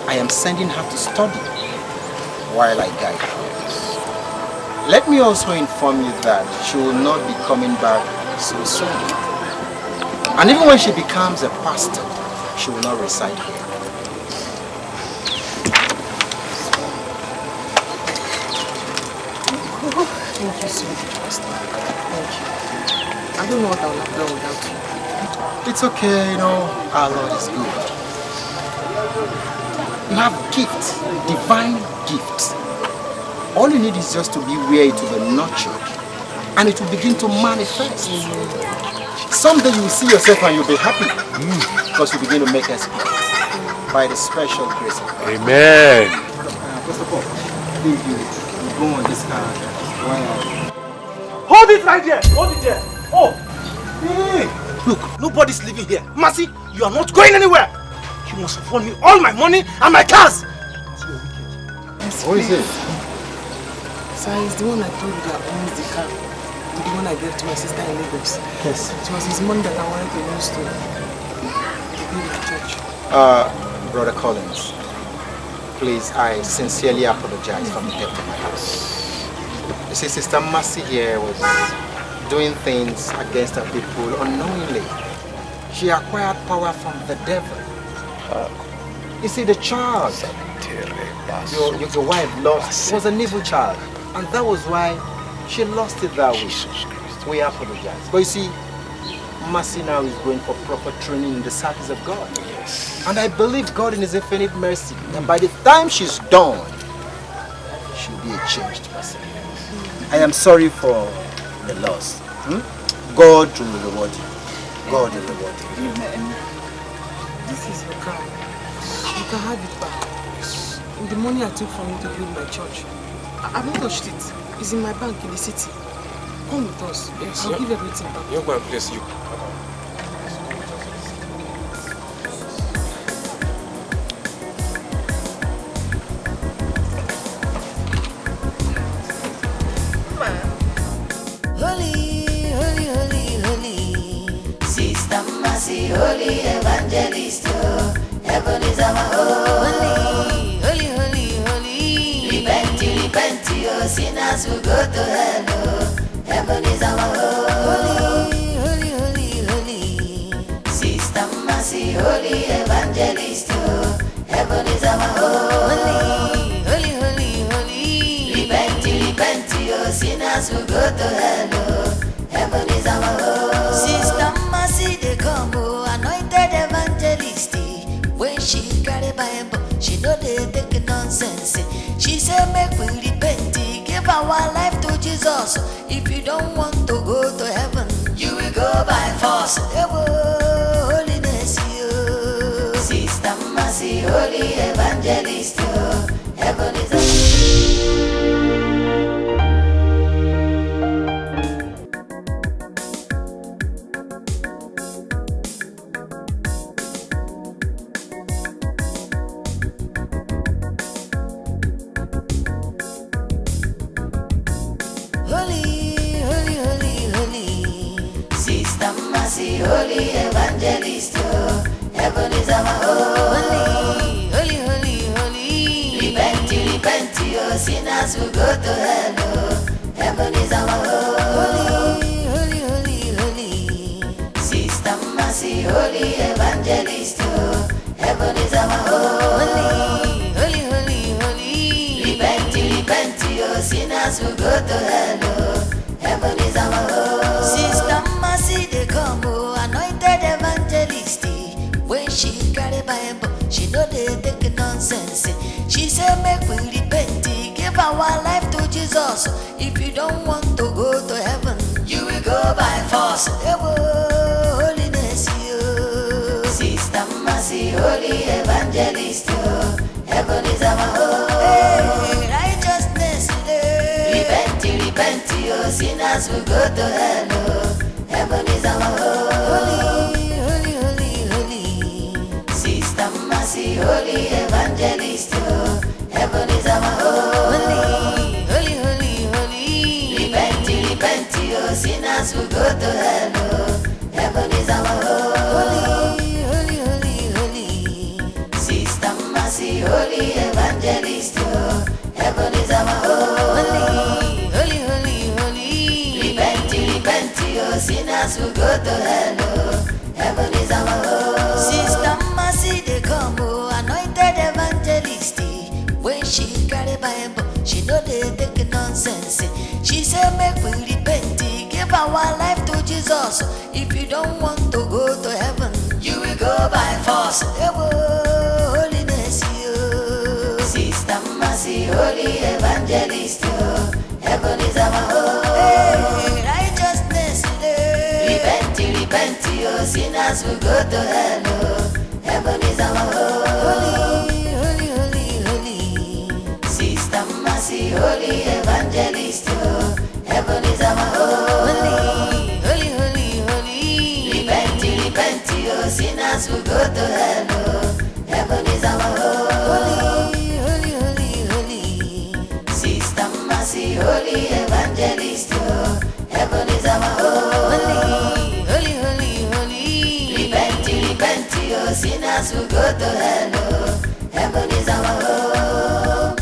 Speaker 11: I am sending her to study while I guide her. Let me also inform you that she will not be coming back so soon. And even when she becomes a pastor, she will not reside here.
Speaker 9: Thank you so much, Pastor. Thank you. I don't know what I would have done without you.
Speaker 11: It's okay, you know, our Lord is good. You have gifts, divine gifts. All you need is just to be where it will be nurtured and it will begin to manifest. Someday you will see yourself and you'll be happy because you begin to make exploits by the special grace of God.
Speaker 4: Amen.
Speaker 11: First of all, please you go on this
Speaker 8: Hold it right there! Hold it there! Oh! Hey! Look, nobody's living here. Mercy, you are not going anywhere! You must refund me all my money and my cars!
Speaker 11: Yes, what is it?
Speaker 9: Sir, it's the one I told you that owns the car. The one I gave to my sister in Lagos.
Speaker 11: Yes.
Speaker 9: It was his money that I wanted to use to build my church.
Speaker 11: Brother Collins, please, I sincerely apologize from the depth of my heart. You see, Sister Mercy here was doing things against her people unknowingly. She acquired power from the devil. You see, the child your wife lost was an evil child, and that was why she lost it that way. We apologize. But you see, Mercy now is going for proper training in the service of God. Yes. And I believe God in His infinite mercy, and by the time she's done, she'll be a changed person. I am sorry for the loss. God will reward you. God will reward you.
Speaker 9: Amen. This is your car. You can have it back. The money I took from you to build my church, I've not touched it. It's in my bank in the city. Come with us. Yes, I'll give everything back.
Speaker 4: You're going to place you.
Speaker 7: Holy evangelist, heaven is our home. Holy, holy, holy. Repent, repent, oh, sinners will go to hell. Heaven is our home. Holy, holy, holy, holy. Sister Mercy, holy evangelist. Holy, holy, holy, holy. Repent, repent, your sinners will go to hell. Oh. Heaven is our home. Sister Mercy, they come, oh, anointed evangelist. When she carry Bible, she know they take nonsense. She say make we repent, give our life to Jesus. If you don't want to go to heaven, you will go by force. Holiness, you. Sister Mercy, holy evangelist, you. Heaven is our holy evangelist, oh. Heaven is our home. Holy, holy, holy, holy. Repent, repent, your sinners will go to hell. Oh. Heaven is our home. Holy, holy, holy, holy. Sister Mercy, holy evangelist, oh. Heaven is our home. Holy, holy, holy, holy. Repent, repent, your sinners will go to hell. Oh. Heaven is our home. Sister Mercy, they come, oh, anointed evangelist. When she carry Bible, she know they take nonsense. She say make we repent, give our life to Jesus. If you don't want to go to heaven, you will go by force. Holiness, you. Sister Mercy, holy evangelist, you. Heaven is our home. Hey, righteousness, repent, repent, your sinners will go to hell. Oh. Heaven is our home. Holy, holy, holy, holy. Sister Mercy, holy evangelist, oh. Heaven is our home. Holy, holy, holy, holy. Repent, repent, your sinners will go to hell. Oh. Heaven is our home. Holy, holy, holy, holy. Sister Mercy, holy evangelist, oh. Heaven is our home. Holy, holy, holy, holy. Repent, repent, your sinners will go to hell. Oh. Heaven is our home. Sister Mercy, they come, oh, anointed evangelist. When she carry Bible, she know they take nonsense. She say make we repent, give our life to Jesus. If you don't want to go to heaven, you will go by force. Holiness, you. Sister Mercy, holy evangelist, you. Heaven is our home. Hey, righteousness, repent, repent, your sinners will go to hell. Oh. Heaven is our home. Holy, holy, holy, holy. Sister Mercy, holy evangelist, oh. Heaven is our home. Holy, holy, holy, holy. Repent, repent, your sinners will go to hell. Oh. Heaven is our home. Holy, holy, holy, holy. Sister Mercy, holy evangelist, oh. Heaven is our home. Holy, holy, holy, holy. Repent, repent, your sinners will go to hell. Oh. Heaven is our home.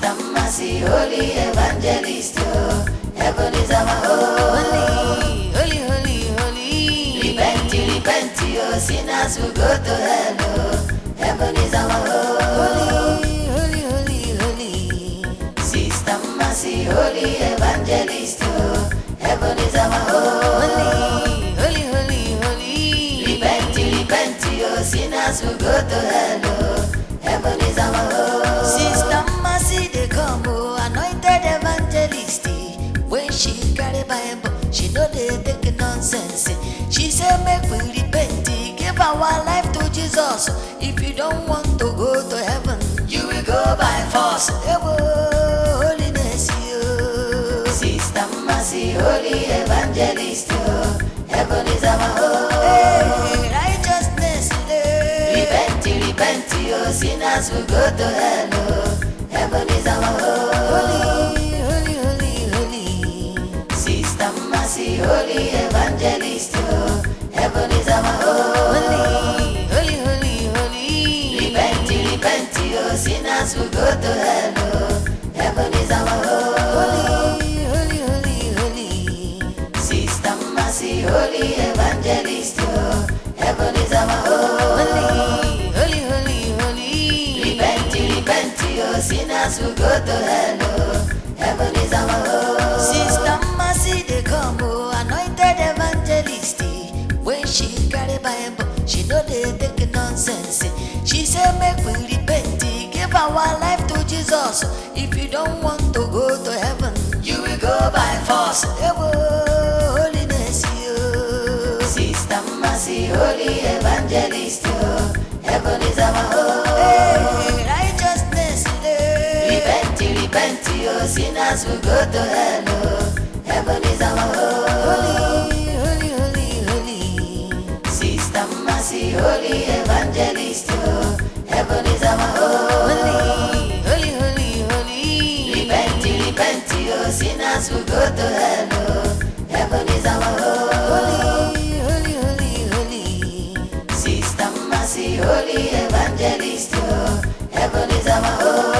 Speaker 7: Holy evangelist, oh. Heaven is our home. Holy, holy, holy, holy. Repent, repent, your sinners will go to hell. Oh. Heaven is our home. Holy, holy, holy, holy. Sister Mercy, holy evangelist, oh. Heaven is our home. Holy, holy, holy, holy. Repent, repent, your sinners will go to hell. Oh. Heaven is our home. Sister Mercy, they come, oh, anointed evangelist. When she carry Bible, she know they take nonsense. She say make we repent, give our life to Jesus. If you don't want to go to heaven, you will go by force. Holiness, you. Sister Mercy, holy evangelist, you. heaven is our home. Hey, righteousness, repent, your sinners will go to hell. Heaven is our home. Holy, holy, holy, Sister Mercy, holy evangelist. Heaven is our home. Holy, holy, holy, repent, your sinners will go to hell. Heaven is our home. Holy, holy, holy, Sister Mercy, holy evangelist. Heaven is our home. Holy, holy, holy, repent, your sinners will go to hell. Heaven is our home. Sister Mercy, they come, anointed evangelist. When she carry Bible, she know they take nonsense. She say make we repent, give our life to Jesus. If you don't want to go to heaven, you will go by force. Holiness, you, Sister Mercy, holy evangelist. Heaven is our home. Hey, righteousness, repent, your sinners will go to hell. Heaven is our home. Holy, holy, holy, Sister Mercy, holy evangelist. Heaven is our home. Holy, holy, holy, repent, your sinners will go to hell. Heaven is our home. Holy, holy, holy, Sister Mercy, holy evangelist. Heaven is our home.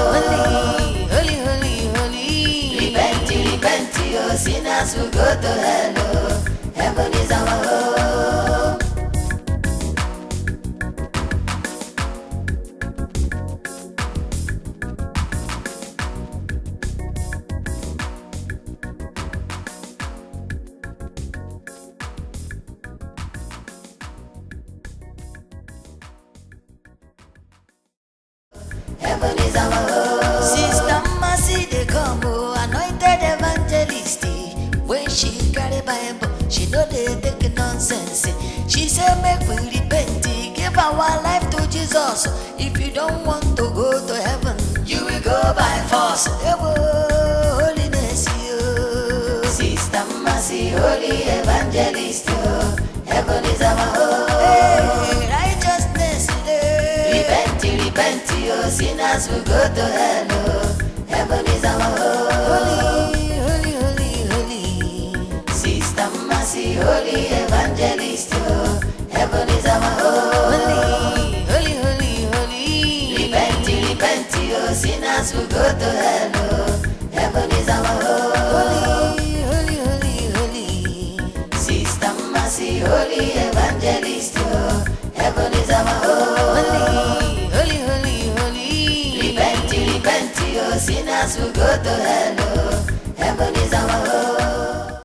Speaker 7: Holy, holy, holy, repent, your sinners will go to hell. Heaven is our home. Heaven is our home. Sister Mercy, they come, anointed evangelist. When she carry Bible, she know they take nonsense. She say make we repent, give our life to Jesus. If you don't want to go to heaven, you will go by force. Holiness, you, Sister Mercy, holy evangelist. Heaven is our home. Hey, righteousness, repent, your sinners will go to hell. Heaven is our home. Holy, holy, holy, Sister Mercy, holy evangelist. Heaven is our home. Holy, holy, holy, repent, your sinners will go to hell.